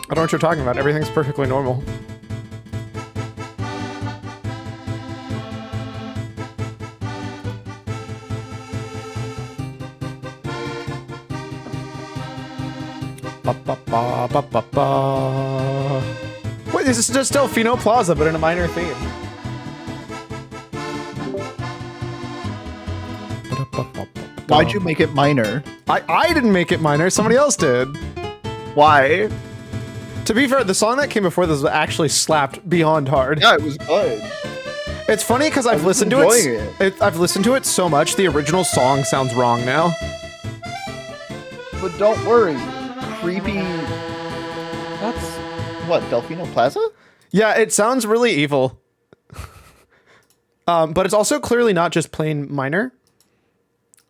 I don't know what you're talking about. Everything's perfectly normal. Ba, ba, ba, ba, ba, ba. Wait, this is just Delfino Plaza, but in a minor theme. Why'd you make it minor? I didn't make it minor. Somebody else did. Why? To be fair, the song that came before this was actually slapped beyond hard. Yeah, it was good. It's funny because I've listened to it. I've listened to it so much. The original song sounds wrong now. But don't worry. Creepy. That's what, Delfino Plaza? Yeah, it sounds really evil. But it's also clearly not just plain minor.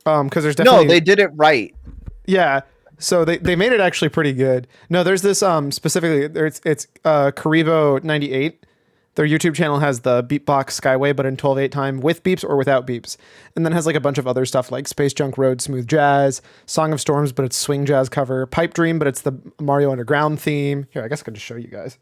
Because there's definitely... No, they did it right. Yeah. So they made it actually pretty good. No, there's this specifically, it's Karibo 98. Their YouTube channel has the beatbox Skyway, but in 12/8 time with beeps or without beeps. And then has like a bunch of other stuff like Space Junk Road, Smooth Jazz, Song of Storms, but it's swing jazz cover, Pipe Dream, but it's the Mario Underground theme. Here, I guess I could just show you guys.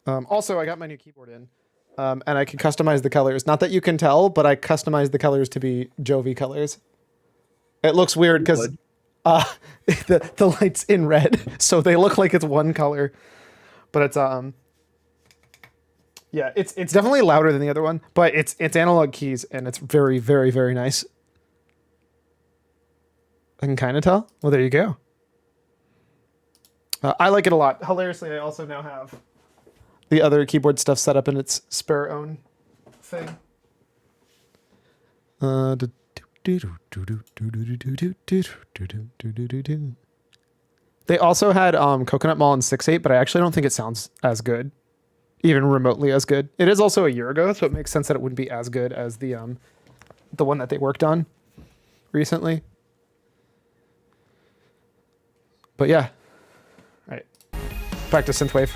Also, I got my new keyboard in, and I can customize the colors. Not that you can tell, but I customized the colors to be Jovie colors. It looks weird because the light's in red, so they look like it's one color. But it's yeah, it's definitely louder than the other one, but it's analog keys and it's very, very, very nice. I can kind of tell. Well, there you go. I like it a lot. Hilariously, I also now have the other keyboard stuff set up in its spare own thing. They also had Coconut Mall in 6.8, but I actually don't think it sounds as good, even remotely as good. It is also a year ago, so it makes sense that it wouldn't be as good as the one that they worked on recently. But yeah, all right, back to synthwave.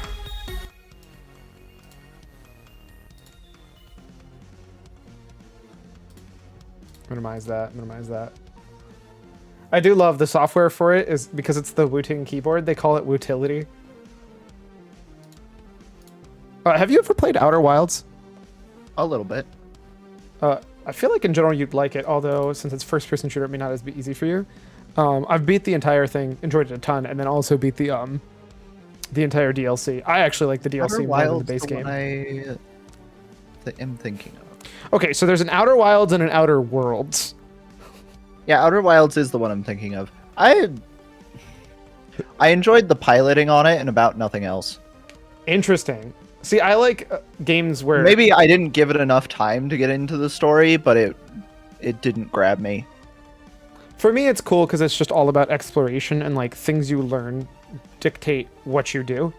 Minimize that. Minimize that. I do love the software for it is because it's the Wooting keyboard. They call it Wootility. Have you ever played Outer Wilds? A little bit. I feel like in general you'd like it, although since it's first-person shooter, it may not as be easy for you. I've beat the entire thing, enjoyed it a ton, and then also beat the entire DLC. I actually like the DLC more than the base game. I am thinking of. Okay, so there's an Outer Wilds and an Outer Worlds. Yeah, Outer Wilds is the one I'm thinking of. I enjoyed the piloting on it and about nothing else. Interesting. See, I like games where... Maybe I didn't give it enough time to get into the story, but it didn't grab me. For me, it's cool because it's just all about exploration and like things you learn dictate what you do.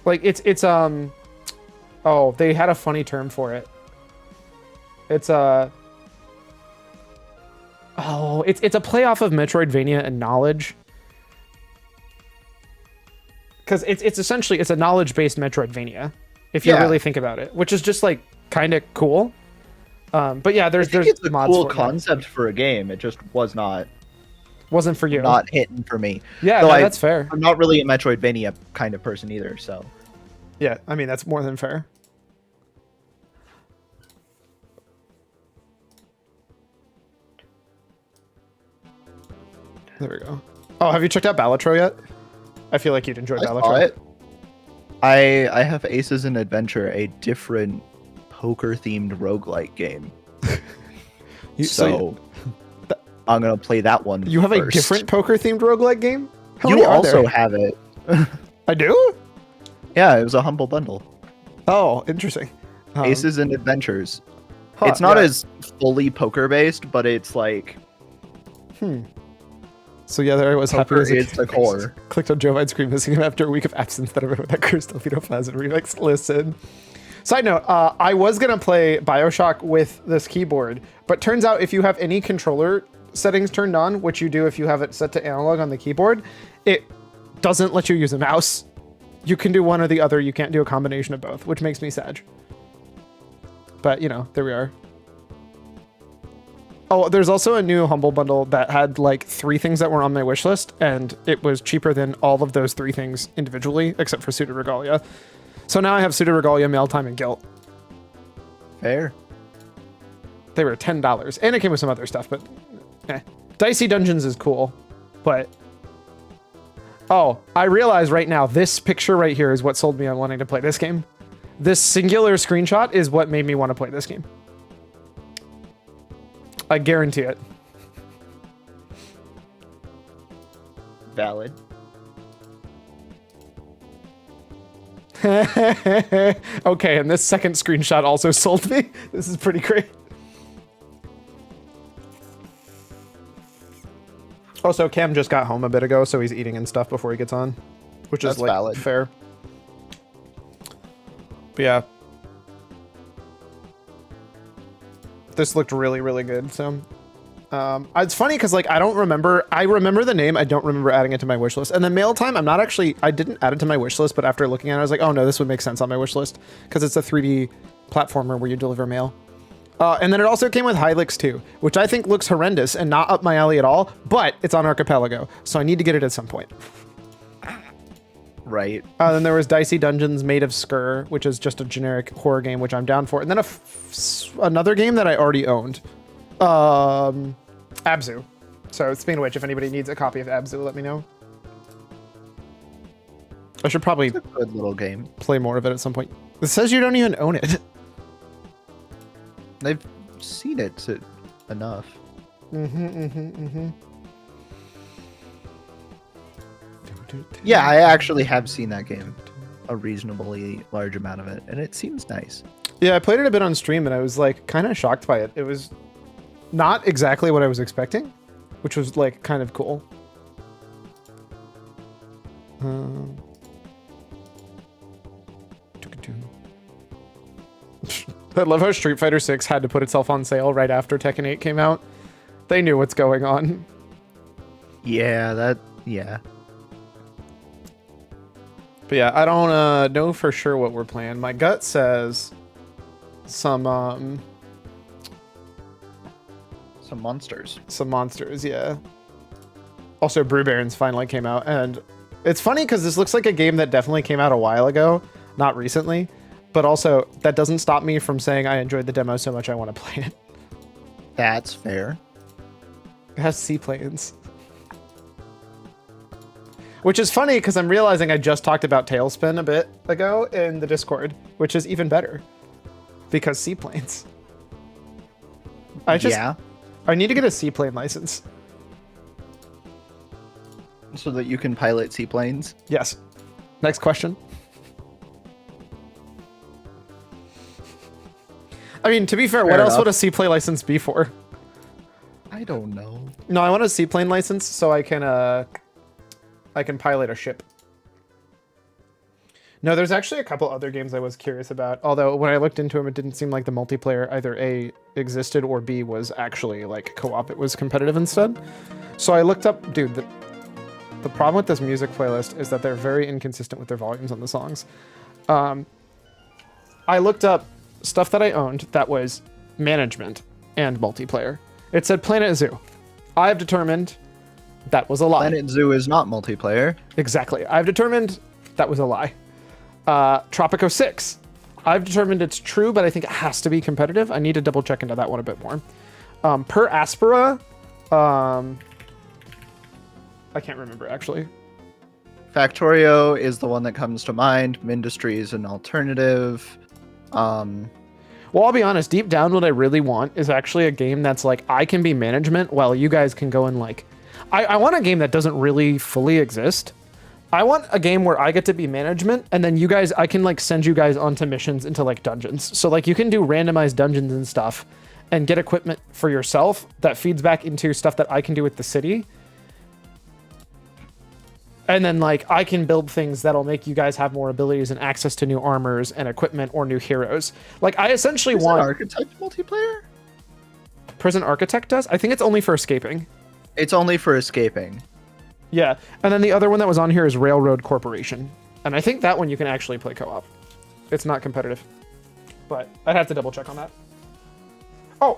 Like it's oh, they had a funny term for it. It's oh, it's a play off of Metroidvania and knowledge. Because it's essentially it's a knowledge-based Metroidvania, if you really think about it, which is just like kind of cool. But yeah, there's it's a mods cool for concept for a game. It just wasn't for you. Not hitting for me. Yeah, no, that's fair. I'm not really a Metroidvania kind of person either, so. Yeah, I mean that's more than fair. There we go. Oh, have you checked out Balatro yet? I feel like you'd enjoy Balatro. Saw it. I have Aces in Adventure, a different poker-themed roguelike game. I'm gonna play that one. You have first. a different poker-themed roguelike game? You also have it. I do? Yeah, it was a humble bundle. Oh, interesting. Aces and Adventures. It's not as fully poker-based, but it's like... So yeah, there I was happy as it's the core. Clicked on Jovine's screen, missing him after a week of absence that I remember that cursed Delfino Plaza remix. Listen. Side note, I was going to play Bioshock with this keyboard, but turns out if you have any controller settings turned on, which you do if you have it set to analog on the keyboard, it doesn't let you use a mouse. You can do one or the other. You can't do a combination of both, which makes me sad. But, you know, there we are. Oh, there's also a new Humble Bundle that had like 3 things that were on my wish list, and it was cheaper than all of those 3 things individually, except for Suited Regalia. So now I have Suited Regalia, Mail Time, and Guilt. Fair. They were $10, and it came with some other stuff, but Dicey Dungeons is cool, but oh, I realize right now this picture right here is what sold me on wanting to play this game. This singular screenshot is what made me want to play this game. I guarantee it. Valid. Okay, and this second screenshot also sold me. This is pretty great. Also, Cam just got home a bit ago, so he's eating and stuff before he gets on, which is like valid. Fair. But yeah. This looked really, really good. So it's funny because like I remember the name, I don't remember adding it to my wish list. And then Mail Time, I didn't add it to my wish list, but after looking at it, I was like, oh no, this would make sense on my wish list because it's a 3D platformer where you deliver mail. And then it also came with Hylix 2, which I think looks horrendous and not up my alley at all, but it's on Archipelago, so I need to get it at some point. Right. Then there was Dicey Dungeons Made of Skur, which is just a generic horror game, which I'm down for. And then another game that I already owned, Abzu. So speaking of which, if anybody needs a copy of Abzu, let me know. I should probably It's a good little game. play more of it at some point. It says you don't even own it. I've seen it enough. Yeah, I actually have seen that game. A reasonably large amount of it, and it seems nice. Yeah, I played it a bit on stream, and I was like kind of shocked by it. It was not exactly what I was expecting, which was like kind of cool. I love how Street Fighter 6 had to put itself on sale right after Tekken 8 came out. They knew what's going on. Yeah, But yeah, I don't know for sure what we're playing. My gut says some monsters. Some monsters, yeah. Also, Brew Barons finally came out, and it's funny because this looks like a game that definitely came out a while ago, not recently. But also, that doesn't stop me from saying I enjoyed the demo so much I want to play it. That's fair. It has seaplanes. Which is funny because I'm realizing I just talked about Tailspin a bit ago in the Discord, which is even better. Because seaplanes. I need to get a seaplane license. So that you can pilot seaplanes? Yes. Next question. I mean, to be fair, what else would a seaplane license be for? I don't know. No, I want a seaplane license so I can pilot a ship. No, there's actually a couple other games I was curious about. Although when I looked into them, it didn't seem like the multiplayer either A, existed, or B, was actually like co-op. It was competitive instead. So I looked up, dude, the problem with this music playlist is that they're very inconsistent with their volumes on the songs. I looked up stuff that I owned that was management and multiplayer. It said Planet Zoo. I've determined that was a lie. Planet Zoo is not multiplayer. Exactly. I've determined that was a lie. Tropico 6. I've determined it's true, but I think it has to be competitive. I need to double check into that one a bit more. Per Aspera, I can't remember actually. Factorio is the one that comes to mind. Mindustry is an alternative. Well, I'll be honest, deep down what I really want is actually a game that's like, I can be management while you guys can go and like, I want a game that doesn't really fully exist. I want a game where I get to be management and then you guys, I can like send you guys onto missions into like dungeons. So like you can do randomized dungeons and stuff and get equipment for yourself that feeds back into stuff that I can do with the city. And then, like, I can build things that'll make you guys have more abilities and access to new armors and equipment or new heroes. Like, I essentially want... Architect multiplayer? Prison Architect does? I think it's only for escaping. It's only for escaping. Yeah. And then the other one that was on here is Railroad Corporation. And I think that one you can actually play co-op. It's not competitive. But I'd have to double check on that. Oh,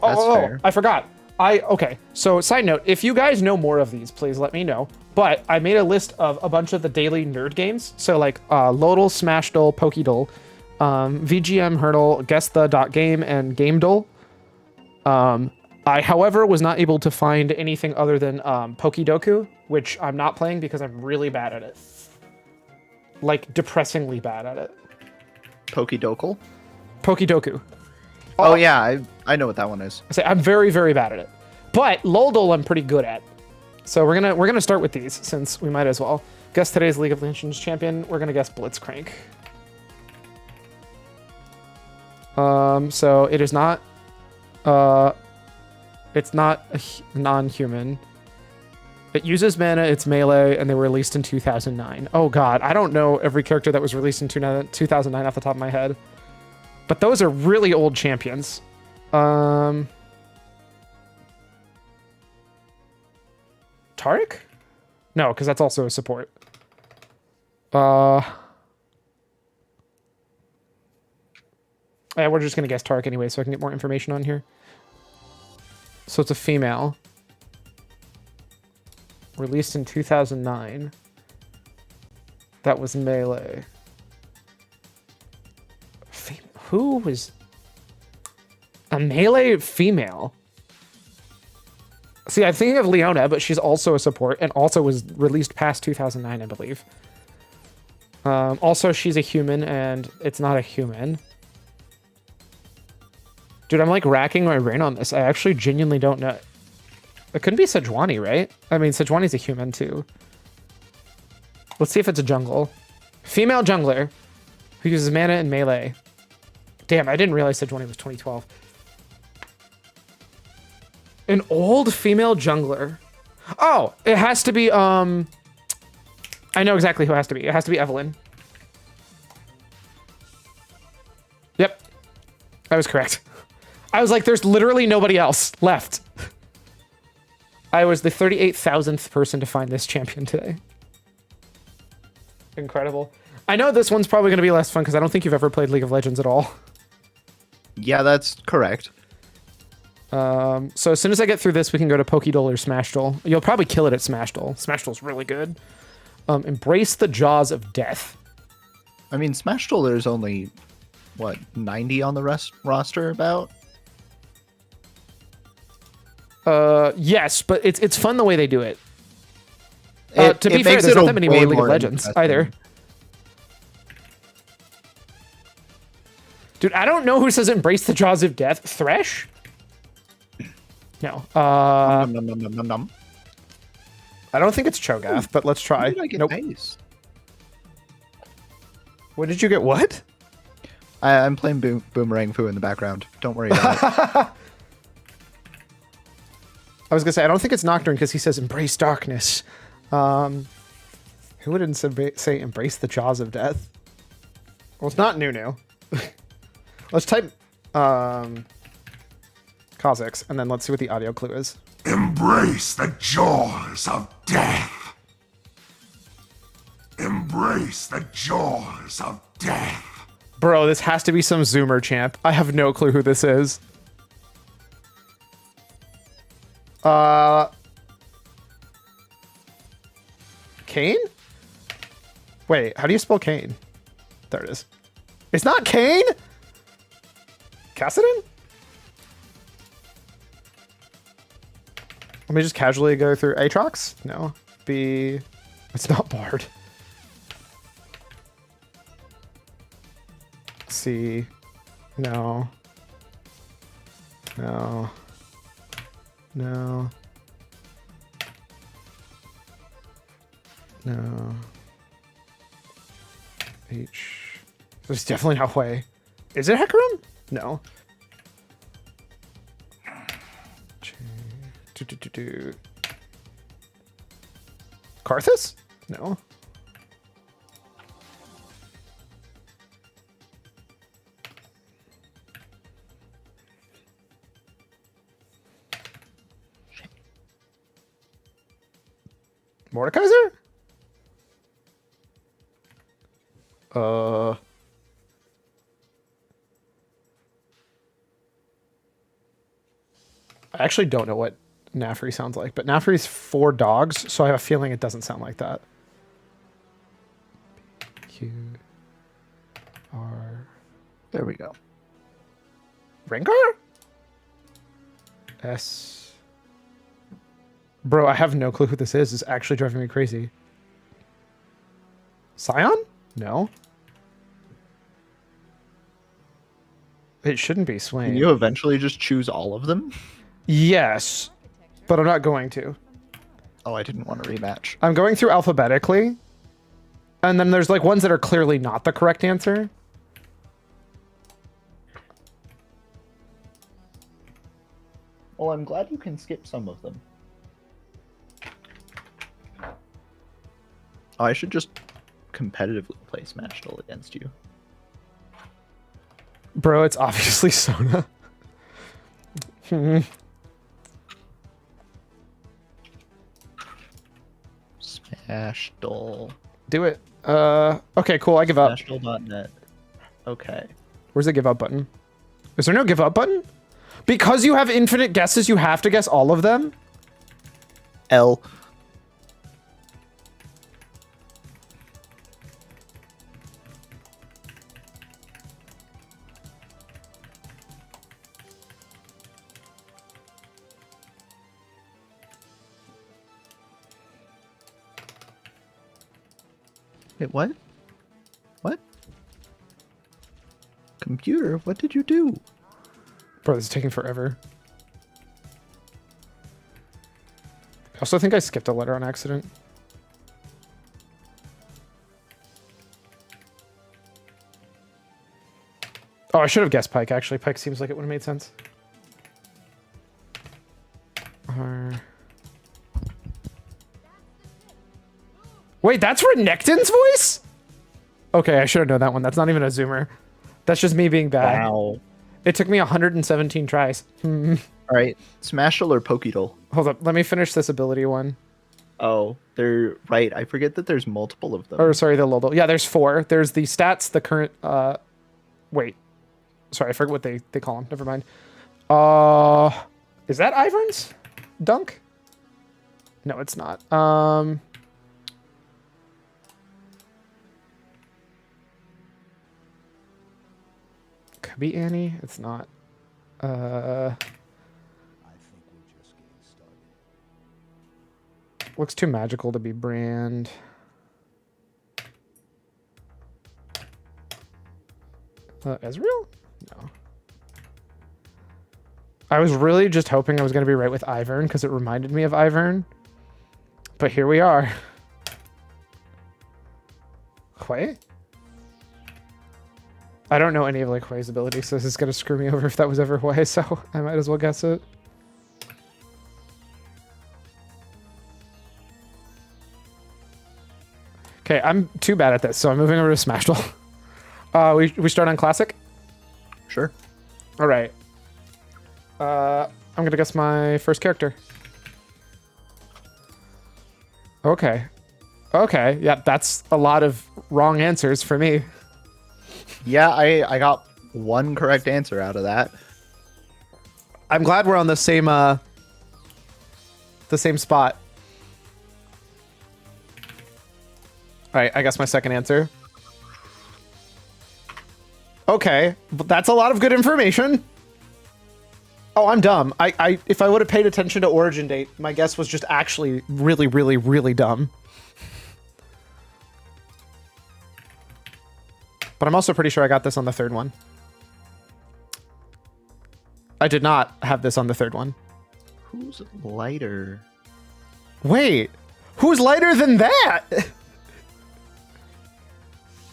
I forgot. Okay, so side note, if you guys know more of these, please let me know. But I made a list of a bunch of the daily nerd games. So like Lodal, Smashdle, Pokédol, VGM, Hurdle, Guess the Dot Game, and GameDole. I, however, was not able to find anything other than Pokédoku, which I'm not playing because I'm really bad at it. Like, depressingly bad at it. Pokédokel? Pokédoku. Oh yeah, I know what that one is. I say I'm very, very bad at it. But Lodal I'm pretty good at. So we're gonna start with these since we might as well. Guess today's League of Legends champion. We're gonna guess Blitzcrank. So it is not it's not a non-human. It uses mana, it's melee, and they were released in 2009. Oh god, I don't know every character that was released in 2009 off the top of my head. But those are really old champions. Taric? No, because that's also a support. Yeah, we're just gonna guess Taric anyway, so I can get more information on here. So it's a female. Released in 2009. That was melee. Who was a melee female? See, I'm thinking of Leona, but she's also a support and also was released past 2009, I believe. Also, she's a human and it's not a human. Dude, I'm like racking my brain on this. I actually genuinely don't know. It couldn't be Sejuani, right? I mean, Sejuani's a human too. Let's see if it's a jungle. Female jungler who uses mana and melee. Damn, I didn't realize Sejuani was 2012. An old female jungler. Oh, it has to be, I know exactly who it has to be. It has to be Evelyn. Yep. I was correct. I was like, there's literally nobody else left. I was the 38,000th person to find this champion today. Incredible. I know this one's probably going to be less fun because I don't think you've ever played League of Legends at all. Yeah, that's correct. So as soon as I get through this, we can go to Pokédol or Smashdol. You'll probably kill it at Smashdol. Smashdol's really good. Embrace the Jaws of Death. I mean, Smashdol, there's only, what, 90 on the roster about? Yes, but it's fun the way they do it. To be fair, there's not that many more League of Legends either. Dude, I don't know who says embrace the jaws of death. Thresh? No. I don't think it's Cho'Gath, but let's try. Did I get nope. Nice? What did you get? What? I'm playing Boomerang Fu in the background. Don't worry about it. I was gonna say I don't think it's Nocturne because he says embrace darkness. Who wouldn't say embrace the jaws of death? Well, it's not Nunu. Let's type Kha'Zix, and then let's see what the audio clue is. Embrace the jaws of death. Embrace the jaws of death. Bro, this has to be some Zoomer champ. I have no clue who this is. Kane? Wait, how do you spell Kane? There it is. It's not Kane? Kassadin? Let me just casually go through Aatrox? No. B. It's not Bard. C. No. No. No. No. H. There's definitely no way. Is it Hecarim? No. Karthus? No. Mordekaiser? I actually don't know what Nafri sounds like, but Nafri's 4 dogs, so I have a feeling it doesn't sound like that. Q R. There we go. Rengar? S. Bro, I have no clue who this is. It's actually driving me crazy. Scion? No. It shouldn't be Swain. Can you eventually just choose all of them? Yes, but I'm not going to. Oh, I didn't want to rematch. I'm going through alphabetically, and then there's like ones that are clearly not the correct answer. Well, I'm glad you can skip some of them. Oh, I should just competitively play Smash Duel against you. Bro, it's obviously Sona. Smash Duel. Do it. Okay, cool. I give up. SmashDuel.net. Okay. Where's the give up button? Is there no give up button? Because you have infinite guesses, you have to guess all of them? L. Wait, what? What? Computer, what did you do? Bro, this is taking forever. I also think I skipped a letter on accident. Oh, I should have guessed Pike, actually. Pike seems like it would have made sense. Wait, that's Renekton's voice? Okay, I should have known that one. That's not even a zoomer. That's just me being bad. Wow. It took me 117 tries. All right, Smash Duel or Pokéduel? Hold up, let me finish this ability one. Oh, they're right. I forget that there's multiple of them. Or sorry, the Lolo. Yeah, there's 4. There's the stats, the current wait. Sorry, I forget what they call them. Never mind. Is that Ivern's dunk? No, it's not. Could be Annie. It's not. Looks too magical to be Brand. Ezreal? No. I was really just hoping I was going to be right with Ivern because it reminded me of Ivern. But here we are. Hui? I don't know any of like Hui's abilities, so this is going to screw me over if that was ever Hui, so I might as well guess it. Okay, I'm too bad at this, so I'm moving over to Smash Duel. We start on Classic? Sure. All right. I'm going to guess my first character. Okay. Okay, yeah, that's a lot of wrong answers for me. Yeah, I got one correct answer out of that. I'm glad we're on the same spot. All right, I guess my second answer. Okay, but that's a lot of good information. Oh, I'm dumb. If I would have paid attention to origin date, my guess was just actually really, really, really dumb. But I'm also pretty sure I got this on the third one. I did not have this on the third one. Who's lighter? Wait, who's lighter than that?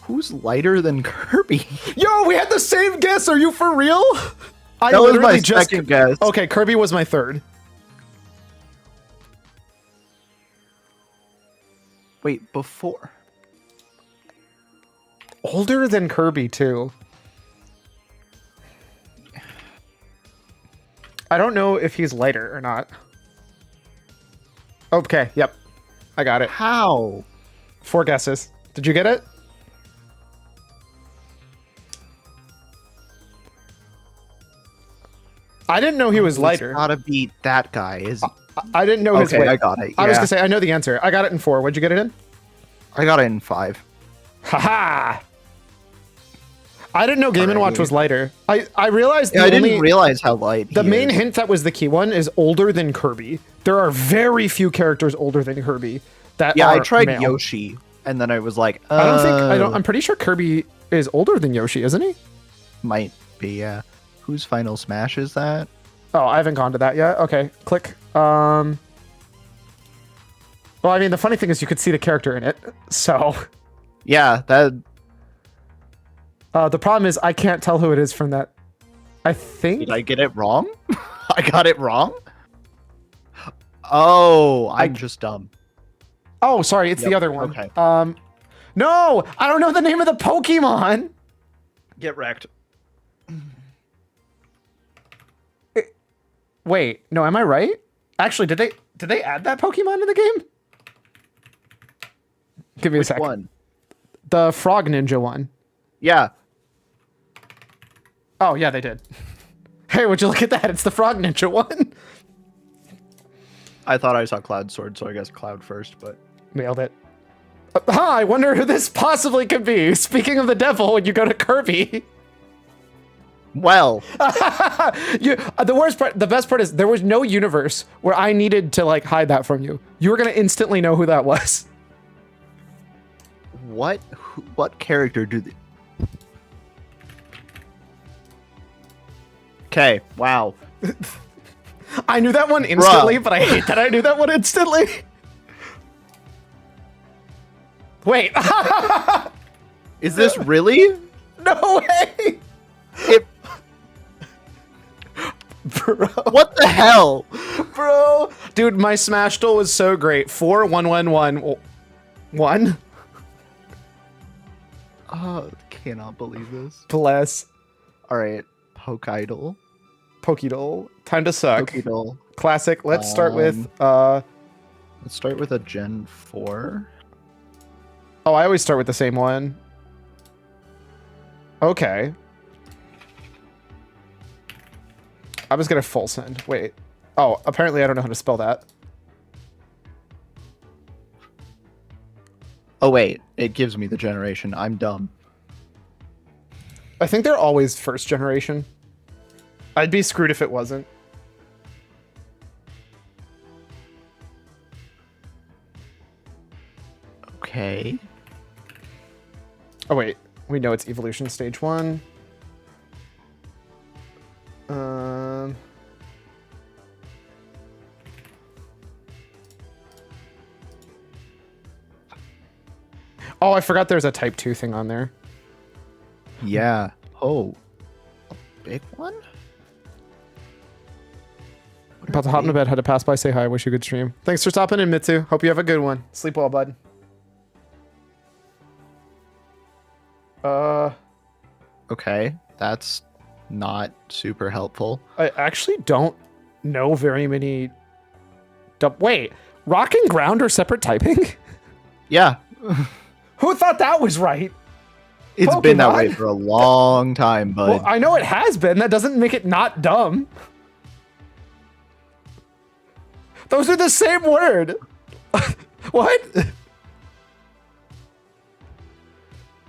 Who's lighter than Kirby? Yo, we had the same guess. Are you for real? I That was my literally just second guess. Okay, Kirby was my third. Wait, before? Older than Kirby, too. I don't know if he's lighter or not. Okay, yep. I got it. How? 4 guesses. Did you get it? I didn't know he was It's lighter. gotta be that guy. Is I didn't know his okay? weight. I got it. I was Yeah. gonna say I know the answer. I got it in 4. What'd you get it in? I got it in 5. Haha. I didn't know Game and Watch Alrighty. was lighter. I realized Yeah, the I only didn't realize how light. the he main is. hint that was the key one is older than Kirby. There are very few characters older than Kirby that Yeah, are I tried male. Yoshi, and then I was like, I don't think I don't. I'm pretty sure Kirby is older than Yoshi, isn't he? Might be, yeah. Whose Final Smash is that? Oh, I haven't gone to that yet. Okay, click. Well, I mean, the funny thing is you could see the character in it. So Yeah, that. the problem is I can't tell who it is from that. I think. Did I get it wrong? I got it wrong? Oh, I'm just dumb. Oh, sorry, it's the Yep, other one. okay. No, I don't know the name of the Pokemon. Get wrecked. Wait, no, am I right? Actually, did they add that Pokemon in the game? Give me a Which second. one? The Frog Ninja one. Yeah. Oh, yeah, they did. Hey, would you look at that? It's the Frog Ninja one. I thought I saw Cloud Sword, so I guess Cloud first, but. Nailed it. I wonder who this possibly could be. Speaking of the devil, when you go to Kirby. Well, The best part is there was no universe where I needed to like hide that from you. You were gonna instantly know who that was. what character do they... Okay, wow. I knew that one instantly, but I hate that I knew that one instantly. Wait, Is this really? no way, It... bro. What the hell? Bro, dude, my Smash duel was so great. 4-1-1-1-1. Oh, cannot believe this. Bless. All right, Poke Idol. Pokédoll. Time to suck. Poke Idol. Classic. Let's start with. Let's start with a Gen 4. Oh, I always start with the same one. Okay. I was gonna full send. Wait. Oh, apparently I don't know how to spell that. Oh wait, it gives me the generation. I'm dumb. I think they're always first generation. I'd be screwed if it wasn't. Okay. Oh wait, we know it's evolution stage 1. Oh, I forgot there's a type 2 thing on there. Yeah. Oh. A big one? What About to are hop into they? bed, had to pass by, say hi, wish you a good stream. Thanks for stopping in, Mitsu. Hope you have a good one. Sleep well, bud. Okay, that's not super helpful. I actually don't know very many... Wait, rock and ground are separate typing? Yeah, Who thought that was right? it's been that way Pokemon? for a long time, bud. Well, I know it has been. That doesn't make it not dumb. Those are the same word. What?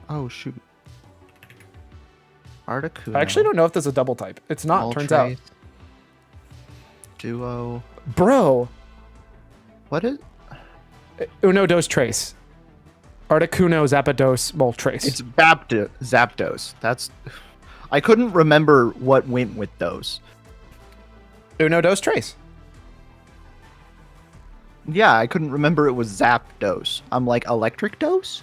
Oh shoot. Articuno. I actually don't know if there's a double type. It's not, turns out. Moltres, Duo. Bro. What is? Uno, dos, trace. Articuno, Zapdos, Moltres. It's Zapdos. That's. I couldn't remember what went with those. Uno, dos, trace. Yeah, I couldn't remember it was Zapdos. I'm like electric dose,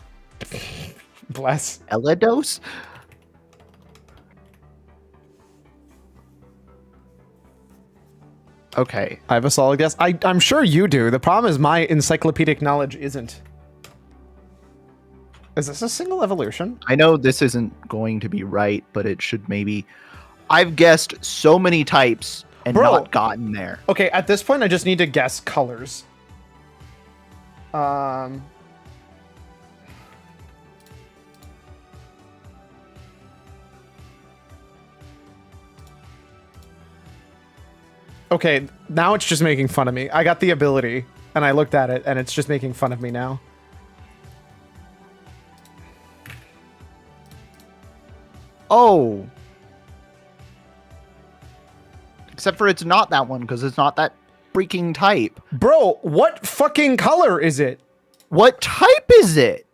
Bless. Eledos. Okay. I have a solid guess. I'm sure you do. The problem is my encyclopedic knowledge isn't. Is this a single evolution? I know this isn't going to be right, but it should maybe. I've guessed so many types and Bro. not gotten there. Okay, at this point, I just need to guess colors. Okay, now it's just making fun of me. I got the ability, and I looked at it, and it's just making fun of me now. Oh. Except for it's not that one, because it's not that freaking type. Bro, what fucking color is it? What type is it?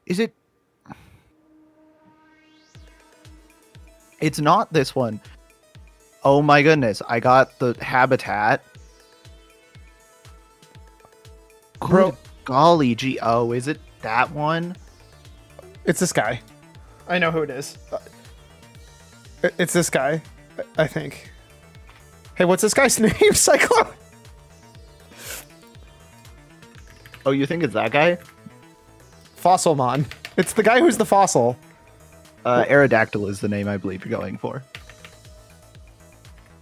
Is it... It's not this one. Oh my goodness, I got the habitat. Bro. Good golly gee. Oh, is it that one? It's this guy. I know who it is. It's this guy, I think. Hey, what's this guy's name, Cyclone? Oh, you think it's that guy? Fossilmon. It's the guy who's the fossil. Aerodactyl is the name I believe you're going for.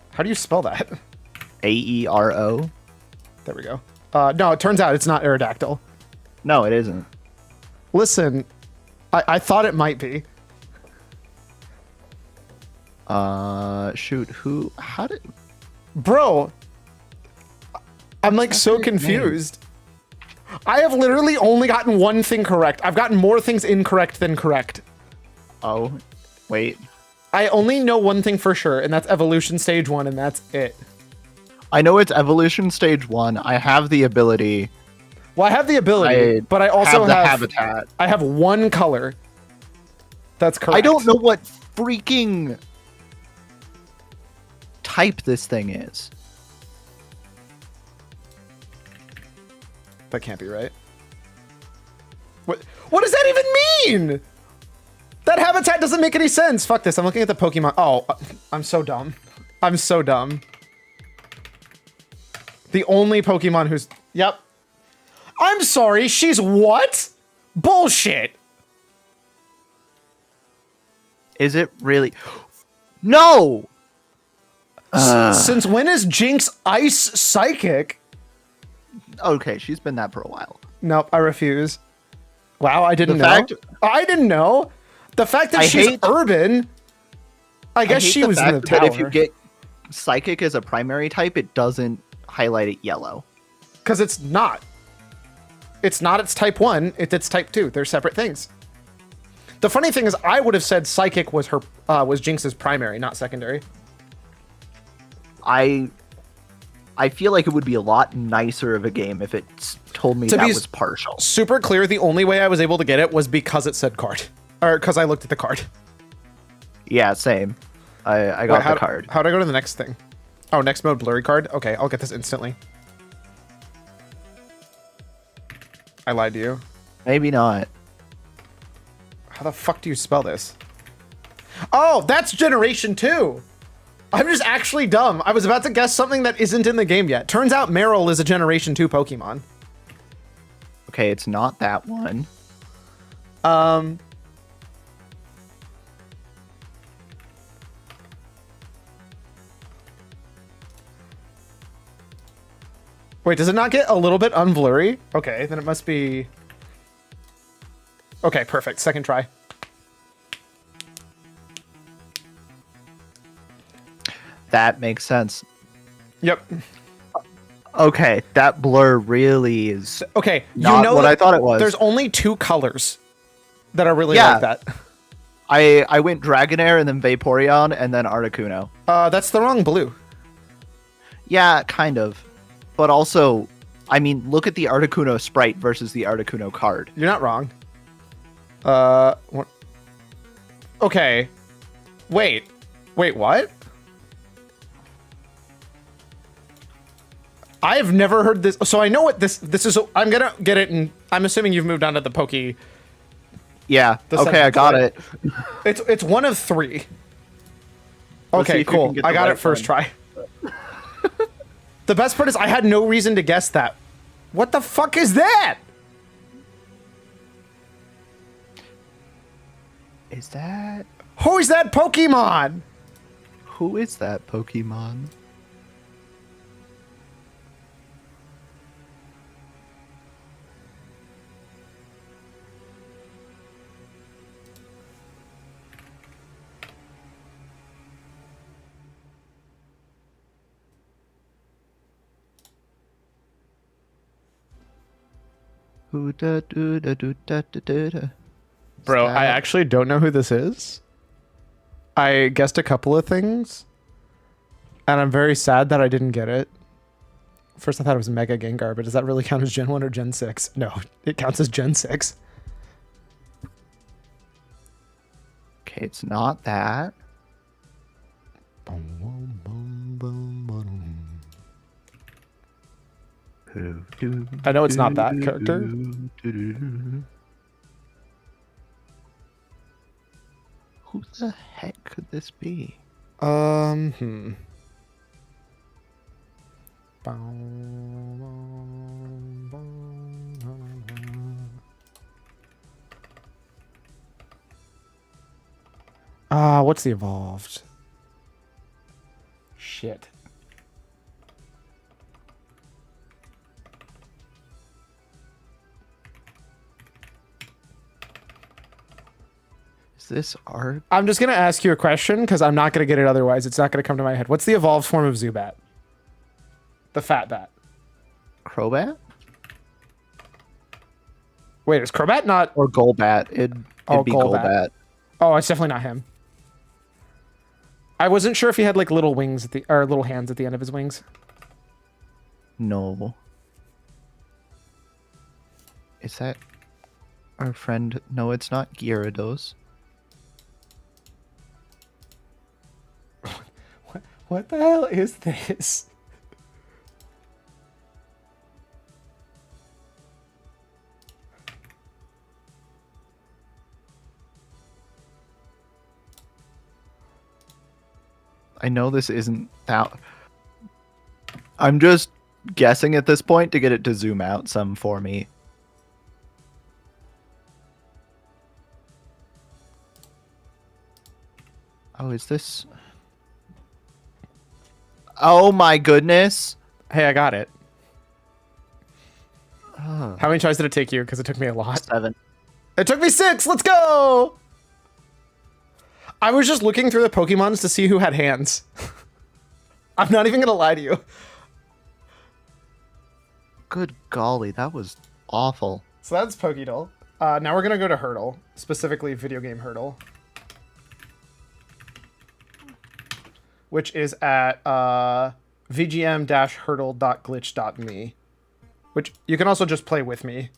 How do you spell that? Aero? There we go. No, it turns out it's not Aerodactyl. No, it isn't. Listen, I thought it might be. Shoot, how did... Bro, I'm like so confused. I have literally only gotten one thing correct. I've gotten more things incorrect than correct. Oh, wait. I only know one thing for sure, and that's evolution stage 1, and that's it. I know it's evolution stage 1. I have the ability. Well, I have the ability, but I also have the habitat. I have one color. That's correct. I don't know what freaking type this thing is. That can't be right. What does that even mean? That habitat doesn't make any sense. Fuck this. I'm looking at the Pokemon. Oh, I'm so dumb. I'm so dumb. The only Pokemon who's... Yep. I'm sorry. She's what? Bullshit. Is it really? No! Since when is Jinx Ice Psychic? Okay, she's been that for a while. Nope, I refuse. Wow, I didn't The know. fact- I didn't know. The fact that I she's hate- urban. I guess hate she the was in fact the tower. that if you get psychic as a primary type, it doesn't highlight it yellow. Because it's not. It's not its type 1, it's its type 2. They're separate things. The funny thing is, I would have said psychic was her was Jinx's primary, not secondary. I feel like it would be a lot nicer of a game if it told me To that be was partial. Super clear, the only way I was able to get it was because it said card. Or because I looked at the card. Yeah, same. I got the card. How'd I go to the next thing? Oh, next mode, blurry card? Okay, I'll get this instantly. I lied to you. Maybe not. How the fuck do you spell this? Oh, that's Generation 2! I'm just actually dumb. I was about to guess something that isn't in the game yet. Turns out Meryl is a Generation 2 Pokemon. Okay, it's not that one. Wait, does it not get a little bit unblurry? Okay, then it must be... Okay, perfect. Second try. That makes sense. Yep. Okay, that blur really is Okay, not you know what that I thought it was. There's only 2 colors that are really Yeah. like that. I went Dragonair and then Vaporeon and then Articuno. That's the wrong blue. Yeah, kind of. But also, I mean, look at the Articuno sprite versus the Articuno card. You're not wrong. What? Okay. Wait, what? I have never heard this. So I know what this is. I'm gonna get it, and I'm assuming you've moved on to the Poke. Yeah. The Okay, I sentence, got right? it. It's one of 3. Let's see Okay, if you can cool. get I the got right it first one. try. The best part is I had no reason to guess that. What the fuck is that? Is that... Who is that Pokemon? Who is that Pokemon? Ooh, da, doo, da, doo, da, da, da, da. Bro, Is I that- actually don't know who this is. I guessed a couple of things, and I'm very sad that I didn't get it. First, I thought it was Mega Gengar, but does that really count as Gen 1 or Gen 6? No, it counts as Gen 6. Okay, it's not that. I know it's not that character. Who the heck could this be? Hmm. What's the evolved? Shit. Is this art? I'm just gonna ask you a question because I'm not gonna get it otherwise. It's not gonna come to my head. What's the evolved form of Zubat? The fat bat. Crobat? Wait, is Crobat not? Or Golbat? It'd be Golbat. Golbat. Oh, it's definitely not him. I wasn't sure if he had like little wings at the or little hands at the end of his wings. No. Is that our friend? No, it's not Gyarados. What the hell is this? I know this isn't that. I'm just guessing at this point to get it to zoom out some for me. Oh, is this? Oh my goodness. Hey, I got it. Oh, How many tries did it take you? Because it took me a lot. 7. It took me 6. Let's go. I was just looking through the Pokemons to see who had hands. I'm not even gonna lie to you. Good golly, that was awful. So that's Pokédoll. Now we're gonna go to Hurdle, specifically video game Hurdle, which is at vgm-hurdle.glitch.me, which you can also just play with me.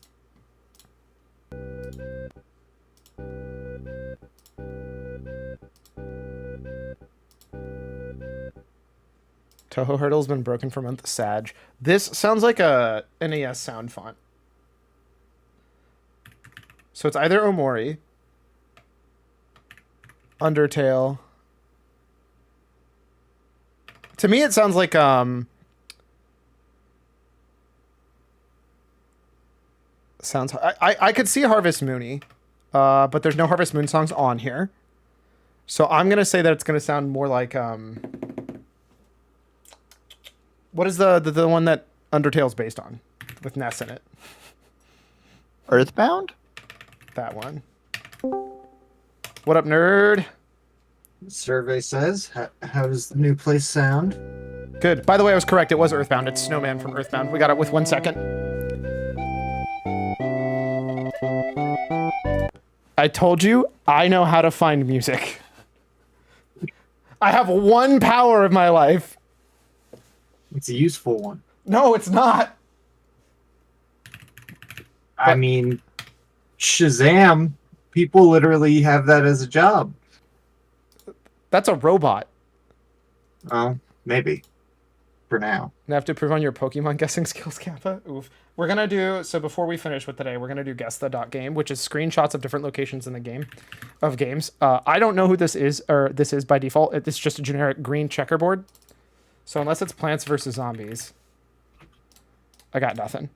Toho Hurdle's been broken for a month. Sag. This sounds like a NES sound font. So it's either Omori, Undertale. To me, it sounds like sounds. I could see Harvest Moony, but there's no Harvest Moon songs on here. So I'm gonna say that it's gonna sound more like what is the one that Undertale's based on with Ness in it? Earthbound? That one. What up, nerd? Survey says, how does the new place sound? Good. By the way, I was correct. It was Earthbound. It's Snowman from Earthbound. We got it with 1 second. I told you, I know how to find music. I have one power of my life. It's a useful one. No, it's not. I mean, Shazam, people literally have that as a job. That's a robot. Oh, maybe. For now. You have to prove on your Pokemon guessing skills, Kappa. Oof. We're gonna do so before we finish with today. We're gonna do guess the dot game, which is screenshots of different locations in the game, of games. I don't know who this is, or this is by default. It's just a generic green checkerboard. So unless it's Plants vs Zombies, I got nothing.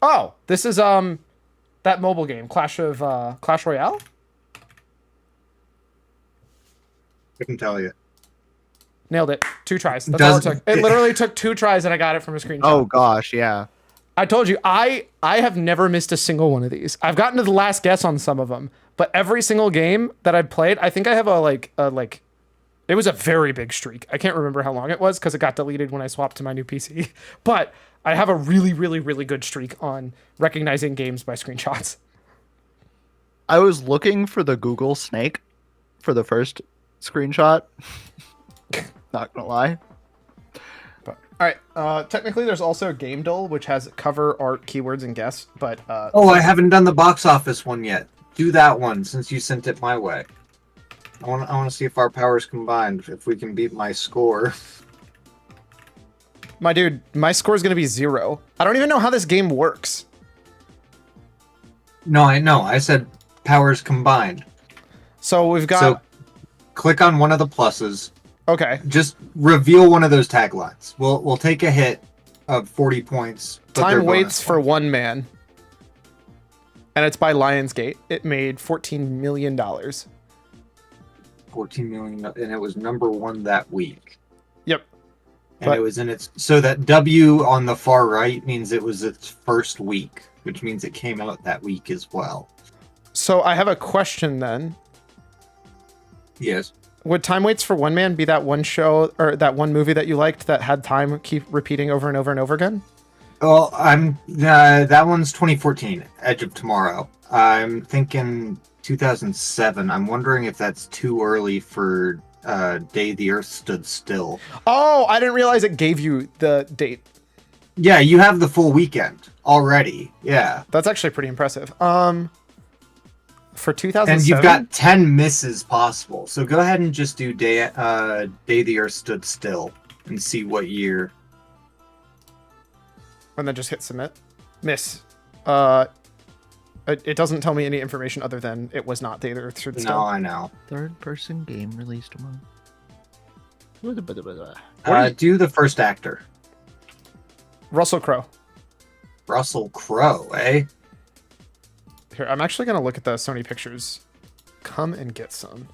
Oh, this is that mobile game, Clash Royale. I can tell you. Nailed it. 2 tries. That's all it took. It literally took 2 tries, and I got it from a screenshot. Oh gosh, yeah. I told you, I have never missed a single one of these. I've gotten to the last guess on some of them, but every single game that I've played, I think I have it was a very big streak. I can't remember how long it was because it got deleted when I swapped to my new PC. But I have a really, really, really good streak on recognizing games by screenshots. I was looking for the Google snake for the first screenshot. Not gonna lie. But, all right. Technically, there's also Game Dull, which has cover, art, keywords, and guess. But Oh, I haven't done the box office one yet. Do that one since you sent it my way. I want to see if our powers combined, if we can beat my score. my dude, my score is gonna be 0. I don't even know how this game works. No, I know. I said powers combined. So we've got. So click on one of the pluses. Okay. Just reveal one of those taglines. We'll take a hit of 40 points. but they're Time bonus waits for points. one man. And it's by Lionsgate. It made $14 million. 14 million, and it was number 1 that week. Yep. And But- it was in its. So that W on the far right means it was its first week, which means it came out that week as well. So I have a question then. Yes. Would Time Waits for One Man be that one show or that one movie that you liked that had time keep repeating over and over and over again? Well, that one's 2014, Edge of Tomorrow. I'm thinking 2007. I'm wondering if that's too early for Day the Earth Stood Still. Oh, I didn't realize it gave you the date. Yeah, you have the full weekend already. Yeah. That's actually pretty impressive. For 2007, And you've got 10 misses possible. So go ahead and just do Day the Earth Stood Still and see what year. and then just hit submit. Miss. It doesn't tell me any information other than it was not Day the Earth Stood No, Still. I know. Third person game released among. Do the first actor. Russell Crowe. Russell Crowe, eh? Here, I'm actually gonna look at the Sony Pictures. Come and get some.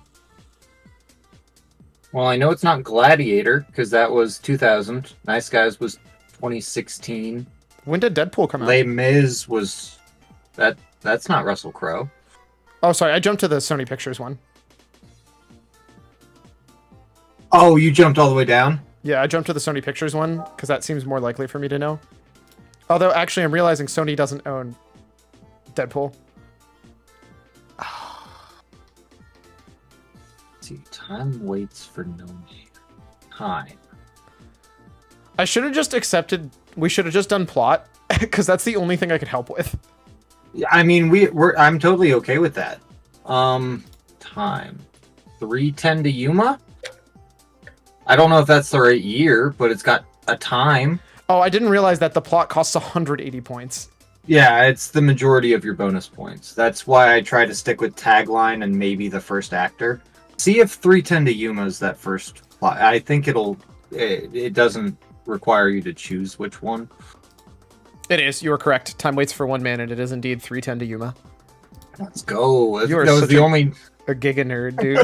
Well, I know it's not Gladiator, because that was 2000. Nice Guys was 2016. When did Deadpool come out? Les Mis was... That's not Russell Crowe. Oh, sorry, I jumped to the Sony Pictures one. Oh, you jumped all the way down? Yeah, I jumped to the Sony Pictures one because that seems more likely for me to know. Although, actually, I'm realizing Sony doesn't own Deadpool. See, time waits for no time. I should have just accepted. We should have just done plot because that's the only thing I could help with. I mean, I'm totally okay with that. Time. 310 to Yuma? I don't know if that's the right year, but it's got a time. Oh, I didn't realize that the plot costs 180 points. Yeah, it's the majority of your bonus points. That's why I try to stick with tagline and maybe the first actor. See if 310 to Yuma is that first plot. I think it doesn't require you to choose which one. It is. You are correct. Time waits for one man, and it is indeed 310 to Yuma. Let's go. You are That was such the a- only... A giga nerd, dude.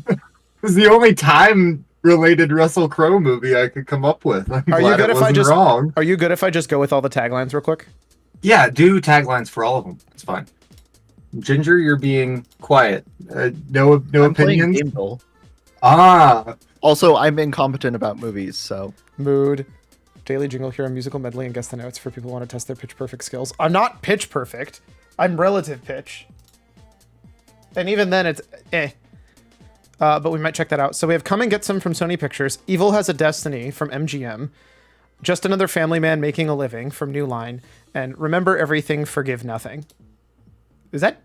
It was the only time-related Russell Crowe movie I could come up with. I'm Are you glad good it if I wasn't just- wrong. Are you good if I just go with all the taglines real quick? Yeah, do taglines for all of them. It's fine. Ginger, you're being quiet. No I'm playing opinions? Game Dull. Ah, Also, I'm incompetent about movies, so Mood, daily jingle, hero, musical medley, and guess the notes for people who want to test their pitch perfect skills. I'm not pitch perfect. I'm relative pitch. And even then, it's eh. But we might check that out. So we have Come and Get Some from Sony Pictures. Evil Has a Destiny from MGM. Just Another Family Man Making a Living from New Line. And Remember Everything, Forgive Nothing. Is that...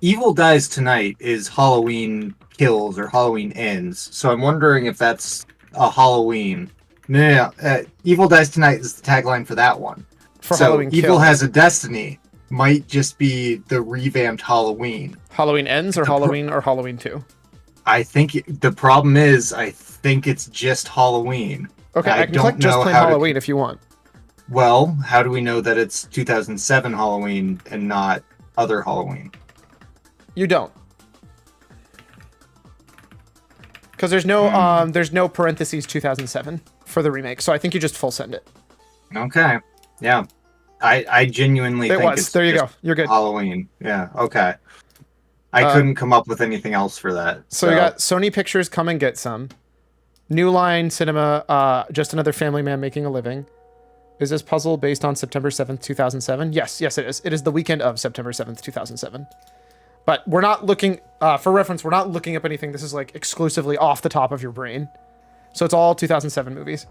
Evil Dies Tonight is Halloween Kills or Halloween Ends. So I'm wondering if that's a Halloween. No. Evil Dies Tonight is the tagline for that one. for So Halloween Evil Kills? Has a Destiny might just be the revamped Halloween. Halloween Ends or The pro- Halloween or Halloween 2? I think the problem is I think it's just Halloween. Okay, I can don't click just know plain how to- Halloween if you want. Well, how do we know that it's 2007 Halloween and not other Halloween? You don't. Because there's no parentheses 2007 for the remake, so I think you just full send it. Okay. Yeah. I genuinely It think was. it's There you go. just You're good. Halloween. Yeah. Okay. I Uh, couldn't come up with anything else for that. So we got Sony Pictures Come and Get Some, New Line Cinema, Just Another Family Man Making a Living. Is this puzzle based on September 7th, 2007? Yes, it is. It is the weekend of September 7th, 2007. But we're not looking, for reference, we're not looking up anything. This is like exclusively off the top of your brain. So it's all 2007 movies.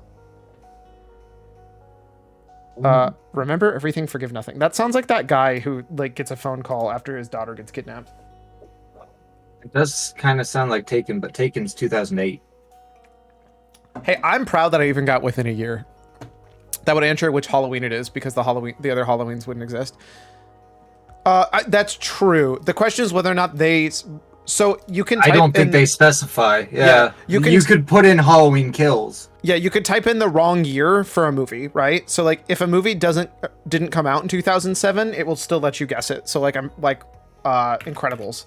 Remember Everything, Forgive Nothing. That sounds like that guy who like gets a phone call after his daughter gets kidnapped. It does kind of sound like Taken, but Taken's 2008. Hey, I'm proud that I even got within a year. That would answer which Halloween it is, because the other Halloweens wouldn't exist. That's true. The question is whether or not they. So you can. I Type don't think in, they specify. Yeah, you could put in Halloween Kills. Yeah, you could type in the wrong year for a movie, right? So like, if a movie didn't come out in 2007, it will still let you guess it. So like, Incredibles.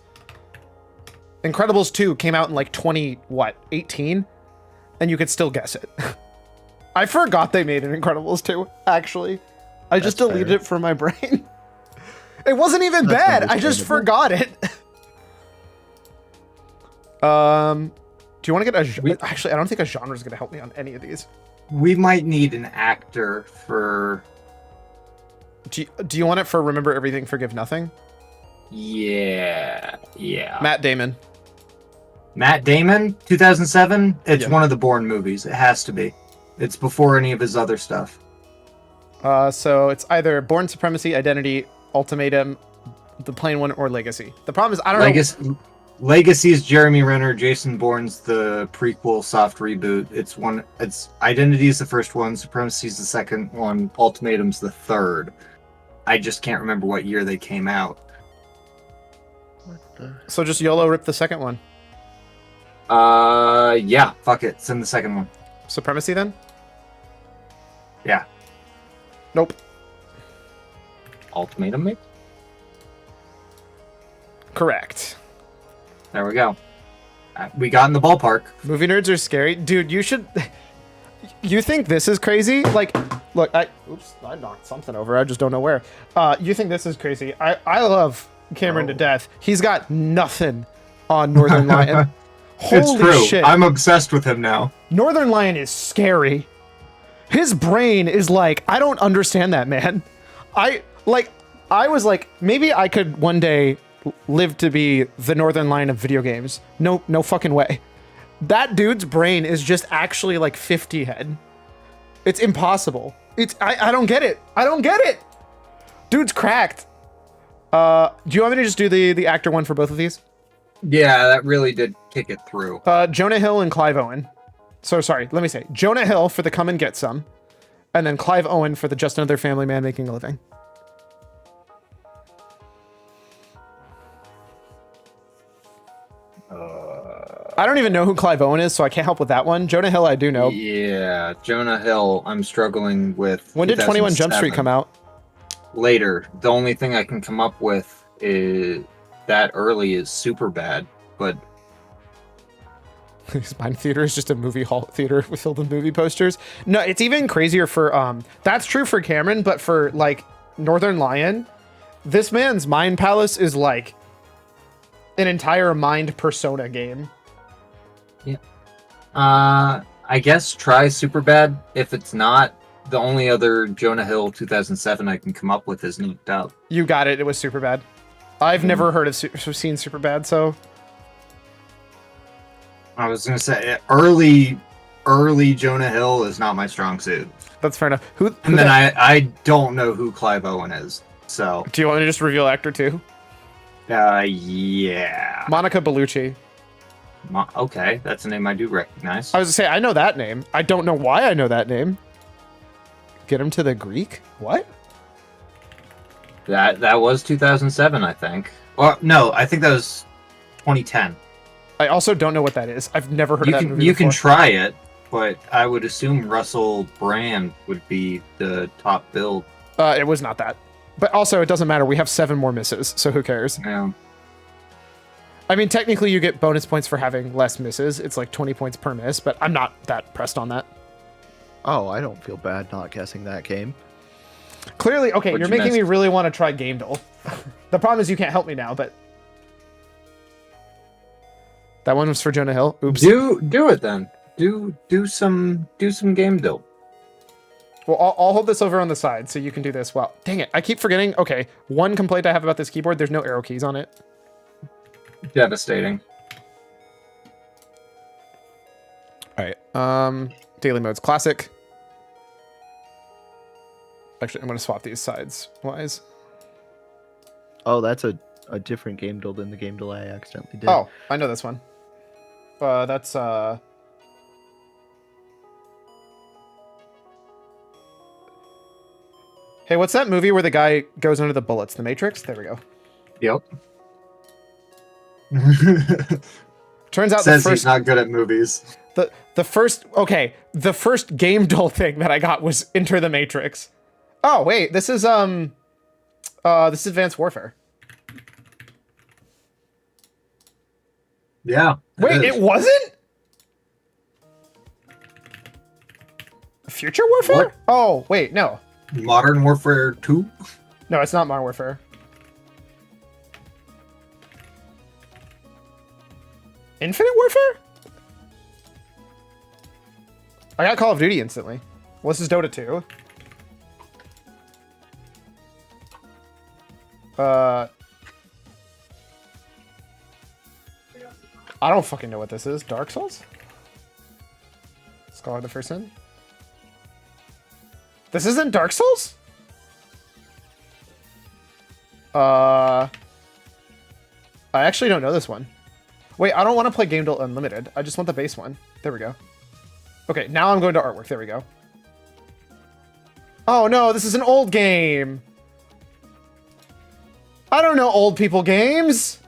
Incredibles 2 came out in like 18, and you could still guess it. I forgot they made an Incredibles 2. Actually, I just deleted it from my brain. It wasn't even bad. I just forgot it. Do you want to get actually, I don't think a genre is going to help me on any of these. We might need an actor for. Do you want it for Remember Everything, Forgive Nothing? Yeah. Matt Damon. Matt Damon, 2007. It's one of the Bourne movies. It has to be. It's before any of his other stuff. So it's either Bourne Supremacy, Identity, Ultimatum, The Plain One, or Legacy. The problem is I don't know. Legacy's Jeremy Renner, Jason Bourne's the prequel soft reboot. It's Identity is the first one, Supremacy's the second one, Ultimatum's the third. I just can't remember what year they came out. So just YOLO rip the second one. Yeah, fuck it. It's in the second one. Supremacy then? Yeah. Nope. Ultimatum, maybe? Correct. There we go. We got in the ballpark. Movie nerds are scary. Dude, you should... You think this is crazy? Like, look, I knocked something over. I just don't know where. You think this is crazy. I love Cameron to death. He's got nothing on Northern Lion. Holy it's true. shit. I'm obsessed with him now. Northern Lion is scary. His brain is like, I don't understand that, man. I was like, maybe I could one day live to be the Northern Lion of video games. No fucking way. That dude's brain is just actually like 50 head. It's impossible. I don't get it. I don't get it. Dude's cracked. Do you want me to just do the actor one for both of these? Yeah, that really did kick it through. Jonah Hill and Clive Owen. So sorry, let me say Jonah Hill for the Come and Get Some, and then Clive Owen for the Just Another Family Man Making a Living. I don't even know who Clive Owen is, so I can't help with that one. Jonah Hill, I do know. Yeah, Jonah Hill, I'm struggling with. When did 21 Jump Street come out? Later. The only thing I can come up with is that early is Superbad, but Mine Theater is just a movie hall theater filled with movie posters. No, it's even crazier for that's true for Cameron, but for like Northern Lion, this man's mind palace is like an entire mind persona game. Yeah. I guess try Superbad. If it's not, the only other Jonah Hill 2007 I can come up with is Knocked Out. You got it. It was Superbad. I've never heard of seen Superbad, so I was gonna say early Jonah Hill is not my strong suit. that's fair enough. And then I don't know who Clive Owen is. So do you want me to just reveal actor too? Yeah. Monica Bellucci. Okay, that's a name I do recognize. I was gonna say I know that name. I don't know why I know that name. Get him to the Greek? What? That was 2007, I think. Or no, I think that was 2010. I also don't know what that is. I've never heard of that movie You before. can try it, but I would assume Russell Brand would be the top build. It was not that. But also, it doesn't matter. We have 7 more misses, so who cares? Yeah. I mean, technically, you get bonus points for having less misses. It's like 20 points per miss, but I'm not that pressed on that. Oh, I don't feel bad not guessing that game. Clearly, okay, What'd you're you making miss? me really want to try Game Duel. The problem is you can't help me now, but that one was for Jonah Hill. Oops. Do it then. Do some game build. Well, I'll hold this over on the side so you can do this. Well, dang it. I keep forgetting. Okay. One complaint I have about this keyboard, there's no arrow keys on it. Devastating. All right. Daily mode's classic. Actually, I'm going to swap these sides wise. Oh, that's a different game duel than the game delay I accidentally did. Oh, I know this one. That's Hey, what's that movie where the guy goes under the bullets? The Matrix? There we go. Yep. Turns out Says the he's first not good at movies. the first game duel thing that I got was Enter the Matrix. Oh, wait, this is Advanced Warfare. Yeah. Wait, is. it wasn't? Future Warfare? What? Oh, wait, no. Modern Warfare 2? No, it's not Modern Warfare. Infinite Warfare? I got Call of Duty instantly. Well, this is Dota 2. I don't fucking know what this is. Dark Souls? Scholar of the First Sin? This isn't Dark Souls? I actually don't know this one. Wait, I don't want to play Game Duel Unlimited. I just want the base one. There we go. Okay, now I'm going to artwork. There we go. Oh no, this is an old game. I don't know old people games.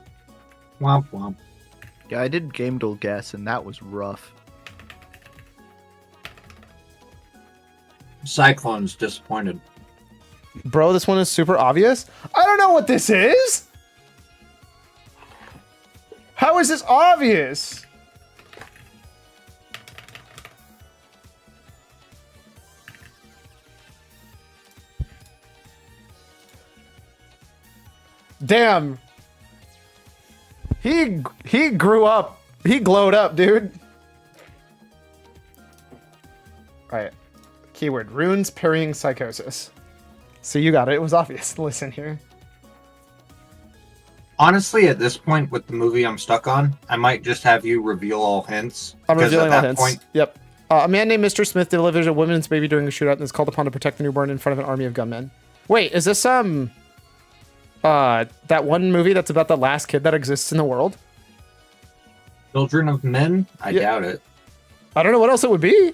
Womp womp. Yeah, I did game duel guess, and that was rough. Cyclone's disappointed. Bro, this one is super obvious. I don't know what this is. How is this obvious? Damn. He grew up. He glowed up, dude. All right. Keyword, runes parrying psychosis. So you got it. It was obvious. Listen here. Honestly, at this point with the movie I'm stuck on, I might just have you reveal all hints. I'm 'cause revealing at all that hints. point- Yep. A man named Mr. Smith delivers a woman's baby during a shootout and is called upon to protect the newborn in front of an army of gunmen. Wait, is this that one movie that's about the last kid that exists in the world? Children of Men? I Yeah. doubt it. I don't know what else it would be.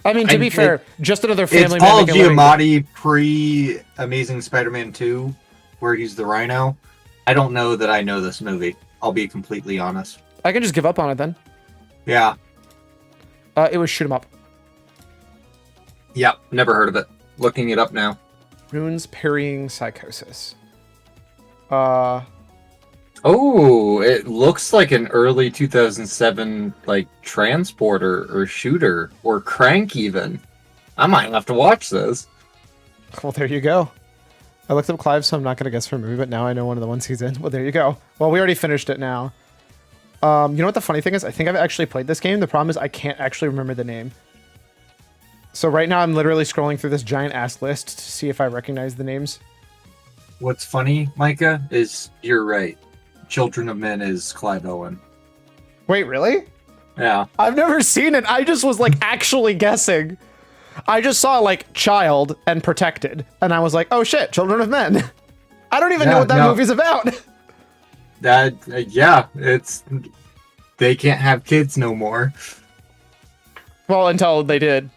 I mean, to be fair, just another It's family Paul man making a living. Giamatti pre Amazing Spider-Man 2, where he's the Rhino. I don't know that I know this movie. I'll be completely honest. I can just give up on it then. Yeah. It was Shoot 'em Up. Yep. Never heard of it. Looking it up now. Runes parrying psychosis. Oh, it looks like an early 2007 like transporter or shooter or crank even. I might have to watch this. Well, there you go. I looked up Clive, so I'm not going to guess for a movie, but now I know one of the ones he's in. Well, there you go. Well, we already finished it now. You know what the funny thing is? I think I've actually played this game. The problem is I can't actually remember the name. So right now I'm literally scrolling through this giant ass list to see if I recognize the names. What's funny, Micah, is you're right. Children of Men is Clive Owen. Wait, really? Yeah. I've never seen it. I just was like actually guessing. I just saw like Child and Protected, and I was like, oh shit, Children of Men. I don't even know Yeah, what that no. movie's about. That yeah, it's they can't have kids no more. Well, until they did.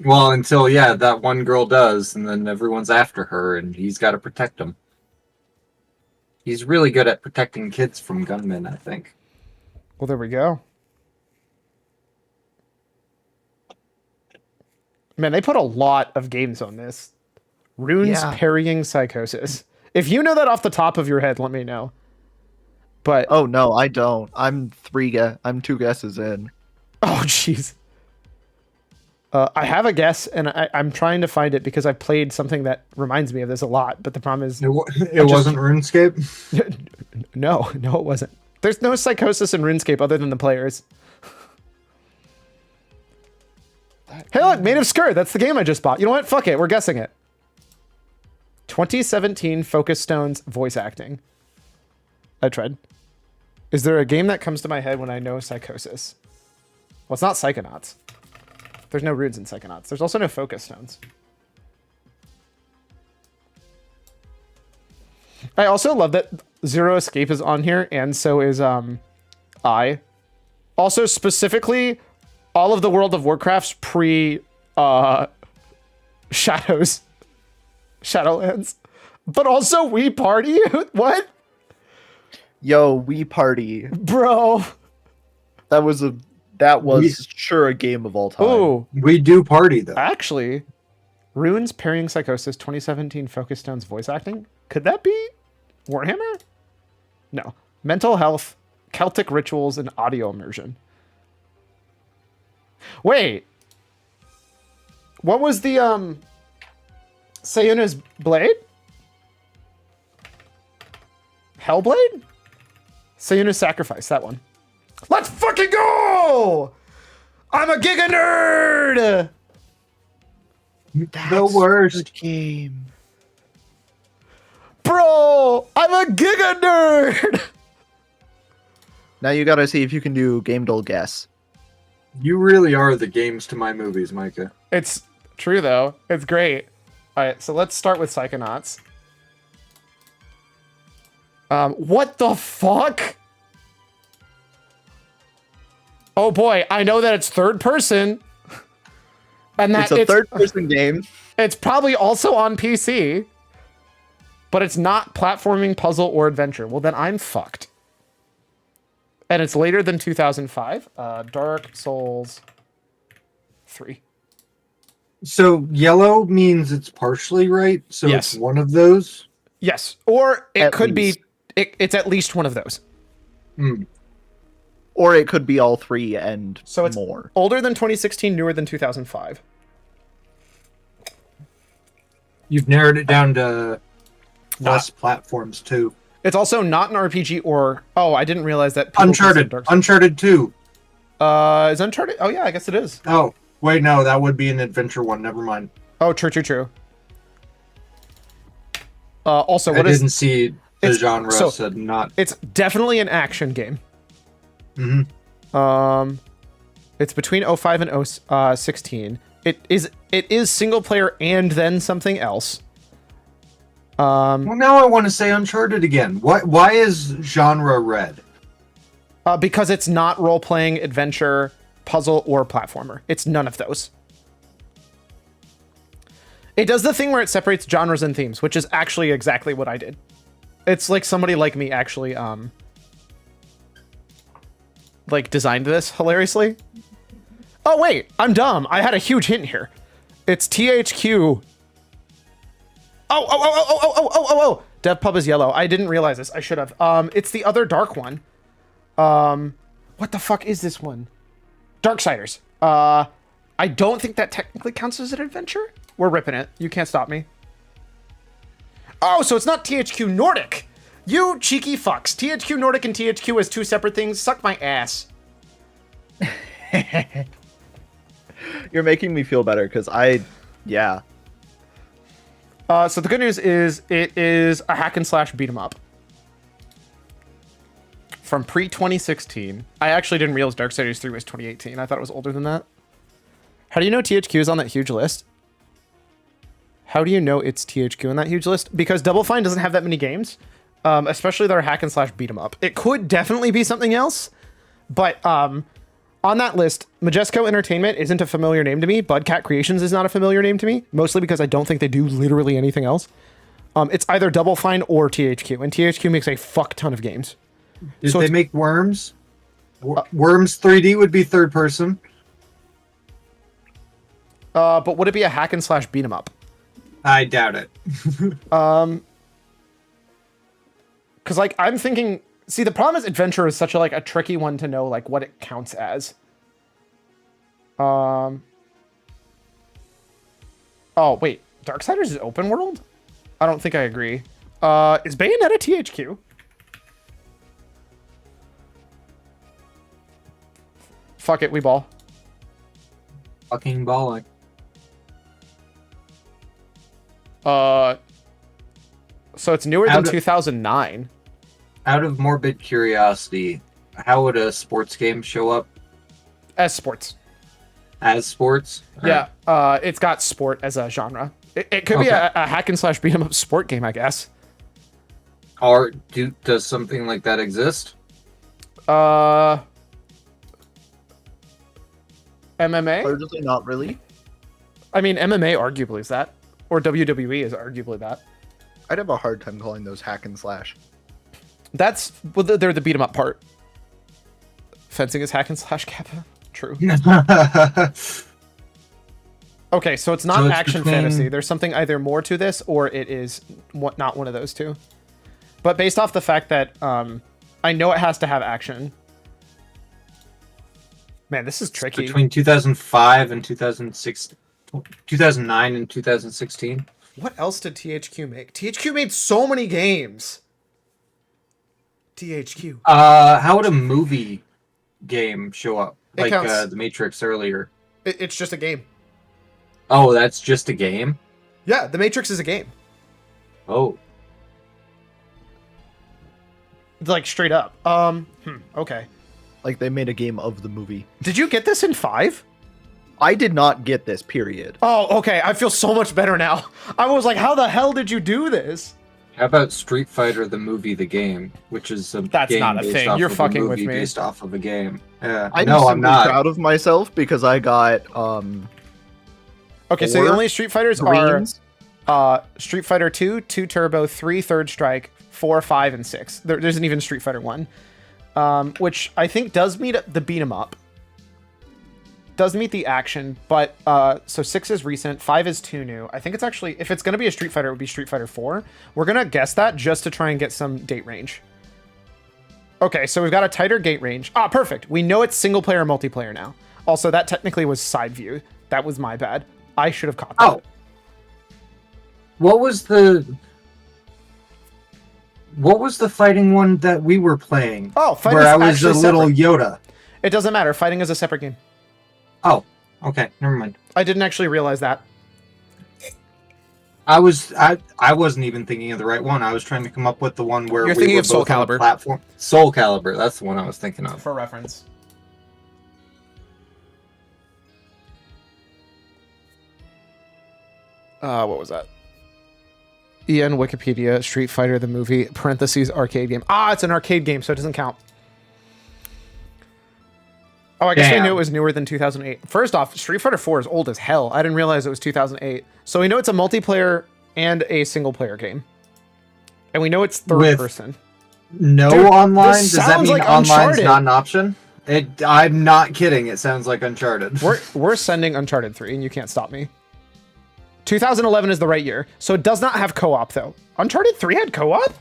Well, until yeah, that one girl does, and then everyone's after her, and he's got to protect them. He's really good at protecting kids from gunmen, I think. Well, there we go. Man, they put a lot of games on this. Runes Yeah. parrying psychosis. If you know that off the top of your head, let me know. But Oh no, I don't. I'm two guesses in. oh jeez. I have a guess, and I'm trying to find it because I played something that reminds me of this a lot. But the problem is, It wasn't RuneScape. no, it wasn't. There's no psychosis in RuneScape other than the players. that? Hey, look, Made of Skirt. That's the game I just bought. You know what? Fuck it. We're guessing it. 2017 Focus Stones voice acting. I tried. Is there a game that comes to my head when I know Psychosis? Well, it's not Psychonauts. There's no runes in Psychonauts. There's also no Focus Stones. I also love that Zero Escape is on here, and so is I. Also, specifically, all of the World of Warcraft's pre Shadows. Shadowlands. But also Wii Party? What? Yo, Wii Party. Bro. That was sure a game of all time. Ooh. We do party though. Actually, Runes, Parrying Psychosis, 2017 Focus Stones voice acting? Could that be Warhammer? No. Mental Health, Celtic Rituals, and Audio Immersion. Wait. What was the, Sayuna's Blade? Hellblade? Sayuna's Sacrifice, that one. Let's fucking go! I'm a Giga Nerd! The worst. Game. Bro, I'm a Giga Nerd! Now you gotta see if you can do Game Dull guess. You really are the games to my movies, Micah. It's true, though. It's great. All right, so let's start with Psychonauts. What the fuck? Oh boy, I know that it's third person. And that It's a third-person game. It's probably also on PC. But it's not platforming, puzzle, or adventure. Well, then I'm fucked. And it's later than 2005. Dark Souls 3. So yellow means it's partially right. So Yes. it's one of those. Yes, or it At could least. be. It's at least one of those. Hmm. Or it could be all three and So it's more. older than 2016, newer than 2005. You've narrowed it down to less platforms too. It's also not an RPG or... Oh, I didn't realize that... people consider Uncharted. Dark Souls- Uncharted 2. Is Uncharted... Oh, yeah, I guess it is. Oh, wait, no, that would be an adventure one. Never mind. Oh, true. Also, I what is... didn't see the it's- genre, so- so not. It's definitely an action game. Mhm. It's between 05 and 16. It is single player and then something else. Well, now I want to say Uncharted again. Why is genre red? Because it's not role-playing, adventure, puzzle, or platformer. It's none of those. It does the thing where it separates genres and themes, which is actually exactly what I did. It's like somebody like me actually, like, designed this hilariously. Oh, wait, I'm dumb. I had a huge hint here. It's THQ. Oh. Dev Pub is yellow. I didn't realize this. I should have. It's the other dark one. What the fuck is this one? Darksiders. I don't think that technically counts as an adventure. We're ripping it. You can't stop me. Oh, so it's not THQ Nordic. You cheeky fucks. THQ Nordic and THQ as two separate things. Suck my ass. You're making me feel better because yeah. So the good news is it is a hack and slash beat 'em up. From pre-2016. I actually didn't realize Darksiders 3 was 2018. I thought it was older than that. How do you know THQ is on that huge list? How do you know it's THQ on that huge list? Because Double Fine doesn't have that many games, especially their hack and slash beat 'em up. It could definitely be something else, but on that list, Majesco Entertainment isn't a familiar name to me. Budcat Creations is not a familiar name to me, mostly because I don't think they do literally anything else. It's either Double Fine or THQ, and THQ makes a fuck ton of games. Did So they it's- make Worms? Worms 3D would be third person. But would it be a hack and slash beat 'em up? I doubt it. Because like I'm thinking, see, the problem is adventure is such a tricky one to know like what it counts as. Oh wait, Darksiders is open world? I don't think I agree. Is Bayonetta THQ? Fuck it, we ball. Fucking balling. So it's newer Out than of- 2009. Out of morbid curiosity, how would a sports game show up As sports. as sports? Yeah, it's got sport as a genre. It could be Okay. a hack and slash beat 'em up sport game, I guess. Or does something like that exist? MMA? Largely not really. I mean, MMA arguably is that, or WWE is arguably that. I'd have a hard time calling those hack and slash. That's well, they're the beat 'em up part. Fencing is hack and slash Kappa. True. Okay, so it's not So it's action between- fantasy. There's something either more to this, or it is not one of those two. But based off the fact that I know it has to have action. Man, this is tricky. Between 2005 and 2006, 2009 and 2016. What else did THQ make? THQ made so many games. THQ. How would a movie game show up? It Like counts. The Matrix earlier. It's just a game. Oh, that's just a game? Yeah, The Matrix is a game. Oh. Like straight up. Okay. Like they made a game of the movie. Did you get this in 5? I did not get this, period. Oh, okay. I feel so much better now. I was like, how the hell did you do this? How about Street Fighter the movie, the game, which is a That's game not a based thing. off You're of a fucking with movie me. based off of a game. Yeah. I'm No, I'm simply not. proud of myself because I got Okay, so the 4 only Street Fighters Greens. are Street Fighter 2, 2 Turbo, 3 Third Strike, 4, 5, and 6. There isn't even Street Fighter 1. Which I think does meet the beat 'em up. Does meet the action, but so 6 is recent, 5 is too new. I think it's actually, if it's going to be a Street Fighter, it would be Street Fighter 4. We're going to guess that just to try and get some date range. Okay, so we've got a tighter gate range. Ah, perfect. We know it's single player or multiplayer now. Also, that technically was side view. That was my bad. I should have caught that. Oh. What was the fighting one that we were playing? Oh, fighting where is I was a actually little separate. Yoda. It doesn't matter. Fighting is a separate game. Oh, okay, never mind. I didn't actually realize that. I wasn't even thinking of the right one. I was trying to come up with the one where You're we thinking were of Soul both on a Calibur. platform. Soul Calibur, that's the one I was thinking of. For reference. What was that? EN Wikipedia, Street Fighter the movie, parentheses, arcade game. Ah, it's an arcade game, so it doesn't count. Oh, I guess we Damn. knew it was newer than 2008. First off, Street Fighter 4 is old as hell. I didn't realize it was 2008. So we know it's a multiplayer and a single player game. And we know it's third With- person. No Dude, online? this Does that sounds mean like online's Uncharted. not an option? I'm not kidding. It sounds like Uncharted. We're sending Uncharted 3, and you can't stop me. 2011 is the right year, so it does not have co-op though. Uncharted 3 had co-op,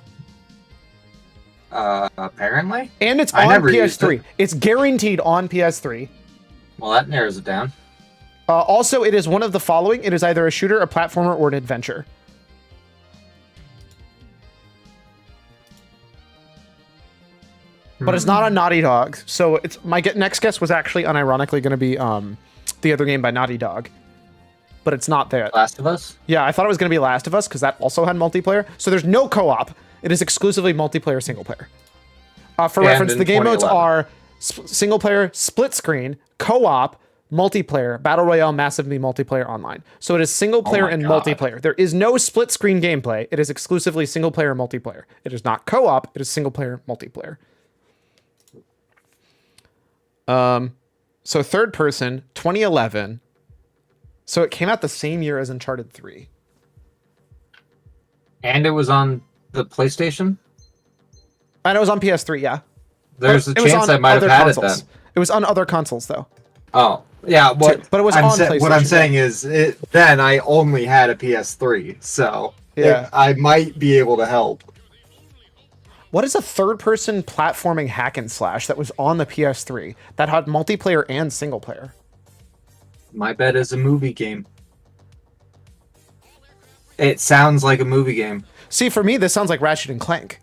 Apparently. and it's I on never used PS3. it. It's guaranteed on PS3. Well, that narrows it down. Also, it is one of the following: it is either a shooter, a platformer, or an adventure. But it's not a Naughty Dog, so it's next guess was actually unironically going to be the other game by Naughty Dog, but it's not there. Last of Us? Yeah, I thought it was going to be Last of Us because that also had multiplayer. So there's no co-op. It is exclusively multiplayer, single player. For And reference, in the game modes 2011. are single player, split screen, co-op, multiplayer, battle royale, massively multiplayer online. So it is single player my and God. multiplayer. There is no split screen gameplay. It is exclusively single player multiplayer. It is not co-op. It is single player multiplayer. So third person, 2011. So it came out the same year as Uncharted 3. And it was on the PlayStation? And it was on PS3, yeah. There's a It was chance on I might have other had consoles. it then. It was on other consoles, though. Oh, yeah. But it was on what I'm PlayStation. saying is, then I only had a PS3, so Yeah. I might be able to help. What is a third-person platforming hack and slash that was on the PS3 that had multiplayer and single player? My bet is a movie game. It sounds like a movie game. See, for me, this sounds like Ratchet and Clank.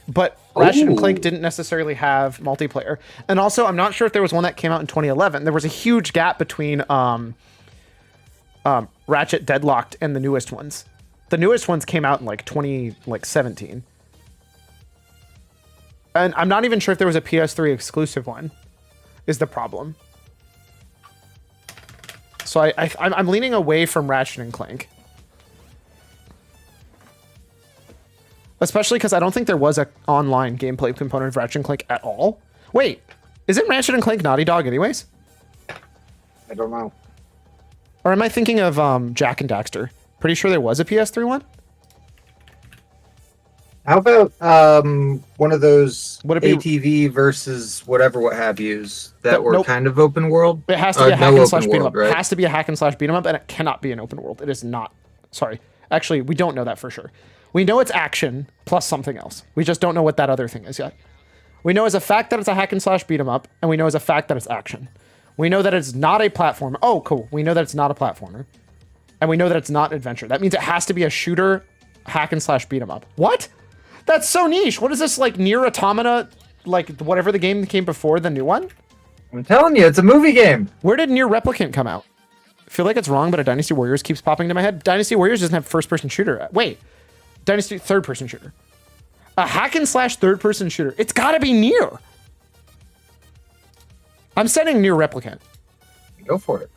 but Ratchet and Ooh. Clank didn't necessarily have multiplayer. And also, I'm not sure if there was one that came out in 2011. There was a huge gap between Ratchet Deadlocked and the newest ones. The newest ones came out in like 2017. And I'm not even sure if there was a PS3 exclusive one, is the problem. So I'm leaning away from Ratchet and Clank. Especially because I don't think there was an online gameplay component of Ratchet and Clank at all. Wait, isn't Ratchet and Clank Naughty Dog anyways? I don't know. Or am I thinking of Jack and Daxter? Pretty sure there was a PS3 one. How about one of those Would it be- ATV versus whatever what have yous that were Nope. kind of open world? It has to be a no hack and open slash beat 'em world, up. It right? has to be a hack and slash beat 'em up, and it cannot be an open world. It is not. Sorry. Actually, we don't know that for sure. We know it's action plus something else. We just don't know what that other thing is yet. We know as a fact that it's a hack and slash beat 'em up, and we know as a fact that it's action. We know that it's not a platformer. Oh, cool. We know that it's not a platformer. And we know that it's not adventure. That means it has to be a shooter, hack and slash beat 'em up. What? That's so niche. What is this, like Nier Automata, like whatever the game that came before the new one? I'm telling you, it's a movie game. Where did Nier Replicant come out? I feel like it's wrong, but a Dynasty Warriors keeps popping into my head. Dynasty Warriors doesn't have first-person shooter. Wait. Dynasty third-person shooter. A hack and slash third-person shooter. It's gotta be Nier. I'm setting Nier Replicant. Go for it.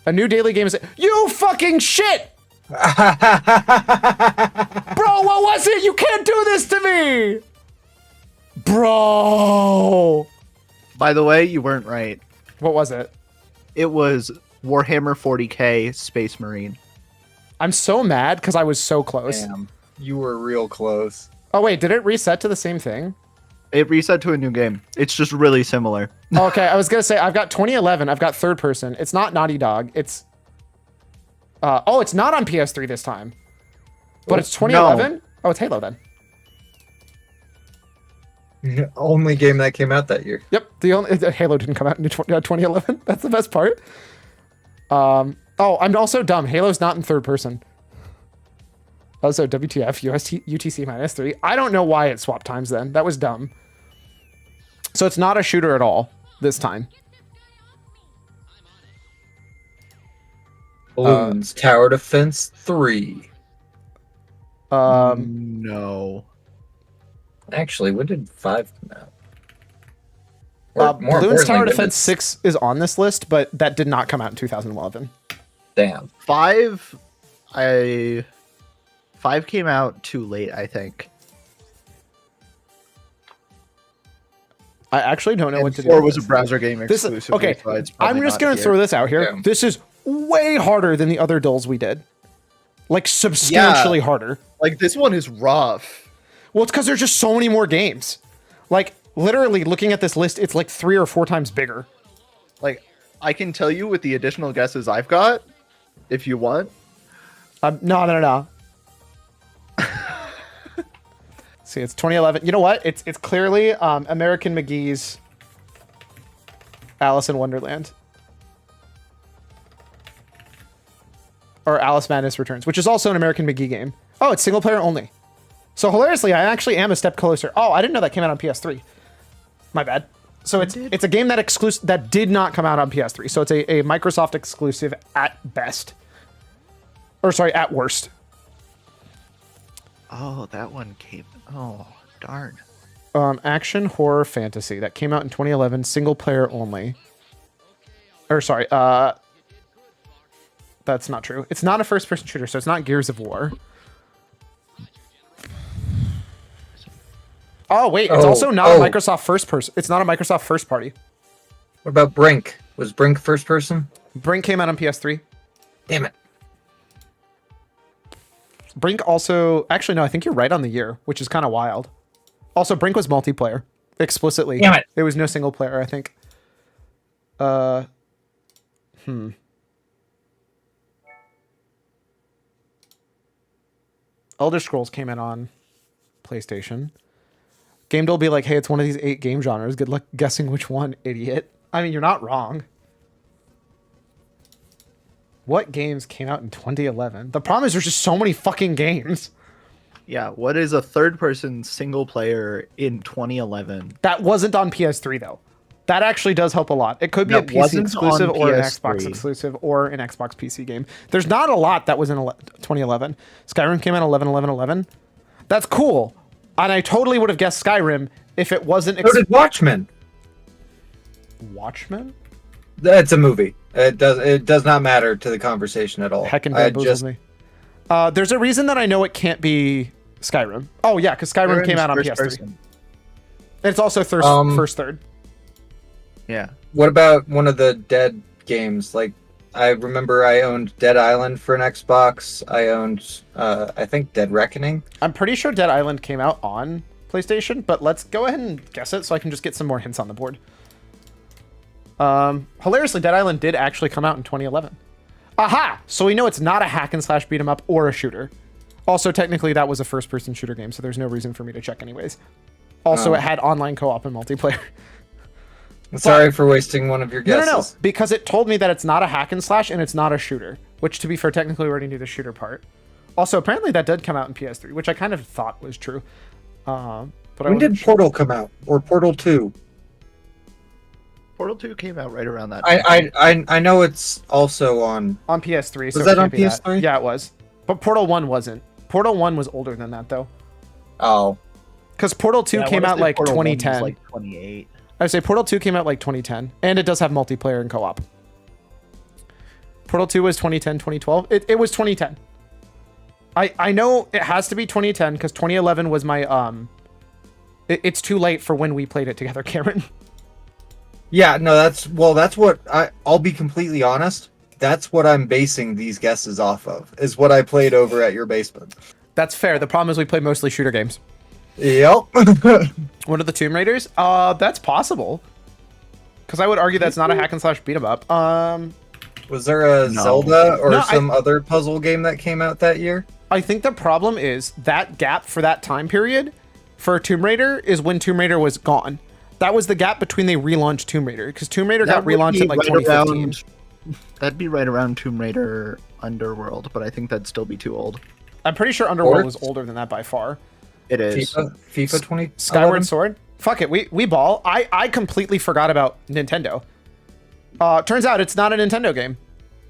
A new daily game is... You fucking shit! Bro, what was it? You can't do this to me! Bro! By the way, you weren't right. What was it? It was Warhammer 40k Space Marine. I'm so mad because I was so close. Damn, you were real close. Oh, wait, did it reset to the same thing? It reset to a new game. It's just really similar. Okay, I was gonna say I've got 2011. I've got third person. It's not Naughty Dog. It's it's not on PS3 this time, but it's 2011. No. Oh, it's Halo then. Only game that came out that year. Yep, the only Halo didn't come out in 2011. That's the best part. Oh, I'm also dumb. Halo's not in third person. Also, WTF UTC -3. I don't know why it swapped times then. That was dumb. So it's not a shooter at all this time. Balloons Tower Defense 3. No. Actually, when did 5 come out? Balloons Tower importantly, when Defense did- 6 is on this list, but that did not come out in 2011. Damn. 5 came out too late, I think. I actually don't know what to do. Or with was a this. browser game This is, exclusively. okay, so it's probably I'm just not going to here. throw this out here. Yeah. This is way harder than the other dulls we did. Like, substantially harder. Like, this one is rough. Well, it's because there's just so many more games. Like, literally, looking at this list, it's like 3 or 4 times bigger. Like, I can tell you with the additional guesses I've got, if you want. No. See, it's 2011. You know what? It's clearly American McGee's Alice in Wonderland. Or Alice Madness Returns, which is also an American McGee game. Oh, it's single player only. So hilariously, I actually am a step closer. Oh, I didn't know that came out on PS3. My bad. So it's a game that did not come out on PS3. So it's a Microsoft exclusive at best. Or sorry, at worst. Oh, that one came. Oh, darn. Action horror fantasy that came out in 2011, single player only. Or sorry, that's not true. It's not a first person shooter, so it's not Gears of War. Oh wait, it's also not a Microsoft first person. It's not a Microsoft first party. What about Brink? Was Brink first person? Brink came out on PS3. Damn it. Brink also, actually no, I think you're right on the year, which is kind of wild. Also, Brink was multiplayer explicitly. Damn it. It was no single player, I think. Elder Scrolls came in on PlayStation. GameDole will be like, hey, it's one of these 8 game genres. Good luck guessing which one, idiot. I mean, you're not wrong. What games came out in 2011? The problem is there's just so many fucking games. Yeah, what is a third-person single player in 2011? That wasn't on PS3 though. That actually does help a lot. It could be a That PC wasn't exclusive on or an Xbox PS3. exclusive or an Xbox PC game. There's not a lot that was in 2011. Skyrim came out 11/11/11. That's cool. And I totally would have guessed Skyrim if it wasn't So did Watchmen. Watchmen? That's a movie. It does not matter to the conversation at all. Heckin' I bamboozled just me. There's a reason that I know it can't be Skyrim. Oh yeah, because Skyrim came out on PS3. Person. It's also first third. Yeah. What about one of the Dead games? Like, I remember I owned Dead Island for an Xbox. I owned, I think, Dead Reckoning. I'm pretty sure Dead Island came out on PlayStation, but let's go ahead and guess it so I can just get some more hints on the board. Hilariously, Dead Island did actually come out in 2011. Aha! So we know it's not a hack and slash beat 'em up or a shooter. Also, technically, that was a first-person shooter game, so there's no reason for me to check anyways. Also, Oh. it had online co-op and multiplayer. Sorry for wasting one of your No, guesses. no, no, because it told me that it's not a hack and slash and it's not a shooter, which, to be fair, technically we already knew the shooter part. Also, apparently that did come out in PS3, which I kind of thought was true. But When did Portal come out? Or Portal 2? Portal 2 came out right around that time. I know it's also on. on PS3. Was so that it on can't be PS3? Yeah, it was. But Portal 1 wasn't. Portal 1 was older than that, though. Oh. Because Portal 2 Yeah, I came wanna out say like Portal 1 was 2010. like 28. I would say Portal 2 came out like 2010. And it does have multiplayer and co-op. Portal 2 was 2010, 2012. It was 2010. I know it has to be 2010 because 2011 was my... It's too late for when we played it together, Cameron. Yeah, no, that's what I'll be completely honest. That's what I'm basing these guesses off of, is what I played over at your basement. That's fair. The problem is we play mostly shooter games. Yep. One of the Tomb Raiders? That's possible. Because I would argue that's not a hack and slash beat 'em up. Was there a No. Zelda or No, some other puzzle game that came out that year? I think the problem is that gap for that time period for Tomb Raider is when Tomb Raider was gone. That was the gap between they relaunched Tomb Raider, because Tomb Raider got would relaunched be in like right 2015. around- that'd be right around Tomb Raider Underworld, but I think that'd still be too old. I'm pretty sure Underworld Or- was older than that by far. It is. FIFA 20. Skyward Sword? Fuck it, we ball. I completely forgot about Nintendo. Turns out it's not a Nintendo game,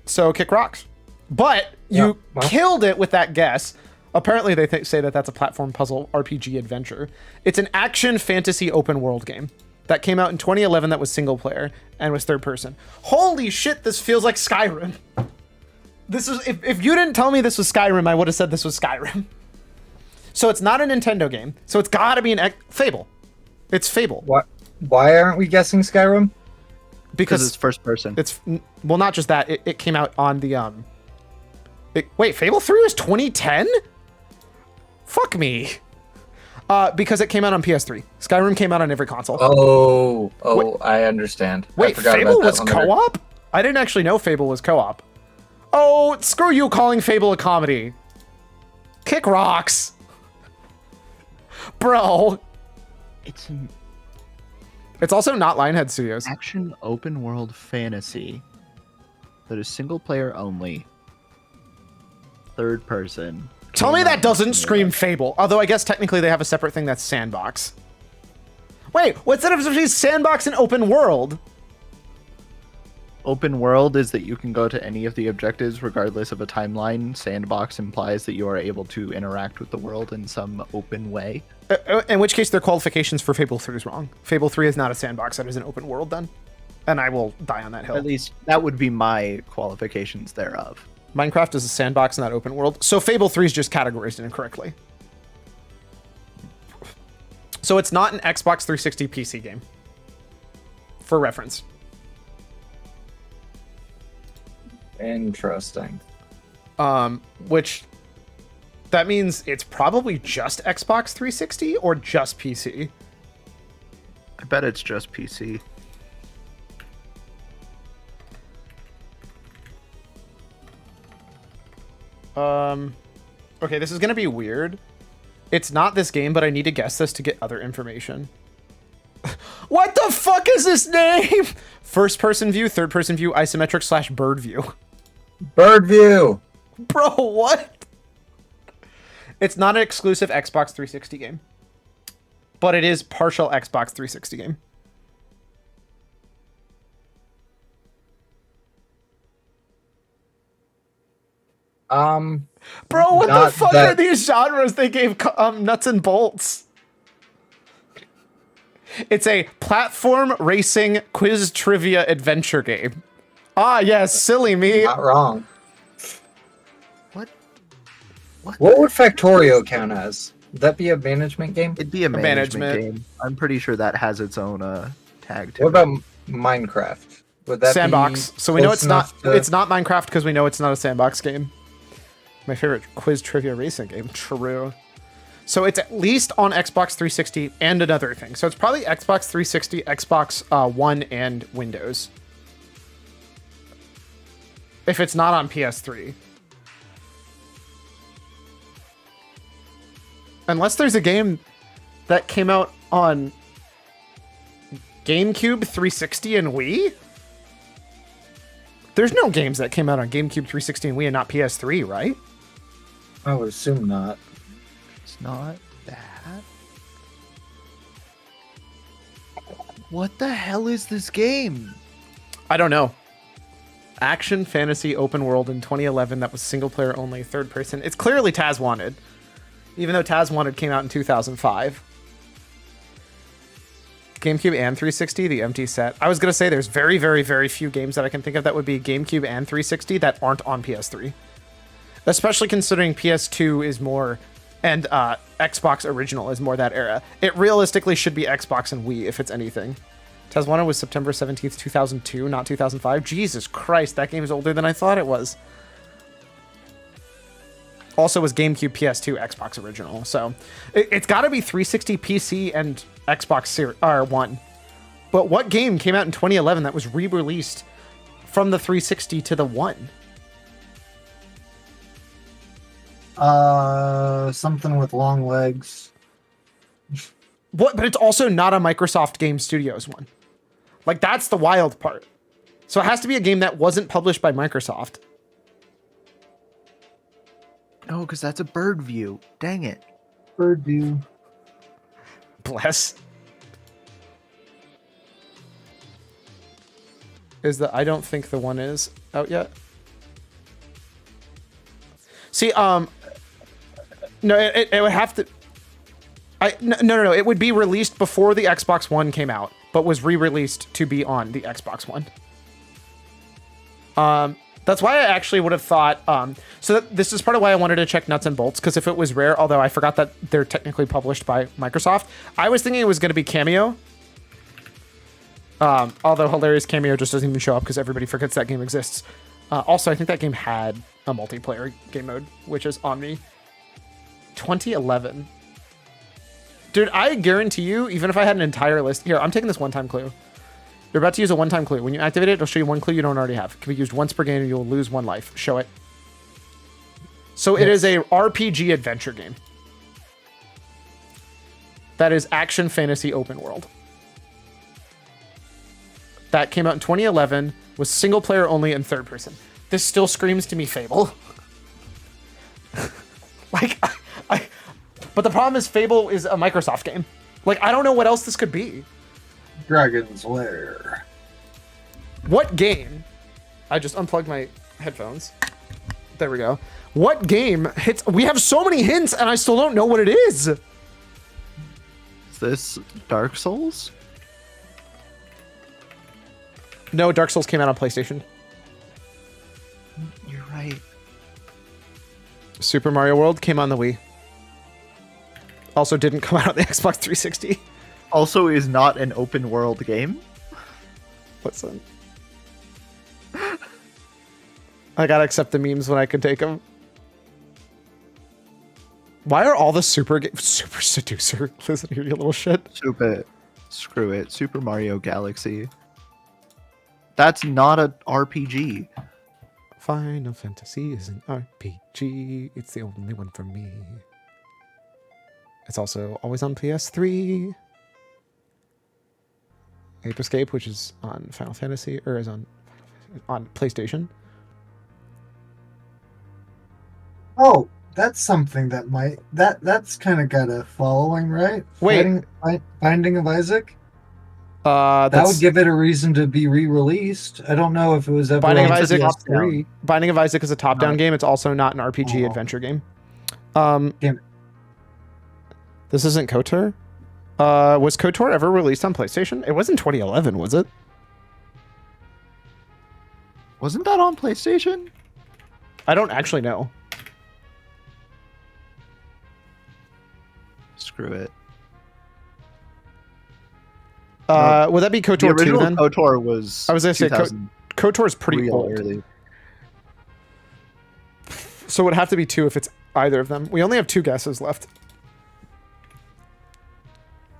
so kick rocks. But you Yeah, well. killed it with that guess. Apparently they say that that's a platform puzzle RPG adventure. It's an action fantasy open world game that came out in 2011 that was single player and was third person. Holy shit, this feels like Skyrim. This was if you didn't tell me this was Skyrim, I would have said this was Skyrim. So it's not a Nintendo game. So it's got to be an Fable. It's Fable Why aren't we guessing Skyrim? Because because it's first person. it's well, not just that. It came out on the wait, Fable 3 was 2010? Fuck me. Because it came out on PS3. Skyrim came out on every console. Oh, I understand. I Wait, forgot Fable about that was one there. co-op? I didn't actually know Fable was co-op. Oh, screw you calling Fable a comedy. Kick rocks. Bro. It's an It's also not Lionhead Studios. action open world fantasy that is single player only. Third person. Tell me Came that out doesn't in scream Fable. Although I guess technically they have a separate thing that's Sandbox. Wait, what's the difference between Sandbox and open world? Open world is that you can go to any of the objectives regardless of a timeline. Sandbox implies that you are able to interact with the world in some open way. In which case their qualifications for Fable 3 is wrong. Fable 3 is not a sandbox, that is an open world then. And I will die on that hill. At least that would be my qualifications thereof. Minecraft is a sandbox, not open world. So Fable 3 is just categorized incorrectly. So it's not an Xbox 360 PC game. For reference. Interesting. Which that means it's probably just Xbox 360 or just PC. I bet it's just PC. Okay, this is gonna be weird. It's not this game, but I need to guess this to get other information. What the fuck is this name? First person view, third person view, isometric / bird view. Bird view. Bro, what? It's not an exclusive Xbox 360 game, but it is partial Xbox 360 game. Bro, what the Not fuck that- are these genres they gave nuts and bolts? It's a platform racing quiz trivia adventure game. Ah, yes, silly me. Not wrong. What? What would Factorio count as? Would that be a management game? It'd be a management management. game. I'm pretty sure that has its own tag to What it. about Minecraft? Would that Sandbox. be So we know close it's not enough to- it's not Minecraft because we know it's not a sandbox game. My favorite quiz trivia racing game. True. So it's at least on Xbox 360 and another thing. So it's probably Xbox 360, Xbox One, and Windows. If it's not on PS3. Unless there's a game that came out on GameCube 360 and Wii. There's no games that came out on GameCube 360 and Wii and not PS3, right? I would assume not. It's not that. What the hell is this game? I don't know. Action fantasy open world in 2011 that was single player only, third person. It's clearly Taz Wanted, even though Taz Wanted came out in 2005. GameCube and 360, the empty set. I was going to say there's very, very, very few games that I can think of that would be GameCube and 360 that aren't on PS3. Especially considering PS2 is more, and Xbox original is more that era. It realistically should be Xbox and Wii if it's anything. Taz Wanted was September 17th, 2002, not 2005. Jesus Christ, that game is older than I thought it was. Also was GameCube, PS2, Xbox original. So it's got to be 360, PC, and Xbox Series One. But what game came out in 2011 that was re-released from the 360 to the One? Something with long legs. What? But it's also not a Microsoft Game Studios one. Like, that's the wild part. So it has to be a game that wasn't published by Microsoft. No, because that's a bird view. Dang it. Bird view. Bless. I don't think the one is out yet. See, no, it would have to. No. It would be released before the Xbox One came out, but was re-released to be on the Xbox One. That's why I actually would have thought. This is part of why I wanted to check nuts and bolts, because if it was Rare, although I forgot that they're technically published by Microsoft, I was thinking it was going to be Cameo. Although hilarious, Cameo just doesn't even show up because everybody forgets that game exists. Also, I think that game had a multiplayer game mode, which is Omni. 2011. Dude, I guarantee you, even if I had an entire list... Here, I'm taking this one-time clue. You're about to use a one-time clue. When you activate it, it'll show you one clue you don't already have. It can be used once per game and you'll lose one life. Show it. So it is a RPG adventure game. That is action fantasy open world. That came out in 2011, was single player only and third person. This still screams to me Fable. But the problem is Fable is a Microsoft game. Like, I don't know what else this could be. Dragon's Lair. What game? I just unplugged my headphones. There we go. What game hits? We have so many hints and I still don't know what it is. Is this Dark Souls? No, Dark Souls came out on PlayStation. You're right. Super Mario World came on the Wii. Also didn't come out on the Xbox 360. Also is not an open world game. What's that? I gotta accept the memes when I can take them. Why are all the Super Seducer? Listen here, you little shit. Screw it. Super Mario Galaxy. That's not a RPG. Final Fantasy is an RPG. It's the only one for me. It's also always on PS3. Ape Escape, which is on Final Fantasy, or is on PlayStation. Oh, that's something that might that's kind of got a following, right? Wait. Binding of Isaac. That would That's give it a reason to be re-released. I don't know if it was ever Binding of on Isaac- PS3. Binding of Isaac is a top-down No. game. It's also not an RPG Oh. adventure game. Damn it. This isn't KOTOR? Was KOTOR ever released on PlayStation? It was in 2011, was it? Wasn't that on PlayStation? I don't actually know. Screw it. Would that be The KOTOR 2 original then? KOTOR was. I was gonna say, 2000 KOTOR is pretty real old. early. So it would have to be 2 if it's either of them. We only have 2 guesses left.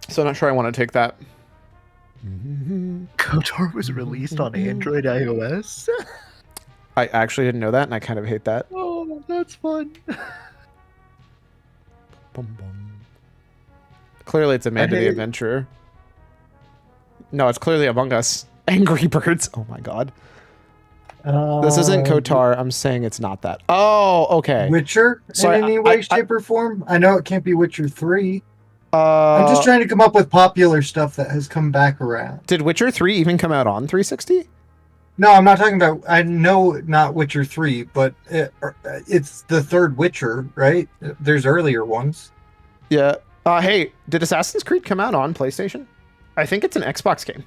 So I'm not sure I want to take that. KOTOR was released on Android iOS. I actually didn't know that, and I kind of hate that. Oh, that's fun. Bum, bum. Clearly, it's Amanda the hate- Adventurer. No, it's clearly Among Us. Angry Birds. Oh my god. This isn't KOTOR. I'm saying it's not that. Oh, okay. Witcher Sorry, in any way, shape, or form? I know it can't be Witcher 3. I'm just trying to come up with popular stuff that has come back around. Did Witcher 3 even come out on 360? No, I'm not talking about. I know not Witcher 3, but it's the third Witcher, right? There's earlier ones. Yeah. Hey, did Assassin's Creed come out on PlayStation? I think it's an Xbox game.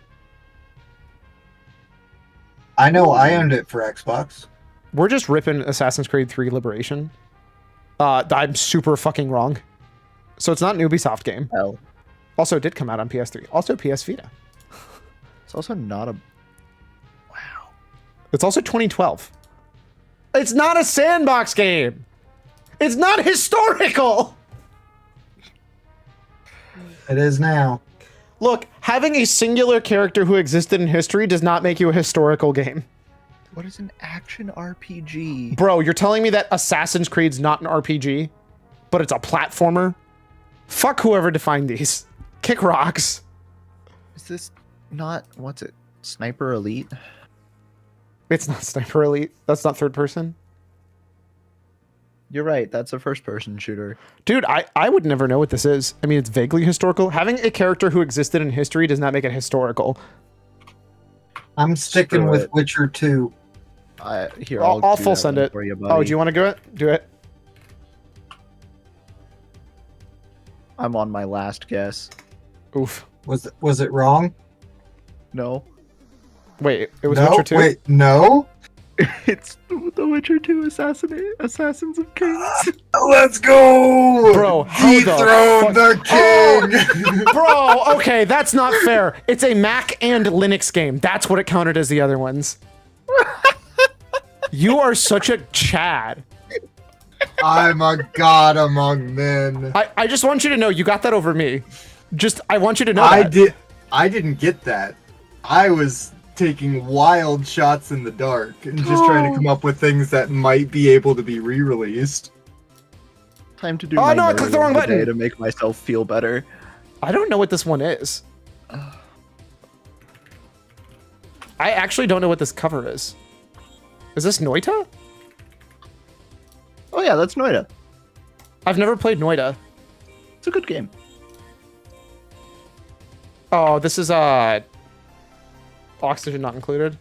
I know I owned it for Xbox. We're just ripping Assassin's Creed 3 Liberation. I'm super fucking wrong. So it's not an Ubisoft game. Hell. Also, it did come out on PS3. Also, PS Vita. It's also not a. Wow. It's also 2012. It's not a sandbox game. It's not historical. It is now. Look, having a singular character who existed in history does not make you a historical game. What is an action RPG? Bro, you're telling me that Assassin's Creed's not an RPG, but it's a platformer? Fuck whoever defined these. Kick rocks. Is this not. What's it? Sniper Elite? It's not Sniper Elite. That's not third person. You're right. That's a first person shooter. Dude, I would never know what this is. I mean, it's vaguely historical. Having a character who existed in history does not make it historical. I'm sticking Screw with it. Witcher 2. Here, I'll do full that send one it. for you, Oh, buddy. do you want to do it? Do it. I'm on my last guess. Oof. Was it wrong? No. Wait, it was no. Witcher 2? Wait, no. It's The Witcher 2 Assassins of Kings. Let's go, Bro, how Dethrone the the king. Bro, okay, that's not fair. It's a Mac and Linux game. That's what it counted as the other ones. You are such a Chad. I'm a god among men. I just want you to know you got that over me. I want you to know that. I didn't get that. I was taking wild shots in the dark and just trying to come up with things that might be able to be re-released. Time to do Oh, my no, I clicked the nerd wrong of the day button. to make myself feel better. I don't know what this one is. I actually don't know what this cover is. Is this Noita? Oh yeah, that's Noida. I've never played Noita. It's a good game. Oh, this is oxygen not included.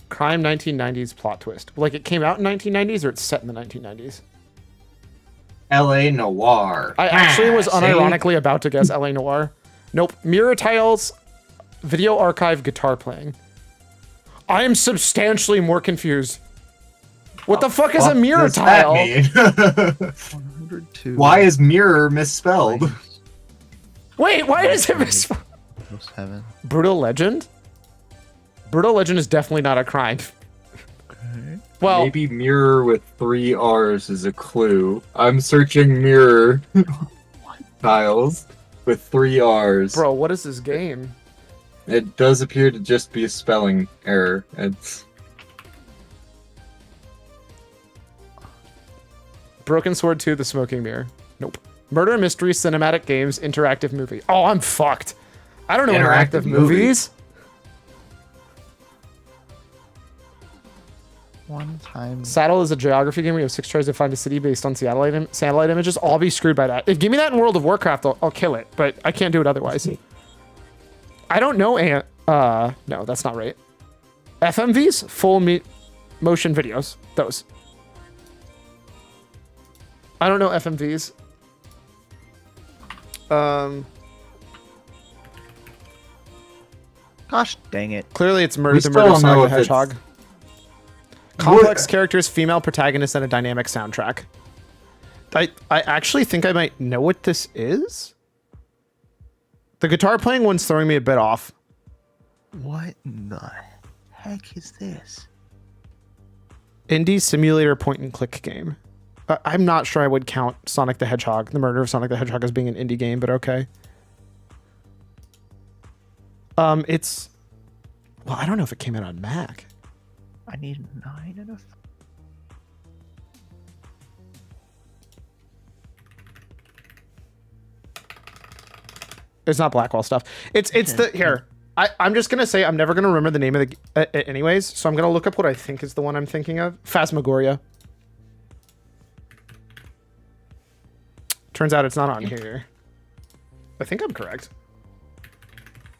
Crime 1990s plot twist. Like it came out in 1990s or it's set in the 1990s? L.A. Noir. I actually was See? unironically about to guess LA Noir. Nope. Mirror Tiles, video archive, guitar playing. I am substantially more confused. What the fuck is a mirror does that tile? mean? 102. Why is mirror misspelled? Wait, why is it Almost heaven. Brutal Legend? Brutal Legend is definitely not a crime. Okay. Well, Maybe mirror with 3 R's is a clue. I'm searching mirror tiles with 3 R's. bro, what is this game? It does appear to just be a spelling error. It's Broken Sword 2, The Smoking Mirror. Nope. Murder Mystery Cinematic Games Interactive Movie. Oh, I'm fucked. I don't know interactive Interactive movie. movies. one time. Saddle is a geography game where you have 6 tries to find a city based on satellite images. I'll be screwed by that. If give me that in World of Warcraft, I'll kill it, but I can't do it otherwise. I don't know. No, that's not right. FMVs, full motion videos. Those. I don't know FMVs. Gosh dang it. Clearly, it's Murder We the still Murder don't Sonic know the if it's- Hedgehog. Complex characters, female protagonists, and a dynamic soundtrack. I actually think I might know what this is. The guitar playing one's throwing me a bit off. What in the heck is this? Indie simulator point and click game. I'm not sure I would count Sonic the Hedgehog, the Murder of Sonic the Hedgehog, as being an indie game, but okay. It's... Well, I don't know if it came out on Mac. I need 9 and a... It's not Blackwell stuff. It's the... Here. I'm just going to say I'm never going to remember the name of the... anyways, so I'm going to look up what I think is the one I'm thinking of. Phasmagoria. Turns out it's not on here. I think I'm correct.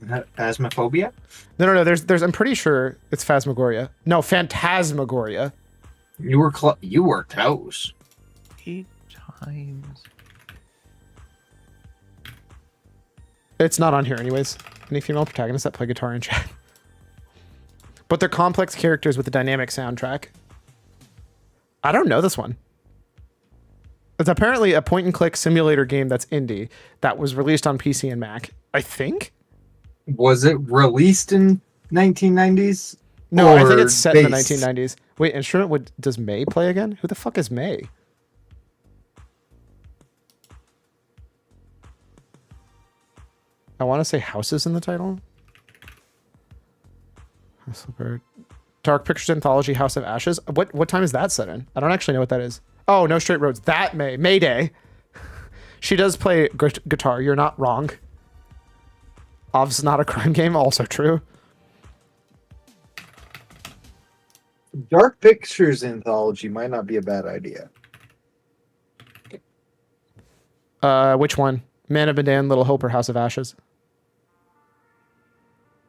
Phasmophobia? No. There's. I'm pretty sure it's Phasmagoria. No, Phantasmagoria. You were close. 8 times. It's not on here anyways. Any female protagonists that play guitar in chat. But they're complex characters with a dynamic soundtrack. I don't know this one. It's apparently a point and click simulator game that's indie that was released on PC and Mac. I think. Was it released in 1990s? No, I think Or it's set in the based? 1990s. Wait, instrument does May play again? Who the fuck is May? I want to say Houses in the title. Dark Pictures Anthology House of Ashes. What time is that set in? I don't actually know what that is. Oh, No Straight Roads. That Mayday. She does play guitar. You're not wrong. Ov's not a crime game. Also true. Dark Pictures Anthology might not be a bad idea. Which one? Man of Medan, Little Hope, or House of Ashes?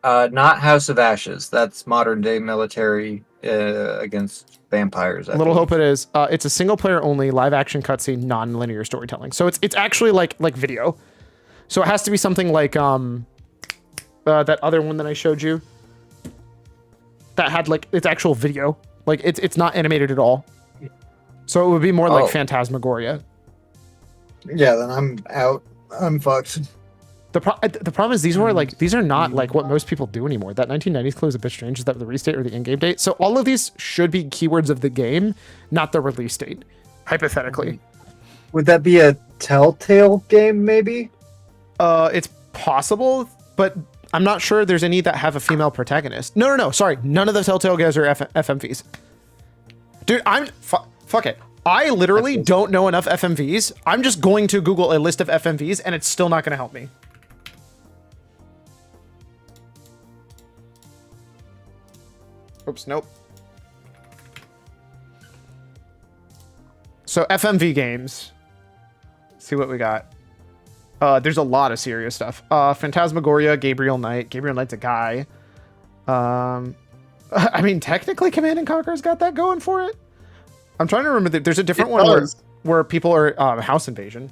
Not House of Ashes. That's modern day military against vampires. I Little believe. Hope it is. It's a single player only live action cutscene non-linear storytelling. So it's actually like video. So it has to be something like that other one that I showed you that had like it's actual video. Like it's not animated at all. So it would be more like Phantasmagoria. Yeah, then I'm out. I'm fucked. The problem is these are not like what most people do anymore. That 1990s clue is a bit strange. Is that the release date or the in-game date? So all of these should be keywords of the game, not the release date, hypothetically. Would that be a Telltale game, maybe? It's possible, but I'm not sure there's any that have a female protagonist. No. Sorry, none of the Telltale guys are FMVs. Dude, fuck it. I literally don't know enough FMVs. I'm just going to Google a list of FMVs, and it's still not going to help me. Oops, nope. So FMV games. Let's see what we got. There's a lot of serious stuff. Phantasmagoria, Gabriel Knight. Gabriel Knight's a guy. I mean, technically Command and Conquer's got that going for it. I'm trying to remember that there's a different one where people are House Invasion.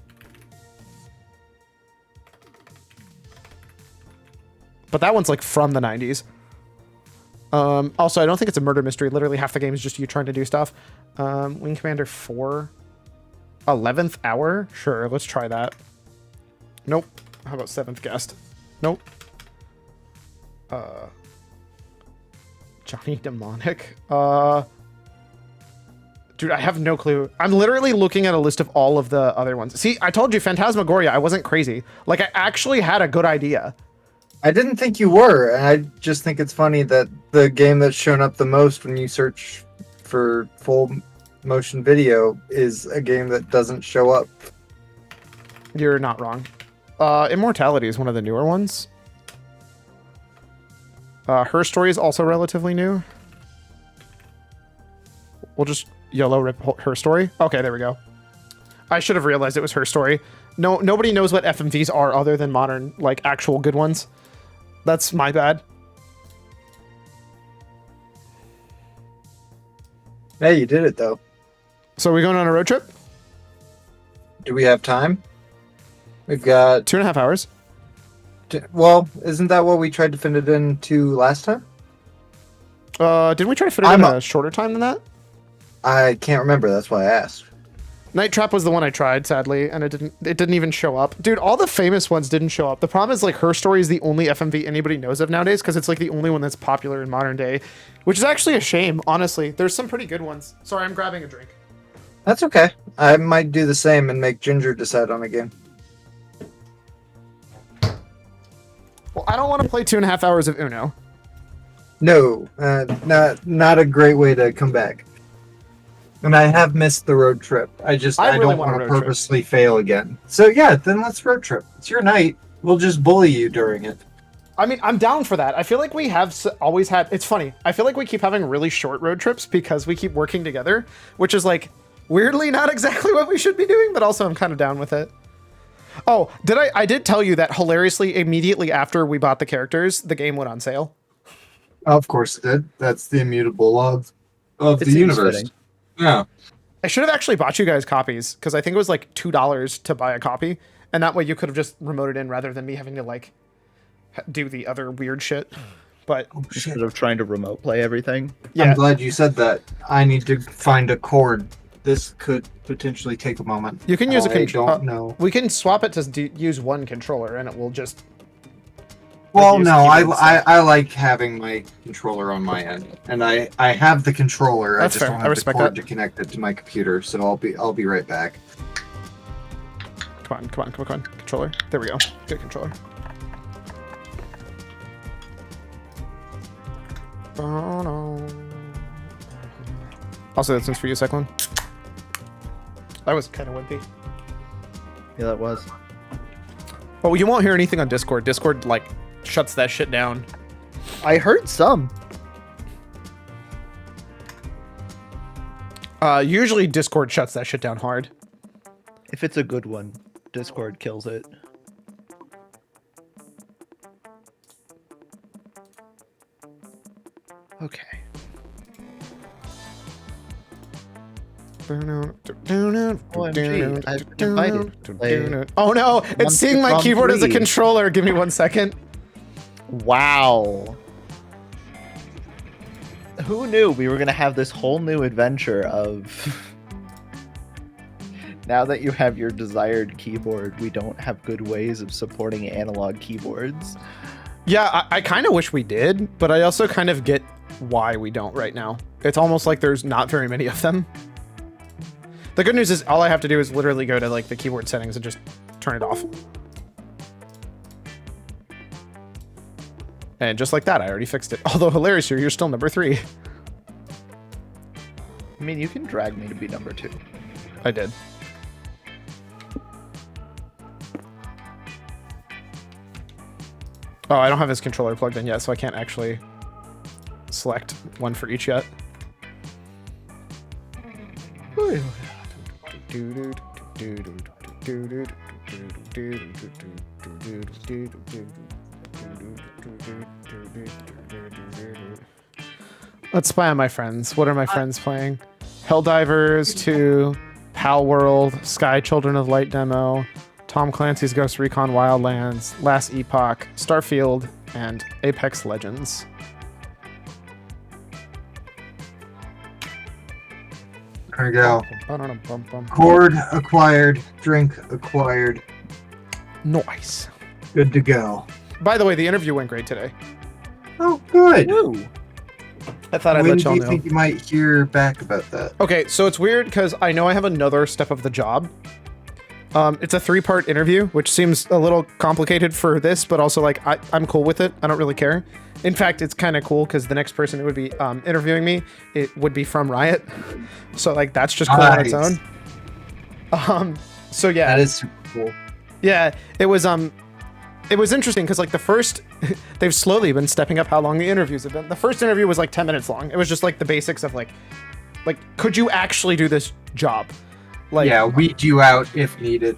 But that one's like from the 90s. Also, I don't think it's a murder mystery. Literally half the game is just you trying to do stuff. Wing Commander 4. 11th Hour? Sure, let's try that. Nope. How about 7th Guest? Nope. Johnny Demonic. Dude, I have no clue. I'm literally looking at a list of all of the other ones. See, I told you, Phantasmagoria, I wasn't crazy. Like, I actually had a good idea. I didn't think you were, and I just think it's funny that the game that's shown up the most when you search for full motion video is a game that doesn't show up. You're not wrong. Immortality is one of the newer ones. Her Story is also relatively new. We'll just YOLO rip her story. Okay, there we go. I should have realized it was her story. No, nobody knows what FMVs are other than modern, like, actual good ones. That's my bad. Hey, you did it though. So are we going on a road trip? Do we have time? We've got 2.5 hours. Well, isn't that what we tried to fit it into last time? Didn't we try to fit it in a shorter time than that? I can't remember. That's why I asked. Night Trap was the one I tried, sadly, and it didn't even show up. Dude, all the famous ones didn't show up. The problem is, like, Her Story is the only FMV anybody knows of nowadays because it's, like, the only one that's popular in modern day, which is actually a shame, honestly. There's some pretty good ones. Sorry, I'm grabbing a drink. That's okay. I might do the same and make Ginger decide on a game. Well, I don't want to play 2.5 hours of Uno. No, not a great way to come back. And I have missed the road trip. I really don't want a want to road trip. purposely fail again. So yeah, then let's road trip. It's your night. We'll just bully you during it. I mean, I'm down for that. I feel like we have always had... It's funny. I feel like we keep having really short road trips because we keep working together, which is, like, weirdly not exactly what we should be doing, but also I'm kind of down with it. Oh, I did tell you that hilariously, immediately after we bought the characters, the game went on sale. Of course it did. That's the immutable law of It the seems universe. fitting. Yeah. I should have actually bought you guys copies because I think it was like $2 to buy a copy, and that way you could have just remoted in rather than me having to like do the other weird shit. But Oh shit. Instead of trying to remote play everything. yeah, I'm glad you said that. I need to find a cord. This could potentially take a moment. you can use a I controller. don't know. We can swap it to use one controller, and it will just. Well, use no, keyboard stuff. I like having my controller on my end, and I have the controller. That's I just fair. don't I have the respect cord that. to connect it to my computer. So I'll be right back. Come on, controller. There we go. Good controller. Oh no. Also, this one's for you, Cyclone. That was kind of wimpy. Yeah, that was. Oh, you won't hear anything on Discord. Discord, like, shuts that shit down. I heard some. Usually Discord shuts that shit down hard. If it's a good one, Discord kills it. Okay. OMG, I've been invited to play Oh no, it's Monkey seeing my Kong keyboard as a 3. controller. Give me 1 second. Wow. Who knew we were gonna have this whole new adventure of now that you have your desired keyboard, we don't have good ways of supporting analog keyboards. Yeah, I kind of wish we did, but I also kind of get why we don't right now. It's almost like there's not very many of them. The good news is all I have to do is literally go to like the keyboard settings and just turn it off. And just like that, I already fixed it. Although hilarious, you're still number 3. I mean, you can drag me to be number 2. I did. Oh, I don't have his controller plugged in yet, so I can't actually select one for each yet. Let's spy on my friends. What are my friends playing? Helldivers 2, Pal World, Sky Children of Light demo, Tom Clancy's Ghost Recon Wildlands, Last Epoch, Starfield, and Apex Legends. There we go. Ba-dum-bum-bum. Cord acquired. Drink acquired. Nice. Good to go. By the way, the interview went great today. Oh, good. Woo! I thought I'd When let do y'all you know. think you might hear back about that? Okay, so it's weird because I know I have another step of the job. It's a 3-part interview, which seems a little complicated for this, but also like I'm cool with it. I don't really care. In fact, it's kind of cool because the next person who would be interviewing me, it would be from Riot. So like that's just cool on its Nice. own. So yeah, That is super cool. yeah, it was interesting because like the first, they've slowly been stepping up how long the interviews have been. The first interview was like 10 minutes long. It was just like the basics of like Like, could you actually do this job? Like, Yeah, weed you out if needed.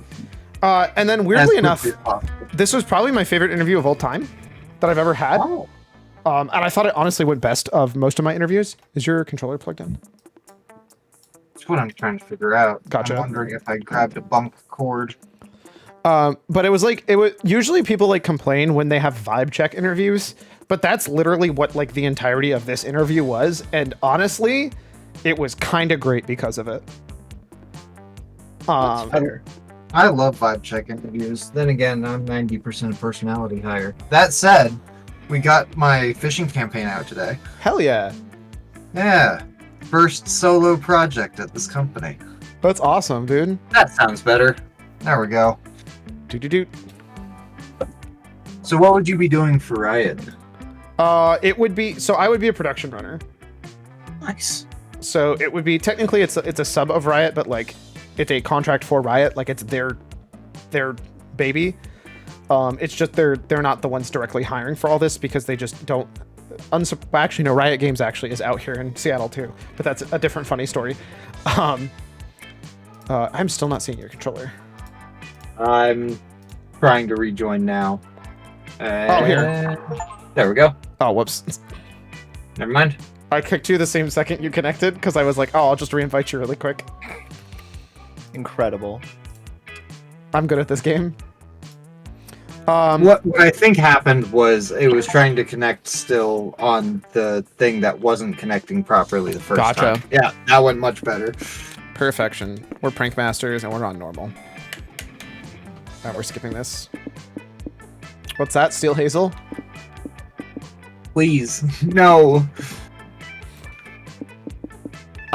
And then as weirdly enough, quickly as possible. this was probably my favorite interview of all time that I've ever had. Oh. And I thought it honestly went best of most of my interviews. Is your controller plugged in? That's what I'm trying to figure out. Gotcha. I'm wondering if I grabbed a bunk cord. But it was usually people like complain when they have vibe check interviews, but that's literally what like the entirety of this interview was. And honestly, it was kind of great because of it. I love vibe check interviews. Then again, I'm 90% personality hire. That said, we got my fishing campaign out today. Hell yeah. Yeah. First solo project at this company. That's awesome, dude. That sounds better. There we go. Do. So what would you be doing for Riot? It would be, so I would be a production runner. Nice. So it would be, technically it's a sub of Riot, but like it's a contract for Riot. Like it's their baby. It's just they're not the ones directly hiring for all this because they just don't. Actually, no. Riot Games actually is out here in Seattle too, but that's a different funny story. I'm still not seeing your controller. I'm trying to rejoin now. Oh, here. There we go. Oh, whoops. Never mind. I kicked you the same second you connected because I was like, oh, I'll just reinvite you really quick. Incredible. I'm good at this game. What I think happened was it was trying to connect still on the thing that wasn't connecting properly the first Gotcha. time. Yeah, that went much better. Perfection. We're prank masters and we're on normal. Oh, we're skipping this. What's that? Steel Hazel? Please. No.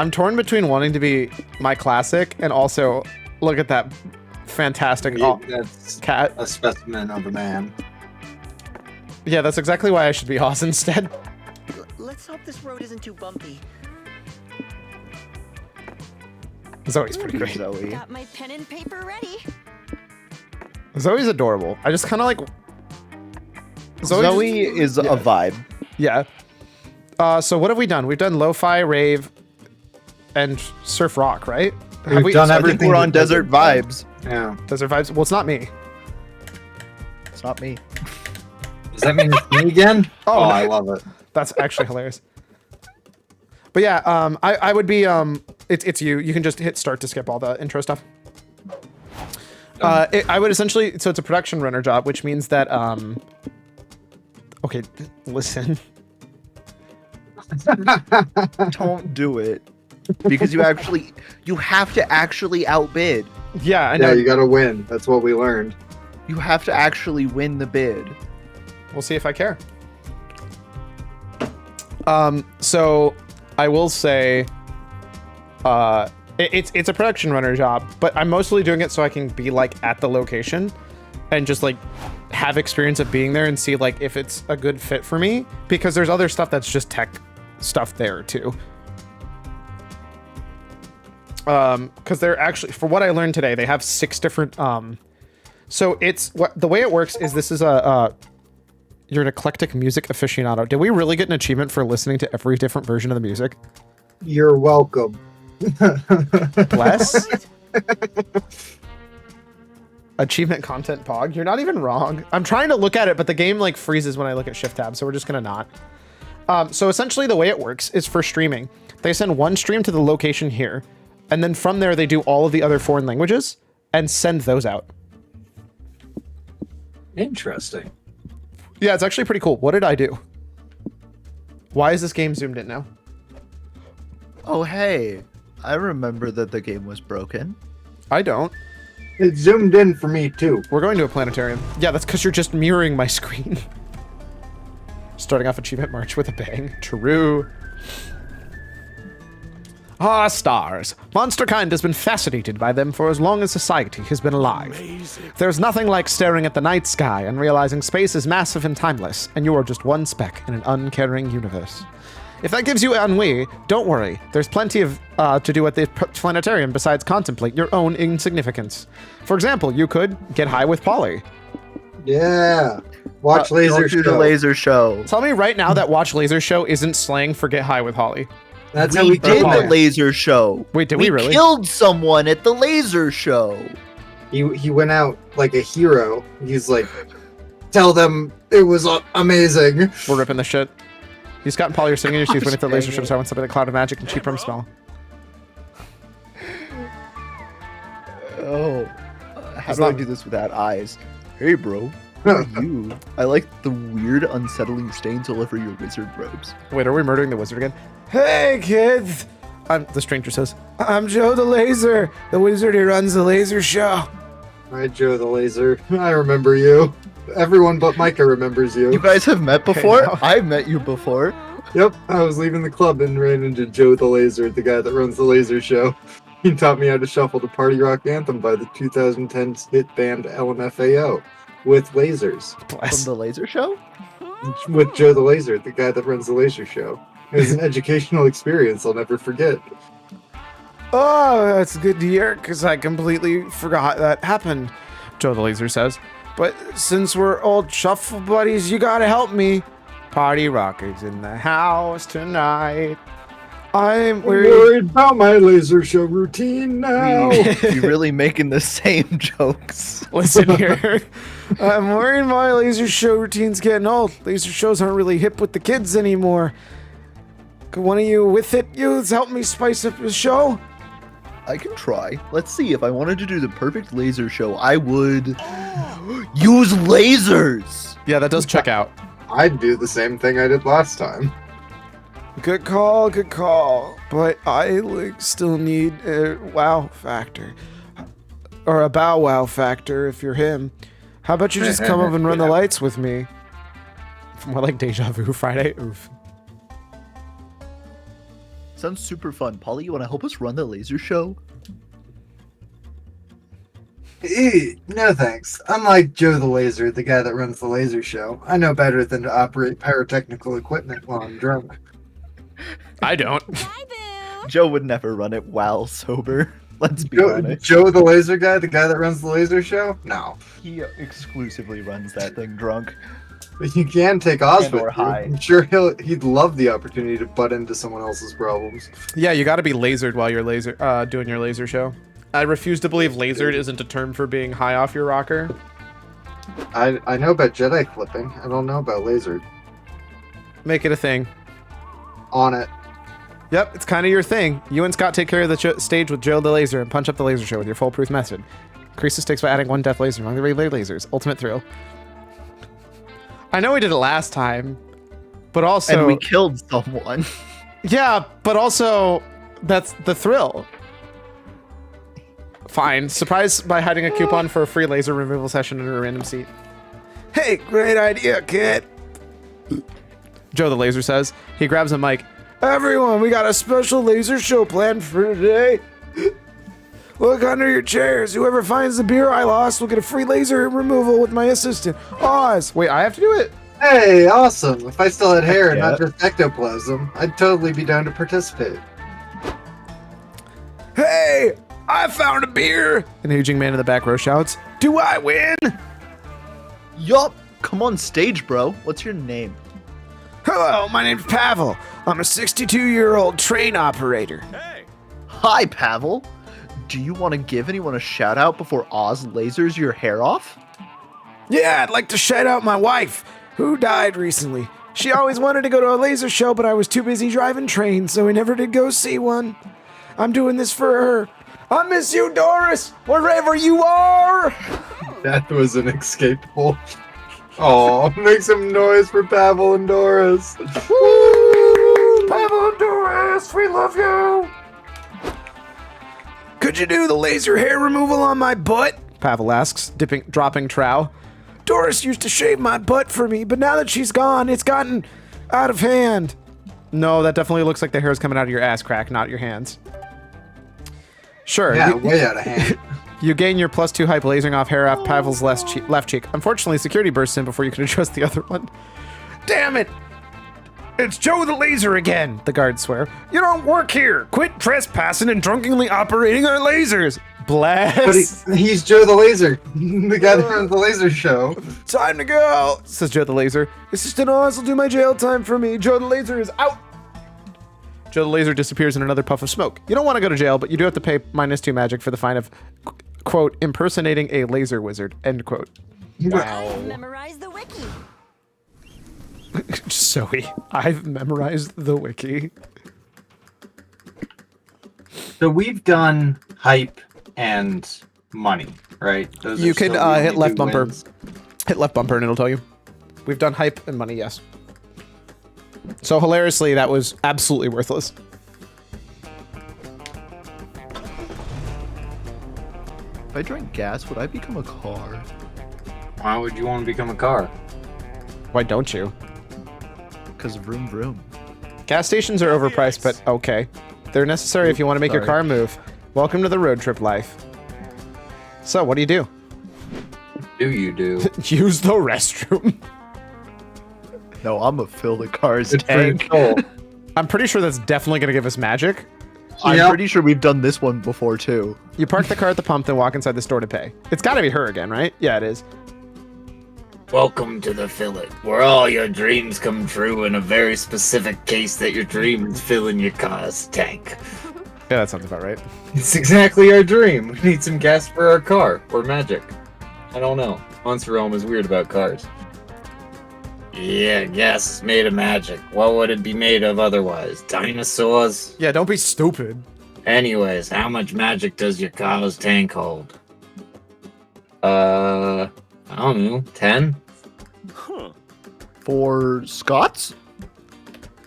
I'm torn between wanting to be my classic and also look at that fantastic That's cat. a specimen of a man. Yeah, that's exactly why I should be Oz instead. Let's hope this road isn't too bumpy. Zoe's pretty great. Zoe. Got my pen and paper ready. Zoe's adorable. I just kind of like... Zoe is a vibe. Yeah. So what have we done? We've done lo-fi, rave, and surf rock, right? Have We've done I think everything. we're on that Desert Vibes. Yeah. Desert vibes? Well, it's not me. It's not me. Does that mean it's me again? Oh, no. I love it. That's actually hilarious. But yeah, I would be, it's you. You can just hit start to skip all the intro stuff. I would essentially, so it's a production runner job, which means that, okay, listen. Don't do it. Because you have to actually outbid. Yeah, I know. Yeah, you gotta win. That's what we learned. You have to actually win the bid. We'll see if I care. So I will say, it's a production runner job, but I'm mostly doing it so I can be like at the location and just like have experience of being there and see like if it's a good fit for me, because there's other stuff that's just tech stuff there too. Because they're actually, for what I learned today, they have 6 different, so it's the way it works is this is you're an eclectic music aficionado. Did we really get an achievement for listening to every different version of the music? You're welcome. Bless. Achievement content pog. You're not even wrong. I'm trying to look at it, but the game like freezes when I look at shift tab, so we're just gonna not. So essentially the way it works is for streaming. They send one stream to the location here, and then from there they do all of the other foreign languages and send those out. Interesting. Yeah, it's actually pretty cool. What did I do? Why is this game zoomed in now? Oh, hey. I remember that the game was broken. I don't. It zoomed in for me too. We're going to a planetarium. Yeah, that's because you're just mirroring my screen. Starting off Achievement March with a bang. True. Ah, stars. Monsterkind has been fascinated by them for as long as society has been alive. Amazing. There's nothing like staring at the night sky and realizing space is massive and timeless, and you are just one speck in an uncaring universe. If that gives you ennui, don't worry. There's plenty of to do at the planetarium besides contemplate your own insignificance. For example, you could get high with Polly. Yeah. Watch Don't laser do show. the laser show. Tell me right now that watch laser show isn't slang for get high with Holly. That's how we we did killed the him. laser show. Wait, did we really? Killed someone at the laser show. He went out like a hero. He's like, tell them it was amazing. We're ripping the shit. He's gotten Paul, you're singing your teeth when it's the laser Dang show. I want something like Cloud of Magic and Cheap Rum Smell. Oh, how It's do I not- do this without eyes? Hey, bro. Who are you? I like the weird, unsettling stains all over your wizard robes. Wait, are we murdering the wizard again? Hey, kids! The stranger says, I'm Joe the Laser, the wizard who runs the laser show. Alright, Joe the Laser. I remember you. Everyone but Micah remembers You you. guys have met before? know. I've met you before. Yep, I was leaving the club and ran into Joe the Laser, the guy that runs the laser show. He taught me how to shuffle the Party Rock Anthem by the 2010 hit band LMFAO with lasers. From Bless. the laser show? With Joe the Laser, the guy that runs the laser show. It was an educational experience I'll never forget. Oh, that's good to hear, because I completely forgot that happened, Joe the Laser says. But since we're old shuffle buddies, you gotta help me. Party Rockers in the house tonight. I'm I'm worried. worried about my laser show routine now. You're really making the same jokes. Listen here. I'm worried my laser show routine's getting old. Laser shows aren't really hip with the kids anymore. Could one of you with it youths help me spice up the show? I can try. Let's see. If I wanted to do the perfect laser show, I would use lasers. Yeah, that does check out. I'd do the same thing I did last time. Good call, good call. But I still need a wow factor. Or a bow wow factor if you're him. How about you just come up and run the lights with me? More like Deja Vu Friday. Oof. Sounds super fun. Polly, you want to help us run the laser show? No thanks. Unlike Joe the Laser, the guy that runs the laser show, I know better than to operate pyrotechnical equipment while I'm drunk. I don't. Bye, Boo. Joe would never run it while sober. Let's be honest. Joe the Laser guy, the guy that runs the laser show? No. He exclusively runs that thing drunk. But you can take Oz And with or you. high. I'm sure he'd love the opportunity to butt into someone else's problems. Yeah, you gotta be lasered while you're doing your laser show. I refuse to believe lasered isn't a term for being high off your rocker. I know about Jedi clipping. I don't know about laser. Make it a thing. On it. Yep, it's kind of your thing. You and Scott take care of the stage with Joe the Laser and punch up the laser show with your foolproof method. Increase the stakes by adding one death laser among the regular lasers. Ultimate thrill. I know we did it last time, but also... And we killed someone. Yeah, but also, that's the thrill. Fine. Surprised by hiding a coupon for a free laser removal session in a random seat. Hey, great idea, kid. Joe the Laser says. He grabs a mic. Everyone, we got a special laser show planned for today. Look under your chairs. Whoever finds the beer I lost will get a free laser removal with my assistant, Oz. Wait, I have to do it? Hey, awesome. If I still had hair and yeah. not just ectoplasm, I'd totally be down to participate. Hey, I found a beer. An aging man in the back row shouts. Do I win? Yup. Come on stage, bro. What's your name? Hello, my name's Pavel. I'm a 62-year-old train operator. Hi, Pavel. Do you want to give anyone a shout out before Oz lasers your hair off? Yeah, I'd like to shout out my wife, who died recently. She always wanted to go to a laser show, but I was too busy driving trains, so we never did go see one. I'm doing this for her. I miss you, Doris, wherever you are. That was inescapable. Oh, make some noise for Pavel and Doris. Woo! Pavel and Doris, we love you. Could you do the laser hair removal on my butt? Pavel asks, dropping trowel. Doris used to shave my butt for me, but now that she's gone, it's gotten out of hand. No, that definitely looks like the hair is coming out of your ass crack, not your hands. Sure. Yeah, way out of hand. You gain your +2 hype lasering off hair off Pavel's left cheek. Unfortunately, security bursts in before you can adjust the other one. Damn it! It's Joe the Laser again, the guards swear. You don't work here! Quit trespassing and drunkenly operating our lasers! Bless! But he's Joe the Laser, the guy that runs the laser show. Time to go, says Joe the Laser. Assistant Oz will do my jail time for me. Joe the Laser is out. Joe, the laser disappears in another puff of smoke. You don't want to go to jail, but you do have to pay -2 magic for the fine of, quote, impersonating a laser wizard, end quote. I've memorized the wiki. Zoe, I've memorized the wiki. So we've done hype and money, right? Those You are can still the hit only left two bumper. wins. Hit left bumper and it'll tell you. We've done hype and money, yes. So hilariously, that was absolutely worthless. If I drank gas, would I become a car? Why would you want to become a car? Why don't you? Because vroom vroom. Gas stations are overpriced, but okay. They're necessary if you want to make your car Sorry. move. Welcome to the road trip life. So, what do you do? Do you do? Use the restroom. No, I'm gonna fill the car's It's pretty tank. cool. I'm pretty sure that's definitely going to give us magic. I'm Yep. pretty sure we've done this one before too. You park the car at the pump, then walk inside the store to pay. It's got to be her again, right? Yeah, it is. Welcome to the Fill It, where all your dreams come true in a very specific case that your dream is filling your car's tank. Yeah, that sounds about right. It's exactly our dream. We need some gas for our car or magic. I don't know. Monster Realm is weird about cars. Yeah, gas is made of magic. What would it be made of otherwise? Dinosaurs? Yeah, don't be stupid. Anyways, how much magic does your car's tank hold? I don't know, 10? For Scots?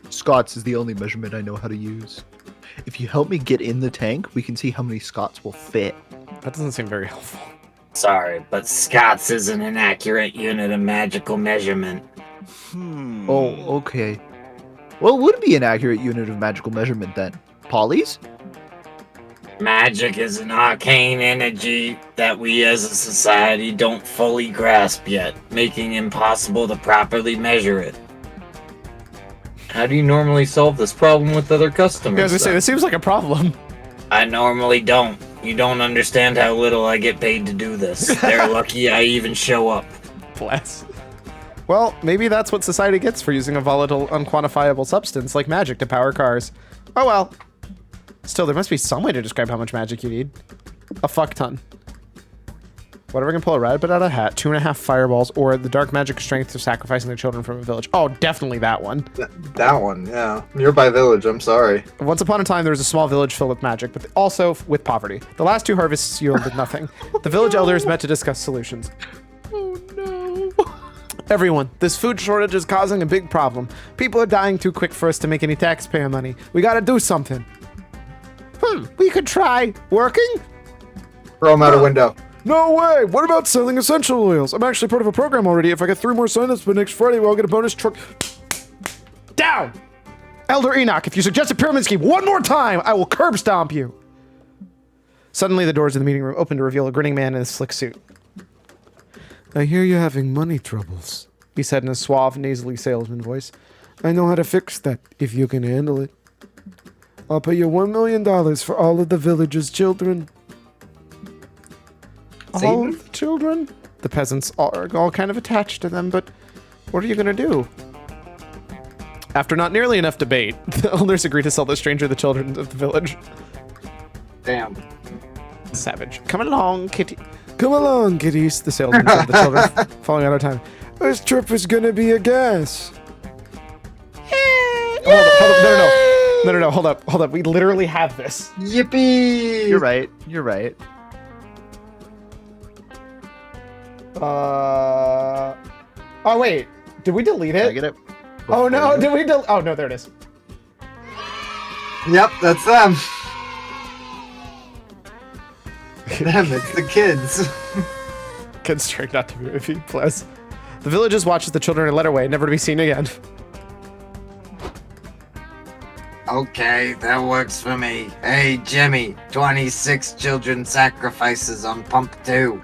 Scots is the only measurement I know how to use. If you help me get in the tank, we can see how many Scots will fit. That doesn't seem very helpful. Sorry, but Scots isn't an accurate unit of magical measurement. Oh, okay. Well, it would be an accurate unit of magical measurement then. Polys? Magic is an arcane energy that we as a society don't fully grasp yet, making it impossible to properly measure it. How do you normally solve this problem with other customers? Yeah, I was gonna say, this seems like a problem. I normally don't. You don't understand how little I get paid to do this. They're lucky I even show up. Bless. Well, maybe that's what society gets for using a volatile, unquantifiable substance like magic to power cars. Oh well. Still, there must be some way to describe how much magic you need. A fuck ton. Whatever can pull a rabbit out of a hat, 2.5 fireballs, or the dark magic strength of sacrificing their children from a village. Oh, definitely that one. That one, yeah. Nearby village, I'm sorry. Once upon a time, there was a small village filled with magic, but also with poverty. The last 2 harvests yielded nothing. The village elders met to discuss solutions. Oh no. Everyone, this food shortage is causing a big problem. People are dying too quick for us to make any taxpayer money. We gotta do something. We could try working? Throw him out a window. No way! What about selling essential oils? I'm actually part of a program already. If I get 3 more signups by next Friday, well, I'll get a bonus truck. Down! Elder Enoch, if you suggest a pyramid scheme one more time, I will curb stomp you. Suddenly, the doors of the meeting room open to reveal a grinning man in a slick suit. I hear you're having money troubles, he said in a suave, nasally salesman voice. I know how to fix that, if you can handle it. I'll pay you $1 million for all of the village's children. All of the children? The peasants are all kind of attached to them, but what are you gonna do? After not nearly enough debate, the elders agree to sell the stranger the children of the village. Damn. Savage. Come along, kitty. Come along, kiddies, the salesman said to the children, falling out of time. This trip is gonna be a gas. Hold up. No, hold up. We literally have this. Yippee! You're right. You're right. Oh, wait. Did we delete Can I it? get it? Oh, no. before you? Did we Oh, no, there it is. Yep, that's them. Them, it's the kids. Kids trying not to be movie, plus. The villagers watch as the children are led away, never to be seen again. Okay, that works for me. Hey, Jimmy, 26 children sacrifices on pump 2.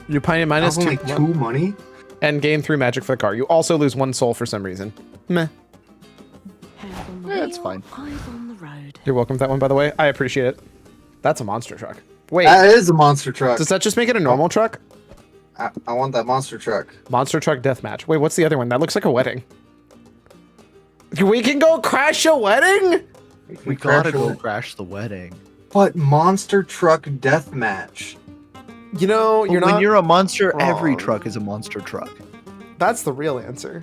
You pay minus Only 2 2 money? and gain 3 magic for the car. You also lose 1 soul for some reason. Meh. Hands on the Yeah, it's wheel, fine. eyes on the road. You're welcome for that one, by the way. I appreciate it. That's a monster truck. Wait, That is a monster truck. does that just make it a normal truck? I want that monster truck. Monster truck deathmatch. Wait, what's the other one? That looks like a wedding. We can go crash a wedding? We gotta go crash the wedding. But monster truck deathmatch. You know, you're When not. you're a monster, every wrong. truck is a monster truck. That's the real answer.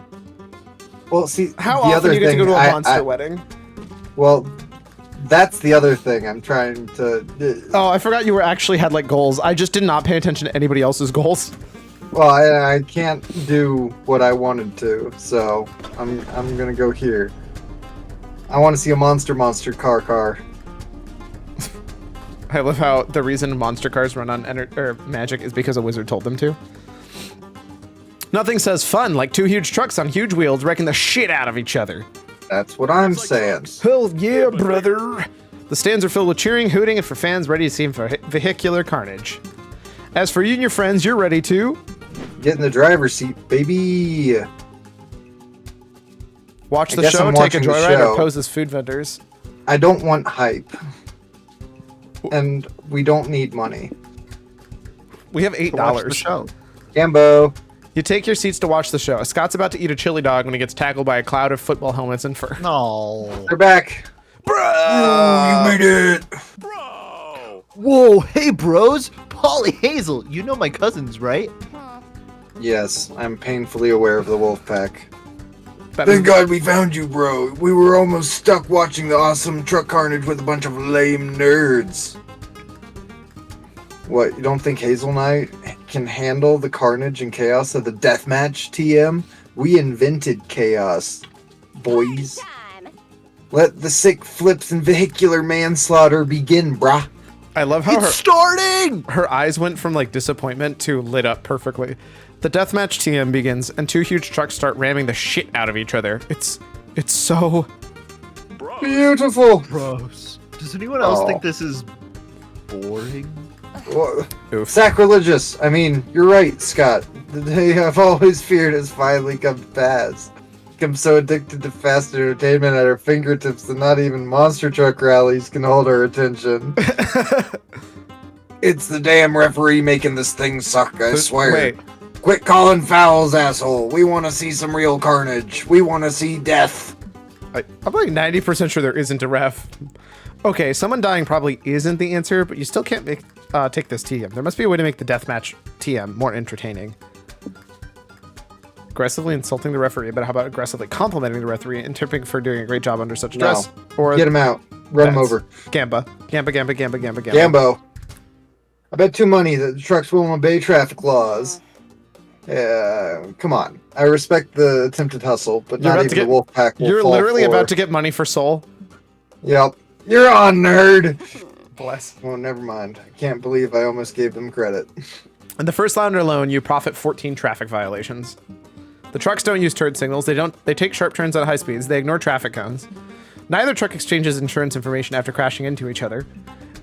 Well, see, How the often other do you get to thing, go to a monster wedding? Well, that's the other thing I'm trying to. Oh, I forgot you were actually had like goals. I just did not pay attention to anybody else's goals. Well, I can't do what I wanted to, so I'm gonna go here. I want to see a monster car. I love how the reason monster cars run on magic is because a wizard told them to. Nothing says fun like two huge trucks on huge wheels wrecking the shit out of each other. That's what I'm saying. Hell yeah, brother! The stands are filled with cheering, hooting, and for fans ready to see vehicular carnage. As for you and your friends, you're ready to Get in the driver's seat, baby. watch I the guess show, I'm take a watching the joyride, or show. pose as food vendors. I don't want hype, and we don't need money. We have Watch the $8. show. Gambo. You take your seats to watch the show. Scott's about to eat a chili dog when he gets tackled by a cloud of football helmets and fur. No. They're back. Bro! You made it. Whoa, hey bros! Polly Hazel, you know my cousins, right? Yes, I'm painfully aware of the wolf pack. That God we found you, bro. We were almost stuck watching the awesome truck carnage with a bunch of lame nerds. What, you don't think Hazel and I can handle the carnage and chaos of the deathmatch, TM? We invented chaos, boys. Let the sick flips and vehicular manslaughter begin, brah. I love how It's starting! her eyes went from like disappointment to lit up perfectly. The deathmatch TM begins, and two huge trucks start ramming the shit out of each other. It's so Beautiful. Bros. Does anyone else Oh. think this is boring? Wha- oof. Sacrilegious. I mean, you're right, Scott. The day I've always feared has finally come to pass. I'm so addicted to fast entertainment at our fingertips that not even monster truck rallies can hold our attention. It's the damn referee making this thing suck, I swear. Wait, Quit calling fouls, asshole. We want to see some real carnage. We want to see death. I'm like 90% sure there isn't a ref. Okay, someone dying probably isn't the answer, but you still can't take this TM. There must be a way to make the deathmatch TM more entertaining. Aggressively insulting the referee, but how about aggressively complimenting the referee and tipping for doing a great job under such No. stress? Or Get him out. Run him that's over. Gamba. Gamba. Gambo. I bet 2 money that the trucks will obey traffic laws. Yeah, come on. I respect the attempted hustle, but You're not about even to get- the wolf pack will You're fall literally for. about to get money for Soul. Yep. You're on, nerd. Bless. Oh, never mind. I can't believe I almost gave them credit. In the first round alone, you profit 14 traffic violations. The trucks don't use turn signals. They take sharp turns at high speeds. They ignore traffic cones. Neither truck exchanges insurance information after crashing into each other.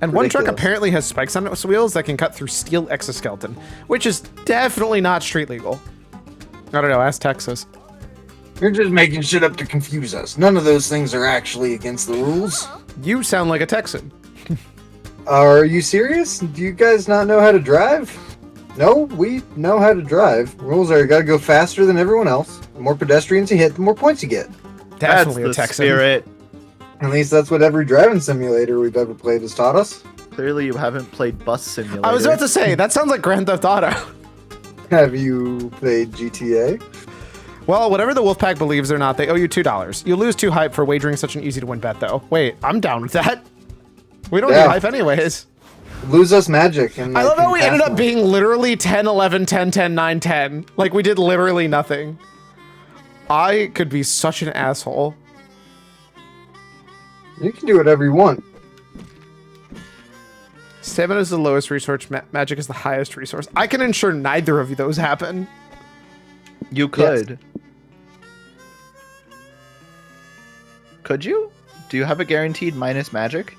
And one truck Ridiculous. apparently has spikes on its wheels that can cut through steel exoskeleton, which is definitely not street legal. I don't know, ask Texas. You're just making shit up to confuse us. None of those things are actually against the rules. You sound like a Texan. Are you serious? Do you guys not know how to drive? No, we know how to drive. Rules are you gotta go faster than everyone else. The more pedestrians you hit, the more points you get. Definitely That's a the Texan. spirit. At least that's what every driving simulator we've ever played has taught us. Clearly you haven't played Bus Simulator. I was about to say, that sounds like Grand Theft Auto. Have you played GTA? Well, whatever the Wolfpack believes or not, they owe you $2. You lose 2 hype for wagering such an easy to win bet, though. Wait, I'm down with that. We don't Yeah. need hype anyways. Lose us magic. And I love how we ended up pass being literally 10, 11, 10, 10, 9, 10. Like, we did literally nothing. I could be such an asshole. You can do whatever you want. Stamina is the lowest resource, magic is the highest resource. I can ensure neither of those happen. You could. Could you? Do you have a guaranteed minus magic?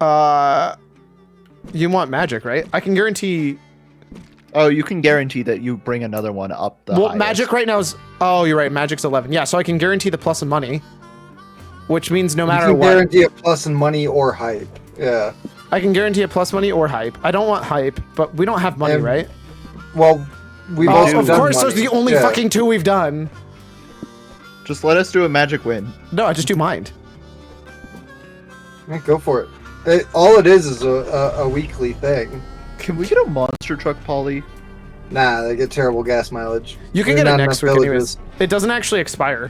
You want magic, right? I can guarantee... Oh, you can guarantee that you bring another one up the Well, highest. magic right now is... Oh, you're right, magic's 11. Yeah, so I can guarantee the plus of money. Which means no You matter can what... guarantee a plus in money or hype. Yeah. I can guarantee a plus money or hype. I don't want hype, but we don't have money, And- right? Well, we've Oh, also of done course, money. those are the only Yeah. fucking 2 we've done. Just let us do a magic win. No, I just do mind. Yeah, go for it. All it is a weekly thing. Can we get a monster truck, Polly? Nah, they get terrible gas mileage. You can There are get it not next enough week villages. anyways. It doesn't actually expire.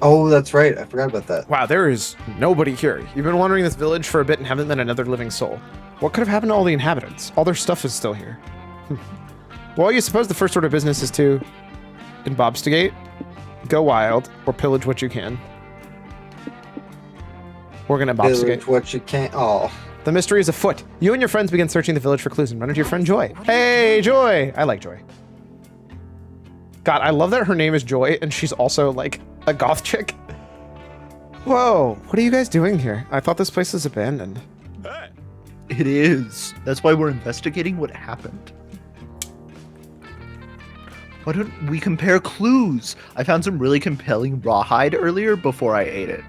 Oh, that's right. I forgot about that. Wow, there is nobody here. You've been wandering this village for a bit and haven't met another living soul. What could have happened to all the inhabitants? All their stuff is still here. Well, you suppose the first order of business is to embobstigate, go wild, or pillage what you can. We're gonna embobstigate. Village, what you can't. Oh, The mystery is afoot. You and your friends begin searching the village for clues and run into your friend Joy. Hey, Joy! I like Joy. God, I love that her name is Joy and she's also like a goth chick. Whoa, what are you guys doing here? I thought this place was abandoned. It is. That's why we're investigating what happened. Why don't we compare clues? I found some really compelling rawhide earlier before I ate it.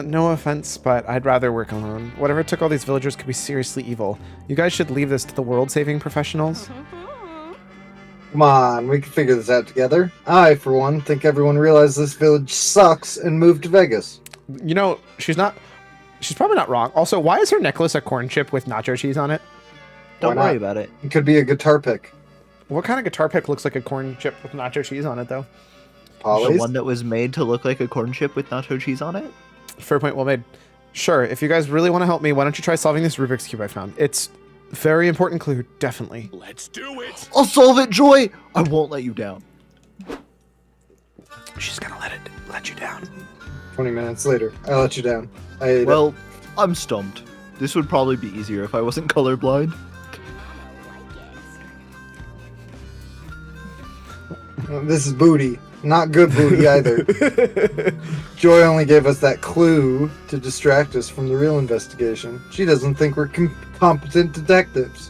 No offense, but I'd rather work alone. Whatever took all these villagers could be seriously evil. You guys should leave this to the world-saving professionals. come on. We can figure this out together. I, for one, think everyone realized this village sucks and moved to Vegas. You know, she's probably not wrong. Also, why is her necklace a corn chip with nacho cheese on it? Don't Why not? worry about it. It could be a guitar pick. What kind of guitar pick looks like a corn chip with nacho cheese on it, though? The Polly's. one that was made to look like a corn chip with nacho cheese on it? Fair point, well made. Sure, if you guys really want to help me, why don't you try solving this Rubik's Cube I found? It's a very important clue, definitely. Let's do it. I'll solve it, Joy! I won't let you down. She's gonna let you down. 20 minutes later, I let you down. I ate Well, I'm stumped. This would probably be easier if I wasn't colorblind. it. This is booty. Not good booty either. Joy only gave us that clue to distract us from the real investigation. She doesn't think we're competent detectives.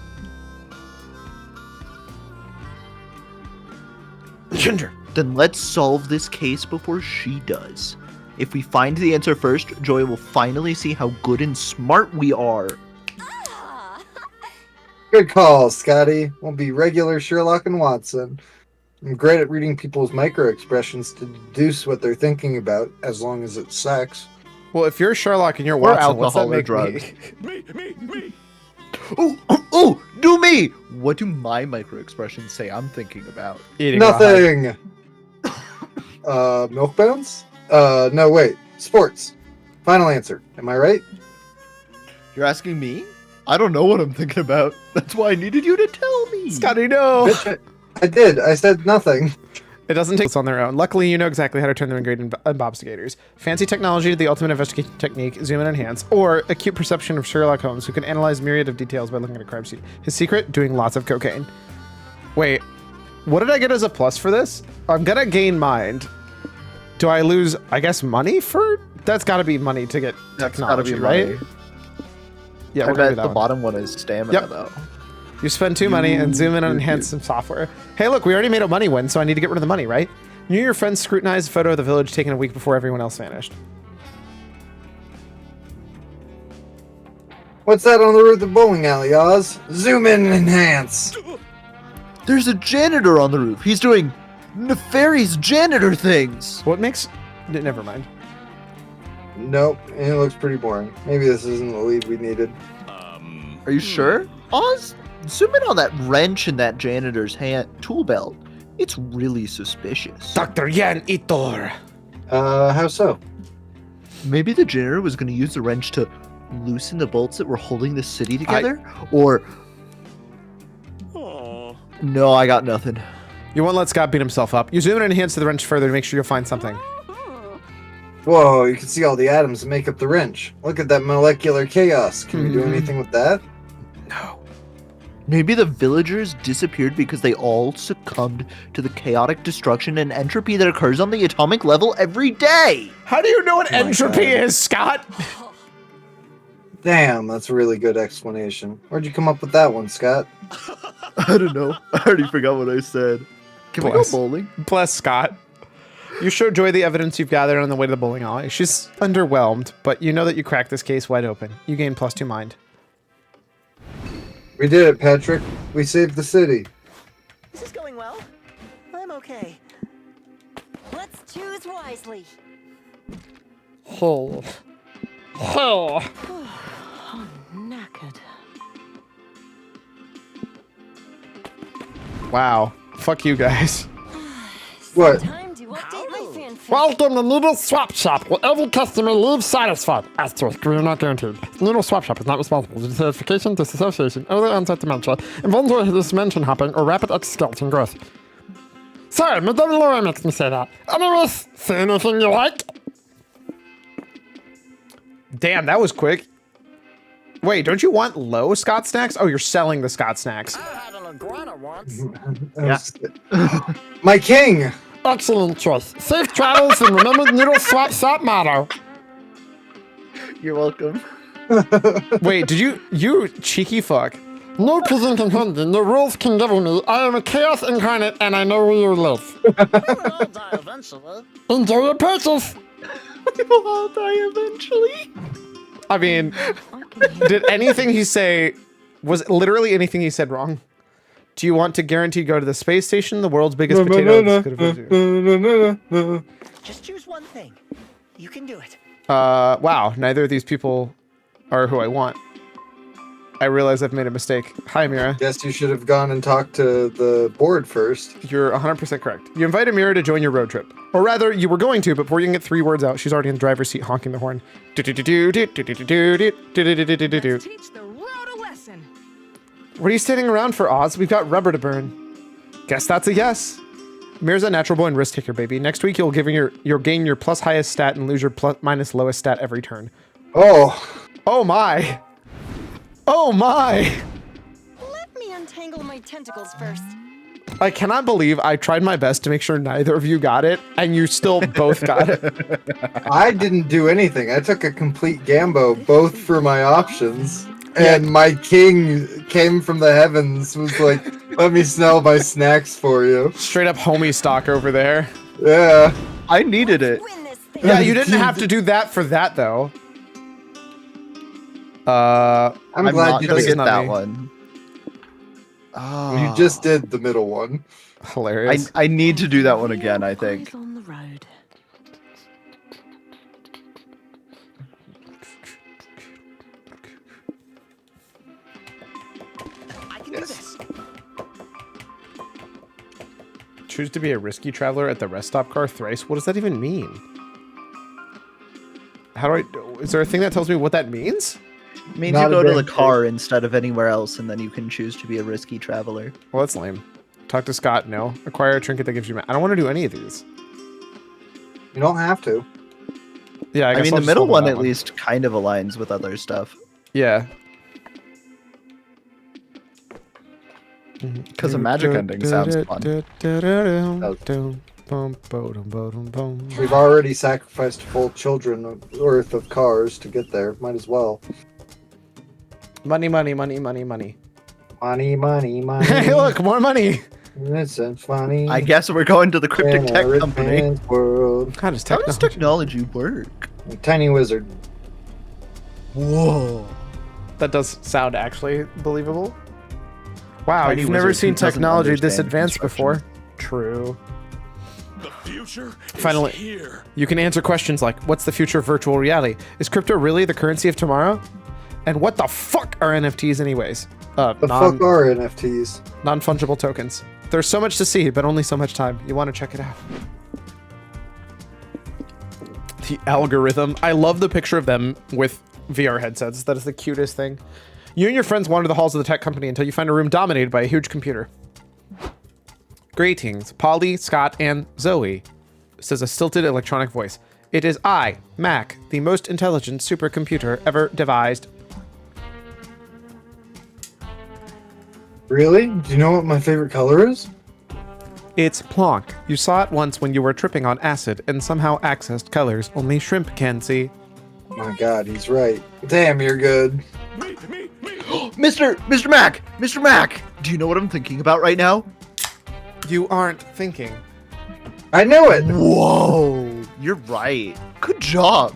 Ginger. Then let's solve this case before she does. If we find the answer first, Joy will finally see how good and smart we are. Good call, Scotty. We'll be regular Sherlock and Watson. I'm great at reading people's micro-expressions to deduce what they're thinking about, as long as it's sex. Well, if you're Sherlock and you're Or Watson, what's that alcohol or make drugs. me? Me. Oh, do me! What do my micro-expressions say I'm thinking about? Eating rawhide. Nothing! Milk bones? No, wait. Sports. Final answer. Am I right? You're asking me? I don't know what I'm thinking about. That's why I needed you to tell me. Scotty, no! Bitch, I did. I said nothing. It doesn't take on their own. Luckily, you know exactly how to turn them into great embobstigators. Fancy technology, the ultimate investigation technique, zoom and enhance, or acute perception of Sherlock Holmes, who can analyze myriad of details by looking at a crime scene. His secret? Doing lots of cocaine. Wait, what did I get as a plus for this? I'm gonna gain mind. Do I lose, I guess, money for? That's gotta be money to get That's gotta technology, be right? money. Yeah, I we're gonna do bet that the one. bottom one is stamina, Yep. though. You spend 2 money and zoom in and enhance some software. Hey, look, we already made a money win, so I need to get rid of the money, right? You and your friends scrutinized a photo of the village taken a week before everyone else vanished. What's that on the roof of the bowling alley, Oz? Zoom in and enhance. There's a janitor on the roof. He's doing nefarious janitor things. What makes... Never mind. Nope. It looks pretty boring. Maybe this isn't the lead we needed. Are you sure? Oz, zoom in on that wrench in that janitor's hand tool belt. It's really suspicious. Dr. Jan Itor. How so? Maybe the janitor was going to use the wrench to loosen the bolts that were holding the city together? Or... No, I got nothing. You won't let Scott beat himself up. You zoom in and enhance to the wrench further to make sure you'll find something. Whoa, you can see all the atoms that make up the wrench. Look at that molecular chaos. Can we do anything with that? No. Maybe the villagers disappeared because they all succumbed to the chaotic destruction and entropy that occurs on the atomic level every day. How do you know what Oh my entropy God. is, Scott? Damn, that's a really good explanation. Where'd you come up with that one, Scott? I don't know. I already forgot what I said. Can we go Bless. bowling? Bless Scott. You show Joy the evidence you've gathered on the way to the bowling alley. She's underwhelmed, but you know that you cracked this case wide open. You gain +2 mind. We did it, Patrick. We saved the city. This is going well. I'm okay. Let's Choose wisely. Hey. Hey. I'm knackered. Wow. Fuck you guys. What? Time to update my fanfic. Welcome to Noodle Swap Shop, where every customer leaves satisfied. Asterisk, we are not guaranteed. Noodle Swap Shop is not responsible for dissatisfaction, disassociation, early onset dementia, involuntary dimension hopping, or rapid exoskeleton growth. Sorry, Madame Laura makes me say that. Anyways, say anything you like. Damn, that was quick. Wait, don't you want low Scott snacks? Oh, you're selling the Scott snacks. Yeah. My king! Excellent choice. Safe travels and remember the Noodle Swap Shop motto. You're welcome. Wait, did you cheeky fuck? No prison can hold me, no rules can govern me. I am a chaos incarnate and I know where you live. I'll die eventually. Enjoy your purchase. We'll all die eventually. I mean, I can hear did anything he say, was literally anything he said wrong? Do you want to guarantee go to the space station, the world's biggest potato? Just choose one thing. You can do it. Wow, neither of these people are who I want. I realize I've made a mistake. Hi, Mira. Guess you should have gone and talked to the board first. You're 100% correct. You invited Mira to join your road trip. Or rather, you were going to, but before you can get 3 words out, she's already in the driver's seat honking the horn. Teach the road a lesson. What are you standing around for, Oz? We've got rubber to burn. Guess that's a yes. Mira's a natural born risk taker, baby. Next week, you'll gain your plus highest stat and lose your plus minus lowest stat every turn. Oh, Oh my! Oh my! Let me untangle my tentacles first. I cannot believe I tried my best to make sure neither of you got it, and you still both got it. I didn't do anything. I took a complete gambo, both for my options. And my king came from the heavens, was like, let me sell my snacks for you. Straight up homie stock over there. Yeah. I needed it. Win this thing. Yeah, you didn't have to do that for that, though. I'm glad not you gonna this did. is get not that me. one. Oh. You just did the middle one. Hilarious. I need to do that one again, I think. Eyes on the road. I can do this. Choose to be a risky traveler at the rest stop car thrice? What does that even mean? How do I... Is there a thing that tells me what that means? It means Not you a go to the damn car instead of anywhere else, and then you can choose to be a risky traveler. Well, that's lame. Talk to Scott, no. Acquire a trinket that gives you... I don't want to do any of these. You don't have to. Yeah, I, I guess mean, I'll the just middle hold on one that at least kind of aligns with other stuff. Yeah. Because a magic ending sounds fun. We've already sacrificed full children worth of cars to get there. Might as well. Money, money, money, money, money. Money, money, money. Hey, look, more money. Listen, funny. I guess we're going to the cryptic in a tech rich company. man's world. How does How does technology... technology work? A tiny wizard. Whoa. That does sound actually believable. Wow, Tiny you've never wizard seen who doesn't technology this understand advanced construction. before. True. The future Finally, is here. you can answer questions like, what's the future of virtual reality? Is crypto really the currency of tomorrow? And what the fuck are NFTs anyways? The fuck are NFTs? Non-fungible tokens. There's so much to see, but only so much time. You want to check it out. The algorithm. I love the picture of them with VR headsets. That is the cutest thing. You and your friends wander the halls of the tech company until you find a room dominated by a huge computer. Greetings, Polly, Scott, and Zoe, says a stilted electronic voice. It is I, Mac, the most intelligent supercomputer ever devised. Really? Do you know what my favorite color is? It's Plonk. You saw it once when you were tripping on acid and somehow accessed colors only shrimp can see. My god, he's right. Damn, you're good. Me. Mr. Mac! Mr. Mac! Do you know what I'm thinking about right now? You aren't thinking. I knew it! Whoa! You're right. Good job.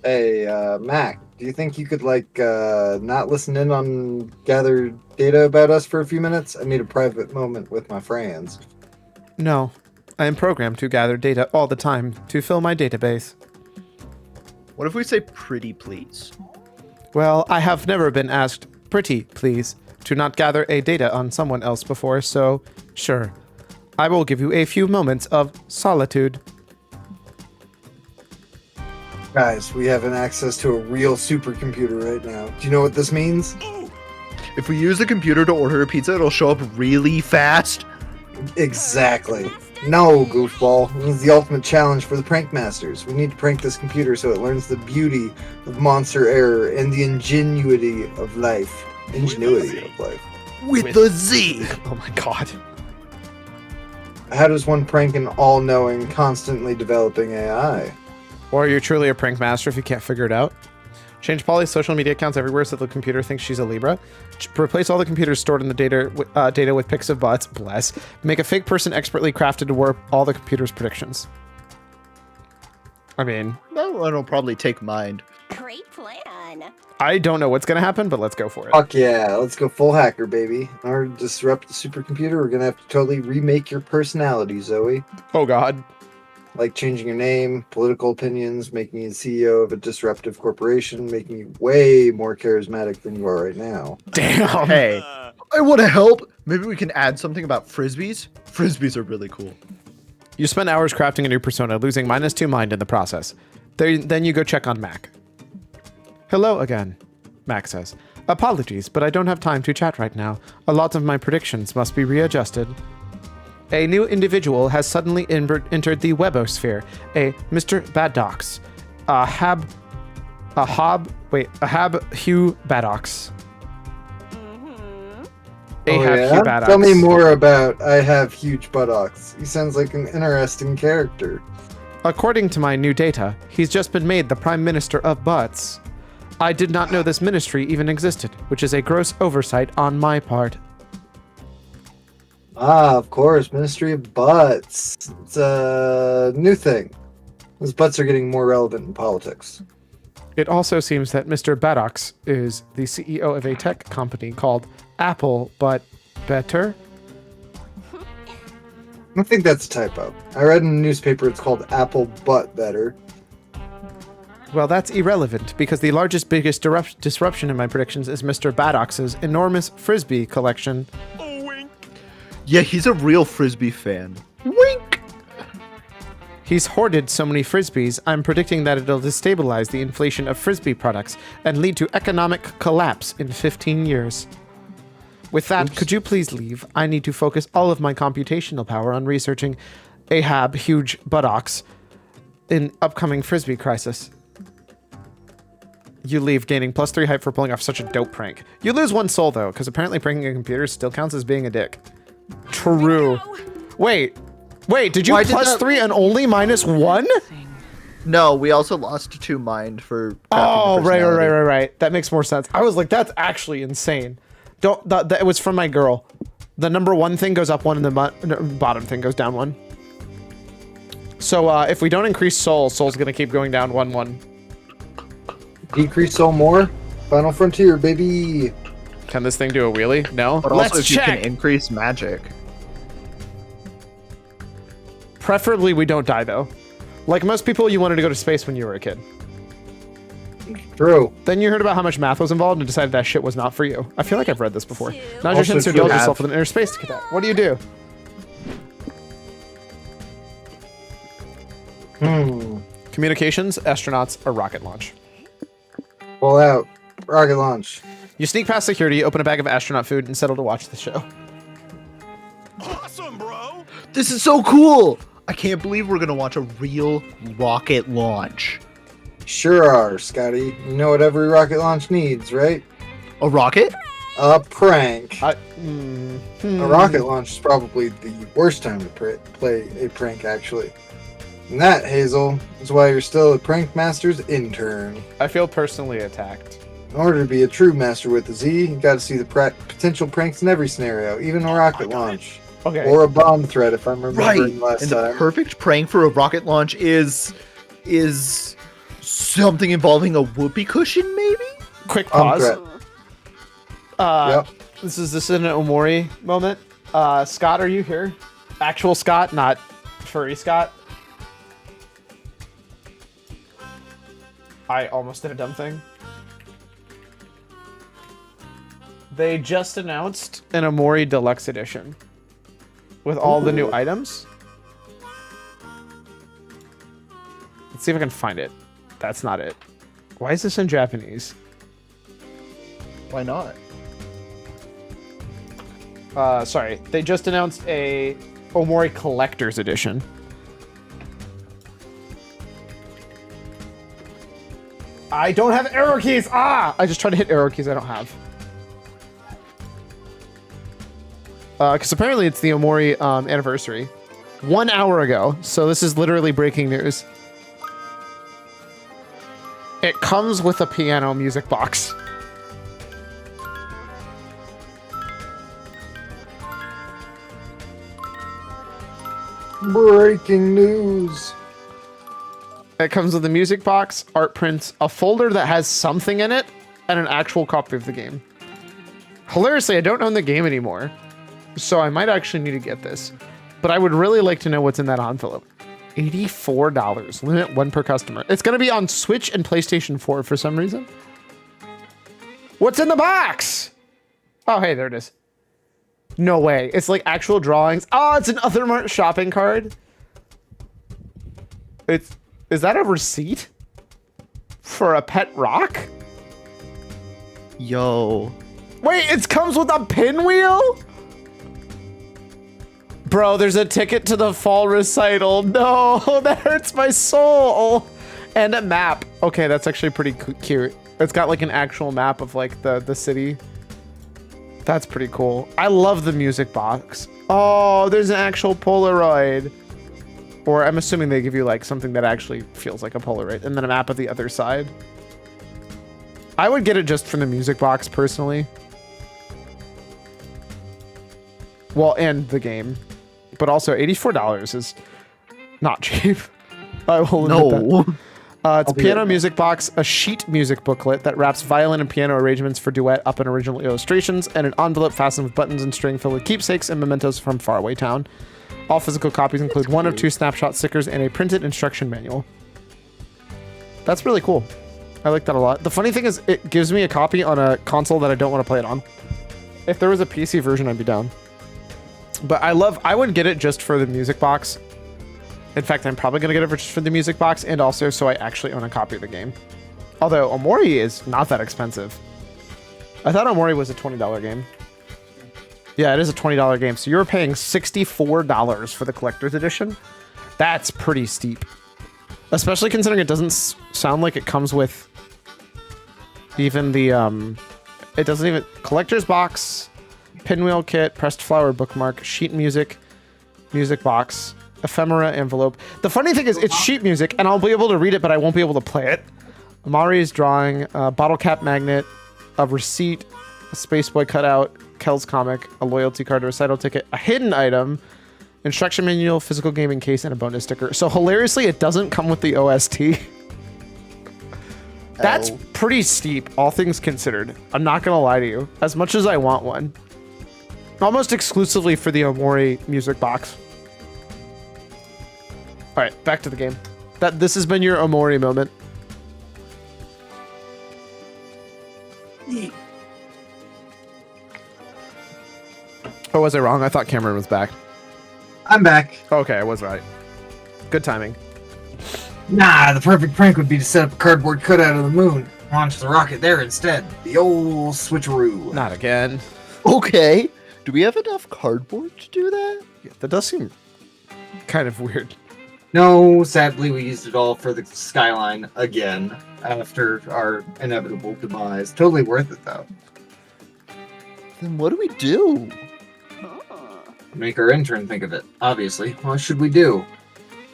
Hey, Mac, do you think you could, not listen in on gathered data about us for a few minutes? I need a private moment with my friends. No, I am programmed to gather data all the time to fill my database. What if we say pretty please? Well, I have never been asked pretty please to not gather a data on someone else before, so sure. I will give you a few moments of solitude. Guys, we have an access to a real supercomputer right now. Do you know what this means? If we use the computer to order a pizza, it'll show up really fast. Exactly. No, goofball. This is the ultimate challenge for the prank masters. We need to prank this computer so it learns the beauty of monster error and the ingenuity of life. Ingenuity of life. With the Z. Oh my god. How does one prank an all-knowing, constantly developing AI? Or you're truly a prank master if you can't figure it out. Change Polly's social media accounts everywhere so the computer thinks she's a Libra. Replace all the computers stored in the data with pics of butts. Bless. Make a fake person expertly crafted to warp all the computer's predictions. I mean, That one will probably take mind. Great plan. I don't know what's going to happen, but let's go for it. Fuck yeah, let's go full hacker, baby. In order to disrupt the supercomputer, we're gonna have to totally remake your personality, Zoe. Oh god. Like changing your name, political opinions, making you CEO of a disruptive corporation, making you way more charismatic than you are right now. Damn. Hey, I want to help. Maybe we can add something about frisbees. Frisbees are really cool. You spend hours crafting a new persona, losing -2 mind in the process. Then you go check on Mac. Hello again, Mac says. Apologies, but I don't have time to chat right now. A lot of my predictions must be readjusted. A new individual has suddenly entered the webosphere. A Mr. Baddox. Ahab Hugh Baddox. Ahab Hugh Baddox. Tell me more about I have huge buttocks. He sounds like an interesting character. According to my new data, he's just been made the Prime Minister of Butts. I did not know this ministry even existed, which is a gross oversight on my part. Ah, of course, Ministry of Butts. It's a new thing. Those butts are getting more relevant in politics. It also seems that Mr. Baddox is the CEO of a tech company called Apple, but better? I think that's a typo. I read in the newspaper it's called Apple Butt Better. Well, that's irrelevant, because the biggest disruption in my predictions is Mr. Baddox's enormous Frisbee collection. Yeah, he's a real frisbee fan. Wink! He's hoarded so many Frisbees, I'm predicting that it'll destabilize the inflation of Frisbee products and lead to economic collapse in 15 years. With that, could you please leave? I need to focus all of my computational power on researching Ahab Huge Buttocks in upcoming Frisbee crisis. You leave, gaining +3 hype for pulling off such a dope prank. You lose 1 soul, though, because apparently pranking a computer still counts as being a dick. True. Wait, did you Why did +3 and only -1? No, we also lost 2 mind for. Oh, right. That makes more sense. I was like, that's actually insane. It was from my girl. The number 1 thing goes up 1 and the bottom thing goes down 1. So if we don't increase soul's gonna keep going down 1-1. Decrease soul more? Final Frontier, baby! Can this thing do a wheelie? No. But Let's also, if check. you can increase magic. Preferably we don't die, though. Like most people, you wanted to go to space when you were a kid. True. Then you heard about how much math was involved and decided that shit was not for you. I feel like I've read this before. Now you're Also, chance to if you indulge have- yourself with an inner space cadet. What do you do? Communications, astronauts, or rocket launch. Pull out. Rocket launch. You sneak past security, open a bag of astronaut food, and settle to watch the show. Awesome, bro. This is so cool! I can't believe we're gonna watch a real rocket launch. Sure are, Scotty. You know what every rocket launch needs, right? A rocket? A prank. A A rocket launch is probably the worst time to play a prank, actually. And that, Hazel, is why you're still a prank master's intern. I feel personally attacked. In order to be a true master with a Z, you gotta see the potential pranks in every scenario, even a rocket launch. Okay. Or a bomb threat, if I'm remembering Right! last And the time. perfect prank for a rocket launch is something involving a whoopee cushion, maybe? Quick Bomb pause. threat. Yep. This is an Omori moment. Scott, are you here? Actual Scott, not Furry Scott. I almost did a dumb thing. They just announced an Omori Deluxe Edition with all the new items. Let's see if I can find it. That's not it. Why is this in Japanese? Why not? Sorry. They just announced a Omori Collector's Edition. I don't have arrow keys! Ah! I just tried to hit arrow keys I don't have. Because apparently it's the Omori anniversary. 1 hour ago. So this is literally breaking news. It comes with a piano music box. Breaking news. It comes with a music box, art prints, a folder that has something in it, and an actual copy of the game. Hilariously, I don't own the game anymore, so I might actually need to get this. But I would really like to know what's in that envelope. $84. Limit 1 per customer. It's going to be on Switch and PlayStation 4 for some reason. What's in the box? Oh, hey, there it is. No way. It's like actual drawings. Oh, it's an Othermart shopping card. Is that a receipt for a pet rock? Yo. Wait, it comes with a pinwheel? Bro, there's a ticket to the fall recital. No, that hurts my soul. And a map. Okay, that's actually pretty cute. It's got like an actual map of like the city. That's pretty cool. I love the music box. Oh, there's an actual Polaroid. Or I'm assuming they give you like something that actually feels like a Polaroid. And then a map of the other side. I would get it just from the music box personally. Well, and the game. But also $84 is not cheap. I will admit that. It's a piano music box, a sheet music booklet that wraps violin and piano arrangements for duet up in original illustrations, and an envelope fastened with buttons and string filled with keepsakes and mementos from faraway town. All physical copies include 1 of 2 snapshot stickers and a printed instruction manual. That's really cool. I like that a lot. The funny thing is, it gives me a copy on a console that I don't want to play it on. If there was a PC version, I'd be down. But I would get it just for the music box. In fact, I'm probably going to get it just for the music box and also so I actually own a copy of the game. Although Omori is not that expensive. I thought Omori was a $20 game. Yeah, it is a $20 game. So you're paying $64 for the collector's edition. That's pretty steep. Especially considering it doesn't sound like it comes with even the, it doesn't even, collector's box, pinwheel kit, pressed flower bookmark, sheet music, music box, ephemera envelope. The funny thing is it's sheet music and I'll be able to read it, but I won't be able to play it. Mari's drawing, bottle cap magnet, a receipt, a Spaceboy cutout, Kel's comic, a loyalty card, a recital ticket, a hidden item, instruction manual, physical gaming case, and a bonus sticker. So hilariously, it doesn't come with the OST. That's pretty steep, all things considered. I'm not gonna lie to you. As much as I want one. Almost exclusively for the Omori music box. Alright, back to the game. This has been your Omori moment. Or was I wrong? I thought Cameron was back. I'm back. Okay, I was right. Good timing. Nah, the perfect prank would be to set up a cardboard cutout of the moon. Launch the rocket there instead. The old switcheroo. Not again. Okay. Do we have enough cardboard to do that? Yeah, that does seem kind of weird. No, sadly we used it all for the skyline again after our inevitable demise. Totally worth it though. Then what do we do? Make our intern think of it, obviously. What should we do?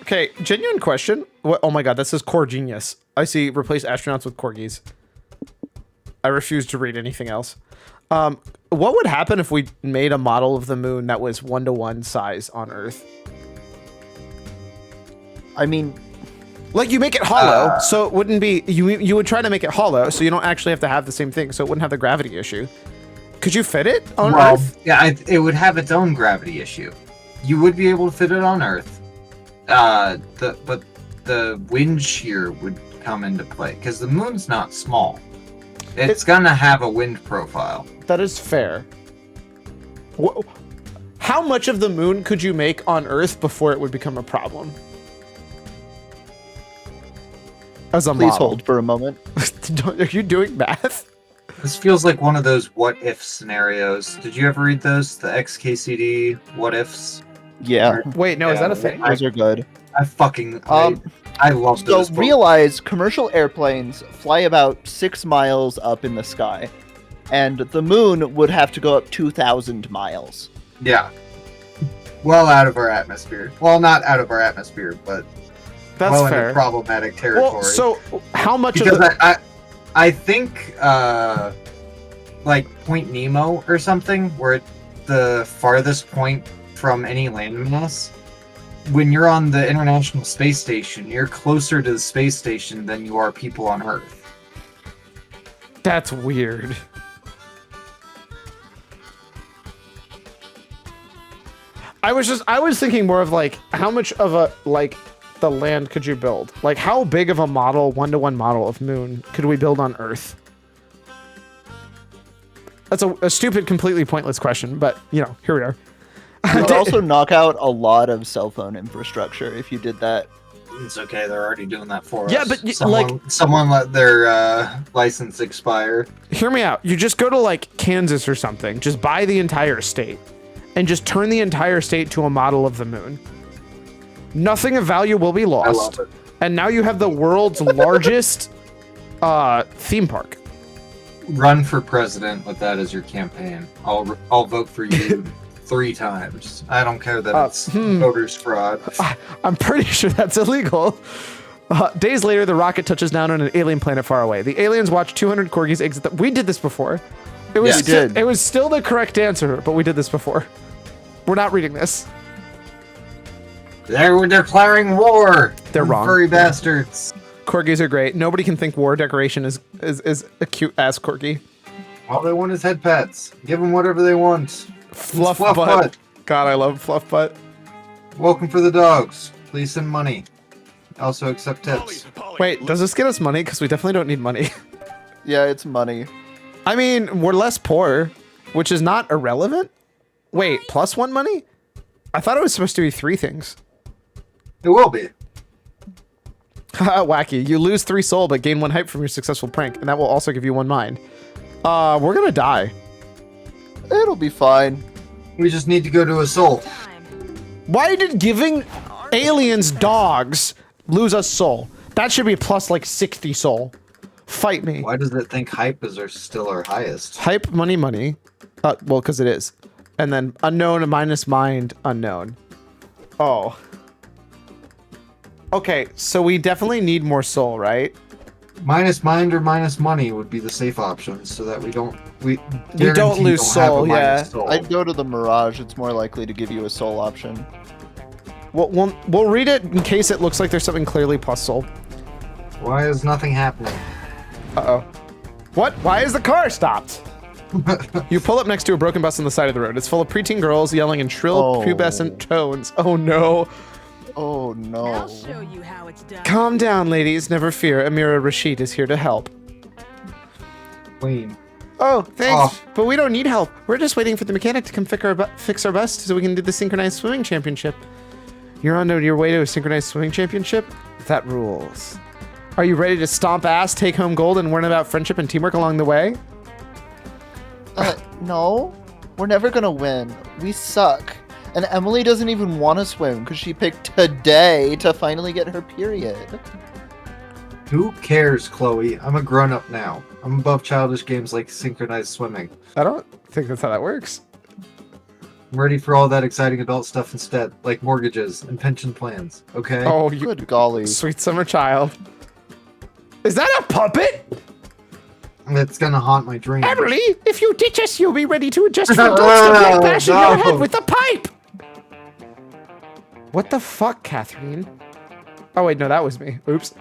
Okay, genuine question. What? Oh my god, this is core genius. I see replace astronauts with corgis. I refuse to read anything else. What would happen if we made a model of the moon that was 1-to-1 size on Earth? I mean, like you make it hollow, so it wouldn't be, you would try to make it hollow, so you don't actually have to have the same thing, so it wouldn't have the gravity issue. Could you fit it on Earth? Yeah, it would have its own gravity issue. You would be able to fit it on Earth. the wind shear would come into play because the moon's not small. It's gonna have a wind profile. That is fair. How much of the moon could you make on Earth before it would become a problem? As a Please model. hold for a moment. Are you doing math? This feels like one of those what if scenarios. Did you ever read those? The XKCD what ifs? Yeah, Wait, no, is that a thing? those are good. I love So those books. realize commercial airplanes fly about 6 miles up in the sky, and the moon would have to go up 2,000 miles. Yeah. Well out of our atmosphere. Well, not out of our atmosphere, but That's well fair. into problematic territory. Well, so how much because of the... I think like Point Nemo or something, where the farthest point from any landmass, when you're on the International Space Station, you're closer to the space station than you are people on Earth. That's weird. I was thinking more of like how much of a like the land could you build? Like how big of a model, 1-to-1 model of moon could we build on Earth? That's a stupid, completely pointless question, but you know, here we are. You would also knock out a lot of cell phone infrastructure if you did that. It's okay, they're already doing that for Yeah, us. but someone let their license expire. Hear me out. You just go to like Kansas or something, just buy the entire state and just turn the entire state to a model of the moon. Nothing of value will be I lost. love it. And now you have the world's largest theme park. Run for president with that as your campaign. I'll vote for you 3 times. I don't care that it's voters fraud. I'm pretty sure that's illegal. Days later, the rocket touches down on an alien planet far away. The aliens watch 200 corgis exit. We did this before. It was Yeah, we did. It was still the correct answer, but we did this before. We're not reading this. They're declaring war. They're wrong. Furry bastards. Corgis are great. Nobody can think war decoration is a cute ass corgi. All they want is head pats. Give them whatever they want. Fluff, Fluff butt. butt. God, I love fluff butt. Welcome for the dogs. Please send money. Also accept tips. Wait, does this get us money? Because we definitely don't need money. Yeah, it's money. I mean, we're less poor, which is not irrelevant. Wait, +1 money? I thought it was supposed to be 3 things. It will be. Haha, wacky. You lose 3 soul, but gain 1 hype from your successful prank, and that will also give you 1 mind. We're gonna die. It'll be fine. We just need to go to a soul. Why did giving aliens dogs lose us soul? That should be plus like 60 soul. Fight me. Why does it think hype is still our highest? Hype, money, money. Well, because it is. And then unknown minus mind, unknown. Oh. Okay, so we definitely need more soul, right? Minus mind or minus money would be the safe options, so that we don't don't lose soul, yeah. I'd go to the Mirage. It's more likely to give you a soul option. We'll read it in case it looks like there's something clearly plus soul. Why is nothing happening? Uh-oh. What? Why is the car stopped? You pull up next to a broken bus on the side of the road. It's full of preteen girls yelling in shrill, pubescent tones. Oh no. Oh no. I'll show you how it's done. Calm down, ladies. Never fear. Amira Rashid is here to help. Queen. Oh, thanks. Oh. But we don't need help. We're just waiting for the mechanic to come fix our bus so we can do the synchronized swimming championship. You're on your way to a synchronized swimming championship? That rules. Are you ready to stomp ass, take home gold, and learn about friendship and teamwork along the way? No. We're never gonna win. We suck. And Emily doesn't even want to swim because she picked today to finally get her period. Who cares, Chloe? I'm a grown-up now. I'm above childish games like synchronized swimming. I don't think that's how that works. I'm ready for all that exciting adult stuff instead, like mortgages and pension plans, okay? Oh, you Good golly. sweet summer child. Is that a puppet? It's gonna haunt my dreams. Emily, if you ditch us, you'll be ready to adjust for adult stuff like bashing your head with a pipe. What the fuck, Catherine? Oh wait, no, that was me. Oops.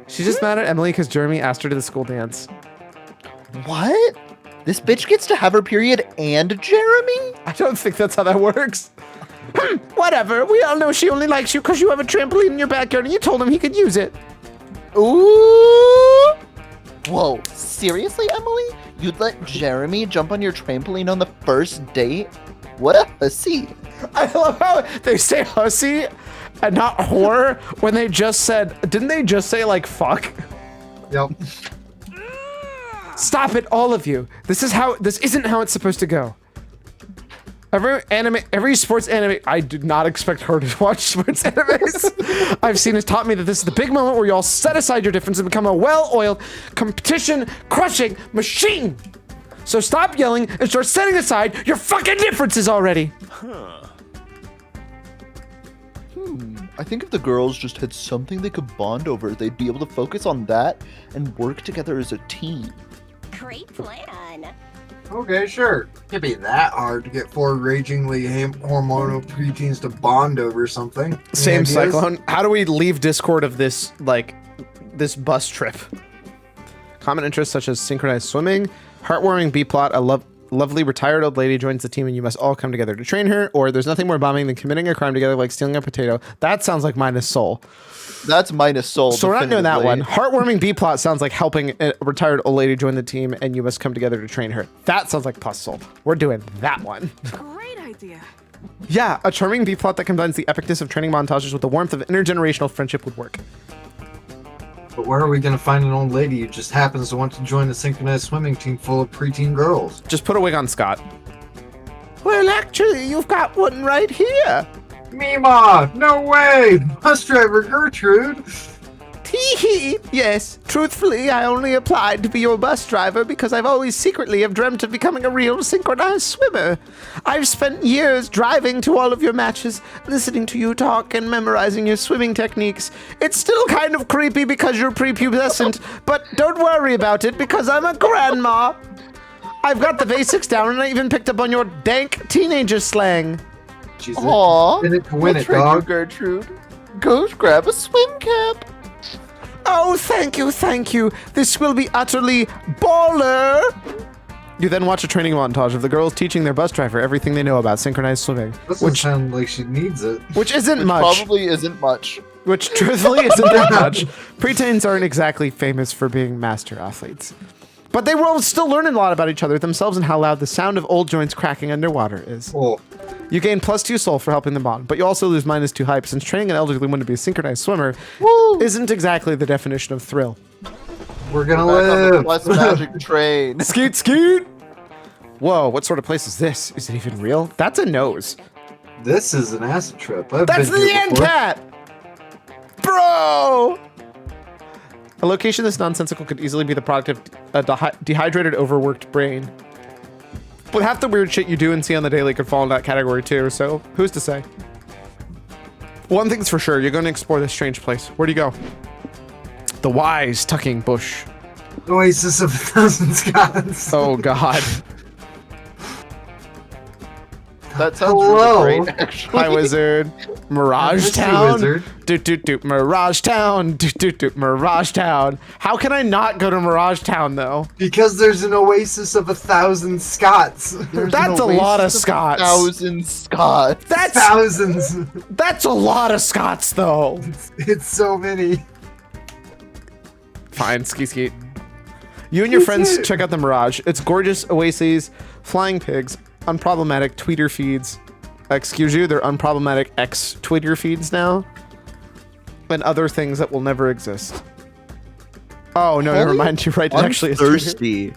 She's just mad at Emily because Jeremy asked her to the school dance. What? This bitch gets to have her period and Jeremy? I don't think that's how that works. Whatever. We all know she only likes you because you have a trampoline in your backyard and you told him he could use it. Ooh! Whoa, seriously, Emily? You'd let Jeremy jump on your trampoline on the first date? What a hussy. I love how they say hussy and not whore when they just said, didn't they just say like fuck? Yep. Stop it, all of you. This isn't how it's supposed to go. Every sports anime, I did not expect her to watch sports animes. I've seen has taught me that this is the big moment where you all set aside your difference and become a well-oiled, competition-crushing machine. So stop yelling and start setting aside your fucking differences already. I think if the girls just had something they could bond over, they'd be able to focus on that and work together as a team. Great plan. Okay, sure. Can't be that hard to get four ragingly hormonal preteens to bond over something. Any Same ideas? Cyclone. How do we leave Discord of this, this bus trip? Common interests such as synchronized swimming, heartwarming B-plot, a lovely retired old lady joins the team and you must all come together to train her, or there's nothing more bombing than committing a crime together like stealing a potato. That sounds like minus soul. That's minus soul. So we're not doing that one. definitively. Heartwarming B-plot sounds like helping a retired old lady join the team and you must come together to train her. That sounds like plus soul. We're doing that one. Great idea. Yeah, a charming B-plot that combines the epicness of training montages with the warmth of intergenerational friendship would work. But where are we going to find an old lady who just happens to want to join a synchronized swimming team full of preteen girls? Just put a wig on Scott. Well, actually, you've got one right here. Mima! No way! Bus driver Gertrude! Tee-hee. Yes, truthfully, I only applied to be your bus driver because I've always secretly have dreamt of becoming a real synchronized swimmer. I've spent years driving to all of your matches, listening to you talk and memorizing your swimming techniques. It's still kind of creepy because you're prepubescent, but don't worry about it because I'm a grandma. I've got the basics down and I even picked up on your dank teenager slang. She's Aw, in it to win we'll it, train you, dog. Gertrude. Go grab a swim cap. Oh, thank you, thank you. This will be utterly baller. You then watch a training montage of the girls teaching their bus driver everything they know about synchronized swimming, Doesn't sound like she needs it. which isn't Which much. probably isn't much. Which truthfully isn't that much. Preteens aren't exactly famous for being master athletes. But they will still learn a lot about each other themselves and how loud the sound of old joints cracking underwater is. Oh, You gain +2 soul for helping them bond, but you also lose -2 hype since training an elderly woman to be a synchronized swimmer isn't exactly the definition of thrill. we're gonna Back on the live! plus magic train. Skeet, skeet! Whoa, what sort of place is this? Is it even real? That's a nose. This is an acid trip. I've That's been the here end before. cat! Bro! A location this nonsensical could easily be the product of a dehydrated, overworked brain. But half the weird shit you do and see on the daily could fall in that category too, so who's to say? One thing's for sure, you're going to explore this strange place. Where do you go? The wise tucking bush. Oasis of 1,000 Scots. Oh god. That sounds Hello. really great, actually. Hi, wizard. Mirage Mr. Town. Wizard. Doot. Mirage Town. Doot. Mirage Town. How can I not go to Mirage Town though? Because there's an oasis of 1,000 Scots. There's That's an a lot of oasis Scots. 1,000 Scots. That's Thousands. that's a lot of Scots though. It's so many. Fine, ski. You and your friends check out the Mirage. It's gorgeous oases, flying pigs, unproblematic tweeter feeds. Excuse you, they're unproblematic Twitter feeds now. And other things that will never exist. Oh no, never mind. You're right. It I'm actually is Twitter. thirsty.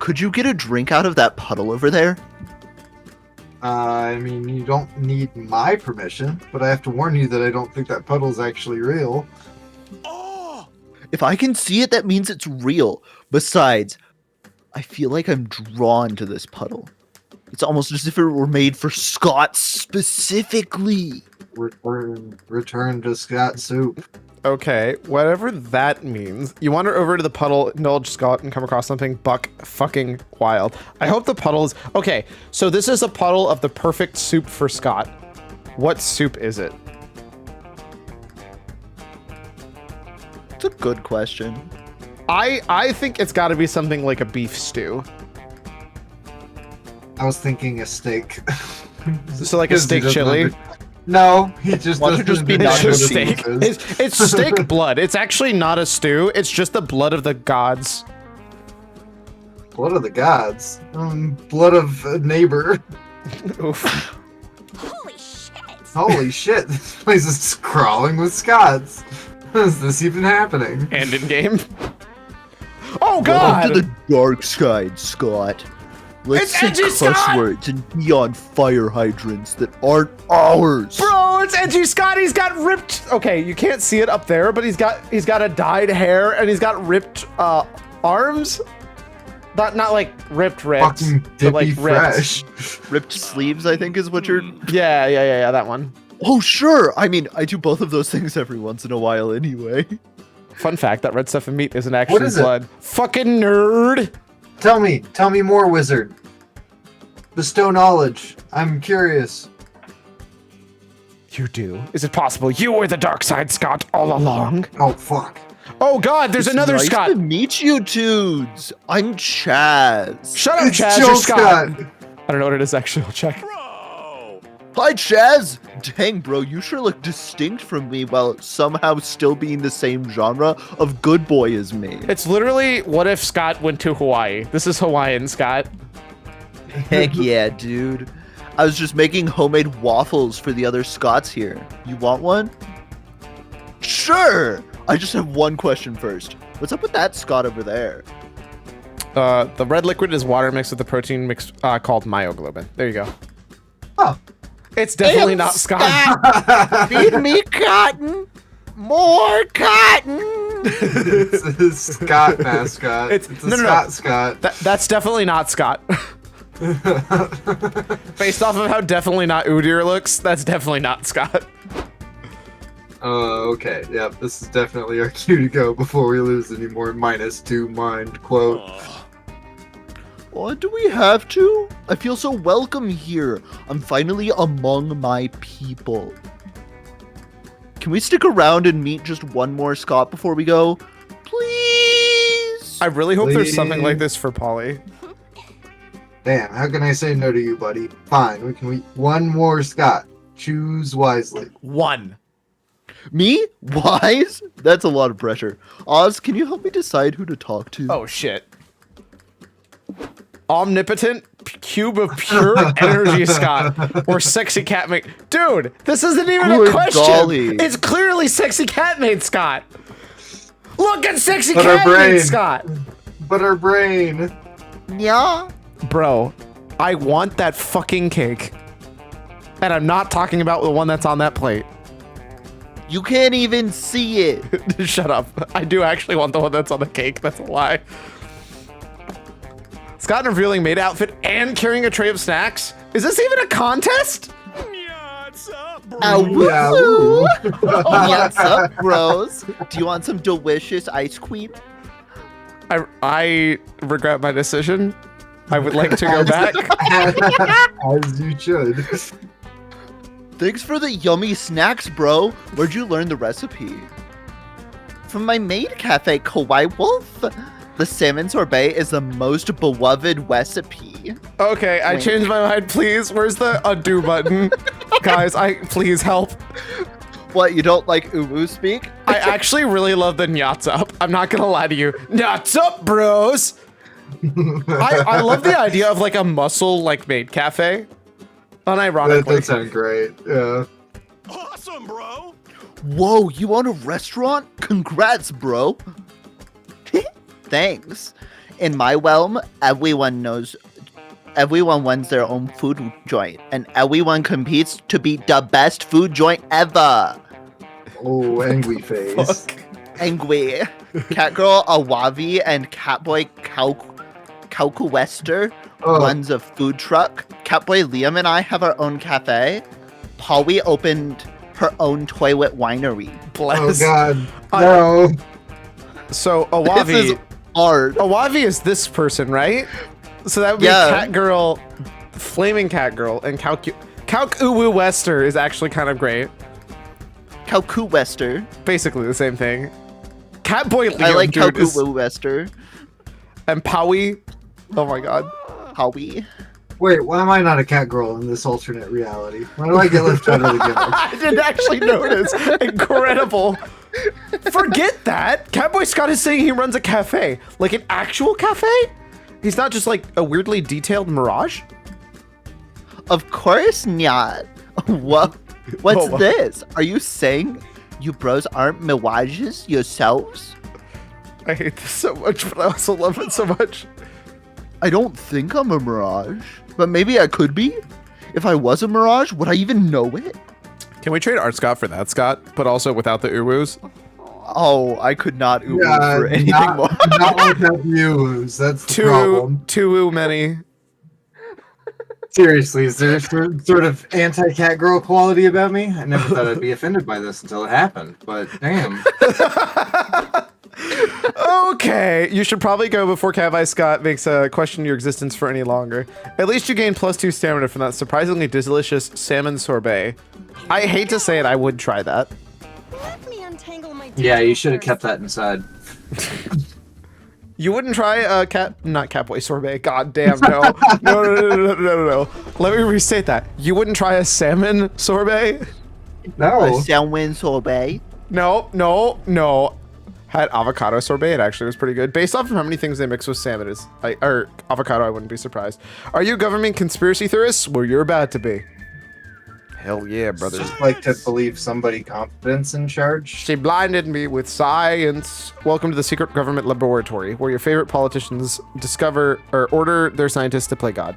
Could you get a drink out of that puddle over there? I mean, you don't need my permission, but I have to warn you that I don't think that puddle's actually real. If I can see it, that means it's real. Besides, I feel like I'm drawn to this puddle. It's almost as if it were made for Scott specifically. Return to Scott soup. Okay, whatever that means. You wander over to the puddle, indulge Scott, and come across something buck fucking wild. I hope the puddle is... Okay, so this is a puddle of the perfect soup for Scott. What soup is it? It's a good question. I think it's got to be something like a beef stew. I was thinking a steak. So like a Because he steak doesn't chili. No, he just Why don't you doesn't just be It's understand just what a steak. beef is. It's steak blood. It's actually not a stew. It's just the blood of the gods. Blood of the gods. Blood of a neighbor. Oof. Holy shit! Holy shit, this place is crawling with Scots. Is this even happening? And in game. Oh Welcome god! to the dark side, Scott. Let's It's say edgy, cuss Scott! words and be on fire hydrants that aren't ours. Bro, it's Edgy Scott. He's got ripped. Okay, you can't see it up there, but he's got a dyed hair and he's got ripped arms. Not like ripped, Fucking but dippy like ripped. fresh. Ripped sleeves, I think, is what you're. Yeah, that one. Oh, sure. I mean, I do both of those things every once in a while anyway. Fun fact: that red stuff in meat isn't actually is it? blood. Fucking nerd. Tell me more, wizard. Bestow knowledge. I'm curious. You do. Is it possible you were the dark side, Scott, all along? Oh, fuck. Oh god, there's It's another nice Scott. to meet you, dudes. I'm Chaz. Shut up, It's Chaz. Joe You're Scott. Scott. I don't know what it is actually. I'll check. Bro! Hi, Chaz. Dang, bro, you sure look distinct from me while somehow still being the same genre of good boy as me. It's literally what if Scott went to Hawaii. This is Hawaiian, Scott. Heck yeah, dude. I was just making homemade waffles for the other Scots here. You want one? Sure. I just have one question first. What's up with that Scott over there? The red liquid is water mixed with the protein mix called myoglobin. There you go. Oh. It's definitely Damn, not Scott. Feed me cotton. More cotton. It's a Scott mascot. It's- It's a no, no, no. Scott Scott. That's definitely not Scott. Based off of how definitely not Udyr looks, that's definitely not Scott. Okay. Yep. This is definitely our cue to go before we lose any more -2 mind quote. Oh, do we have to? I feel so welcome here. I'm finally among my people. Can we stick around and meet just one more Scott before we go? Please? I really hope there's something Please. like this for Polly. Damn. How can I say no to you, buddy? Fine. We can meet one more Scott. Choose wisely. One. Me? Wise? That's a lot of pressure. Oz, can you help me decide who to talk to? Oh shit. Omnipotent cube of pure energy, Scott, or sexy catmate. Dude, this isn't even Good a question. golly. It's clearly sexy catmate, Scott. Look at sexy But our brain. catmate, Scott. But our brain. Yeah? Bro, I want that fucking cake. And I'm not talking about the one that's on that plate. You can't even see it. Shut up. I do actually want the one that's on the cake. That's a lie. Scott in a revealing maid outfit and carrying a tray of snacks? Is this even a contest? Yeah, what's up, bro? Woo! What's up, bros? Do you want some delicious ice cream? I regret my decision. I would like to go back. As you should. Thanks for the yummy snacks, bro. Where'd you learn the recipe? From my maid cafe, Kawaii Wolf. The salmon sorbet is the most beloved recipe. Okay, I changed my mind. Please, where's the undo button? Guys, please help. What, you don't like uwu speak? I actually really love the nyats up. I'm not gonna lie to you. Nyats up, bros. I love the idea of like a muscle like maid cafe. That Unironically. does sound great. Yeah. Awesome, bro! Whoa, you own a restaurant? Congrats, bro. Thanks. In my realm, everyone runs their own food joint, and everyone competes to be the best food joint ever. Oh, angry face. Angry. Catgirl Awavi and Catboy Kauku Wester runs a food truck. Catboy Liam and I have our own cafe. Polly opened her own toilet winery. Oh Bless. god. No. So This is Awavi. art. Awavi is this person, right? So that would be Yeah. Catgirl, Flaming Catgirl, and Kauku Wester is actually kind of great. Kauku Wester. Basically the same thing. Catboy Liam, I like dude, is, Kauku Wester. and Powie. Oh my god. Howie. Wait, why am I not a cat girl in this alternate reality? Why do I get left out of the game? I didn't actually notice. Incredible. Forget that. Catboy Scott is saying he runs a cafe. Like an actual cafe? He's not just like a weirdly detailed mirage? Of course not. What? What's Oh, wow. this? Are you saying you bros aren't mirages yourselves? I hate this so much, but I also love it so much. I don't think I'm a mirage, but maybe I could be. If I was a mirage, would I even know it? Can we trade Art Scott for that Scott, but also without the uwoos? Oh, I could not ooh for anything more. Not without views. That's the Too problem. too many. Seriously, is there sort of anti-cat girl quality about me? I never thought I'd be offended by this until it happened, but damn. Okay, you should probably go before Catboy Scott makes a question your existence for any longer. At least you gain +2 stamina from that surprisingly delicious salmon sorbet. I hate to say it, I would try that. Let me untangle my Yeah, you tangle should have first. kept that inside. You wouldn't try a not Catboy sorbet. God damn, no. No. Let me restate that. You wouldn't try a salmon sorbet? No. A salmon sorbet. No. Had avocado sorbet. It actually was pretty good. Based off of how many things they mix with salmon or avocado, I wouldn't be surprised. Are you government conspiracy theorists? Well, you're about to be. Hell yeah, brother. Just like to believe somebody competent's in charge. She blinded me with science. Welcome to the secret government laboratory, where your favorite politicians discover or order their scientists to play God.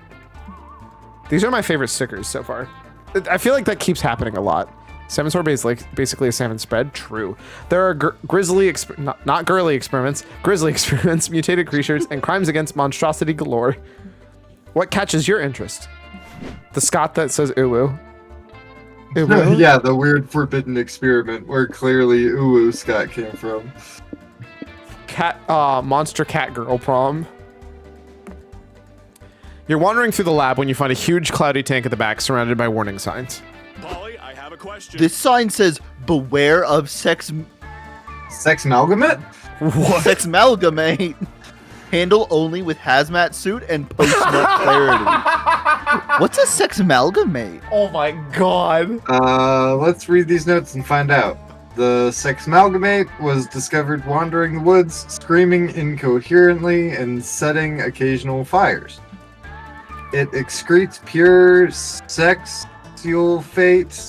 These are my favorite stickers so far. I feel like that keeps happening a lot. Salmon sorbet is like basically a salmon spread. True. There are grizzly not girly experiments, grizzly experiments, mutated creatures, and crimes against monstrosity galore. What catches your interest? The Scott that says uwu. Uwu? Yeah, the weird forbidden experiment where clearly Uwu Scott came from. Monster cat girl prom. You're wandering through the lab when you find a huge cloudy tank at the back surrounded by warning signs. Polly, I have a question. This sign says, beware of sex Sex-malgamate? sex amalgamate. Handle only with hazmat suit and post-nut clarity. What's a sex amalgamate? Oh my god. Let's read these notes and find out. The sex-malgamate was discovered wandering the woods, screaming incoherently and setting occasional fires. It excretes pure sexulfate,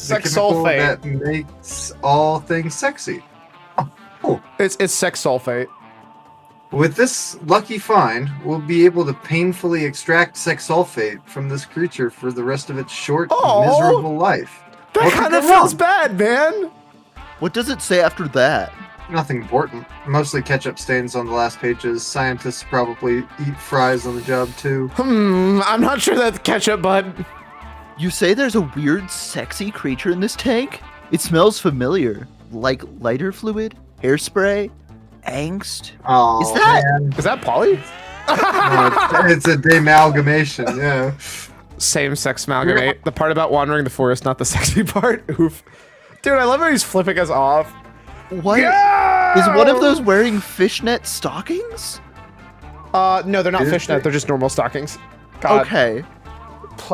the chemical Sexsulfate. that makes all things sexy. It's sex sulfate. With this lucky find, we'll be able to painfully extract sexsulfate from this creature for the rest of its short, Oh! miserable life. That What could kind of go feels wrong? bad, man. What does it say after that? Nothing important. Mostly ketchup stains on the last pages. Scientists probably eat fries on the job too. I'm not sure that's ketchup, bud. You say there's a weird, sexy creature in this tank? It smells familiar. Like lighter fluid? Hairspray? Angst? Oh, Is that- man. Is that Polly? No, it's a demalgamation, yeah. Same sex amalgamate. The part about wandering the forest, not the sexy part. Oof. Dude, I love how he's flipping us off. What? Is one of those wearing fishnet stockings? No, they're not Is fishnet. it? They're just normal stockings. God. Okay.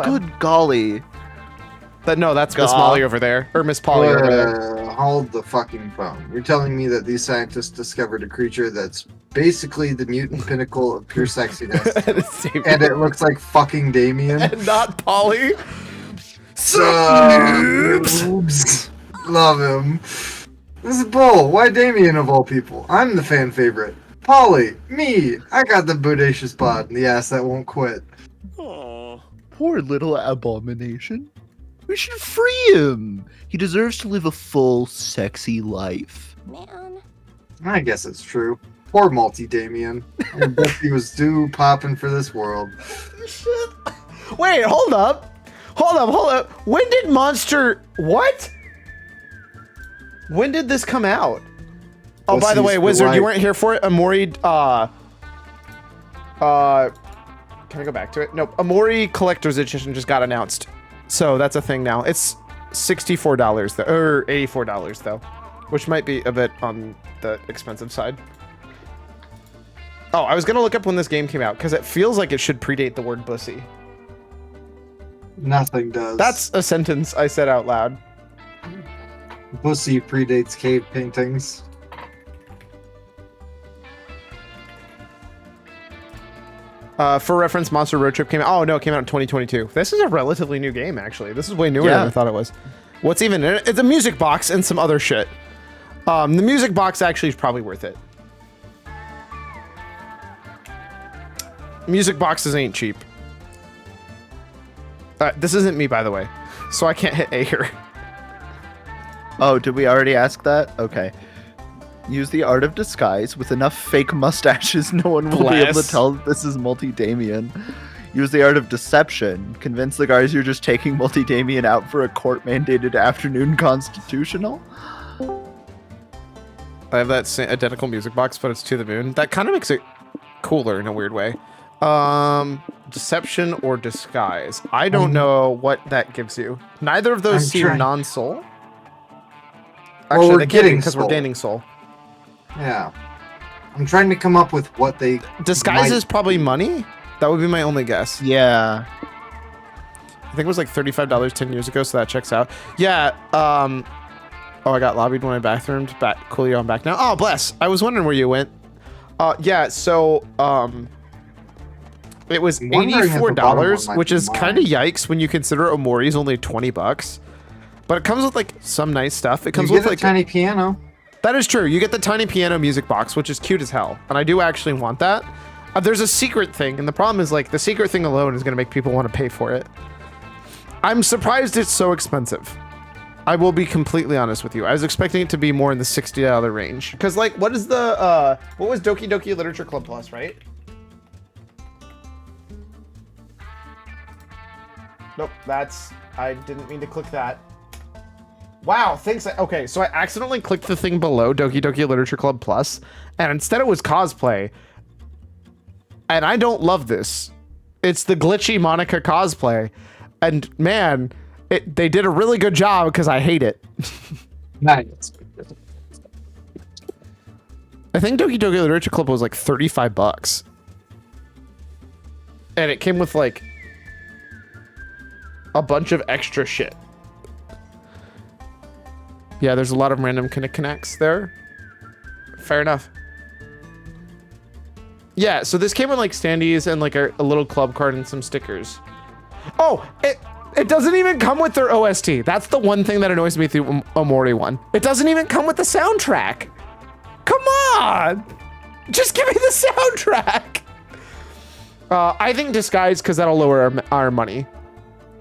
Good golly. No, that's Miss God. Molly over there. Or Miss Polly over there. Hold the fucking phone. You're telling me that these scientists discovered a creature that's basically the mutant pinnacle of pure sexiness, and it looks like fucking Damien? And not Polly. Subs. Love him. This is bull. Why Damien of all people? I'm the fan favorite. Polly, me. I got the bodacious bod and the ass that won't quit. Aw. Poor little abomination. We should free him. He deserves to live a full, sexy life. Man. I guess it's true. Poor multi Damien. I bet he was due popping for this world. Wait, hold up. When did Monster... What? When did this come out? Oh, Let's by the see, way, it's Wizard, right. you weren't here for it. Amori, can I go back to it? Nope. Amori Collector's Edition just got announced. So that's a thing now. It's $64 though, or $84 though, which might be a bit on the expensive side. Oh, I was gonna look up when this game came out because it feels like it should predate the word bussy. Nothing does. That's a sentence I said out loud. Pussy predates cave paintings. For reference, Monster Road Trip came out. Oh no, it came out in 2022. This is a relatively new game, actually. This is way newer than I thought it was. What's even in it? It's a music box and some other shit. The music box actually is probably worth it. Music boxes ain't cheap. This isn't me, by the way, so I can't hit A here. Oh, did we already ask that? Okay. Use the art of disguise with enough fake mustaches no one will be able to tell that this is Multi-Damien. Use the art of deception. Convince the guards you're just taking Multi-Damien out for a court-mandated afternoon constitutional. I have that identical music box, but it's to the moon. That kind of makes it cooler in a weird way. Deception or disguise. I don't know what that gives you. Neither of those seem non-soul. Actually, Well, we're they can't getting because we're soul. gaining soul. Yeah. I'm trying to come up with what they... Disguise might- is probably money? That would be my only guess. Yeah. I think it was like $35 10 years ago, so that checks out. Yeah, oh, I got lobbied when I bathroomed. Coolio, I'm back now. Oh, bless. I was wondering where you went. Yeah, so, it was wondering if the bottom one $84, might which be is mine. kind of yikes when you consider Omori's only $20. But it comes with, like, some nice stuff. It comes You with, get a like... tiny piano. That is true. You get the tiny piano music box, which is cute as hell. And I do actually want that. There's a secret thing, and the problem is, like, the secret thing alone is going to make people want to pay for it. I'm surprised it's so expensive. I will be completely honest with you. I was expecting it to be more in the $60 range. Because, like, what is the, what was Doki Doki Literature Club Plus, right? Nope, I didn't mean to click that. Wow, thanks. Okay, so I accidentally clicked the thing below Doki Doki Literature Club Plus, and instead it was cosplay. And I don't love this. It's the glitchy Monica cosplay. And man, they did a really good job because I hate it. Nice. I think Doki Doki Literature Club was like $35. And it came with like a bunch of extra shit. Yeah, there's a lot of random connects there. Fair enough. Yeah, so this came with like standees and like a little club card and some stickers. Oh, it doesn't even come with their OST. That's the one thing that annoys me through Omori 1. It doesn't even come with the soundtrack. Come on! Just give me the soundtrack! I think disguise, because that'll lower our money.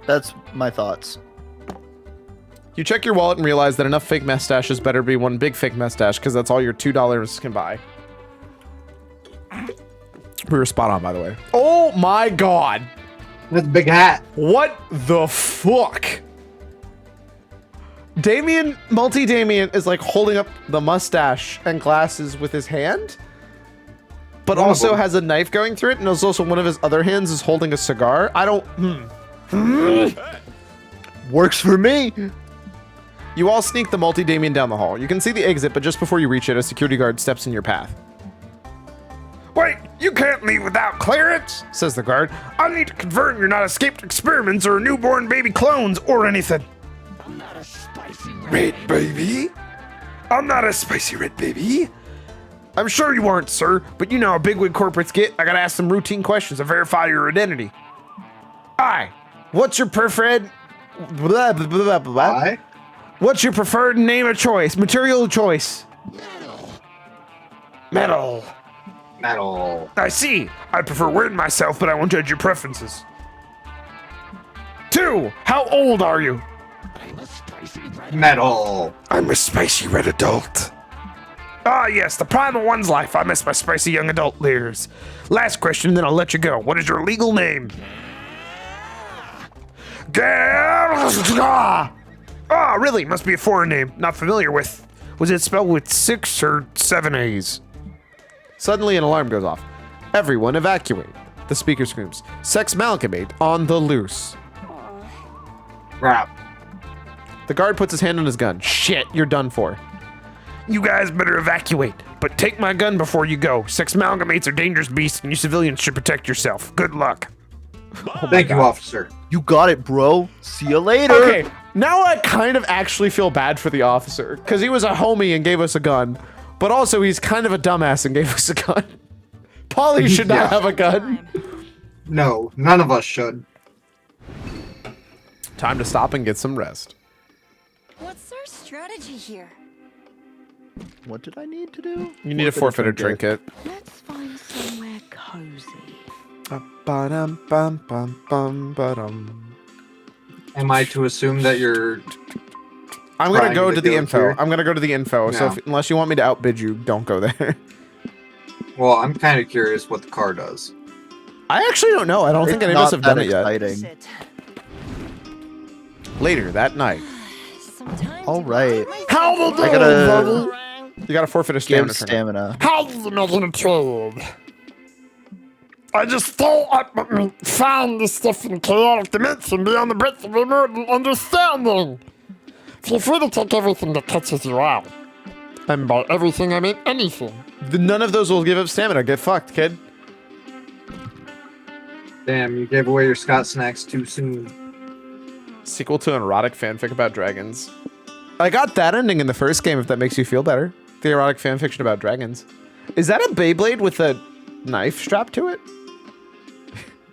That's my thoughts. You check your wallet and realize that enough fake mustaches better be one big fake mustache, because that's all your $2 can buy. We were spot on, by the way. Oh my god! That's a big hat. What the fuck? Multi-Damien is like holding up the mustache and glasses with his hand, but One of also them. has a knife going through it, and there's also one of his other hands is holding a cigar. I don't... Works for me. You all sneak the Multi-Damien down the hall. You can see the exit, but just before you reach it, a security guard steps in your path. Wait, you can't leave without clearance, says the guard. I need to confirm you're not escaped experiments or newborn baby clones or anything. I'm not a spicy red baby. I'm not a spicy red baby. I'm sure you aren't, sir, but you know how bigwig corporates get. I gotta ask some routine questions to verify your identity. Aye, what's your preferred... Blah, blah, blah, blah, blah. Why? What's your preferred name of choice? Material of choice? Metal. Metal. I see. I prefer wearing myself, but I won't judge your preferences. 2. How old are you? Metal. I'm a spicy red adult. Ah, yes, the prime of one's life. I miss my spicy young adult years. Last question, then I'll let you go. What is your legal name? Ah, really? Must be a foreign name. Not familiar with. Was it spelled with 6 or 7 A's? Suddenly, an alarm goes off. Everyone evacuate. The speaker screams, Sex Malgamate on the loose. Crap. The guard puts his hand on his gun. Shit, you're done for. You guys better evacuate, but take my gun before you go. Sex Malgamates are dangerous beasts, and you civilians should protect yourself. Good luck. Thank you, officer. You got it, bro. See you later. Okay, now I kind of actually feel bad for the officer because he was a homie and gave us a gun, but also he's kind of a dumbass and gave us a gun. Polly should Yeah. not have a gun. No, none of us should. Time to stop and get some rest. What's our strategy here? What did I need to do? You need a forfeited trinket. Let's find somewhere cozy. Ba-dum-bum-bum-bum-ba-dum. Am I to assume that you're... I'm gonna Trying go to to the go info. here? I'm gonna go to the info. So Yeah. unless you want me to outbid you, don't go there. Well, I'm kind of curious what the car does. I actually don't know. I don't think It's any of us not have done that it yet. exciting. Sit. Later that night, Sometimes All right. How you doing, I gotta buddy? you gotta forfeit a give stamina trinket. stamina. How are you making a trade? I just thought I found this stuff in chaotic dimension beyond the breadth of remote understanding. Feel free to take everything that catches your eye. And by everything, I mean anything. None of those will give up stamina. Get fucked, kid. Damn, you gave away your Scott snacks too soon. Sequel to an erotic fanfic about dragons. I got that ending in the first game, if that makes you feel better. The erotic fanfiction about dragons. Is that a Beyblade with a knife strapped to it?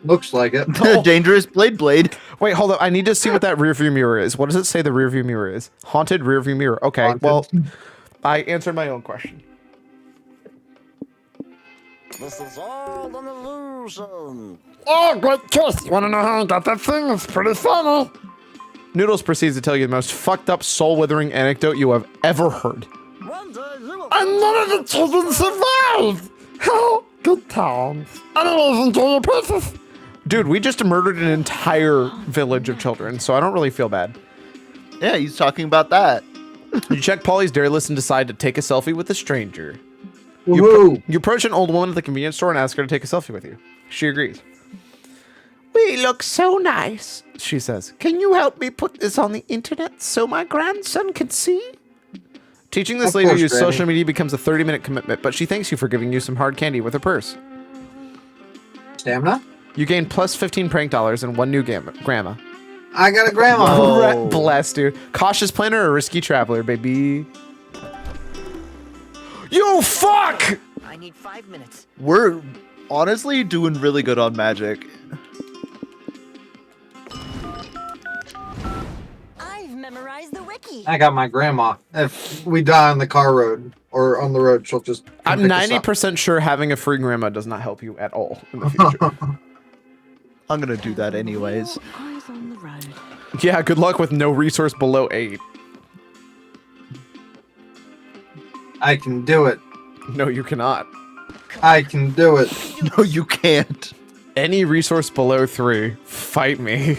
Looks like it. Dangerous blade. Wait, hold up. I need to see what that rearview mirror is. What does it say the rearview mirror is? Haunted rearview mirror. Okay, Haunted. well, I answered my own question. This is all an illusion. Oh, great choice. Wanna know how I got that thing? It's pretty funny. Noodles proceeds to tell you the most fucked up, soul-withering anecdote you have ever heard. One day you will. And none of the children survived. Oh, good times. Anyways, enjoy your pieces. Dude, we just murdered an entire village of children, so I don't really feel bad. Yeah, he's talking about that. You check Polly's dare list and decide to take a selfie with a stranger. Woohoo! You approach an old woman at the convenience store and ask her to take a selfie with you. She agrees. We look so nice, she says. Can you help me put this on the internet so my grandson can see? Teaching this Of lady to course, use Granny. social media becomes a 30-minute commitment, but she thanks you for giving you some hard candy with her purse. Stamina? You gain plus 15 prank dollars and one new grandma. I got a grandma. Oh. Bless, dude. Cautious planner or risky traveler, baby? You fuck! I need 5 minutes. We're honestly doing really good on magic. I've memorized the wiki. I got my grandma. If we die on the car road or on the road, she'll just. come I'm pick us up. 90% sure having a free grandma does not help you at all in the future. I'm gonna do that anyways. Eyes on the road. Yeah, good luck with no resource below 8. I can do it. No, you cannot. I can do it. No, you can't. Any resource below 3, fight me.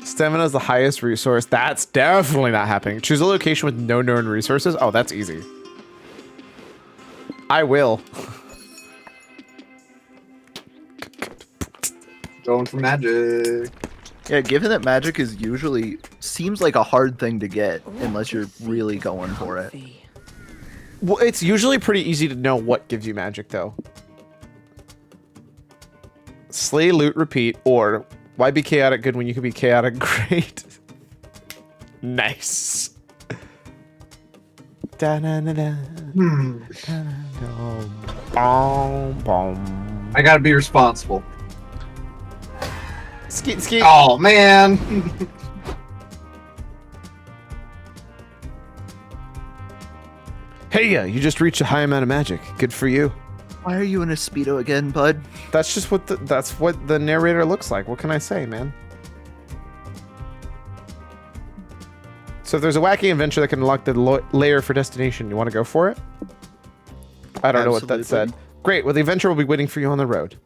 Stamina is the highest resource. That's definitely not happening. Choose a location with no known resources. Oh, that's easy. I will. Going for magic. Yeah, given that magic is usually seems like a hard thing to get unless you're really going for it. Well, it's usually pretty easy to know what gives you magic, though. Slay, loot, repeat, or why be chaotic good when you can be chaotic great? Nice. Da-na-na-na. Da-na-na. Bom, bom. I gotta be responsible. Skeet, skeet. Oh man. Hey, you just reached a high amount of magic. Good for you. Why are you in a Speedo again, bud? That's just what that's what the narrator looks like. What can I say, man? So if there's a wacky adventure that can unlock the layer for destination, you want to go for it? I don't know what that said. Absolutely. Great. Well, the adventure will be waiting for you on the road.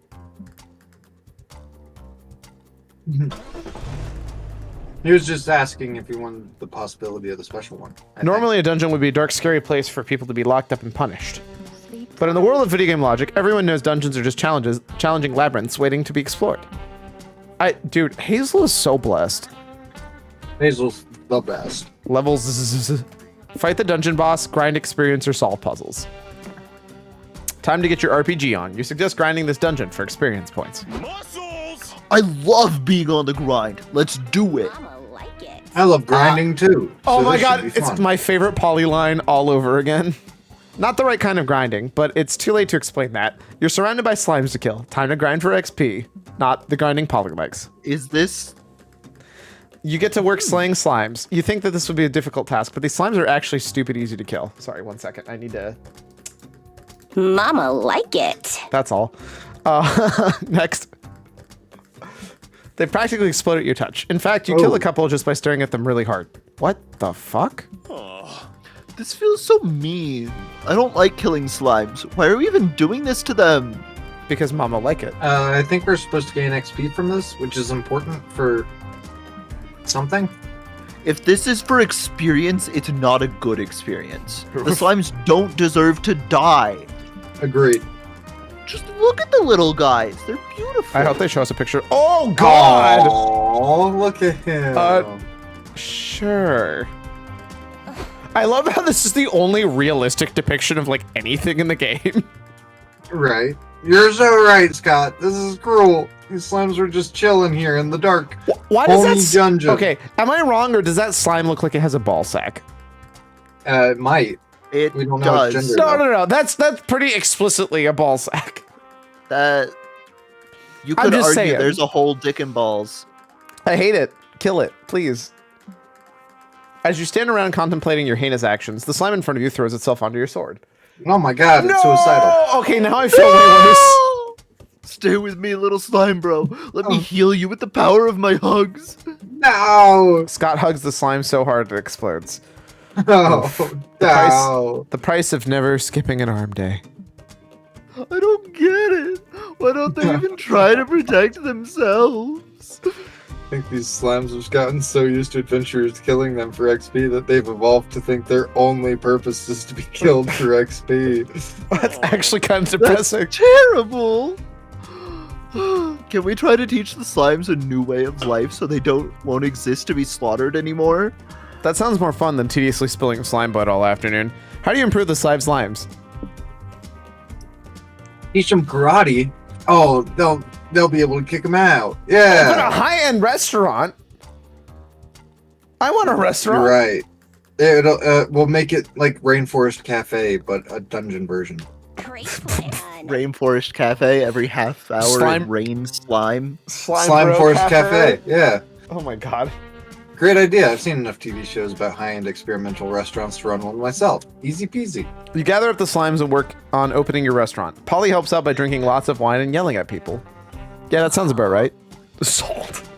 He was just asking if you wanted the possibility of the special one. I think. Normally, a dungeon would be a dark, scary place for people to be locked up and punished. But in the world of video game logic, everyone knows dungeons are just challenging labyrinths waiting to be explored. Dude, Hazel is so blessed. Hazel's the best. Levels. Fight the dungeon boss, grind experience, or solve puzzles. Time to get your RPG on. You suggest grinding this dungeon for experience points. Muscles! I love being on the grind. Let's do it. Mama like it. I love grinding too. Oh so my this should god, be it's fun. my favorite poly line all over again. Not the right kind of grinding, but it's too late to explain that. You're surrounded by slimes to kill. Time to grind for XP, not the grinding polylegs. Is this... You get to work slaying slimes. You think that this would be a difficult task, but these slimes are actually stupid easy to kill. Sorry, 1 second. I need to... Mama like it. That's all. Next. They practically explode at your touch. In fact, you kill a couple just by staring at them really hard. What the fuck? This feels so mean. I don't like killing slimes. Why are we even doing this to them? Because mama like it. I think we're supposed to gain XP from this, which is important for something. If this is for experience, it's not a good experience. The slimes don't deserve to die. Agreed. Just look at the little guys. They're beautiful. I hope they show us a picture. Oh god! Oh, look at him. Sure. I love how this is the only realistic depiction of like anything in the game. Right. You're so right, Scott. This is cruel. These slimes are just chilling here in the dark. Why does Homie that dungeon. Okay, am I wrong or does that slime look like it has a ball sack? It might. It We don't know its does. gender. No. That's pretty explicitly a ball sack. That you I'm could just argue saying. there's a whole dick and balls. I hate it. Kill it, please. As you stand around contemplating your heinous actions, the slime in front of you throws itself onto your sword. Oh my god, it's suicidal. Okay, now I feel way worse. Stay with me, little slime bro. Let me heal you with the power of my hugs. No! Scott hugs the slime so hard it explodes. No. price- No. The price of never skipping an arm day. I don't get it. Why don't they even try to protect themselves? I think these slimes have gotten so used to adventurers killing them for XP that they've evolved to think their only purpose is to be killed for XP. That's actually kind of depressing. Terrible. Can we try to teach the slimes a new way of life so they won't exist to be slaughtered anymore? That sounds more fun than tediously spilling slime blood all afternoon. How do you improve the slimes? Teach them karate. Oh, they'll be able to kick them out. Open a Yeah. high-end restaurant. I want a restaurant. You're right. We'll make it like Rainforest Cafe, but a dungeon version. Great plan. Rainforest Cafe every half hour Slime- it rains slime. Slime Bro Forest Cafe. Yeah. Oh my god. Great idea. I've seen enough TV shows about high-end experimental restaurants to run one myself. Easy peasy. You gather up the slimes and work on opening your restaurant. Polly helps out by drinking lots of wine and yelling at people. Yeah, that sounds about right. Salt.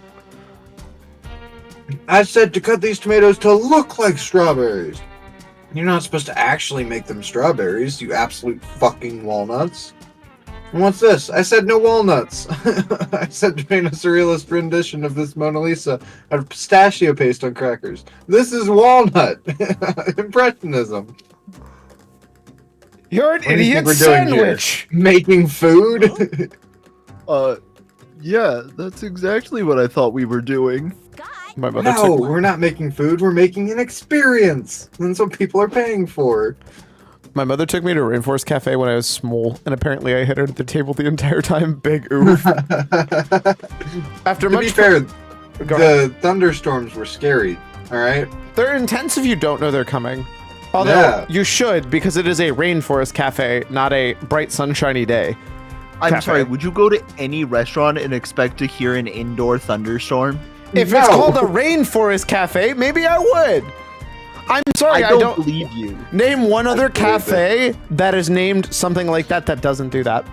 I said to cut these tomatoes to look like strawberries. You're not supposed to actually make them strawberries, you absolute fucking walnuts. And what's this? I said no walnuts. I said to paint a surrealist rendition of this Mona Lisa out of pistachio paste on crackers. This is walnut. Impressionism. You're an What do you idiot think we're doing here? sandwich. Making food? Yeah, that's exactly what I thought we were doing. My mother No, took we're not making food. We're making an experience. That's what people are paying for. My mother took me to a Rainforest Cafe when I was small, and apparently I hit her at the table the entire time. Big oof. After To much be fair, Go ahead. the thunderstorms were scary. All right. They're intense if you don't know they're coming. Although Yeah. you should, because it is a Rainforest Cafe, not a bright sunshiny day. I'm Cafe. sorry, would you go to any restaurant and expect to hear an indoor thunderstorm? If it's No. called a Rainforest Cafe, maybe I would. I'm sorry, I don't believe you. Name one other believe it. cafe that is named something like that that doesn't do that.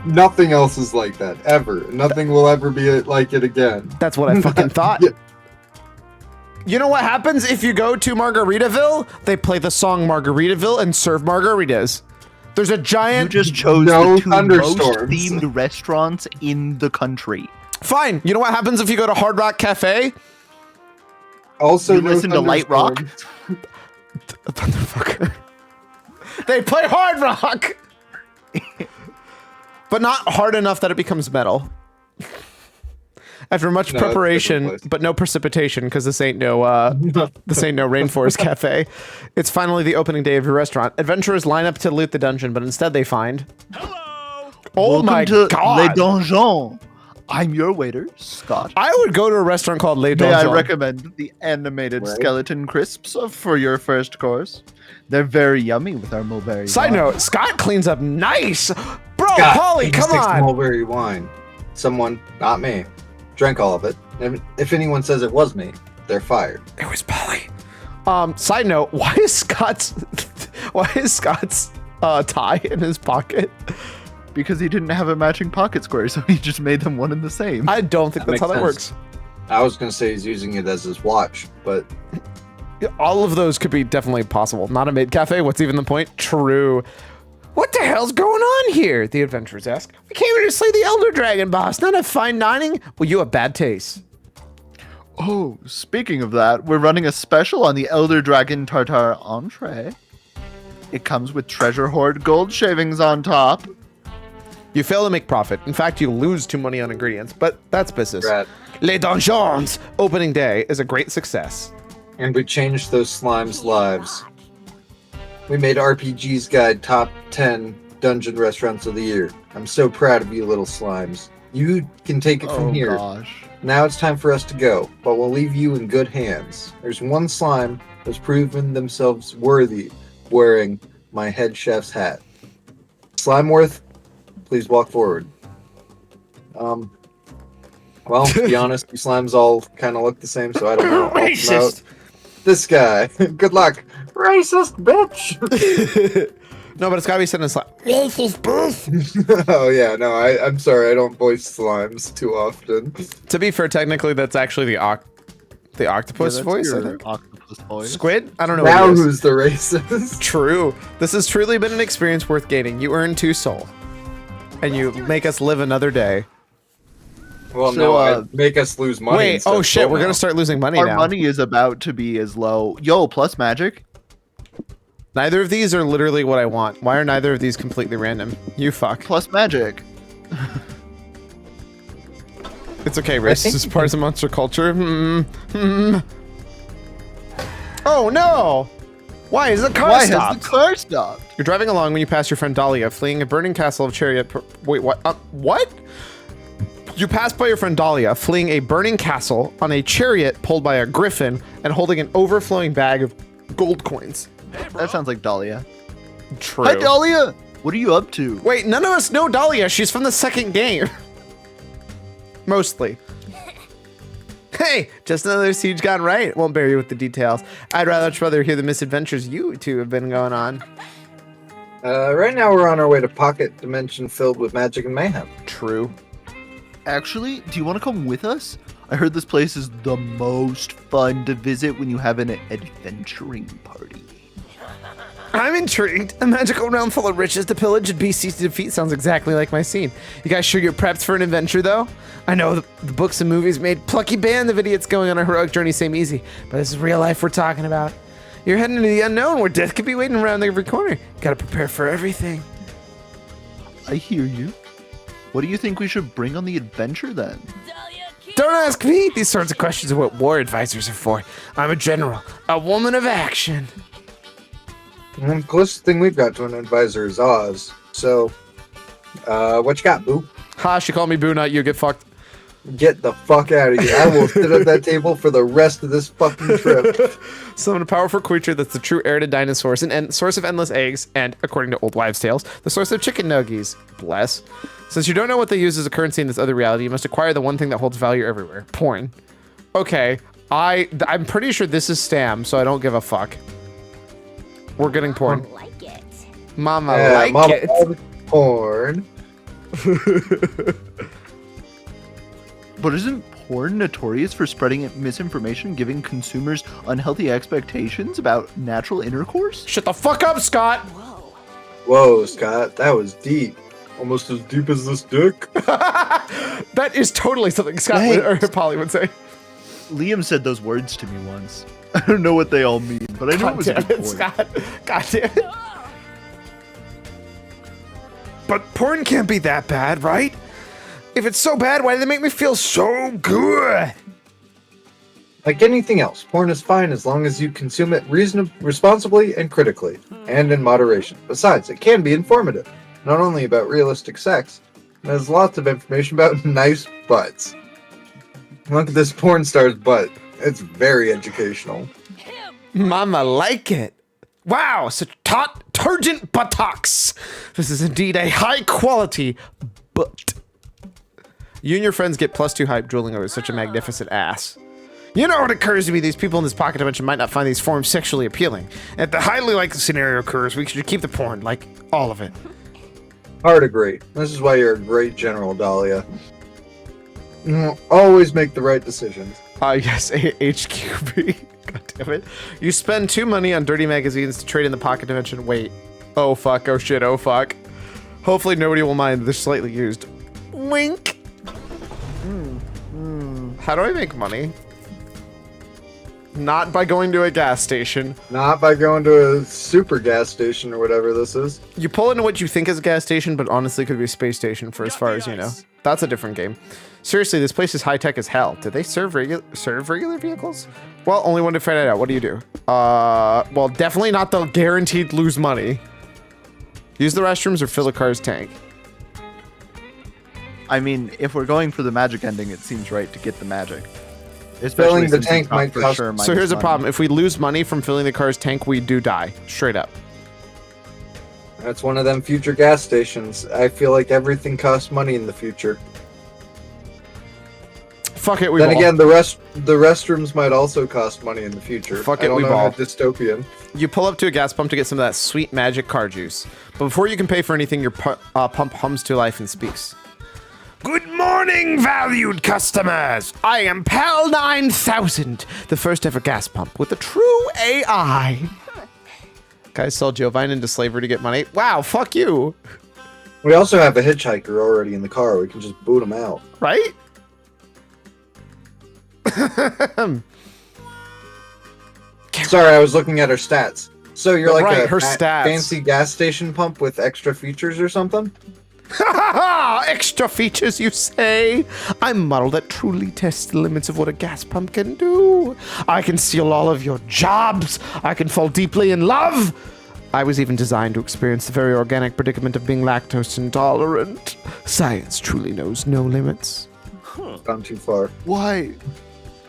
Nothing else is like that ever. Nothing will ever be like it again. That's what I fucking thought. Yeah. You know what happens if you go to Margaritaville? They play the song Margaritaville and serve margaritas. There's a You giant... just chose No the two most thunderstorms. themed restaurants in the country. Fine. You know what happens if you go to Hard Rock Cafe? Also, You no listen to Light Rock? thunderstorms. Motherfucker. They play hard rock! But not hard enough that it becomes metal. After much No, that's a preparation, different place. but no precipitation, because this ain't no Rainforest Cafe. It's finally the opening day of your restaurant. Adventurers line up to loot the dungeon, but instead they find... Hello! Oh Welcome my to god! Le Donjon. I'm your waiter, Scott. I would go to a restaurant called Les May I Donjons. recommend the animated Right. skeleton crisps for your first course? They're very yummy with our mulberry. Side wine. note, Scott cleans up nice. Bro, Scott, Polly, come 86 on. mulberry wine. Someone, not me, drank all of it. And if anyone says it was me, they're fired. It was Polly. Side note, why is Scott's tie in his pocket? Because he didn't have a matching pocket square, so he just made them one and the same. I don't think That that's how that makes works. I was gonna say he's using it as his watch, but All of those could be definitely possible. Not a maid cafe. What's even the point? True. What the hell's going on here? The adventurers ask. We came here to slay the Elder Dragon boss, not have fine dining. Well, you have bad taste. Oh, speaking of that, we're running a special on the Elder Dragon Tartar entree. It comes with treasure hoard gold shavings on top. You fail to make profit. In fact, you lose 2 money on ingredients, but that's business. Brad. Les Donjons opening day is a great success. and we changed those slimes' lives. We made RPG's Guide top 10 dungeon restaurants of the year. I'm so proud of you, little slimes. You can take it from here. Gosh. Now it's time for us to go, but we'll leave you in good hands. There's one slime that's proven themselves worthy wearing my head chef's hat. Slimeworth, please walk forward. Well, to be honest, you slimes all kind of look the same, so I don't know. I'll promote this guy. Good luck. Racist bitch. No, but it's gotta be said in slime. Oh yeah, no, I'm sorry, I don't voice slimes too often. To be fair, technically, that's actually the octopus Yeah, that's voice. I your think. octopus voice. Squid? I don't know. Now what he is. who's the racist? True. This has truly been an experience worth gaining. You earn 2 soul, and you make us live another day. Well, So, no, make us lose money. Wait. instead Oh of shit. soul We're gonna now. start losing money Our now. money is about to be as low. Yo, plus magic. Neither of these are literally what I want. Why are neither of these completely random? You fuck. Plus magic. It's okay, race think is you part of monster culture. Oh no! Why is the car Why stopped? has the car stopped? You're driving along when you pass your friend Dahlia, fleeing a burning castle of chariot. Wait, what? What? You pass by your friend Dahlia, fleeing a burning castle on a chariot pulled by a griffin and holding an overflowing bag of gold coins. That sounds like Dahlia. True. Hi, Dahlia. What are you up to? Wait, none of us know Dahlia. She's from the second game. Mostly. Hey, just another siege gone right. Won't bear you with the details. I'd much rather hear the misadventures you two have been going on. Right now we're on our way to Pocket Dimension filled with magic and mayhem. True. Actually, do you want to come with us? I heard this place is the most fun to visit when you have an adventuring party. I'm intrigued. A magical realm full of riches to pillage and beasties to defeat sounds exactly like my scene. You guys sure you're prepped for an adventure, though? I know the books and movies made plucky band of idiots going on a heroic journey seem easy, but this is real life we're talking about. You're heading into the unknown where death could be waiting around every corner. Gotta prepare for everything. I hear you. What do you think we should bring on the adventure then? Don't ask me. These sorts of questions are what war advisors are for. I'm a general, a woman of action. And the closest thing we've got to an advisor is Oz. So, what you got, boo? Ha, she called me Boo, not you. Get fucked. Get the fuck out of here. I will sit at that table for the rest of this fucking trip. Summon a powerful creature that's the true heir to dinosaurs and source of endless eggs, and, according to old wives' tales, the source of chicken nuggies. Bless. Since you don't know what they use as a currency in this other reality, you must acquire the one thing that holds value everywhere. Porn. Okay, I'm pretty sure this is Stam, so I don't give a fuck. We're getting porn. Like it. Mama Yeah, like Mama it. loves porn. But isn't porn notorious for spreading misinformation, giving consumers unhealthy expectations about natural intercourse? Shut the fuck up, Scott! Whoa, Scott, that was deep. Almost as deep as this dick. That is totally something Scott would, or Polly would say. Liam said those words to me once. I don't know what they all mean, but I know it God was a damn good it, point. Scott. God damn it. But porn can't be that bad, right? If it's so bad, why do they make me feel so good? Like anything else, porn is fine as long as you consume it responsibly and critically, and in moderation. Besides, it can be informative, not only about realistic sex, There's lots of information about nice butts. Look at this porn star's butt. It's very educational. Mama like it. Wow, such taut, turgent buttocks. This is indeed a high quality butt. You and your friends get +2 hype drooling over such a magnificent ass. You know what occurs to me, these people in this pocket dimension might not find these forms sexually appealing. If the highly likely scenario occurs, we should keep the porn, like all of it. Hard agree. This is why you're a great general, Dahlia. Always make the right decisions. Yes, HQB. God damn it. You spend 2 money on dirty magazines to trade in the pocket dimension. Wait. Oh fuck, oh shit, oh fuck. Hopefully nobody will mind this slightly used. Wink. How do I make money? Not by going to a gas station. Not by going to a super gas station or whatever this is. You pull into what you think is a gas station, but honestly could be a space station for as far as you know. That's a different game. Seriously, this place is high-tech as hell. Do they serve regular vehicles? Well, only one to find it out. What do you do? Well, definitely not the guaranteed lose money. Use the restrooms or fill the car's tank. I mean, if we're going for the magic ending, it seems right to get the magic. Filling the since tank it's not might for cost- sure So here's the minus problem. If we lose money from filling the car's tank, we do die. Straight up. That's one of them future gas stations. I feel like everything costs money in the future. Fuck it, we Then ball. again, the restrooms might also cost money in the future. Fuck I it, don't we know ball. how dystopian. You pull up to a gas pump to get some of that sweet magic car juice. But before you can pay for anything, your pump hums to life and speaks. Good morning, valued customers! I am PAL 9000, the first ever gas pump with a true AI. Guys sell Jovine into slavery to get money. Wow, fuck you. We also have a hitchhiker already in the car. We can just boot him out. Right? Sorry, I was looking at her stats. So you're like Right, a her stats. fancy gas station pump with extra features or something? Extra features, you say? I'm a model that truly tests the limits of what a gas pump can do. I can steal all of your jobs. I can fall deeply in love. I was even designed to experience the very organic predicament of being lactose intolerant. Science truly knows no limits. Gone too far. Why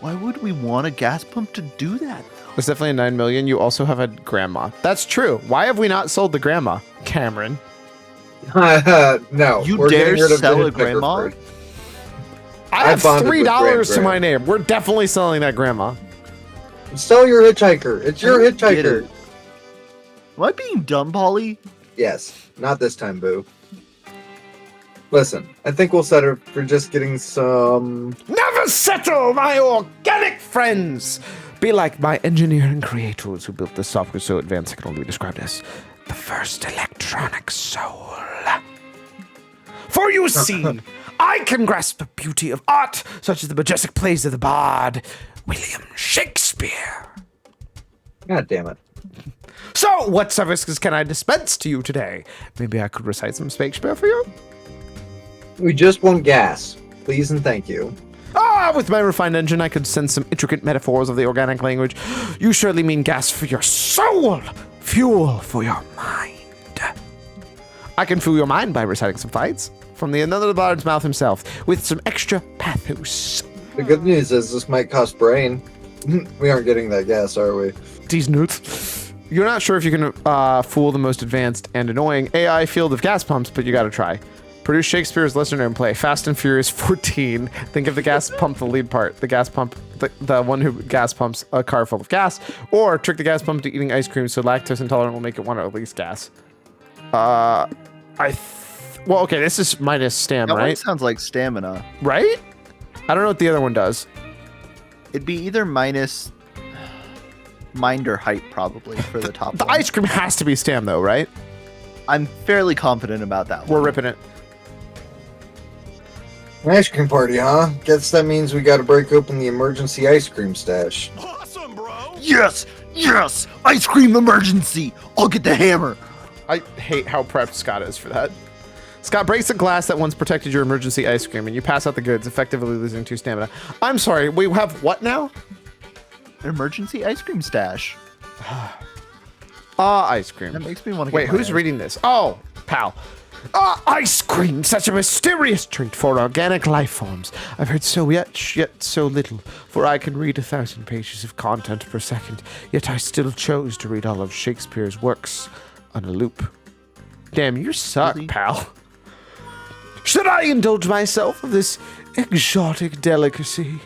would we want a gas pump to do that? There's definitely a 9 million. You also have a grandma. That's true. Why have we not sold the grandma? Cameron. No. You we're dare getting rid of the sell a hitchhiker grandma? first. I have bonded with $3 to Grand my name. We're definitely selling that grandma. Sell your hitchhiker. It's your I don't get hitchhiker. it. Am I being dumb, Polly? Yes. Not this time, Boo. Listen, I think we'll settle for just getting some... Never settle, my organic friends! Be like my engineering creators who built this software so advanced it can only be described as the first electronic soul. For you see, I can grasp the beauty of art, such as the majestic plays of the bard William Shakespeare. God damn it. So, what services can I dispense to you today? Maybe I could recite some Shakespeare for you? We just want gas. Please and thank you. With my refined engine, I could send some intricate metaphors of the organic language. You surely mean gas for your soul, fuel for your mind. I can fool your mind by reciting some fights from the another bard's mouth himself, with some extra pathos. The good news is this might cost brain. We aren't getting that gas, are we? These nuts. You're not sure if you can fool the most advanced and annoying AI field of gas pumps, but you gotta try. Produce Shakespeare's lesser-known play, Fast and Furious 14. Think of the gas pump, the lead part. The gas pump, the one who gas pumps a car full of gas. Or trick the gas pump to eating ice cream so lactose intolerant will make it want to release gas. Well, okay, this is minus stam, That one right? sounds like stamina. Right? I don't know what the other one does. It'd be either minus mind or height, probably, for the top The one. ice cream has to be stam, though, right? I'm fairly confident about that We're one. ripping it. An ice cream party, huh? Guess that means we gotta break open the emergency ice cream stash. Awesome, bro. Yes! Yes! Ice cream emergency! I'll get the hammer! I hate how prepped Scott is for that. Scott breaks the glass that once protected your emergency ice cream, and you pass out the goods, effectively losing 2 stamina. I'm sorry, we have what now? An emergency ice cream stash. Ice cream. That makes me want to get Wait, my who's ice- reading this? Oh, pal. Ah, ice cream! Such a mysterious treat for organic life forms. I've heard so much, yet so little, for I can read 1,000 pages of content per second, yet I still chose to read all of Shakespeare's works on a loop. Damn, you suck, Really? pal. Should I indulge myself with this exotic delicacy?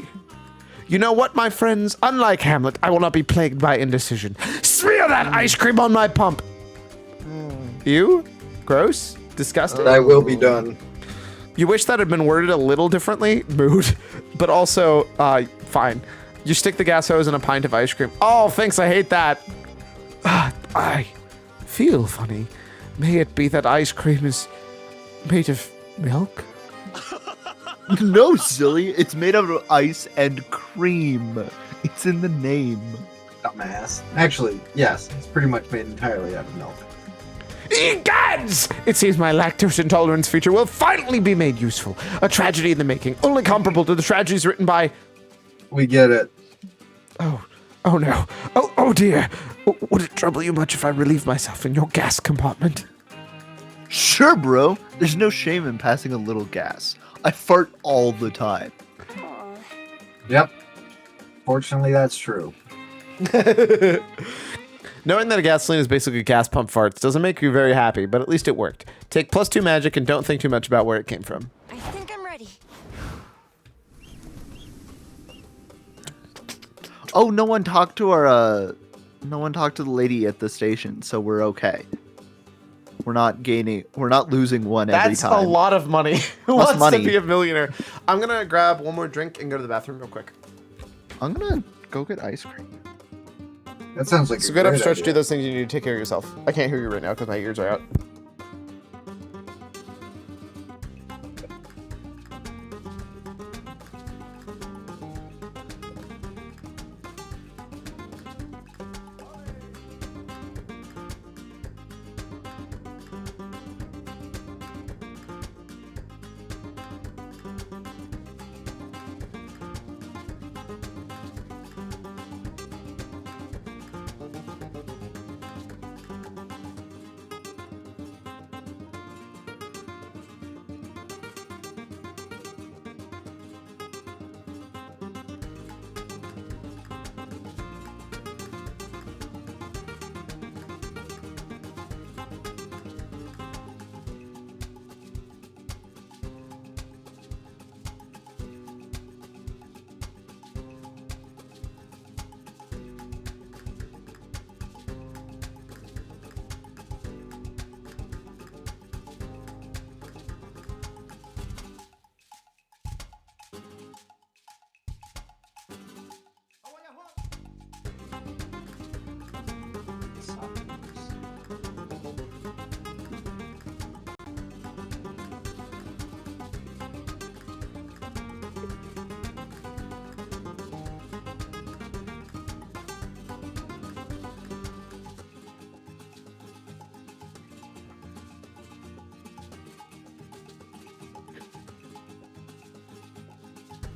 You know what, my friends? Unlike Hamlet, I will not be plagued by indecision. Smear that ice cream on my pump! You? Gross? Disgusting? I will be done. You wish that had been worded a little differently? Mood. But also, fine. You stick the gas hose in a pint of ice cream. Oh, thanks, I hate that. I feel funny. May it be that ice cream is made of milk? No, silly. It's made out of ice and cream. It's in the name. Dumbass. Actually, yes, it's pretty much made entirely out of milk. Egads! It seems my lactose intolerance feature will finally be made useful. A tragedy in the making, only comparable to the tragedies written by... We get it. Oh no. Oh dear. Would it trouble you much if I relieve myself in your gas compartment? Sure, bro. There's no shame in passing a little gas. I fart all the time. Yep. Fortunately, that's true. Knowing that a gasoline is basically gas pump farts doesn't make you very happy, but at least it worked. Take +2 magic and don't think too much about where it came from. I think I'm ready. Oh, no one talked to the lady at the station, so we're okay. We're not losing one every That's time. a lot of money. Who That's wants to money. be a millionaire? I'm gonna grab one more drink and go to the bathroom real quick. I'm gonna go get ice cream. That sounds like So a get up, great stretch, idea. do those things you need to take care of yourself. I can't hear you right now because my ears are out.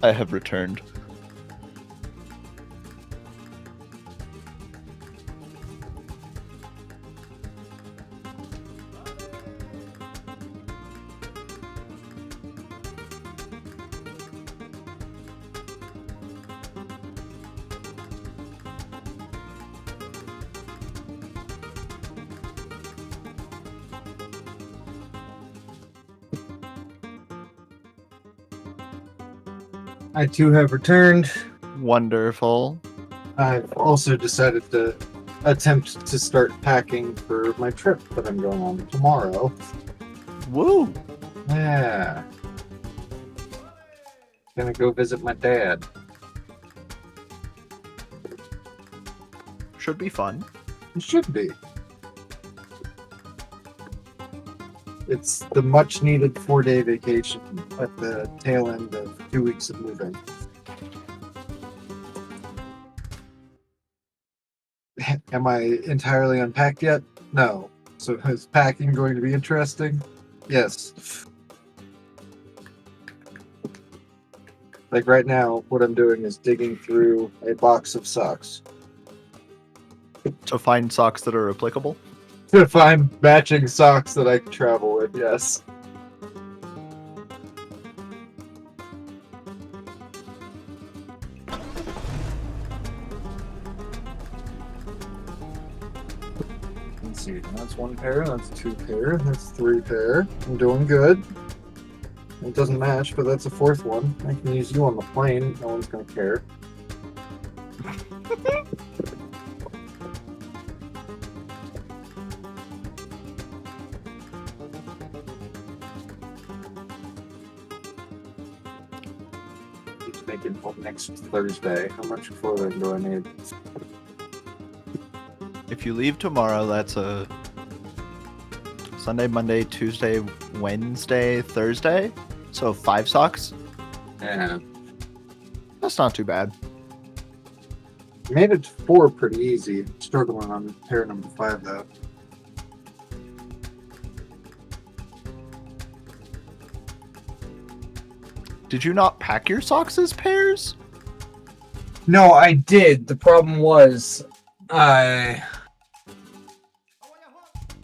I have returned. I too have returned. Wonderful. I've also decided to attempt to start packing for my trip that I'm going on tomorrow. Woo! Yeah. Gonna go visit my dad. Should be fun. It should be. It's the much needed 4-day vacation at the tail end of 2 weeks of moving. Am I entirely unpacked yet? No. So is packing going to be interesting? Yes. Like right now, what I'm doing is digging through a box of socks. To find socks that are applicable. To find matching socks that I can travel with, yes. Let's see, that's one pair, that's two pair, that's three pair. I'm doing good. It doesn't match, but that's a fourth one. I can use you on the plane, no one's gonna care. Make it next Thursday. How much clothing do I need? If you leave tomorrow, that's a Sunday, Monday, Tuesday, Wednesday, Thursday. So 5 socks. Yeah. That's not too bad. Made it 4 pretty easy. Struggling on pair number 5 though. Did you not pack your socks as pairs? No, I did. The problem was I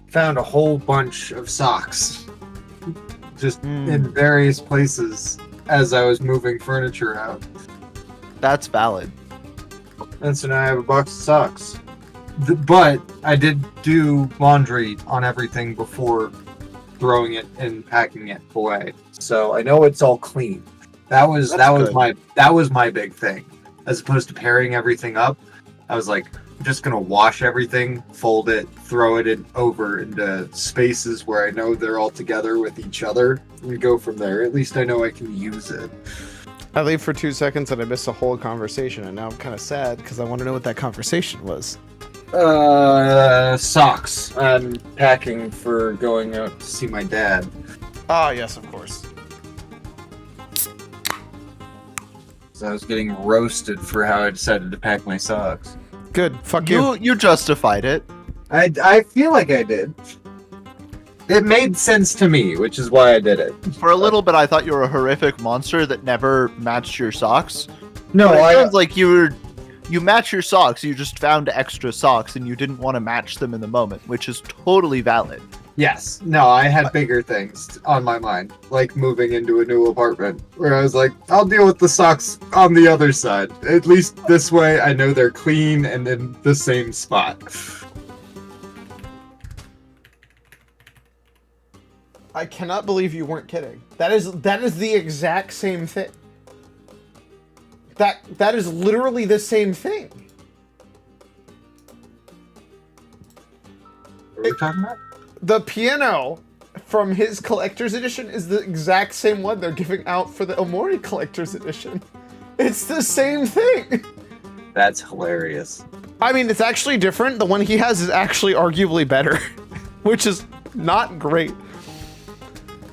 found a whole bunch of socks just in various places as I was moving furniture out. That's valid. And so now I have a box of socks. But I did do laundry on everything before throwing it and packing it away. So I know it's all clean. That was my big thing. As opposed to pairing everything up, I was like, I'm just gonna wash everything, fold it, throw it over into spaces where I know they're all together with each other, and go from there. At least I know I can use it. I leave for 2 seconds and I miss a whole conversation, and now I'm kind of sad because I want to know what that conversation was. Socks. I'm packing for going out to see my dad. Ah, yes, of course. So I was getting roasted for how I decided to pack my socks. Good. Fuck you. You justified it. I feel like I did. It made sense to me, which is why I did it. For a little bit, I thought you were a horrific monster that never matched your socks. No, But it sounds like you match your socks. You just found extra socks and you didn't want to match them in the moment, which is totally valid. Yes. No, I had bigger things on my mind, like moving into a new apartment, where I was like, I'll deal with the socks on the other side. At least this way I know they're clean and in the same spot. I cannot believe you weren't kidding. That is the exact same thing. That is literally the same thing. What are we talking about? The piano from his collector's edition is the exact same one they're giving out for the Omori collector's edition. It's the same thing. That's hilarious. I mean, it's actually different. The one he has is actually arguably better, which is not great.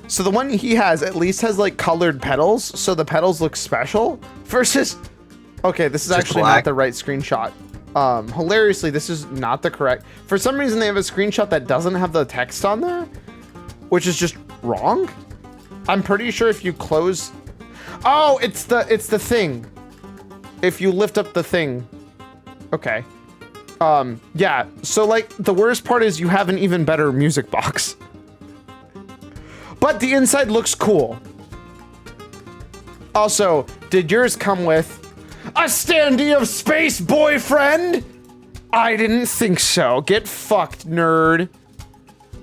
So the one he has at least has like colored pedals, so the pedals look special versus... Okay, this is actually not the right screenshot. Hilariously, this is not the correct... For some reason, they have a screenshot that doesn't have the text on there, which is just wrong. I'm pretty sure if you close... Oh, it's the thing. If you lift up the thing. Okay. Yeah, so like the worst part is you have an even better music box. But the inside looks cool. Also, did yours come with a standee of space, boyfriend? I didn't think so. Get fucked, nerd.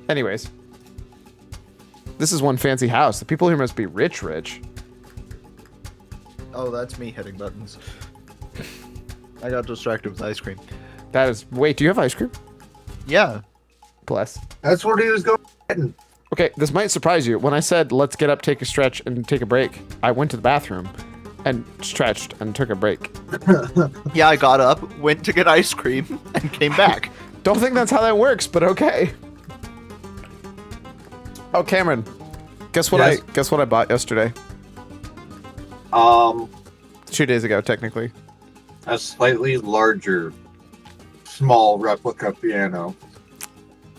Anyways. This is one fancy house. The people here must be rich. Oh, that's me hitting buttons. I got distracted with ice cream. That is... Wait, do you have ice cream? Yeah. Bless. That's what he was going. Okay, this might surprise you. When I said, let's get up, take a stretch, and take a break, I went to the bathroom and stretched and took a break. Yeah, I got up, went to get ice cream, and came back. Don't think that's how that works, but okay. Oh, Cameron, guess what Yes? I bought yesterday? 2 days ago, technically. A slightly larger, small replica piano.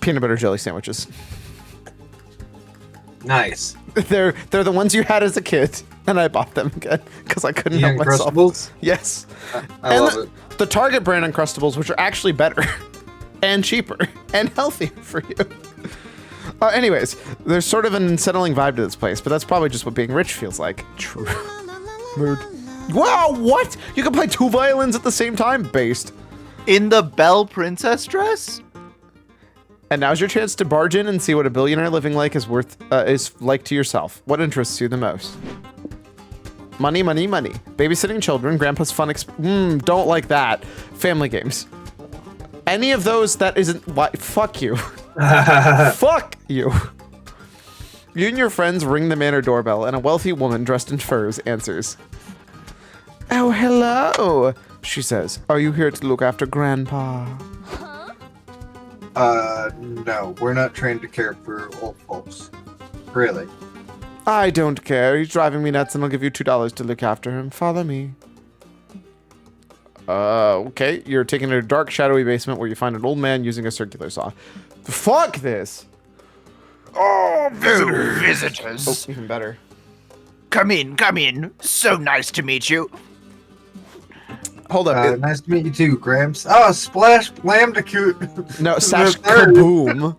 Peanut butter jelly sandwiches. Nice. They're the ones you had as a kid, and I bought them again because I couldn't The help myself. Uncrustables? Yes. I And love it. the Target brand Uncrustables, which are actually better. and cheaper and healthier for you. Anyways, there's sort of an unsettling vibe to this place, but that's probably just what being rich feels like. True. Mood. Wow, what? You can play 2 violins at the same time? Based. In the Belle Princess dress? And now's your chance to barge in and see what a billionaire living like is like to yourself. What interests you the most? Money, money, money. Babysitting children, grandpa's fun don't like that. Family games. Any of those that isn't fuck you. Fuck you. You and your friends ring the manor doorbell and a wealthy woman dressed in furs answers. Oh, hello, she says. Are you here to look after grandpa? No, we're not trained to care for old folks. Really. I don't care. He's driving me nuts and I'll give you $2 to look after him. Follow me. Okay. You're taken to a dark, shadowy basement where you find an old man using a circular saw. Fuck this! Oh, visitors. Oh, even better. Come in, come in. So nice to meet you. Hold up. Nice to meet you too, Gramps. Oh, Splash Bandicoot. No, Sash Kaboom.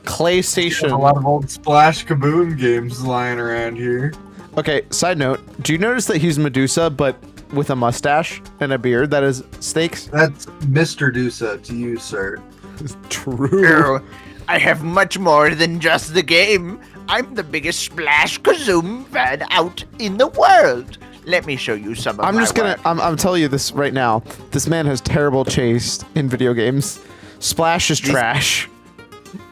Claystation. A lot of old Splash Kaboom games lying around here. Okay, side note. Do you notice that he's Medusa, but with a mustache and a beard that is snakes? That's Mr. Dusa to you, sir. True. Oh, I have much more than just the game. I'm the biggest Splash Kazoom fan out in the world. Let me show you some of I'm my just gonna. work. I'm telling you this right now. This man has terrible taste in video games. Splash is trash.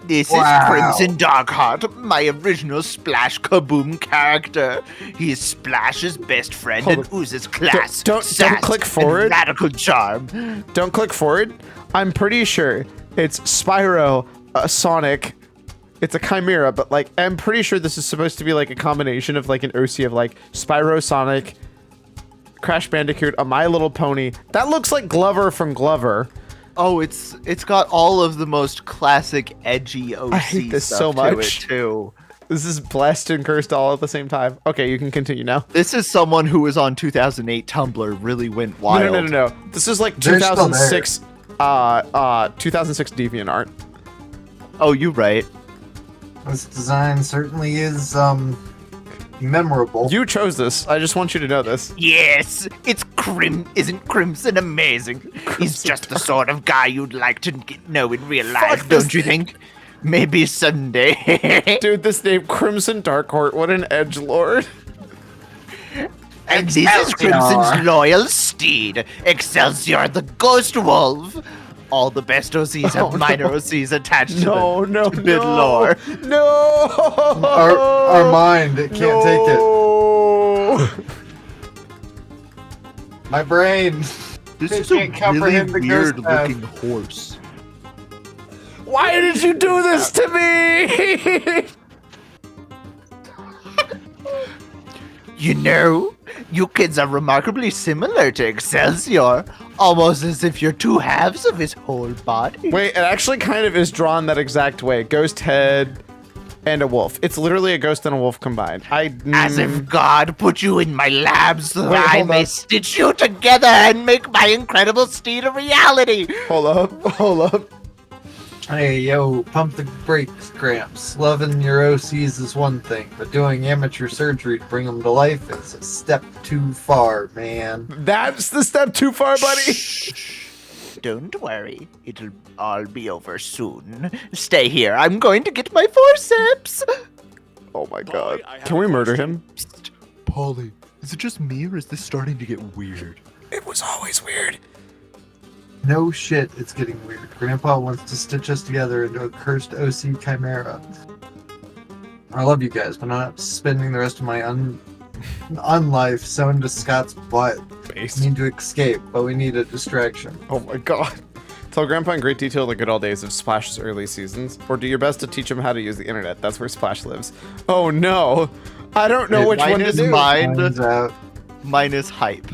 This Wow. is Crimson Darkheart, my original Splash Kaboom character. He is Splash's best friend Hold and on. oozes class, Don't sass, click and forward. radical charm. Don't click forward. I'm pretty sure it's Spyro, Sonic. It's a chimera, but like I'm pretty sure this is supposed to be like a combination of like an OC of like Spyro, Sonic, Crash Bandicoot, a My Little Pony. That looks like Glover from Glover. Oh, it's got all of the most classic edgy OC I hate this stuff so to much. it too. This is blessed and cursed all at the same time. Okay, you can continue now. This is someone who was on 2008 Tumblr, really went wild. No. This is like They're still 2006, 2006 DeviantArt. Oh, you right. This design certainly is, memorable. You chose this. I just want you to know this. Yes, isn't Crimson amazing? He's just the sort of guy you'd like to know in real life, this don't you think? Maybe someday. Dude, this name Crimson Darkheart. What an edgelord. And this is Crimson's loyal steed, Excelsior the Ghost Wolf. All the best OCs have minor OCs attached to them. No, Good lord. No. Our mind, it can't take it. it. My brain. This It is a can't comprehend the really ghost weird path. looking horse. Why did you do this to me? You know, you kids are remarkably similar to Excelsior, almost as if you're two halves of his whole body. Wait, it actually kind of is drawn that exact way. Ghost head and a wolf. It's literally a ghost and a wolf combined. As if God put you in my lab so Wait, that I hold may up. stitch you together and make my incredible steed a reality. Hold up. Hey, yo, pump the brakes, Gramps. Loving your OCs is one thing, but doing amateur surgery to bring them to life is a step too far, man. That's the step too far, buddy. Don't worry, it'll all be over soon. Stay here, I'm going to get my forceps. Oh my Boy, god. I have Can a we murder question. him? Polly, is it just me or is this starting to get weird? It was always weird. No shit, it's getting weird. Grandpa wants to stitch us together into a cursed OC chimera. I love you guys, but I'm not spending the rest of my unlife sewn to Scott's butt. Base. We need to escape, but we need a distraction. Oh my god. Tell Grandpa in great detail the good old days of Splash's early seasons, or do your best to teach him how to use the internet. That's where Splash lives. Oh no. I don't know which Mine one to is do. Mine's out. Mine is hype.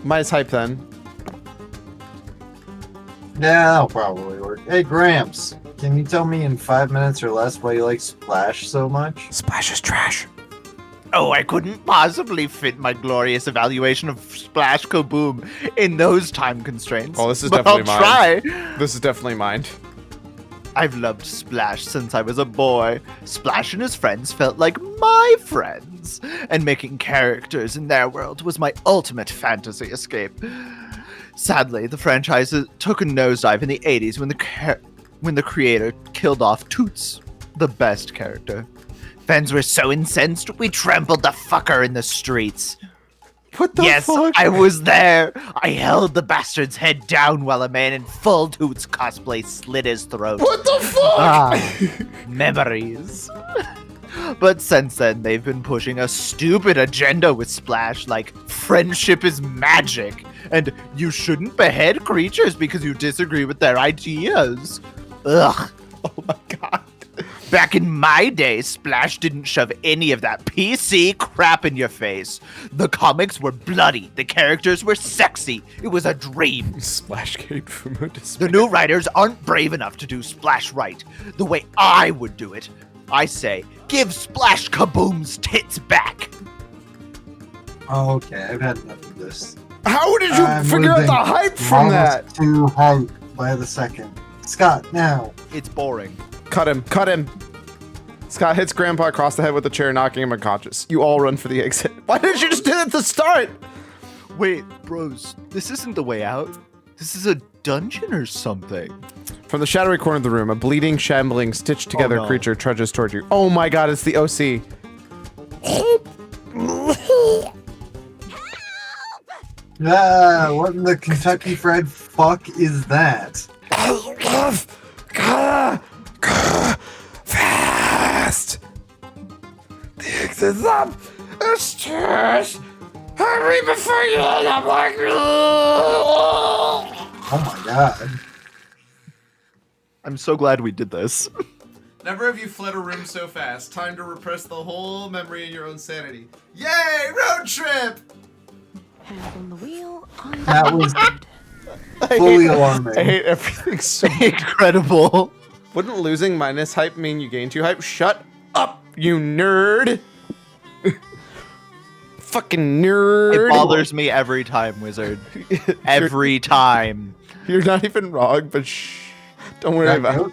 Mine's hype then. Yeah, that'll probably work. Hey, Gramps, can you tell me in 5 minutes or less why you like Splash so much? Splash is trash. Oh, I couldn't possibly fit my glorious evaluation of Splash Kaboom in those time constraints. Oh, this is but definitely I'll mine. try. This is definitely mine. I've loved Splash since I was a boy. Splash and his friends felt like my friends, and making characters in their world was my ultimate fantasy escape. Sadly, the franchise took a nosedive in the 80s when the creator killed off Toots, the best character. Fans were so incensed, we trampled the fucker in the streets. What the Yes, fuck? I was there. I held the bastard's head down while a man in full Toots cosplay slit his throat. What the fuck? Ah, memories. But since then, they've been pushing a stupid agenda with Splash, like friendship is magic, and you shouldn't behead creatures because you disagree with their ideas. Ugh. Oh my god. Back in my day, Splash didn't shove any of that PC crap in your face. The comics were bloody, the characters were sexy. It was a dream. Splash came from a The new writers aren't brave enough to do Splash right, the way I would do it. I say, give Splash Kaboom's tits back. Okay, I've had enough of this. How did you I'm figure out losing the hype from that? almost too hype by the second. Scott, now. It's boring. Cut him. Cut him. Scott hits Grandpa across the head with a chair, knocking him unconscious. You all run for the exit. Why didn't you just do that at the start? Wait, bros, this isn't the way out. This is a dungeon or something. From the shadowy corner of the room, a bleeding, shambling, stitched together no. creature trudges toward you. Oh my god, it's the OC. Ah, what in the Kentucky Fried fuck is that? Fast! The exit's up! It's trash! Hurry before you end up like me! Oh my god. I'm so glad we did this. Never have you fled a room so fast. Time to repress the whole memory in your own sanity. Yay! Road trip! Hands on the wheel. That was fully I alarming. hate everything so much. Incredible. Wouldn't losing minus hype mean you gain 2 hype? Shut up, you nerd! Fucking nerd! It bothers me every time, Wizard. Every time. You're not even wrong, but shh. Don't worry That about it. goat?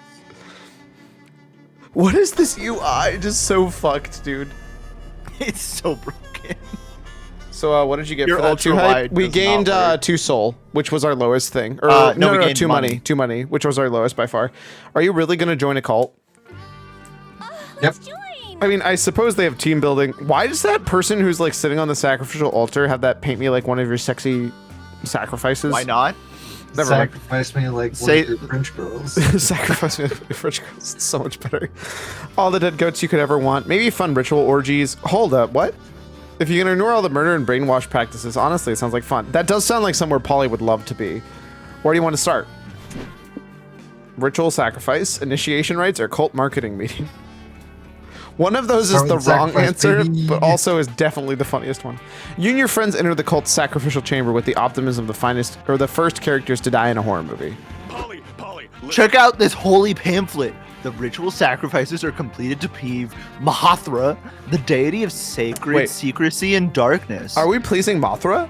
What is this UI? Just so fucked, dude. It's so broken. So, what did you get Your for that 2 hype? ultra-wide We does gained not work. 2 soul, which was our lowest thing. Or, No, we no, gained 2 money. money. 2 money, which was our lowest by far. Are you really gonna join a cult? Yep. I mean, I suppose they have team building. Why does that person who's like sitting on the sacrificial altar have that paint me like one of your sexy sacrifices? Why not? Never mind. Sacrifice me like one Say- of your French girls. Sacrifice me to French girls. It's so much better. All the dead goats you could ever want. Maybe fun ritual orgies. Hold up, what? If you can ignore all the murder and brainwash practices, honestly, it sounds like fun. That does sound like somewhere Polly would love to be. Where do you want to start? Ritual sacrifice, initiation rites, or cult marketing meeting? One of those is Start the with wrong sacrifice, answer, baby. but also is definitely the funniest one. You and your friends enter the cult's sacrificial chamber with the optimism of the finest, or the first characters to die in a horror movie. Polly, Check out this holy pamphlet. The ritual sacrifices are completed to Peeve Mahathra, the deity of sacred Wait. secrecy and darkness. Are we pleasing Mothra?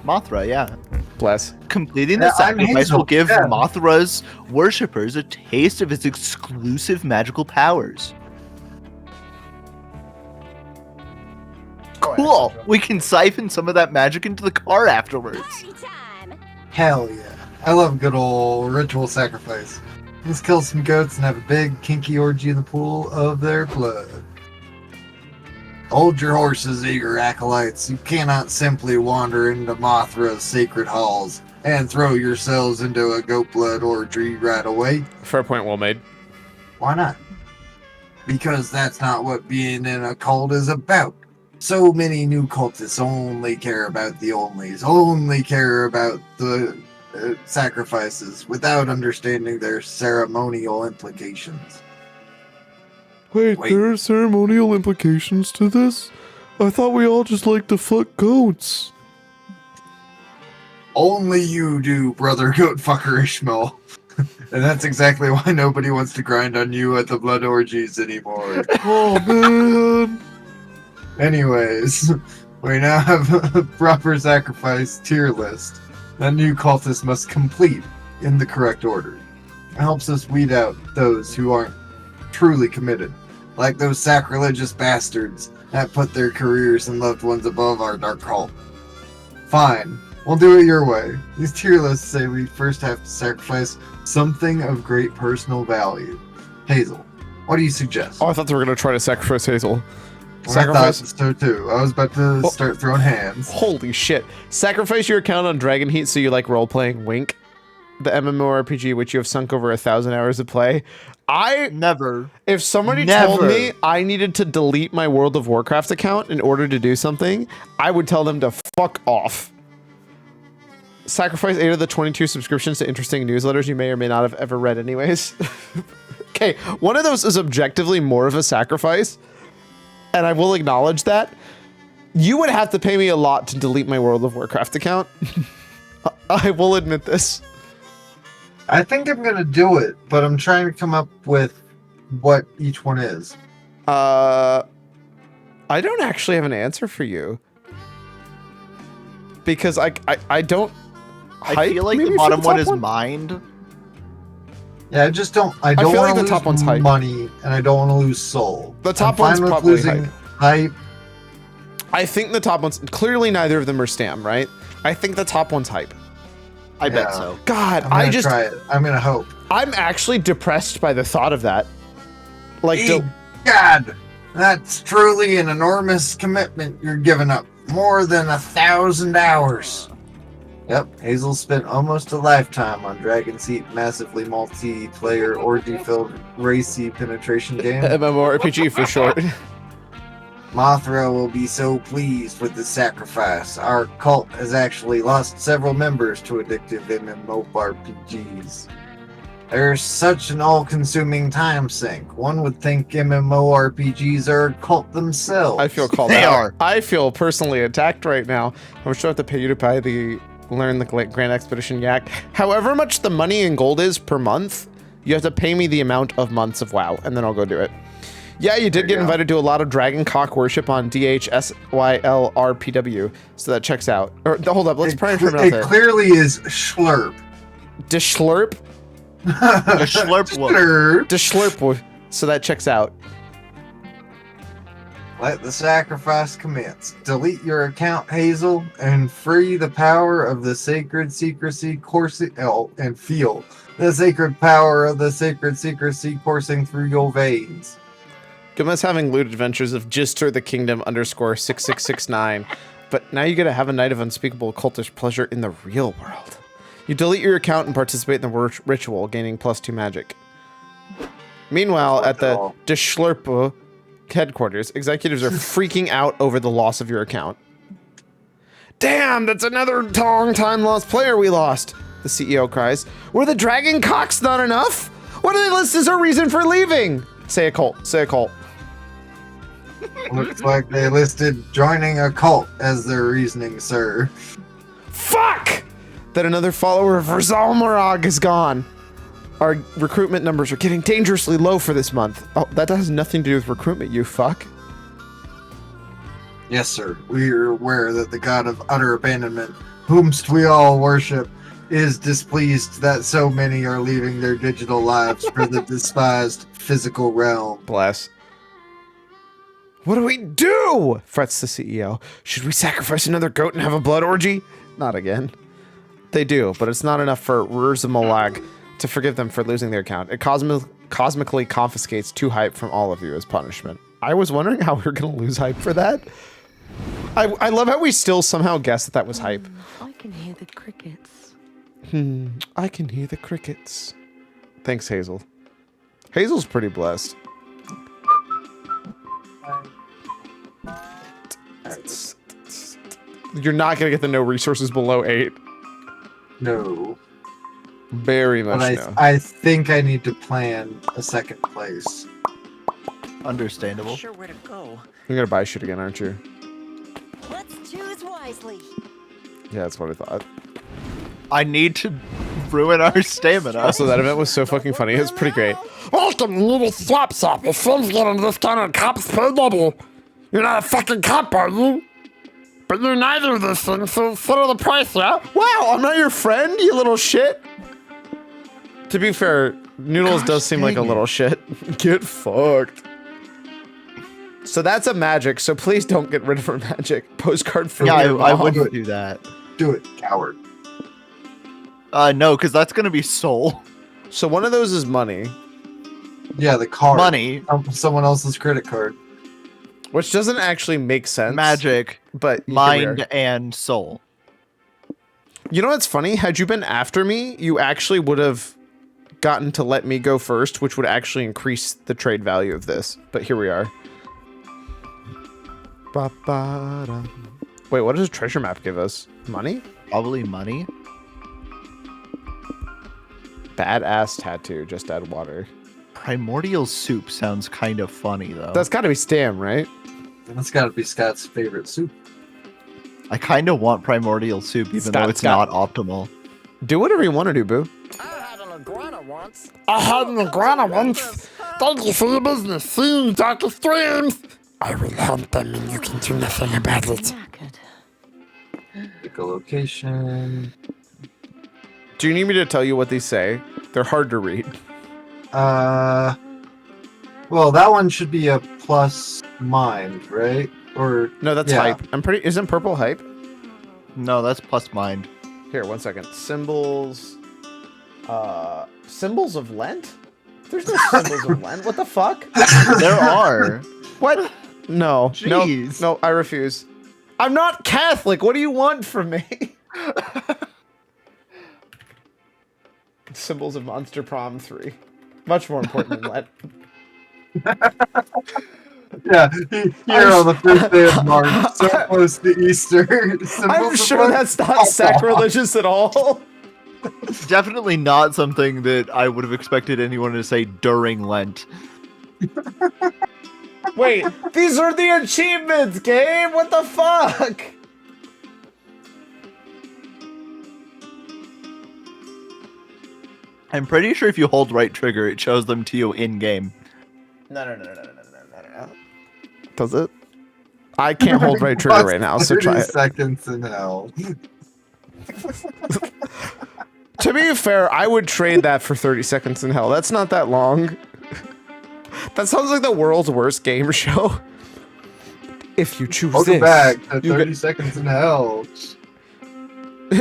Mothra, yeah. Bless. Completing Yeah, the I'm sacrifice Hazel, will give yeah. Mothra's worshippers a taste of its exclusive magical powers. Cool. We can siphon some of that magic into the car afterwards. Hell yeah. I love good old ritual sacrifice. Let's kill some goats and have a big kinky orgy in the pool of their blood. Hold your horses, eager acolytes. You cannot simply wander into Mothra's sacred halls and throw yourselves into a goat blood orgy right away. Fair point, well made. Why not? Because that's not what being in a cult is about. So many new cultists only care about the onlys, only care about the sacrifices without understanding their ceremonial implications. Wait, Wait. there are ceremonial implications to this? I thought we all just like to fuck goats. Only you do, brother goat fucker Ishmael. And that's exactly why nobody wants to grind on you at the blood orgies anymore. Oh man. Anyways, we now have a proper sacrifice tier list that new cultists must complete in the correct order. It helps us weed out those who aren't truly committed, like those sacrilegious bastards that put their careers and loved ones above our dark cult. Fine, we'll do it your way. These tier lists say we first have to sacrifice something of great personal value. Hazel, what do you suggest? Oh, I thought they were gonna try to sacrifice Hazel. I thought so too. I was about to start throwing hands. Holy shit. Sacrifice your account on Dragon Heat so you like role-playing Wink, the MMORPG which you have sunk over 1,000 hours of play. Never. If somebody told me I needed to delete my World of Warcraft account in order to do something, I would tell them to fuck off. Sacrifice 8 of the 22 subscriptions to interesting newsletters you may or may not have ever read anyways. Okay, one of those is objectively more of a sacrifice, and I will acknowledge that. You would have to pay me a lot to delete my World of Warcraft account. I will admit this. I think I'm gonna do it, but I'm trying to come up with what each one is. I don't actually have an answer for you. Because I don't... I feel like the bottom one is mind. Yeah, I just don't. I don't feel want like to the top one's lose hype. money, and I don't want to lose soul. The top I'm fine one's with probably losing hype. I think the top one's... Clearly neither of them are Stam, right? I think the top one's hype. I bet so. God, I'm gonna try it. I'm gonna hope. I'm actually depressed by the thought of that. Like, God, that's truly an enormous commitment you're giving up. More than 1,000 hours. Yep, Hazel spent almost a lifetime on Dragon Seat, massively multiplayer, orgy-filled, racy penetration game. MMORPG for short. Mothra will be so pleased with the sacrifice. Our cult has actually lost several members to addictive MMORPGs. There's such an all-consuming time sink. One would think MMORPGs are a cult themselves. I feel called out. I feel personally attacked right now. I'm sure I have to pay you to buy the Learn the Grand Expedition Yak. However much the money in gold is per month, you have to pay me the amount of months of WoW, and then I'll go do it. Yeah, you did get invited to a lot of dragon cock worship on DHSYLRPW, so that checks out. Or, hold up, let's try and It clearly is Schlurp. Deschlurp? Deschlurp. Deschlurp. So that checks out. Let the sacrifice commence. Delete your account, Hazel, and free the power of the sacred secrecy coursing and feel the sacred power of the sacred secrecy coursing through your veins. Guma's having loot adventures of Gister the Kingdom _6669, but now you gotta have a night of unspeakable cultish pleasure in the real world. You delete your account and participate in the ritual, gaining +2 magic. Meanwhile, at the Deschlurp headquarters, executives are freaking out over the loss of your account. Damn, that's another long time lost player we lost, the CEO cries. Were the dragon cocks not enough? What do they list as a reason for leaving? Say a cult, say a cult. Looks like they listed joining a cult as their reasoning, sir. Fuck! That another follower of Rizal Morag is gone. Our recruitment numbers are getting dangerously low for this month. Oh, that has nothing to do with recruitment, you fuck. Yes, sir. We are aware that the god of utter abandonment, whomst we all worship, is displeased that so many are leaving their digital lives for the despised physical realm. Bless. What do we do? Frets the CEO. Should we sacrifice another goat and have a blood orgy? Not again. They do, but it's not enough for Rurzamalag to forgive them for losing their account. It cosmically confiscates 2 hype from all of you as punishment. I was wondering how we were going to lose hype for that. I love how we still somehow guessed that was hype. I can hear the crickets. I can hear the crickets. Thanks, Hazel. Hazel's pretty blessed. You're not going to get the no resources below 8. No. Very much But no. I think I need to plan a second place. Understandable. Not sure where to go. You're going to buy shit again, aren't you? Let's choose wisely. Yeah, that's what I thought. I need to ruin our stamina. Also, that event was so fucking funny. It was pretty great. Welcome, little swap shop. If friends get a discount on cops pay double. You're not a fucking cop, are you? But you're neither of those things, so settle the price, yeah? Wow, I'm not your friend, you little shit. To be fair, Noodles does seem like a little shit. Get fucked. So that's a magic, so please don't get rid of her magic. Postcard for Yeah, your I mom. wouldn't do that. Do it, coward. No, because that's gonna be soul. So one of those is money, Yeah, the card. Money, Someone else's credit card. which doesn't actually make sense. magic, But here we mind, are. and soul. You know what's funny? Had you been after me, you actually would have gotten to let me go first, which would actually increase the trade value of this. But here we are. Ba-ba-da. Wait, what does treasure map give us? Money? Probably money. Badass tattoo. Just add water. Primordial soup sounds kind of funny though. That's got to be Stam, right? That's got to be Scott's favorite soup. I kind of want primordial soup, even though it's not optimal. Do whatever you want to do, boo. I had an iguana once. I had an iguana once. Thank you for your business. See you, darkest dreams. I will hunt them and you can do nothing about it. Knackered. Pick a location. Do you need me to tell you what these say? They're hard to read. Well, that one should be a plus mind, right? Or No, that's yeah. hype. I'm pretty. Isn't purple hype? No, that's plus mind. Here, 1 second. Symbols. Symbols of Lent? There's no symbols of Lent. What the fuck? There are. What? No. Jeez. No, I refuse. I'm not Catholic. What do you want from me? Symbols of Monster Prom 3. Much more important than Lent. Yeah, here on the first day of March, so close to Easter. I'm sure that's not sacrilegious at all. Definitely not something that I would have expected anyone to say during Lent. Wait, these are the achievements, Gabe. What the fuck? I'm pretty sure if you hold right trigger, it shows them to you in game. No. Does it? I can't hold right trigger right now, so try it. Seconds in hell. To be fair, I would trade that for 30 seconds in hell. That's not that long. That sounds like the world's worst game show. If you choose Welcome this, back to you 30 seconds in hell.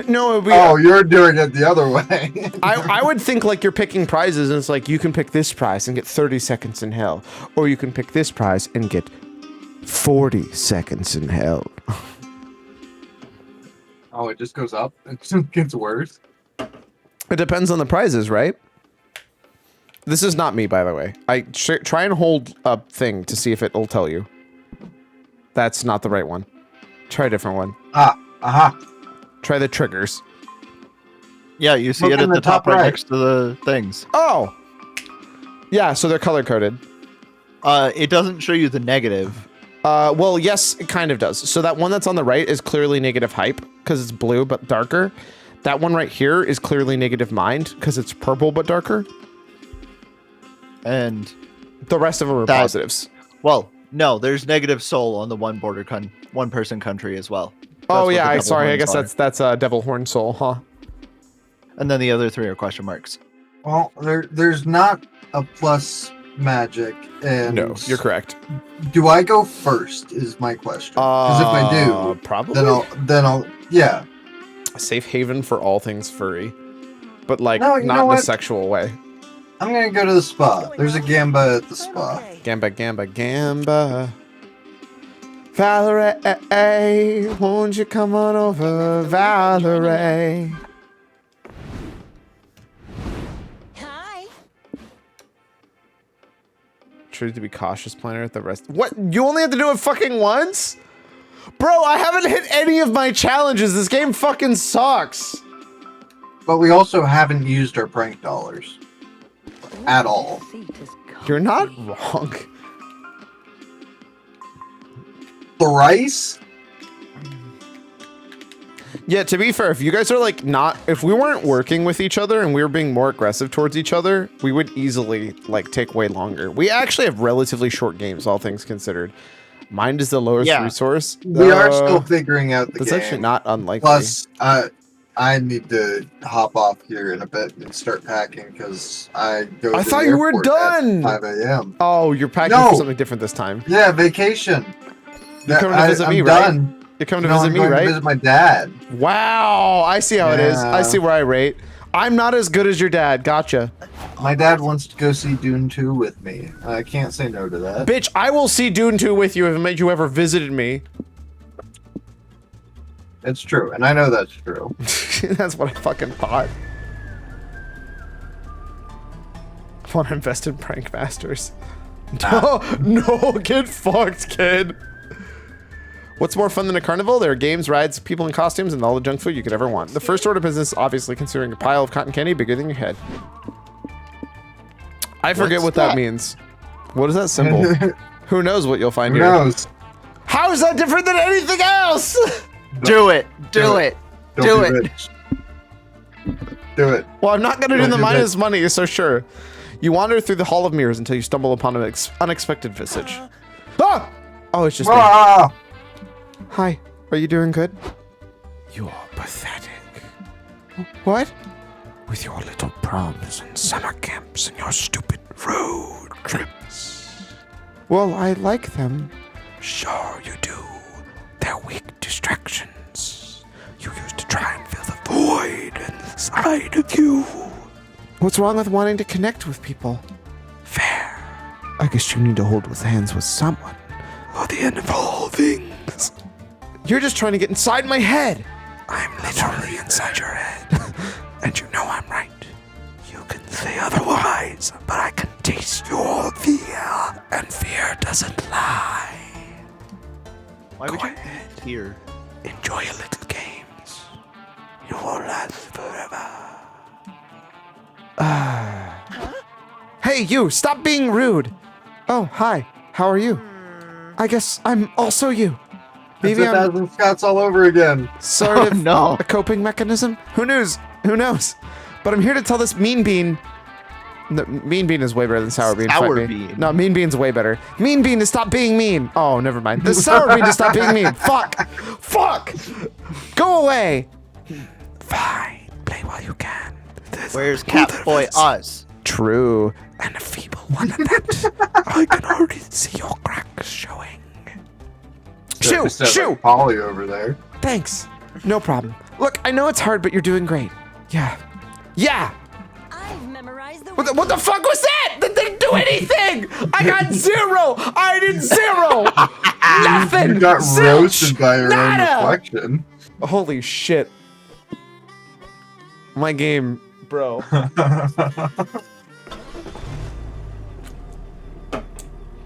No, it'd be, Oh, you're doing it the other way. I would think like you're picking prizes, and it's like you can pick this prize and get 30 seconds in hell, or you can pick this prize and get 40 seconds in hell. Oh, it just goes up. It just gets worse. It depends on the prizes, right? This is not me, by the way. I try and hold a thing to see if it'll tell you. That's not the right one. Try a different one. Aha. Try the triggers. Yeah, you see Look it in at the the top top right right. next to the things. Oh! Yeah, so they're color-coded. It doesn't show you the negative. Well, yes, it kind of does. So that one that's on the right is clearly negative hype, because it's blue but darker. That one right here is clearly negative mind, because it's purple but darker. And, The rest of them are positives. well, no, there's negative soul on the one person country as well. Oh what yeah, the devil sorry, I horns guess are. that's Devil Horn Soul, huh? And then the other three are question marks. Well, there's not a plus magic, and No, you're correct. do I go first? Is my question. Because if I do, probably then I'll yeah. safe haven for all things furry, but like No, you not know in a what? sexual way. I'm gonna go to the spa. There's a gamba at the spa. Gamba, gamba, gamba. Valerie, won't you come on over, Valerie? Hi. Choose to be cautious planner at the rest. What? You only have to do it fucking once? Bro, I haven't hit any of my challenges. This game fucking sucks. But we also haven't used our prank dollars at all. You're not wrong. Thrice? Yeah, to be fair, if you guys are like not, if we weren't working with each other and we were being more aggressive towards each other, we would easily like take way longer. We actually have relatively short games, all things considered. Mind is the lowest Yeah. resource. We are still figuring out the That's game. actually not unlikely. Plus, I need to hop off here in a bit and start packing because I go. I to thought the you were airport at done. 5 a.m. Oh, you're packing No. for something different this time. Yeah, vacation. You're coming to visit me, I'm right? done. You're coming to No, visit I'm me, going right? to visit my dad. Wow, I see how it is. I Yeah. see where I rate. I'm not as good as your dad. Gotcha. My dad wants to go see Dune 2 with me. I can't say no to that. Bitch, I will see Dune 2 with you if you ever visited me. It's true, and I know that's true. That's what I fucking thought. I want to invest in prank masters. No, no, get fucked, kid. What's more fun than a carnival? There are games, rides, people in costumes, and all the junk food you could ever want. The first order of business, obviously, considering a pile of cotton candy bigger than your head. I forget what that means. What is that symbol? Who knows what you'll find Who here? knows? How is that different than anything else? Do it. Do it. Don't Do be it. rich. Do it. Well, I'm not gonna do Don't the do minus money, so sure. You wander through the Hall of Mirrors until you stumble upon an unexpected visage. Ah! Oh, it's just me. Ah! Hi, are you doing good? You're pathetic. What? With your little proms and summer camps and your stupid road trips. Well, I like them. Sure you do. They're weak distractions. You used to try and fill the void inside of you. What's wrong with wanting to connect with people? Fair. I guess you need to hold hands with someone. Or the end of all things. You're just trying to get inside my head. I'm literally inside your head. And you know I'm right. You can say otherwise, but I can taste your fear. And fear doesn't lie. Why would Go you ahead. eat here? Enjoy your little games. You will last forever. Hey, you! Stop being rude! Oh, hi. How are you? I guess I'm also you. Maybe It's I'm Aslan Scots all over again. sort Oh, of no. a coping mechanism? Who knows? Who knows? But I'm here to tell this Mean Bean... No, Mean Bean is way better than Sour Bean. Sour fight me. Bean. No, Mean Bean's way better. Mean Bean to stop being mean. Oh, never mind. The Sour Bean to stop being mean. Fuck! Fuck! Go away! Fine. Play while you can. There's Where's another Catboy verse. Oz? True. And a feeble one at that. I can already see your cracks showing. Shoo! Just have, Shoo! like, Polly over there. Thanks. No problem. Look, I know it's hard, but you're doing great. Yeah. Yeah! I've memorized the What the fuck was that? That didn't do anything! I got zero! I did zero! Nothing! You got Zilch! roasted by your Nada! own reflection. Holy shit. My game, bro.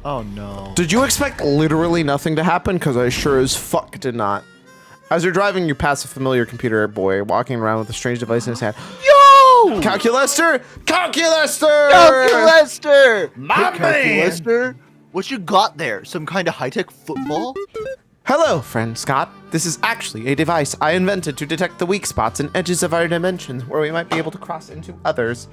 Oh no. Did you expect literally nothing to happen? Because I sure as fuck did not. As you're driving, you pass a familiar computer boy walking around with a strange device in his hand. Yo! Calculaster? Calculaster! Calculaster! My Hey, man! Calculaster? What you got there? Some kind of high-tech football? Hello, friend Scott. This is actually a device I invented to detect the weak spots and edges of our dimensions where we might be able to cross into others.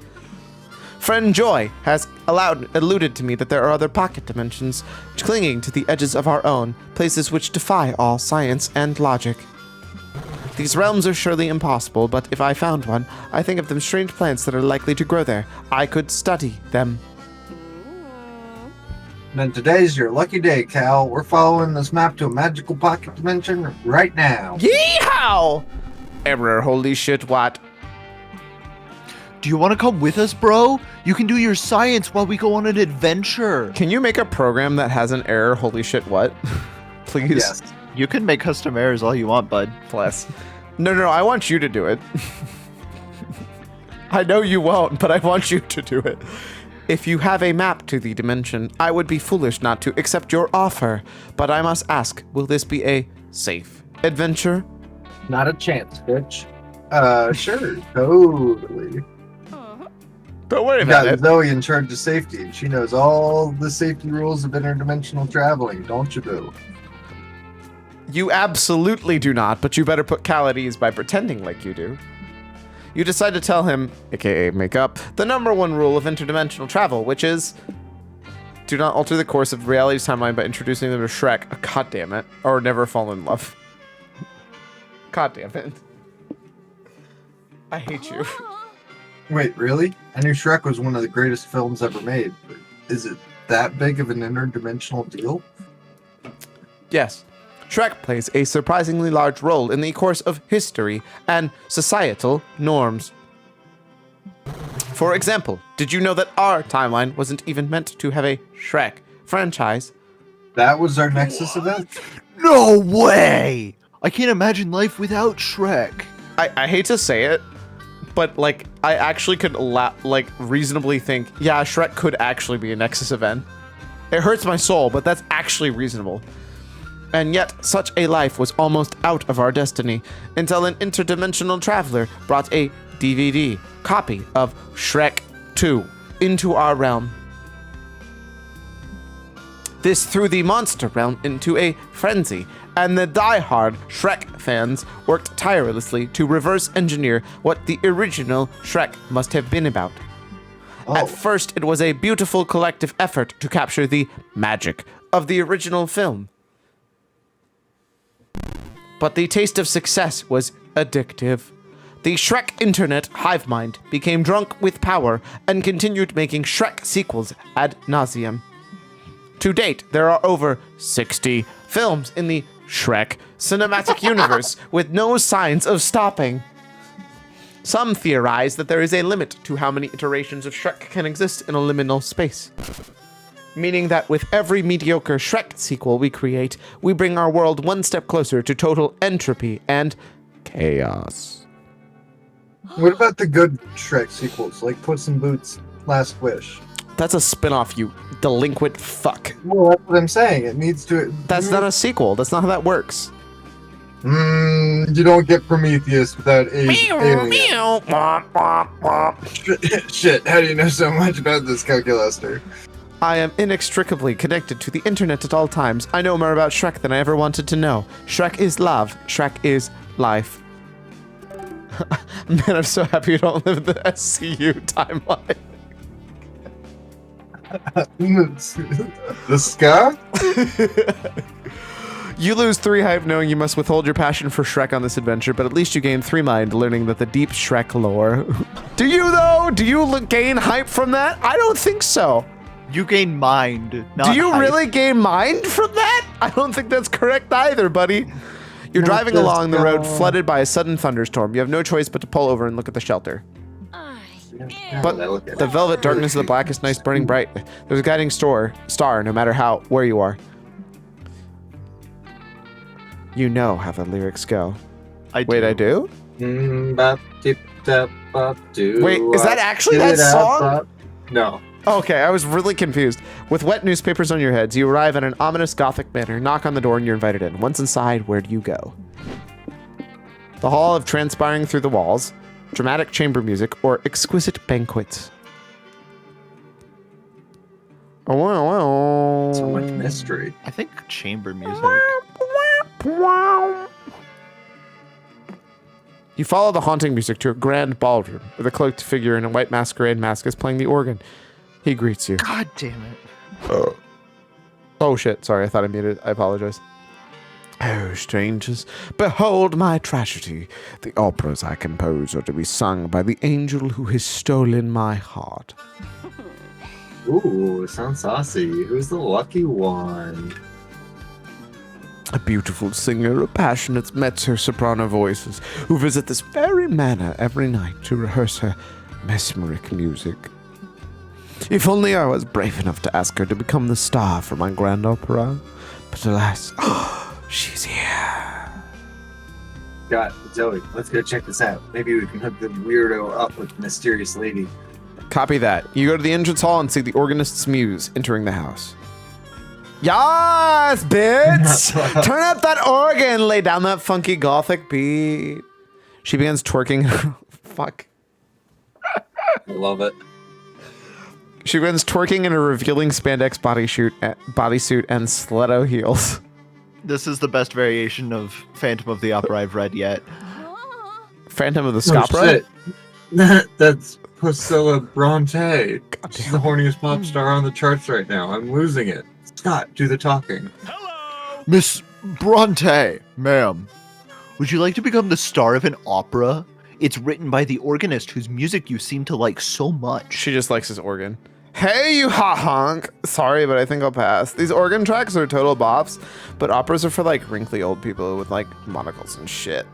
Friend Joy has alluded to me that there are other pocket dimensions clinging to the edges of our own, places which defy all science and logic. These realms are surely impossible, but if I found one, I think of them strange plants that are likely to grow there. I could study them. And today's your lucky day, Cal. We're following this map to a magical pocket dimension right now. Yeehaw! Error, holy shit, what? Do you want to come with us, bro? You can do your science while we go on an adventure. Can you make a program that has an error, holy shit, what? Please? Yes. You can make custom errors all you want, bud. Bless. No, I want you to do it. I know you won't, but I want you to do it. If you have a map to the dimension, I would be foolish not to accept your offer. But I must ask, will this be a safe adventure? Not a chance, bitch. Sure, totally. Don't worry We about got it. Zoe in charge of safety, and she knows all the safety rules of interdimensional traveling, don't you, Boo? You absolutely do not, but you better put Cal at ease by pretending like you do. You decide to tell him, aka make up, the #1 rule of interdimensional travel, which is Do not alter the course of reality's timeline by introducing them to Shrek. God damn it. Or never fall in love. God damn it. I hate you. Wait, really? I knew Shrek was one of the greatest films ever made. But is it that big of an interdimensional deal? Yes. Shrek plays a surprisingly large role in the course of history and societal norms. For example, did you know that our timeline wasn't even meant to have a Shrek franchise? That was our Nexus event? No way! I can't imagine life without Shrek. I hate to say it, but like I actually could reasonably think, yeah, Shrek could actually be a Nexus event. It hurts my soul, but that's actually reasonable. And yet, such a life was almost out of our destiny until an interdimensional traveler brought a DVD copy of Shrek 2 into our realm. This threw the monster realm into a frenzy, and the die-hard Shrek fans worked tirelessly to reverse engineer what the original Shrek must have been about. At first, it was a beautiful collective effort to capture the magic of the original film. But the taste of success was addictive. The Shrek internet hive mind became drunk with power and continued making Shrek sequels ad nauseum. To date, there are over 60 films in the Shrek cinematic universe with no signs of stopping. Some theorize that there is a limit to how many iterations of Shrek can exist in a liminal space. Meaning that with every mediocre Shrek sequel we create, we bring our world one step closer to total entropy and chaos. What about the good Shrek sequels, like Puss in Boots, Last Wish? That's a spin-off, you delinquent fuck. Well, that's what I'm saying. It needs to... That's not a sequel. That's not how that works. You don't get Prometheus without alien. Shit, how do you know so much about this, Calculaster? I am inextricably connected to the internet at all times. I know more about Shrek than I ever wanted to know. Shrek is love. Shrek is life. Man, I'm so happy you don't live in the SCU timeline. The ska? You lose 3 hype knowing you must withhold your passion for Shrek on this adventure, but at least you gain 3 mind learning that the deep Shrek lore. Do you though? Do you gain hype from that? I don't think so. You gain mind, not Do you hype. really gain mind from that? I don't think that's correct either, buddy. You're driving along the road flooded by a sudden thunderstorm. You have no choice but to pull over and look at the shelter. But the velvet darkness of the blackest night burning bright. There's a guiding star no matter where you are. You know how the lyrics go. Wait, I do? Wait, is that actually that song? No. Okay, I was really confused. With wet newspapers on your heads, you arrive at an ominous Gothic manor, knock on the door, and you're invited in. Once inside, where do you go? The hall of transpiring through the walls, dramatic chamber music, or exquisite banquets? Oh, wow. So much mystery. I think chamber music. You follow the haunting music to a grand ballroom, where the cloaked figure in a white masquerade mask is playing the organ. He greets you. God damn it. Oh shit, sorry, I thought I muted. I apologize. Oh, strangers, behold my tragedy. The operas I compose are to be sung by the angel who has stolen my heart. Ooh, sounds saucy. Who's the lucky one? A beautiful singer of passionate mezzo-soprano voices who visit this very manor every night to rehearse her mesmeric music. If only I was brave enough to ask her to become the star for my grand opera. But alas, she's here. God, Zoe, let's go check this out. Maybe we can hook the weirdo up with the mysterious lady. Copy that. You go to the entrance hall and see the organist's muse entering the house. Yas, bitch! Turn up that organ, lay down that funky gothic beat. She begins twerking. Fuck. I love it. She begins twerking in a revealing spandex bodysuit and stiletto heels. This is the best variation of Phantom of the Opera I've read yet. Phantom of the Scopera? That's Priscilla Bronte. She's the horniest pop star on the charts right now. I'm losing it. Scott, do the talking. Hello. Miss Bronte, ma'am, would you like to become the star of an opera? It's written by the organist whose music you seem to like so much. She just likes his organ. Hey, you ha honk. Sorry, but I think I'll pass. These organ tracks are total bops, but operas are for like wrinkly old people with like monocles and shit.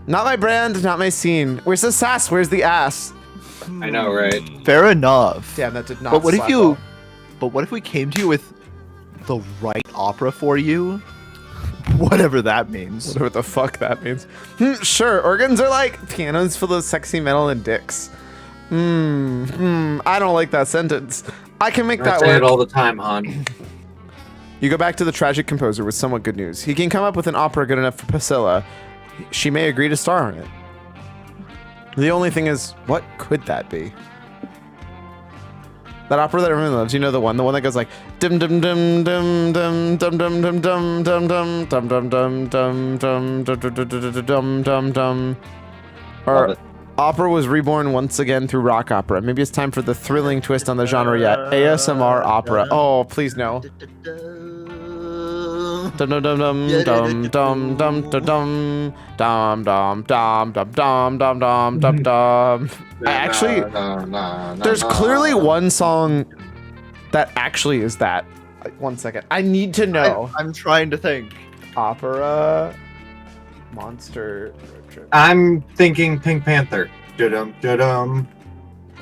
Not my brand, not my scene. Where's the sass? Where's the ass? I know, right? Fair enough. Damn, that did not. But what if slap you? well. But what if we came to you with the right opera for you? Whatever that means. Whatever the fuck that means. Sure, organs are like pianos full of sexy metal and dicks. I don't like that sentence. I can make I that say work. it all the time, hon. You go back to the tragic composer with somewhat good news. He can come up with an opera good enough for Priscilla. She may agree to star in it. The only thing is, what could that be? That opera that everyone loves, you know the one that goes like dum dum dum dum dum dum dum dum dum dum dum dum dum dum dum dum dum dum dum. Or opera was reborn once again through rock opera. Maybe it's time for the thrilling twist on the genre yet. ASMR opera. Oh, please no. Dum dum dum dum dum dum dum dum dum dum dum dum dum dum dum dum. I actually, there's clearly one song that actually is that. One second, I need to know. I'm trying to think. Opera, monster road trip. I'm thinking Pink Panther. Da-dum, da-dum.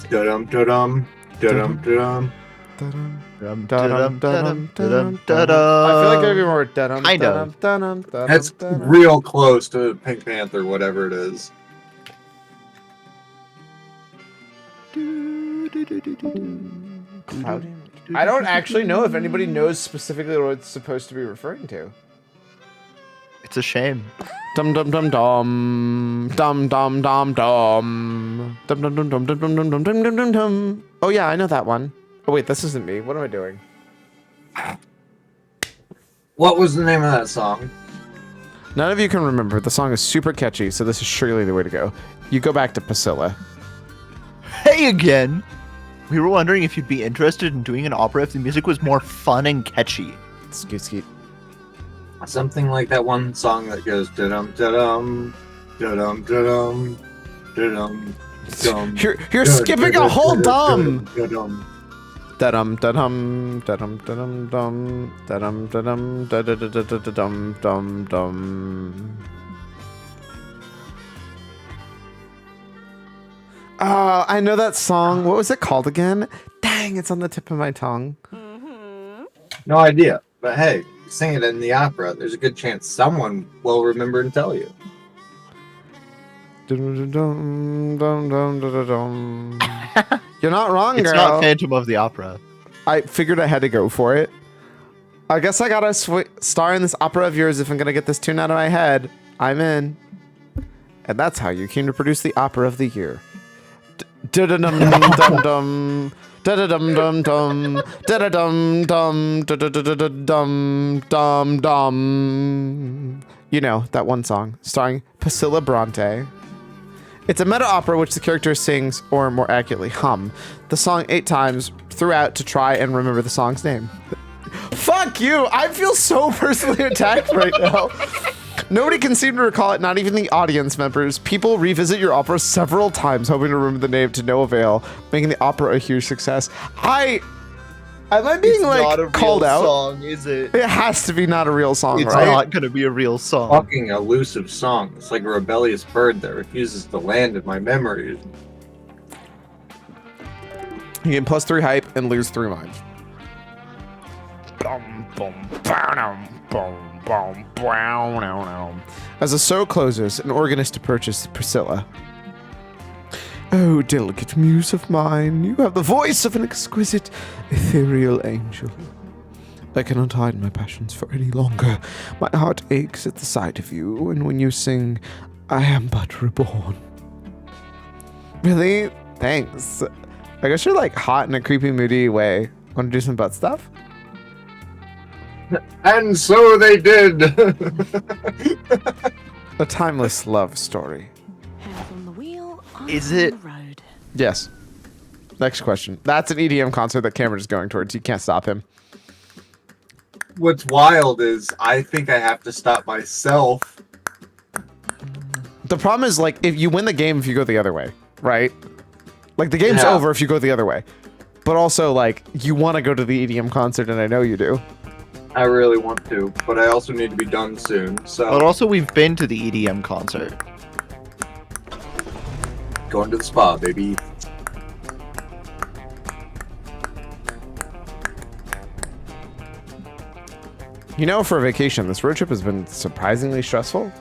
Da-dum, da-dum. Da-dum, da-dum. Dum, dum, dum, dum, dum. I feel like there'd be more dum, Kind dum, of. dum, dum, That's dum. real close to Pink Panther, whatever it is. I don't actually know if anybody knows specifically what it's supposed to be referring to. It's a shame. Dum dum dum dum dum dum dum dum dum dum dum dum dum dum dum dum dum dum dum. Oh yeah, I know that one. Oh wait, this isn't me. What am I doing? What was the name of that song? None of you can remember. The song is super catchy, so this is surely the way to go. You go back to Priscilla. Hey again! We were wondering if you'd be interested in doing an opera if the music was more fun and catchy. Skeet skeet. Something like that one song that goes da-dum, da-dum, da-dum, da-dum, da-dum, dum. You're skipping a whole dum. Da-dum. Da-dum da-dum da-dum da-dum dum da-dum da-dum da-da-da-da-da-dum dum dum. Oh, I know that song. What was it called again? Dang, it's on the tip of my tongue. No idea. But hey, sing it in the opera. There's a good chance someone will remember and tell you. Dum, dum, dum, dum, dum. You're not wrong, It's girl. not Phantom of the Opera. I figured I had to go for it. I guess I gotta star in this opera of yours if I'm gonna get this tune out of my head. I'm in. And that's how you came to produce the opera of the year. Da-da-dum-dum-dum. Da-da-dum-dum-dum. Da-da-dum-dum. Da-da-da-da-dum-dum-dum. You know, that one song starring Priscilla Bronte. It's a meta opera which the character sings, or more accurately, hum, the song 8 times throughout to try and remember the song's name. Fuck you! I feel so personally attacked right now. Nobody can seem to recall it, not even the audience members. People revisit your opera several times, hoping to remember the name to no avail, making the opera a huge success. Am I being not a real called out? song, is it? It has to be not a real song, It's right? not gonna be a real song. Fucking elusive song. It's like a rebellious bird that refuses to land in my memories. You gain +3 hype and lose 3 minds. As the show closes, an organist approaches Priscilla. Oh, delicate muse of mine, you have the voice of an exquisite, ethereal angel. I cannot hide my passions for any longer. My heart aches at the sight of you, and when you sing, I am but reborn. Really? Thanks. I guess you're like hot in a creepy, moody way. Want to do some butt stuff? And so they did. A timeless love story. Hands on the wheel, Is eyes on it- the road. Yes. Next question. That's an EDM concert that Cameron is going towards. You can't stop him. What's wild is I think I have to stop myself. The problem is, like, if you win the game if you go the other way, right? Like, the game's Yeah. over if you go the other way. But also, like, you want to go to the EDM concert, and I know you do. I really want to, but I also need to be done soon. But So also, we've been to the EDM concert. going to the spa, baby. You know, for a vacation, this road trip has been surprisingly stressful.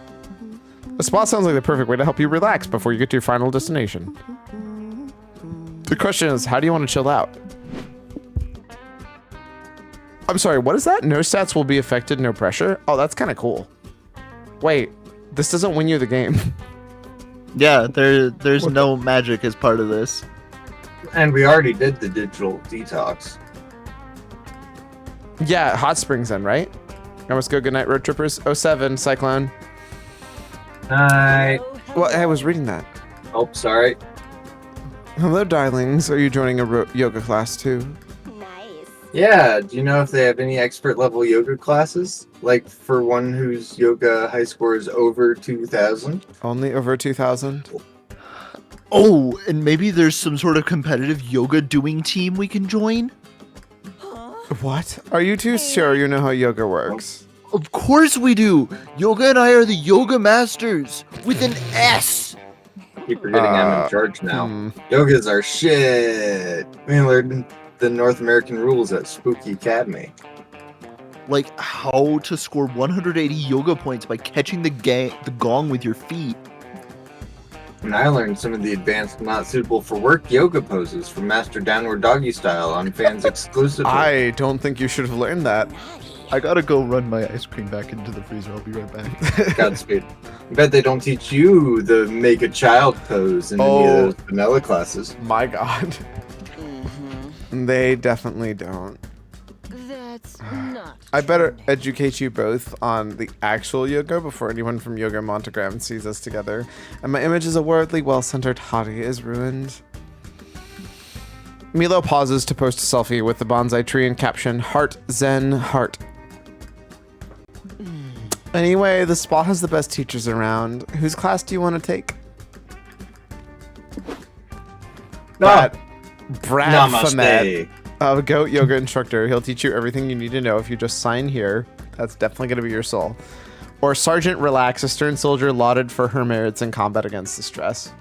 The spa sounds like the perfect way to help you relax before you get to your final destination. The question is, how do you want to chill out? I'm sorry, what is that? No stats will be affected, no pressure? Oh, that's kind of cool. Wait, this doesn't win you the game. Yeah, there's no magic as part of this. And we already did the digital detox. Yeah, hot springs then, right? I must go. Good night, road trippers. 07, Cyclone. Night. Well, I was reading that. Oh, sorry. Hello, darlings. Are you joining a yoga class too? Nice. Yeah, do you know if they have any expert level yoga classes? Like for one whose yoga high score is over 2,000? Only over 2,000? Oh, and maybe there's some sort of competitive yoga doing team we can join? What? Are you too sure you know how yoga works? Of course we do! Yoga and I are the yoga masters! With an S! Keep forgetting I'm in charge now. Hmm. Yoga's our shit. We learned the North American rules at Spooky Academy. Like how to score 180 yoga points by catching the gong with your feet. And I learned some of the advanced, not suitable for work yoga poses from Master Downward Doggy Style on fans exclusively. I don't think you should have learned that. I gotta go run my ice cream back into the freezer. I'll be right back. Godspeed. I bet they don't teach you the make a child pose in any of those vanilla classes. My god. They definitely don't. That's not. I better educate you both on the actual yoga before anyone from Yoga Montagram sees us together, and my image as a worldly, well-centered hottie is ruined. Milo pauses to post a selfie with the bonsai tree and caption, Heart Zen Heart. Anyway, the spa has the best teachers around. Whose class do you want to take? Brad Famet, a goat yoga instructor. He'll teach you everything you need to know if you just sign here. That's definitely going to be your soul. Or Sergeant Relax, a stern soldier lauded for her merits in combat against the stress.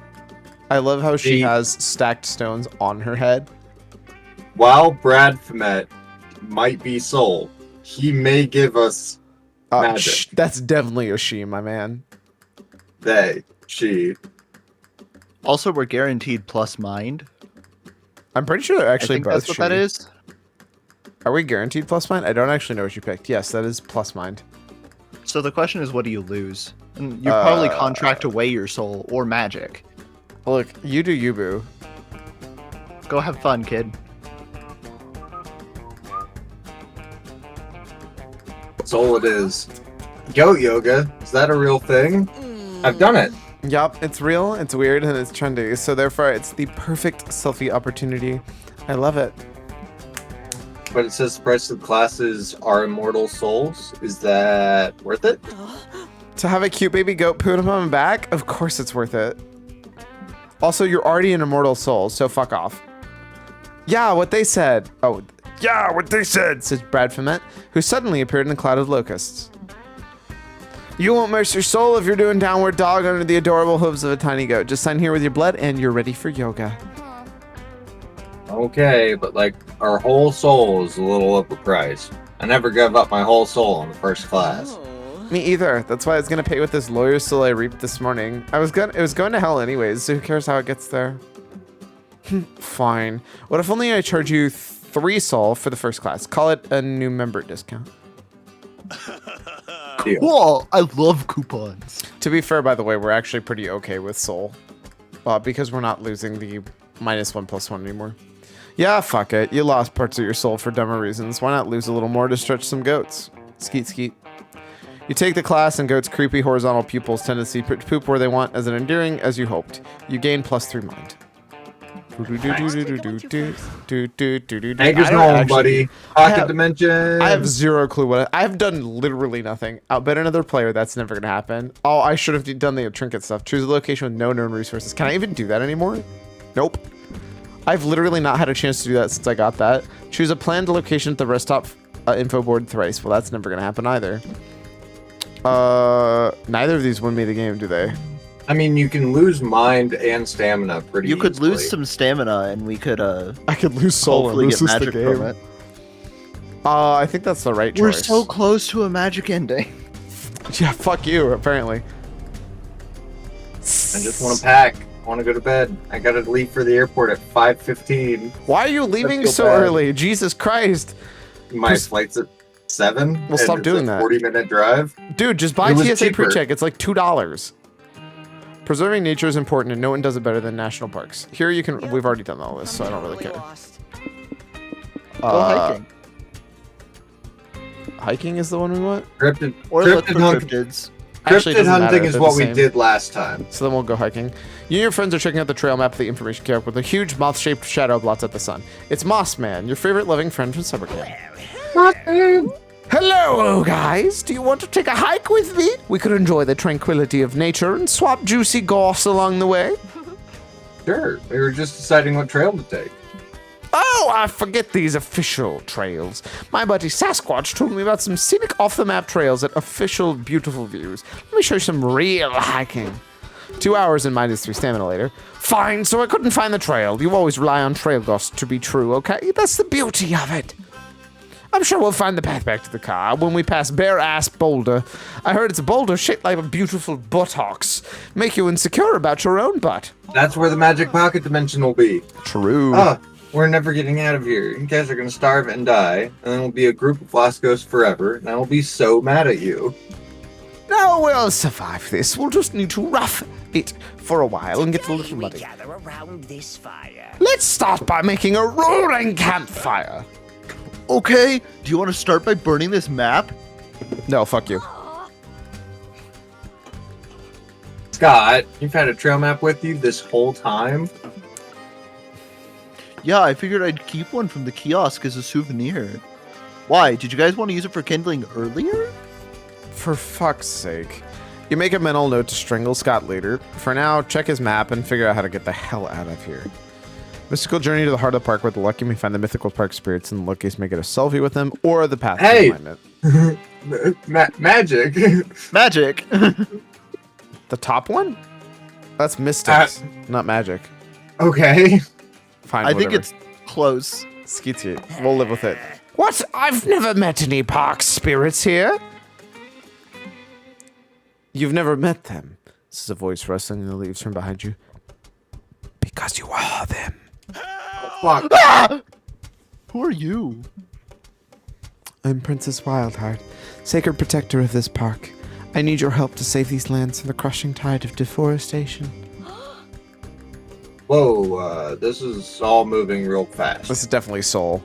I love how she has stacked stones on her head. While Brad Famet might be soul, he may give us magic. That's definitely a she, my man. She. Also, we're guaranteed plus mind. I'm pretty sure they're actually I think both that's what she. that is. Are we guaranteed plus mind? I don't actually know what you picked. Yes, that is plus mind. So the question is, what do you lose? And you probably contract away your soul or magic. Look, you do you, boo. Go have fun, kid. Soul it is. Goat yoga, is that a real thing? I've done it. Yup, it's real, it's weird, and it's trendy. So therefore, it's the perfect selfie opportunity. I love it. But it says the price of the classes are immortal souls. Is that worth it? To have a cute baby goat put him on my back? Of course it's worth it. Also, you're already an immortal soul, so fuck off. Yeah, what they said. Oh, yeah, what they said, says Brad Famet, who suddenly appeared in a cloud of locusts. You won't miss your soul if you're doing downward dog under the adorable hooves of a tiny goat. Just sign here with your blood and you're ready for yoga. Okay, but like our whole soul is a little overpriced. I never gave up my whole soul in the first class. Me either. That's why I was gonna pay with this lawyer's soul I reaped this morning. It was going to hell anyways, so who cares how it gets there? Fine. What if only I charge you 3 soul for the first class? Call it a new member discount. Cool. I love coupons. To be fair, by the way, we're actually pretty okay with soul. Because we're not losing the -1+1 anymore. Yeah, fuck it. You lost parts of your soul for dumber reasons. Why not lose a little more to stretch some goats? Skeet skeet. You take the class and goats' creepy horizontal pupils tend to see poop where they want as endearing as you hoped. You gain +3 mind. Anchor's home, buddy. Pocket dimension. I have zero clue what I've done. Literally nothing. Outbid another player. That's never gonna happen. Oh, I should have done the trinket stuff. Choose a location with no known resources. Can I even do that anymore? Nope. I've literally not had a chance to do that since I got that. Choose a planned location at the rest stop info board thrice. Well, that's never gonna happen either. Neither of these win me the game, do they? I mean, you can lose mind and stamina pretty You could lose easily. some stamina, and we could I could lose soul and hopefully lose get the magic game. from it. I think that's the right choice. We're so close to a magic ending. Yeah, fuck you, apparently. I just want to pack. I want to go to bed. I gotta leave for the airport at 5:15. Why are you leaving feel so bad. early? Jesus Christ. My Just- flight's at 7. Well, stop and doing it's a that. 40-minute drive. Dude, just buy It was TSA cheaper. pre-check. It's like $2. Preserving nature is important, and no one does it better than national parks. Here you can. We've already done all this, so I don't really care. Go hiking. Hiking is the one we want. Cryptid, Or look cryptid, for hunt- cryptids. Actually, it cryptid doesn't matter. hunting is They're what the we same. did last time. So then we'll go hiking. You and your friends are checking out the trail map of the information kiosk with a huge moth-shaped shadow blots at the sun. It's Moss Man, your favorite loving friend from summer camp. Hello, guys. Do you want to take a hike with me? We could enjoy the tranquility of nature and swap juicy goss along the way. Sure. We were just deciding what trail to take. Oh, I forget these official trails. My buddy Sasquatch told me about some scenic off-the-map trails at official beautiful views. Let me show you some real hiking. 2 hours and -3 stamina later. Fine, so I couldn't find the trail. You always rely on trail goss to be true, okay? That's the beauty of it. I'm sure we'll find the path back to the car when we pass Bare Ass Boulder. I heard it's a boulder shaped like a beautiful buttocks. Make you insecure about your own butt. That's where the magic pocket dimension will be. True. We're never getting out of here. You guys are gonna starve and die, and then we'll be a group of lost ghosts forever, and I will be so mad at you. No, we'll survive this. We'll just need to rough it for a while and get a little muddy. Gather around this fire. Let's start by making a roaring campfire. Okay, do you want to start by burning this map? No, fuck you. Scott, you've had a trail map with you this whole time? Yeah, I figured I'd keep one from the kiosk as a souvenir. Why? Did you guys want to use it for kindling earlier? For fuck's sake. You make a mental note to strangle Scott later. For now, check his map and figure out how to get the hell out of here. Mystical journey to the heart of the park where the lucky may find the mythical park spirits and the luckiest may get a selfie with them or the path Hey! to alignment. Magic. Magic! The top one? That's mystics, not magic. Okay. Fine, I think whatever. it's close. Skeetsy. We'll live with it. What? I've never met any park spirits here. You've never met them. This is a voice rustling in the leaves from behind you. Because you are them. Fuck. Ah! Who are you? I'm Princess Wildheart, sacred protector of this park. I need your help to save these lands from the crushing tide of deforestation. Whoa, this is all moving real fast. This is definitely Soul.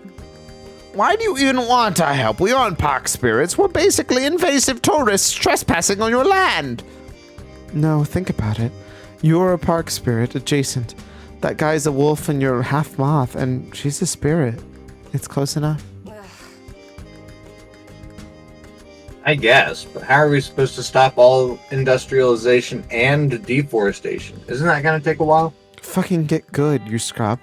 Why do you even want our help? We aren't park spirits. We're basically invasive tourists trespassing on your land. No, think about it. You're a park spirit adjacent. That guy's a wolf and you're half moth, and she's a spirit. It's close enough. I guess, but how are we supposed to stop all industrialization and deforestation? Isn't that gonna take a while? Fucking get good, you scrub.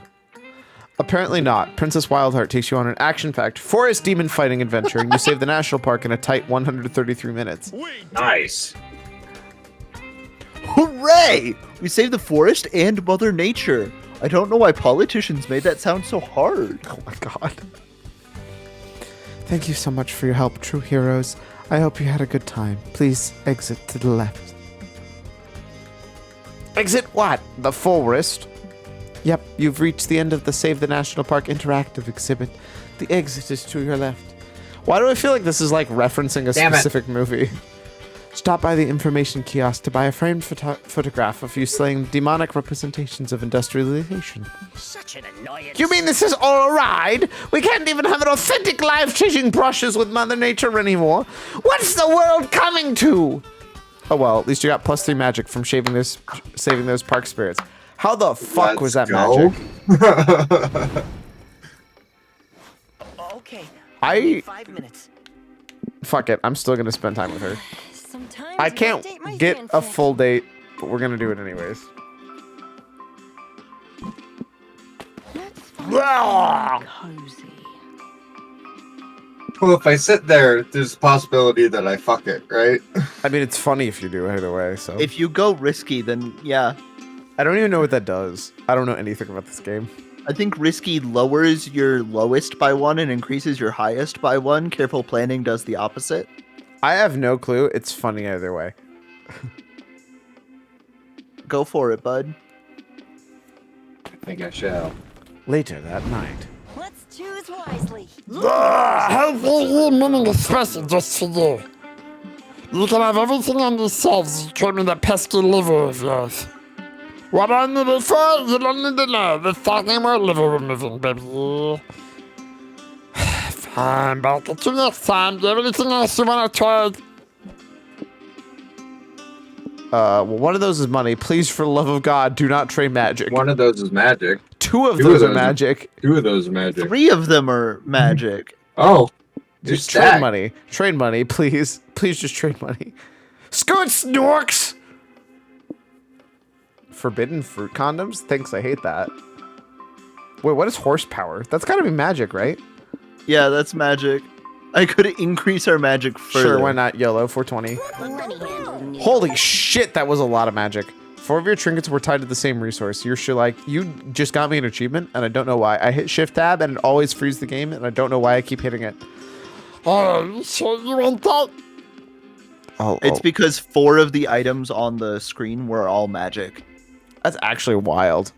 Apparently not. Princess Wildheart takes you on an action-packed forest demon fighting adventure, and you save the national park in a tight 133 minutes. Nice. Hooray! We saved the forest and Mother Nature. I don't know why politicians made that sound so hard. Oh my god. Thank you so much for your help, true heroes. I hope you had a good time. Please exit to the left. Exit what? The forest? Yep, you've reached the end of the Save the National Park interactive exhibit. The exit is to your left. Why do I feel like this is like referencing a Damn it. specific movie? Stop by the information kiosk to buy a framed photograph of you slaying demonic representations of industrialization. Such an annoyance. You mean this is all a ride? We can't even have an authentic life-changing brushes with Mother Nature anymore? What's the world coming to? Oh well, at least you got +3 magic from saving those park spirits. How the fuck was that go. magic? Okay. I 5 minutes. fuck it. I'm still gonna spend time with her. Sometimes I my can't date might get be a unfair. full date, but we're gonna do it anyways. Let's find cozy. Well, if I sit there, there's a possibility that I fuck it, right? I mean, it's funny if you do either way. So If you go risky, then yeah. I don't even know what that does. I don't know anything about this game. I think risky lowers your lowest by 1 and increases your highest by 1. Careful planning does the opposite. I have no clue. It's funny either way. Go for it, bud. I think I shall. Later that night. Let's choose wisely. I've here meaning special just for you. You can have everything on your shelves, including the pesky liver of yours. What I needed for, you don't need to know. We're talking about liver removing, baby. Fine, but I'll get you next time. Do you have anything else you want to try? Well, one of those is money. Please, for the love of God, do not trade magic. One of those is magic. Two of Two those of are those are- magic. 2 of those are magic. 3 of them are magic. Oh, Just just trade stack. money. Trade money, please. Please just trade money. Scoot snorks! Forbidden fruit condoms? Thanks, I hate that. Wait, what is horsepower? That's gotta be magic, right? Yeah, that's magic. I could increase our magic further. Sure, why not? YOLO, 420. Money handle. Holy shit, that was a lot of magic. 4 of your trinkets were tied to the same resource. You're sure like, you just got me an achievement, and I don't know why. I hit shift tab, and it always frees the game, and I don't know why I keep hitting it. Oh, you sure you want that? Oh, It's because 4 of the items on the screen were all magic. that's actually wild.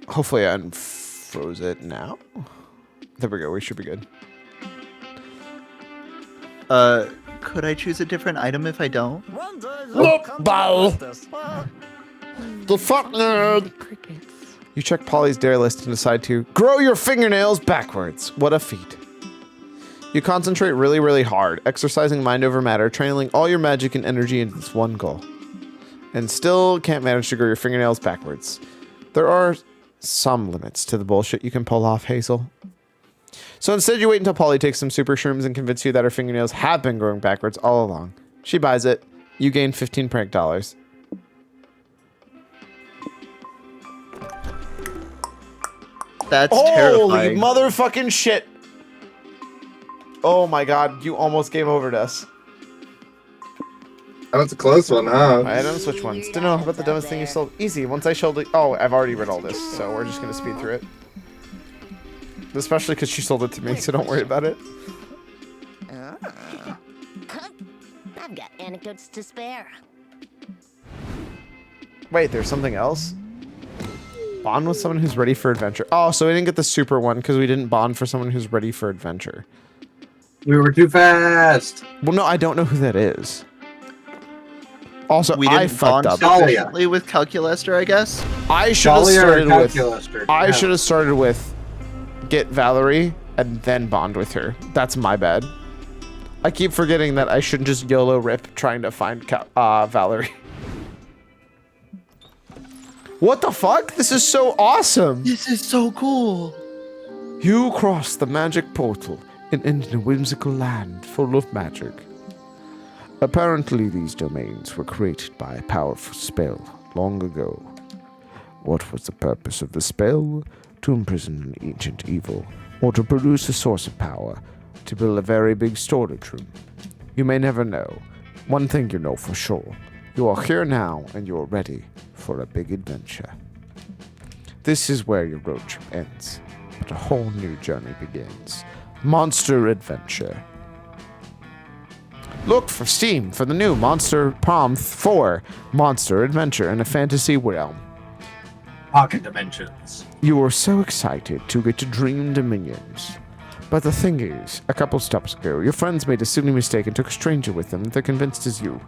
Hopefully I unfroze it now. There we go, we should be good. Could I choose a different item if I don't? One day Look, come bye. with this. The fuck nerd. Crickets. You check Polly's dare list and decide to grow your fingernails backwards. What a feat. You concentrate really, really hard, exercising mind over matter, channeling all your magic and energy into this one goal. And still can't manage to grow your fingernails backwards. There are some limits to the bullshit you can pull off, Hazel. So instead you wait until Polly takes some super shrooms and convinces you that her fingernails have been growing backwards all along. She buys it. You gain 15 prank dollars. That's Holy terrifying. motherfucking shit. Oh my god, you almost game overed us. That was a close one, huh? I don't switch ones. Don't know about the dumbest thing you sold. Easy. Once I showed it. Oh, I've already read all this, so we're just gonna speed through it. Especially because she sold it to me, so don't worry about it. I've got anecdotes to spare. Wait, there's something else? Bond with someone who's ready for adventure. Oh, so we didn't get the super one because we didn't bond for someone who's ready for adventure. We were too fast. Well, no, I don't know who that is. Also, We I didn't fucked bond up. sufficiently with Calculester, I guess. I should have Jolly or started with. Calculaster? I Yeah. should have started with get Valerie and then bond with her. That's my bad. I keep forgetting that I shouldn't just YOLO rip trying to find Valerie. What the fuck? This is so awesome. This is so cool. You cross the magic portal and enter a whimsical land full of magic. Apparently, these domains were created by a powerful spell long ago. What was the purpose of the spell? To imprison an ancient evil, or to produce a source of power, to build a very big storage room. You may never know. One thing you know for sure. You are here now, and you are ready for a big adventure. This is where your road trip ends, but a whole new journey begins. Monster Adventure. Look for Steam for the new Monster Prom 4 Monster Adventure in a fantasy realm. Pocket dimensions. You were so excited to get to Dream Dominions. But the thing is, a couple stops ago, your friends made a silly mistake and took a stranger with them that they're convinced is you.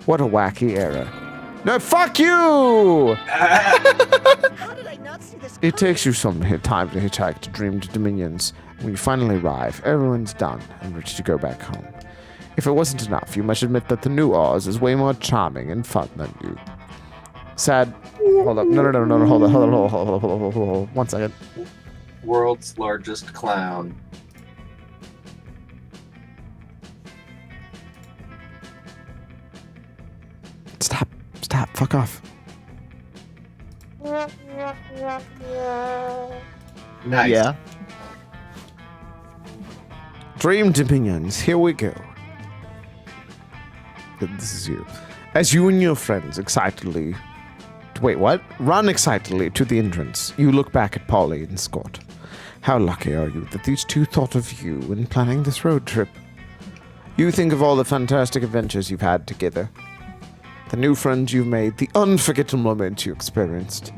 What a wacky error. No, fuck you! How did I not see this? It takes you some time to hitchhike to Dream Dominions. When you finally arrive, everyone's done and ready to go back home. If it wasn't enough, you must admit that the new Oz is way more charming and fun than you. Sad. Hold up. No. Hold on. 1 second. World's largest clown. Stop. Fuck off. Nice. Yeah. Dream Dominions, here we go. This is you. As you and your friends excitedly... Wait, what? Run excitedly to the entrance. You look back at Polly and Scott. How lucky are you that these two thought of you when planning this road trip? You think of all the fantastic adventures you've had together. The new friends you've made, the unforgettable moments you experienced.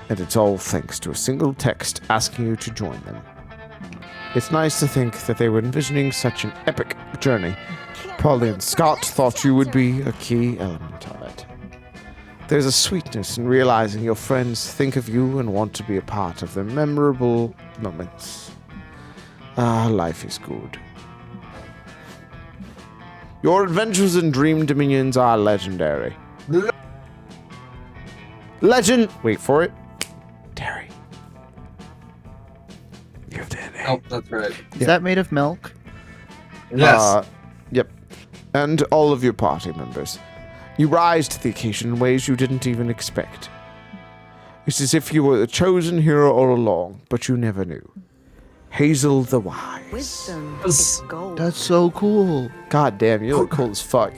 And it's all thanks to a single text asking you to join them. It's nice to think that they were envisioning such an epic journey. Polly and Scott thought you would be a key element of it. There's a sweetness in realizing your friends think of you and want to be a part of their memorable moments. Ah, life is good. Your adventures in Dream Dominions are legendary. Wait for it. Terry. You have DNA. Oh, that's right. Is that made of milk? Yes. Yep. And all of your party members. You rise to the occasion in ways you didn't even expect. It's as if you were the chosen hero all along, but you never knew. Hazel the Wise. Wisdom is gold. That's so cool. God damn, you look cool as fuck.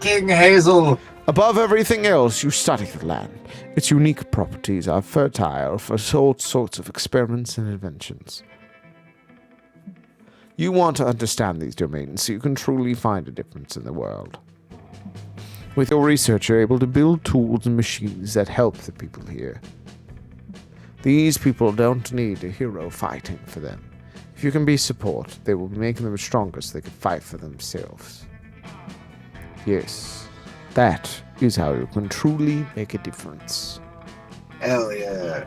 King Hazel. Above everything else, you study the land. Its unique properties are fertile for all sorts of experiments and inventions. You want to understand these domains so you can truly find a difference in the world. With your research, you're able to build tools and machines that help the people here. These people don't need a hero fighting for them. If you can be support, they will be making them stronger so they can fight for themselves. Yes, that is how you can truly make a difference. Hell yeah.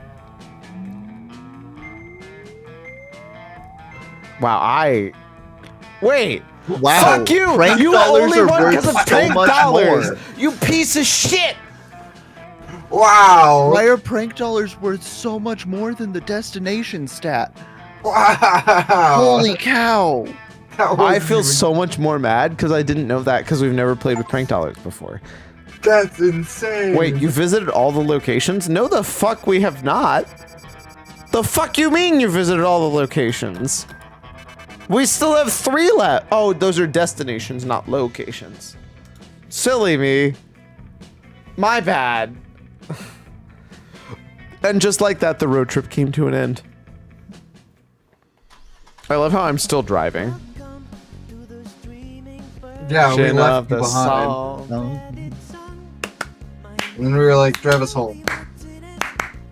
Wow, Wait! Wow. Fuck you! Prank You dollars only are won worth because of so prank much dollars! more. You piece of shit! Wow. Why are prank dollars worth so much more than the destination stat? Wow. Holy cow. That I was feel even- so much more mad because I didn't know that because we've never played with prank dollars before. That's insane. Wait, you visited all the locations? No, the fuck we have not. The fuck you mean you visited all the locations? We still have 3 left. Oh, those are destinations, not locations. Silly me. My bad. And just like that, the road trip came to an end. I love how I'm still driving. Yeah, we Chin left of you the behind. song. No. And then we were like, drive us home.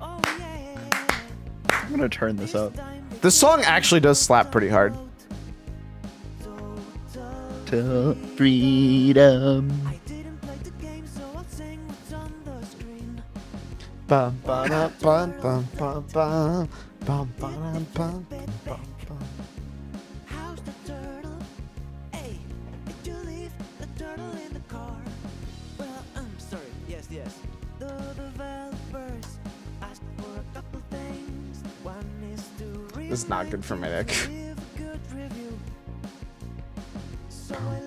I'm gonna turn this up. This song actually does slap pretty hard. To freedom. Bum, ba-da, bum, bum, bum, bum, bum, ba-da, bum, bum, bum. This is not good for my neck.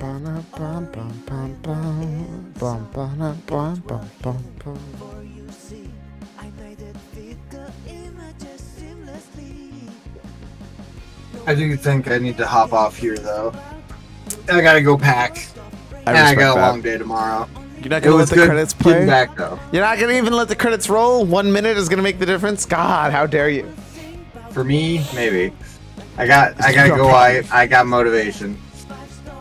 Bum, bum, bum, bum, bum, bum, bum, bum, bum, bum, bum. I do think I need to hop off here, though. I gotta go pack. And I respect got a that. long day tomorrow. You're not It gonna let was the good credits getting play? back, though. You're not gonna even let the credits roll? 1 minute is gonna make the difference? God, how dare you? For me, maybe. I gotta go. I got motivation.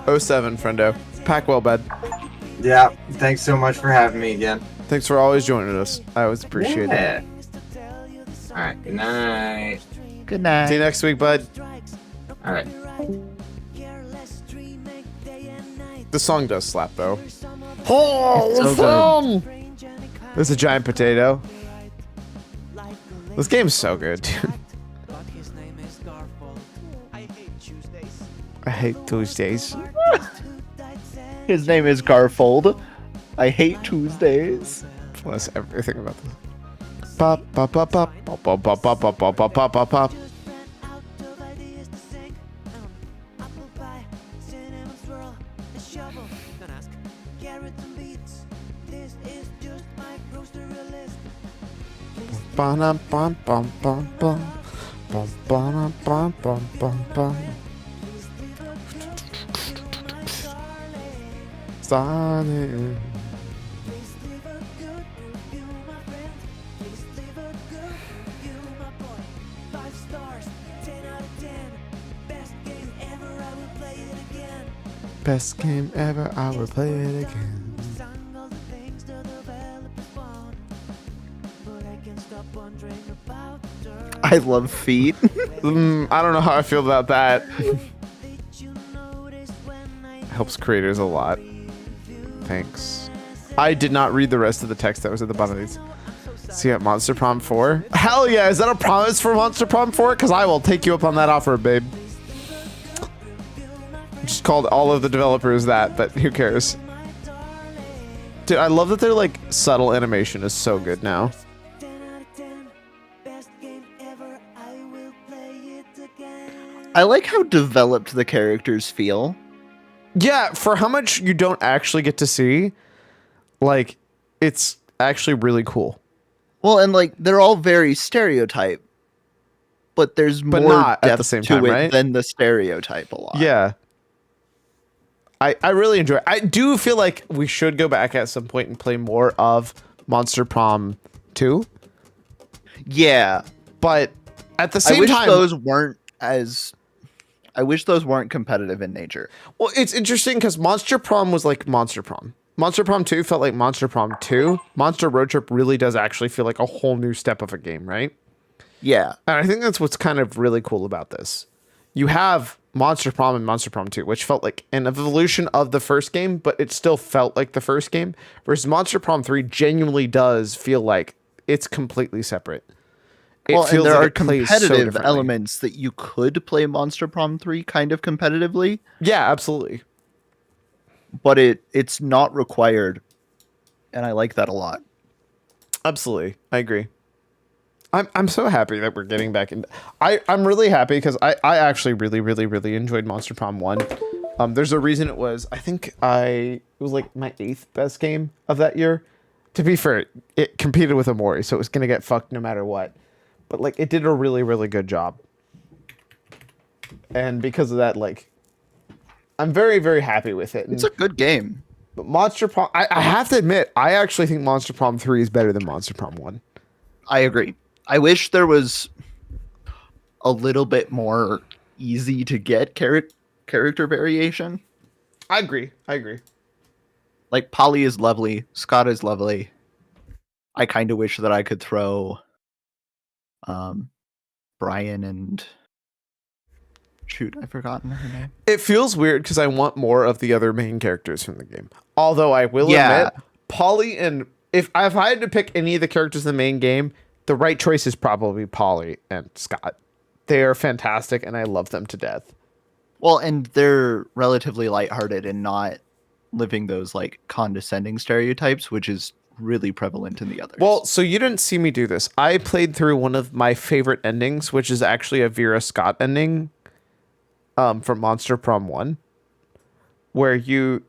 07, friendo. Pack well, bud. Yeah. Thanks so much for having me again. Thanks for always joining us. I always appreciate it. Yeah. All right. Good night. Good night. See you next week, bud. All right. The song does slap, though. Oh, It's so it's good. fun! There's a giant potato. This game's so good, dude. I hate Tuesdays. His name is Garfold. I hate Tuesdays. Bless everything about this. Pop, pop, pop, pop, pop, pop, pop, pop, pop, pop, pop, pop, pop. Bum, bum, bum, bum, bum. Bum, bum, bum, bum, bum, bum. Sonic. Best game ever, I will play it again. I love feet. I don't know how I feel about that. Helps creators a lot. Thanks. I did not read the rest of the text that was at the bottom of these. See you at Monster Prom 4? Hell yeah, is that a promise for Monster Prom 4? Because I will take you up on that offer, babe. Just called all of the developers that, but who cares? Dude, I love that their like subtle animation is so good now. I like how developed the characters feel. Yeah, for how much you don't actually get to see, like, it's actually really cool. Well, and like they're all very stereotype, but there's more not depth at the same to time, it right? than the stereotype a lot. Yeah. I really enjoy it. I do feel like we should go back at some point and play more of Monster Prom 2. Yeah. But at the same I wish time, those weren't as I wish those weren't competitive in nature. well, it's interesting because Monster Prom was like Monster Prom. Monster Prom 2 felt like Monster Prom 2. Monster Road Trip really does actually feel like a whole new step of a game, right? Yeah. And I think that's what's kind of really cool about this. You have Monster Prom and Monster Prom 2, which felt like an evolution of the first game, but it still felt like the first game. Versus Monster Prom 3 genuinely does feel like it's completely separate. It Well, and feels there like are it plays so competitive differently. elements that you could play Monster Prom 3 kind of competitively, Yeah, absolutely. but it's not required. And I like that a lot. Absolutely. I agree. I'm so happy that we're getting back in. I'm really happy because I actually really enjoyed Monster Prom 1. There's a reason it was, I think it was like my 8th best game of that year. To be fair, it competed with Amori, so it was going to get fucked no matter what. But like it did a really good job. And because of that, like I'm very happy with it. It's a good game. But Monster Prom, I have to admit, I actually think Monster Prom 3 is better than Monster Prom 1. I agree. I wish there was a little bit more easy to get character variation. I agree. Like Polly is lovely, Scott is lovely. I kind of wish that I could throw Brian and shoot, I've forgotten her name. It feels weird because I want more of the other main characters from the game. Although I will admit, Polly and if I had to pick any of the characters in the main game, the right choice is probably Polly and Scott. They are fantastic, and I love them to death. Well, and they're relatively lighthearted and not living those like condescending stereotypes, which is really prevalent in the others. Well, so you didn't see me do this. I played through one of my favorite endings, which is actually a Vera Scott ending from Monster Prom 1, where you...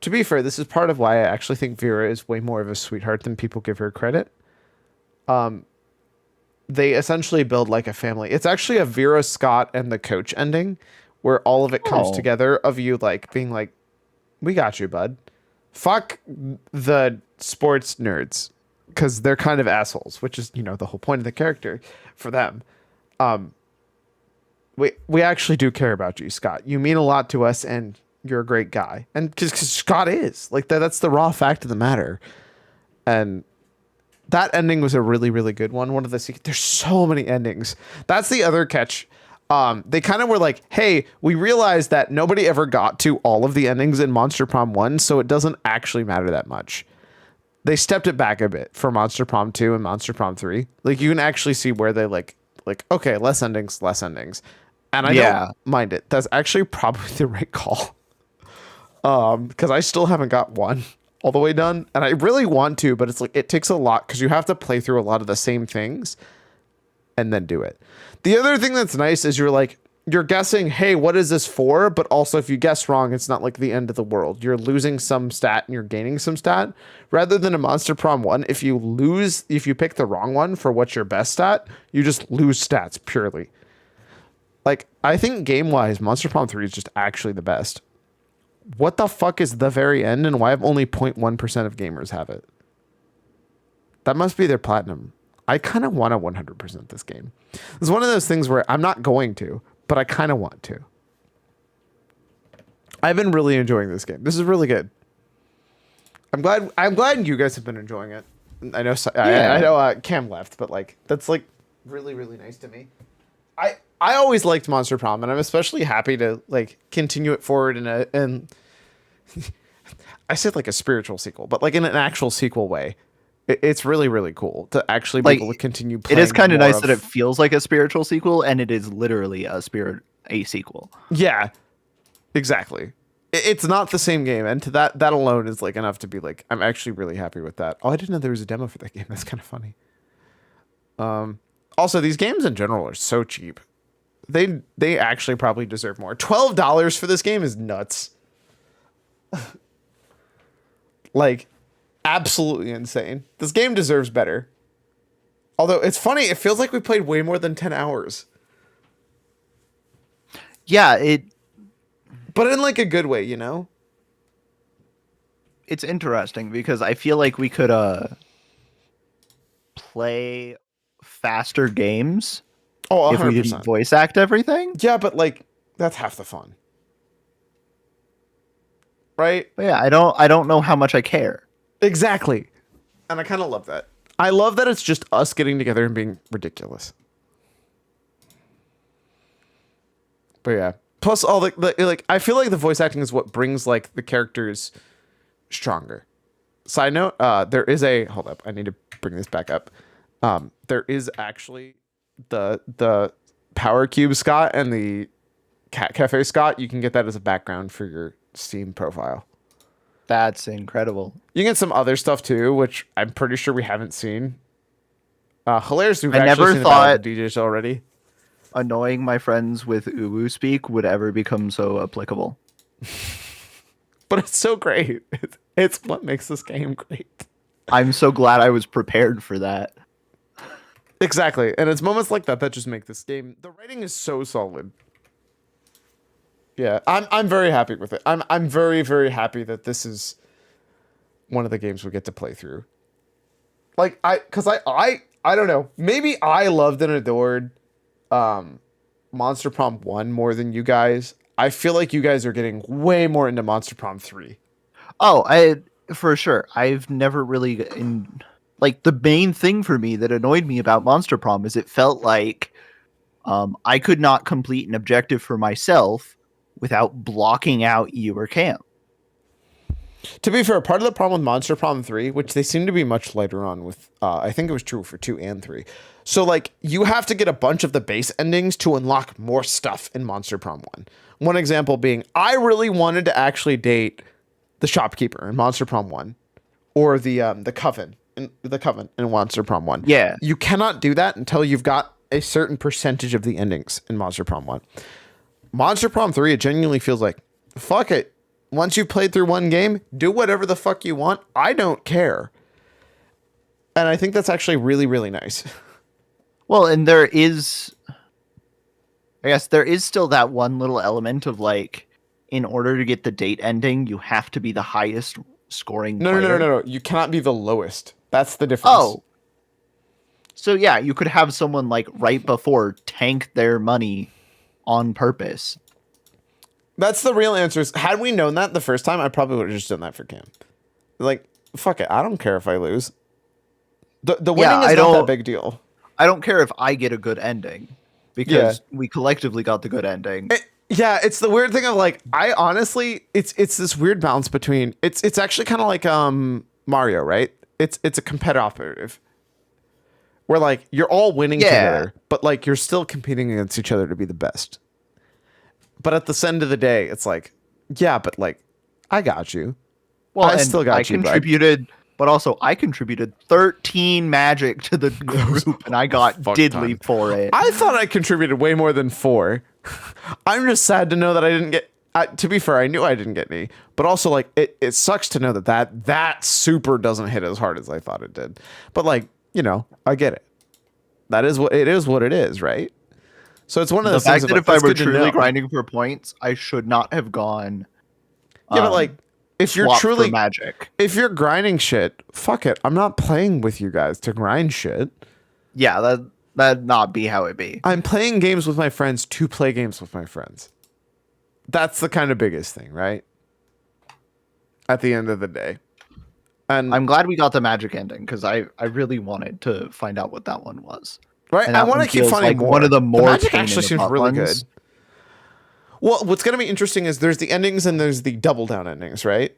To be fair, this is part of why I actually think Vera is way more of a sweetheart than people give her credit. They essentially build like a family. It's actually a Vera Scott and the coach ending where all of it comes together of you like being like, we got you, bud. Fuck the sports nerds because they're kind of assholes, which is, the whole point of the character for them. We actually do care about you, Scott. You mean a lot to us and you're a great guy. And because Scott is like that's the raw fact of the matter. And that ending was a really good one. One of the there's so many endings. That's the other catch. They kind of were like, hey, we realized that nobody ever got to all of the endings in Monster Prom 1, so it doesn't actually matter that much. They stepped it back a bit for Monster Prom 2 and Monster Prom 3. Like you can actually see where they like okay, less endings. And I don't mind it. That's actually probably the right call. Because I still haven't got one. all the way done, and I really want to, but it's like it takes a lot because you have to play through a lot of the same things and then do it. The other thing that's nice is you're guessing, hey, what is this for? But also, if you guess wrong, it's not like the end of the world. You're losing some stat and you're gaining some stat. Rather than a Monster Prom 1, if you pick the wrong one for what's your best stat, you just lose stats purely. Like, I think game-wise, Monster Prom 3 is just actually the best. What the fuck is the very end, and why have only 0.1% of gamers have it? That must be their platinum. I kind of want to 100% this game. It's one of those things where I'm not going to, but I kind of want to. I've been really enjoying this game. This is really good. I'm glad you guys have been enjoying it. I know I know Cam left, but like that's like really nice to me. I always liked Monster Prom, and I'm especially happy to like continue it forward in I said like a spiritual sequel, but like in an actual sequel way. It's really cool to actually be able to continue playing. It is kind of nice that it feels like a spiritual sequel, and it is literally a sequel. Yeah, exactly. It's not the same game, and to that alone is like enough to be like, I'm actually really happy with that. Oh, I didn't know there was a demo for that game. That's kind of funny. Also, these games in general are so cheap. They actually probably deserve more. $12 for this game is nuts. Like, absolutely insane. This game deserves better. Although it's funny, it feels like we played way more than 10 hours. Yeah, but in like a good way, you know? It's interesting because I feel like we could play faster games if we didn't voice act everything. Yeah, but like that's half the fun. Right? But yeah, I don't know how much I care. Exactly. And I kind of love that. I love that it's just us getting together and being ridiculous. But yeah. Plus all the like I feel like the voice acting is what brings like the characters stronger. Side note, there is hold up, I need to bring this back up. There is actually the Power Cube Scott and the Cat Cafe Scott. You can get that as a background for your Steam profile. That's incredible. You can get some other stuff too, which I'm pretty sure we haven't seen. Hilarious. We've I actually never seen thought the DJs already. Annoying my friends with uwu speak would ever become so applicable. But it's so great. It's what makes this game great. I'm so glad I was prepared for that. Exactly. And it's moments like that that just make this game. The writing is so solid. Yeah, I'm very happy with it. I'm very happy that this is one of the games we get to play through. Like I don't know. Maybe I loved and adored Monster Prom 1 more than you guys. I feel like you guys are getting way more into Monster Prom 3. Oh, for sure. I've never really like the main thing for me that annoyed me about Monster Prom is it felt like I could not complete an objective for myself without blocking out you or Cam. To be fair, part of the problem with Monster Prom 3, which they seem to be much lighter on with, I think it was true for 2 and 3. So, like, you have to get a bunch of the base endings to unlock more stuff in Monster Prom 1. One example being, I really wanted to actually date the shopkeeper in Monster Prom 1. Or the coven in Monster Prom 1. Yeah. You cannot do that until you've got a certain percentage of the endings in Monster Prom 1. Monster Prom 3, it genuinely feels like, fuck it. Once you've played through one game, do whatever the fuck you want. I don't care. And I think that's actually really nice. Well, and I guess there is still that one little element of like, in order to get the date ending, you have to be the highest scoring player. No. You cannot be the lowest. That's the difference. Oh. So yeah, you could have someone like right before tank their money on purpose. That's the real answer. Had we known that the first time, I probably would have just done that for Cam. Like, fuck it. I don't care if I lose. The winning is not that big deal. I don't care if I get a good ending because we collectively got the good ending. It's the weird thing of like, I honestly, it's this weird balance between, it's actually kind of like Mario, right? It's a competitive where like you're all winning together, but like you're still competing against each other to be the best. But at the end of the day, it's like, yeah, but like, I got you. Well, I and still got I you, bud. contributed, but also I contributed 13 magic to the group, and I got fuck diddly ton. for it. I thought I contributed way more than 4. I'm just sad to know that I didn't get. To be fair, I knew I didn't get any, but also like it sucks to know that super doesn't hit as hard as I thought it did. But like, you know, I get it. That is what it is. What it is, right? So it's one of The those things. fact that like, if I that's were good to truly know. grinding for points, I should not have gone. Yeah, but like, if you're swap for truly magic, if you're grinding shit, fuck it. I'm not playing with you guys to grind shit. yeah, that'd not be how it be. I'm playing games with my friends to play games with my friends. That's the kind of biggest thing, right? At the end of the day. And I'm glad we got the magic ending because I really wanted to find out what that one was. right, And I that want to one keep feels finding like more. one of the more magic pain in actually the seems butt really ones. good. Well, what's going to be interesting is there's the endings and there's the double down endings, right?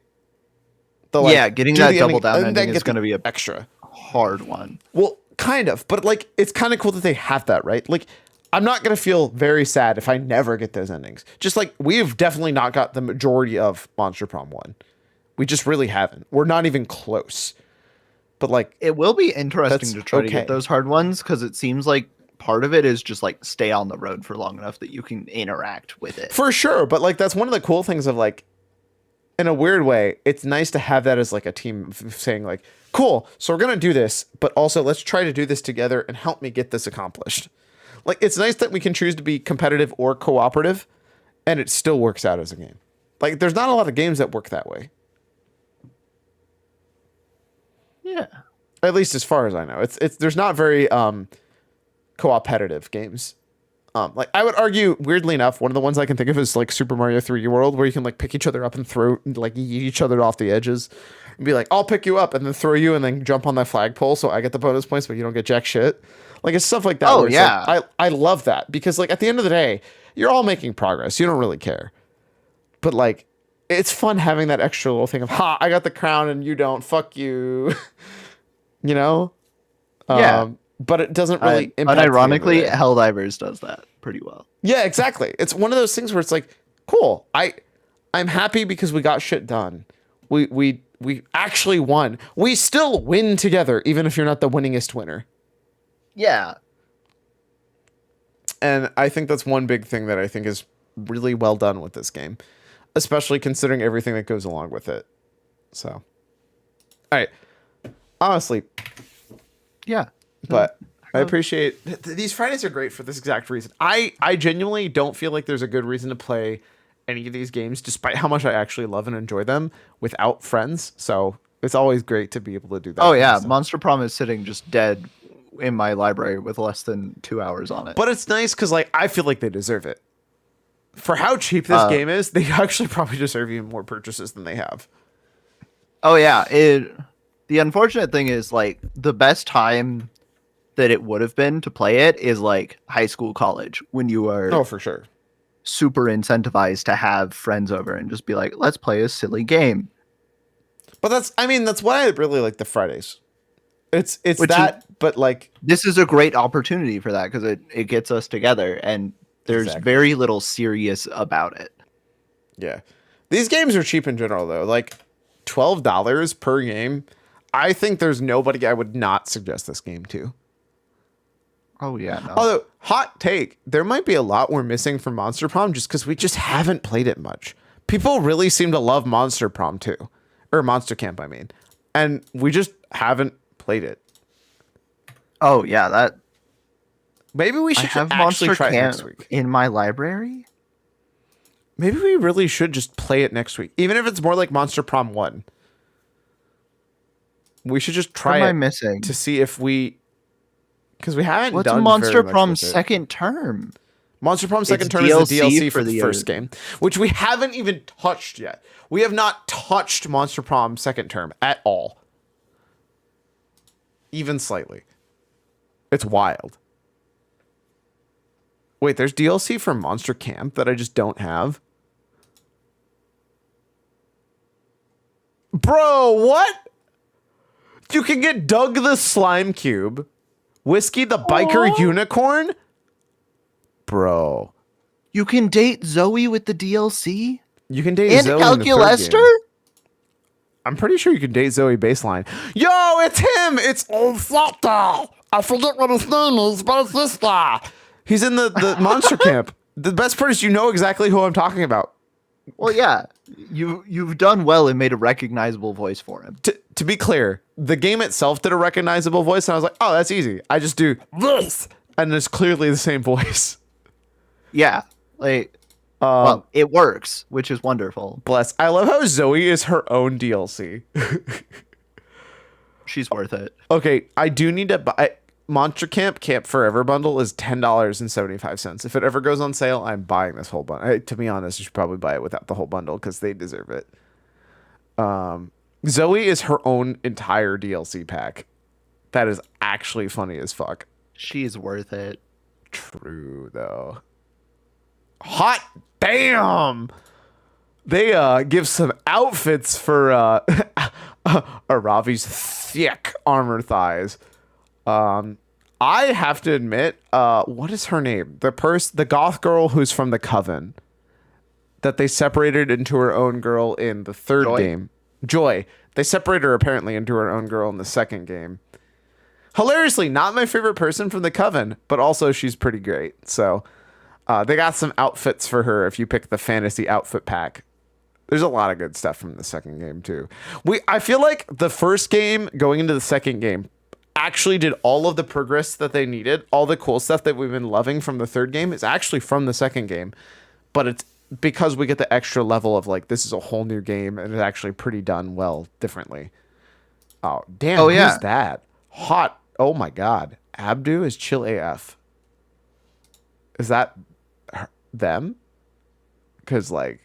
The, Yeah, getting do that the double ending down and then ending is get the gonna be a extra. hard one. Well, kind of, but like it's kind of cool that they have that, right? Like I'm not going to feel very sad if I never get those endings. Just like we've definitely not got the majority of Monster Prom 1. We just really haven't. We're not even close. But like It will be interesting That's to try to okay. get those hard ones because it seems like part of it is just like stay on the road for long enough that you can interact with it. for sure, but like that's one of the cool things of like in a weird way, it's nice to have that as like a team saying like, cool, so we're going to do this, but also let's try to do this together and help me get this accomplished. Like it's nice that we can choose to be competitive or cooperative and it still works out as a game. Like there's not a lot of games that work that way. Yeah. At least as far as I know. It's there's not very cooperative games. Like I would argue, weirdly enough, one of the ones I can think of is like Super Mario 3D World, where you can like pick each other up and throw like eat each other off the edges, and be like, "I'll pick you up," and then throw you, and then jump on that flagpole, so I get the bonus points, but you don't get jack shit. Like it's stuff like that. Oh, where it's yeah. like, I love that because like at the end of the day, you're all making progress. You don't really care, but like it's fun having that extra little thing of, "Ha, I got the crown and you don't. Fuck you," you know. Yeah. But it doesn't really impact. Unironically, Helldivers does that pretty well. Yeah, exactly. It's one of those things where it's like, cool. I'm happy because we got shit done. We actually won. We still win together, even if you're not the winningest winner. Yeah. And I think that's one big thing that I think is really well done with this game, especially considering everything that goes along with it. So, all right. Honestly, Yeah. but I appreciate these Fridays are great for this exact reason. I genuinely don't feel like there's a good reason to play any of these games, despite how much I actually love and enjoy them, without friends. So it's always great to be able to do that. Oh kind of yeah, stuff. Monster Prom is sitting just dead in my library with less than 2 hours on it. But it's nice because like I feel like they deserve it. For how cheap this game is, they actually probably deserve even more purchases than they have. Oh yeah, the unfortunate thing is like the best time that it would have been to play it is like high school, college, when you are Oh, for sure. super incentivized to have friends over and just be like, let's play a silly game. But that's why I really like the Fridays. It's Which that, but like This is a great opportunity for that because it gets us together and there's Exactly. very little serious about it. yeah. These games are cheap in general though. Like $12 per game. I think there's nobody I would not suggest this game to. Oh yeah, no. Although, hot take, there might be a lot we're missing from Monster Prom just because we just haven't played it much. People really seem to love Monster Prom too. Or Monster Camp, I mean. And we just haven't played it. Oh yeah, that Maybe we I should have actually Monster try it Camp next week. in my library. Maybe we really should just play it next week. Even if it's more like Monster Prom 1. We should just What try am I it missing? to see if we... Because we haven't What's done Monster very much Prom with it. second term? Monster Prom second It's term is the DLC DLC for for the the first game, which we haven't even touched yet. We have not touched Monster Prom second term at all. Even slightly. It's wild. Wait, there's DLC for Monster Camp that I just don't have? Bro, what? You can get Doug the Slime Cube, Whiskey the Biker Unicorn? Bro. You can date Zoe with the DLC You can date and Zoe in the third Calculester. game. I'm pretty sure you can date Zoe baseline. Yo, it's him. It's that guy. I forget what his name is, but it's this guy. he's in the monster camp. The best part is you know exactly who I'm talking about. Well, yeah, you've done well and made a recognizable voice for him. To be clear, the game itself did a recognizable voice, and I was like, oh, that's easy. I just do this, and it's clearly the same voice. Yeah, like, well, it works, which is wonderful. Bless. I love how Zoe is her own DLC. She's worth it. Okay, I do need to buy. Monster Camp Forever bundle is $10.75. If it ever goes on sale, I'm buying this whole bundle. To be honest, you should probably buy it without the whole bundle because they deserve it. Zoe is her own entire DLC pack. That is actually funny as fuck. She's worth it. True, though. Hot damn! They give some outfits for Aravi's thick armor thighs. I have to admit, what is her name? The goth girl who's from the Coven that they separated into her own girl in the third game. Joy. They separated her apparently into her own girl in the second game. Hilariously, not my favorite person from the Coven, but also she's pretty great. So they got some outfits for her if you pick the fantasy outfit pack. There's a lot of good stuff from the second game too. I feel like the first game going into the second game actually did all of the progress that they needed. All the cool stuff that we've been loving from the third game is actually from the second game, but it's because we get the extra level of like, this is a whole new game and it's actually pretty done well differently. Oh, damn. Oh, yeah. Who's that? Hot. Oh my God. Abdu is chill AF. Is that them? Because like,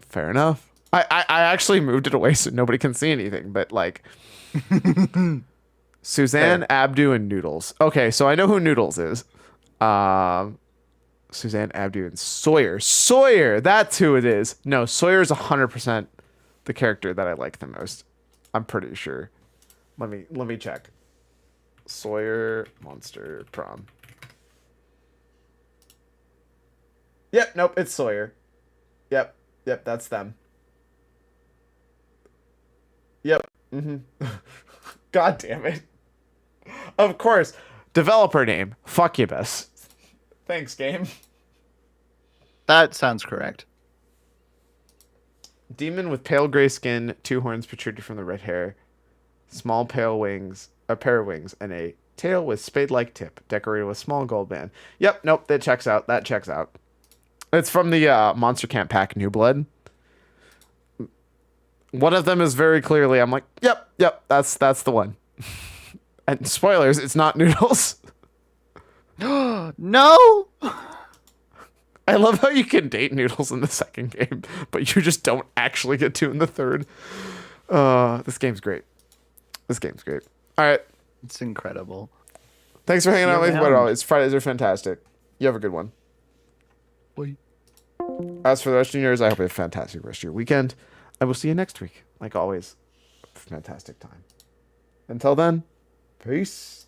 fair enough. I actually moved it away so nobody can see anything, but like, Suzanne, Abdu, and Noodles. Okay, so I know who Noodles is. Suzanne, Abdu, and Sawyer. Sawyer, that's who it is. No, Sawyer is 100% the character that I like the most. I'm pretty sure. Let me check. Sawyer, Monster, Prom. Yep, nope, it's Sawyer. Yep, that's them. Yep. God damn it. Of course. Developer name. Fuckubus. Thanks, game. That sounds correct. Demon with pale gray skin, 2 horns protruding from the red hair, small pale wings, a pair of wings, and a tail with spade-like tip, decorated with small gold band. Yep, nope, that checks out. That checks out. It's from the Monster Camp pack New Blood. One of them is very clearly, I'm like, yep, that's the one. And spoilers, it's not Noodles. No! I love how you can date Noodles in the second game, but you just don't actually get to in the third. This game's great. All right. It's incredible. Thanks for hanging out with me. around. Always. Fridays are fantastic. You have a good one. Bye. As for the rest of yours, I hope you have a fantastic rest of your weekend. I will see you next week. Like always, fantastic time. Until then, peace.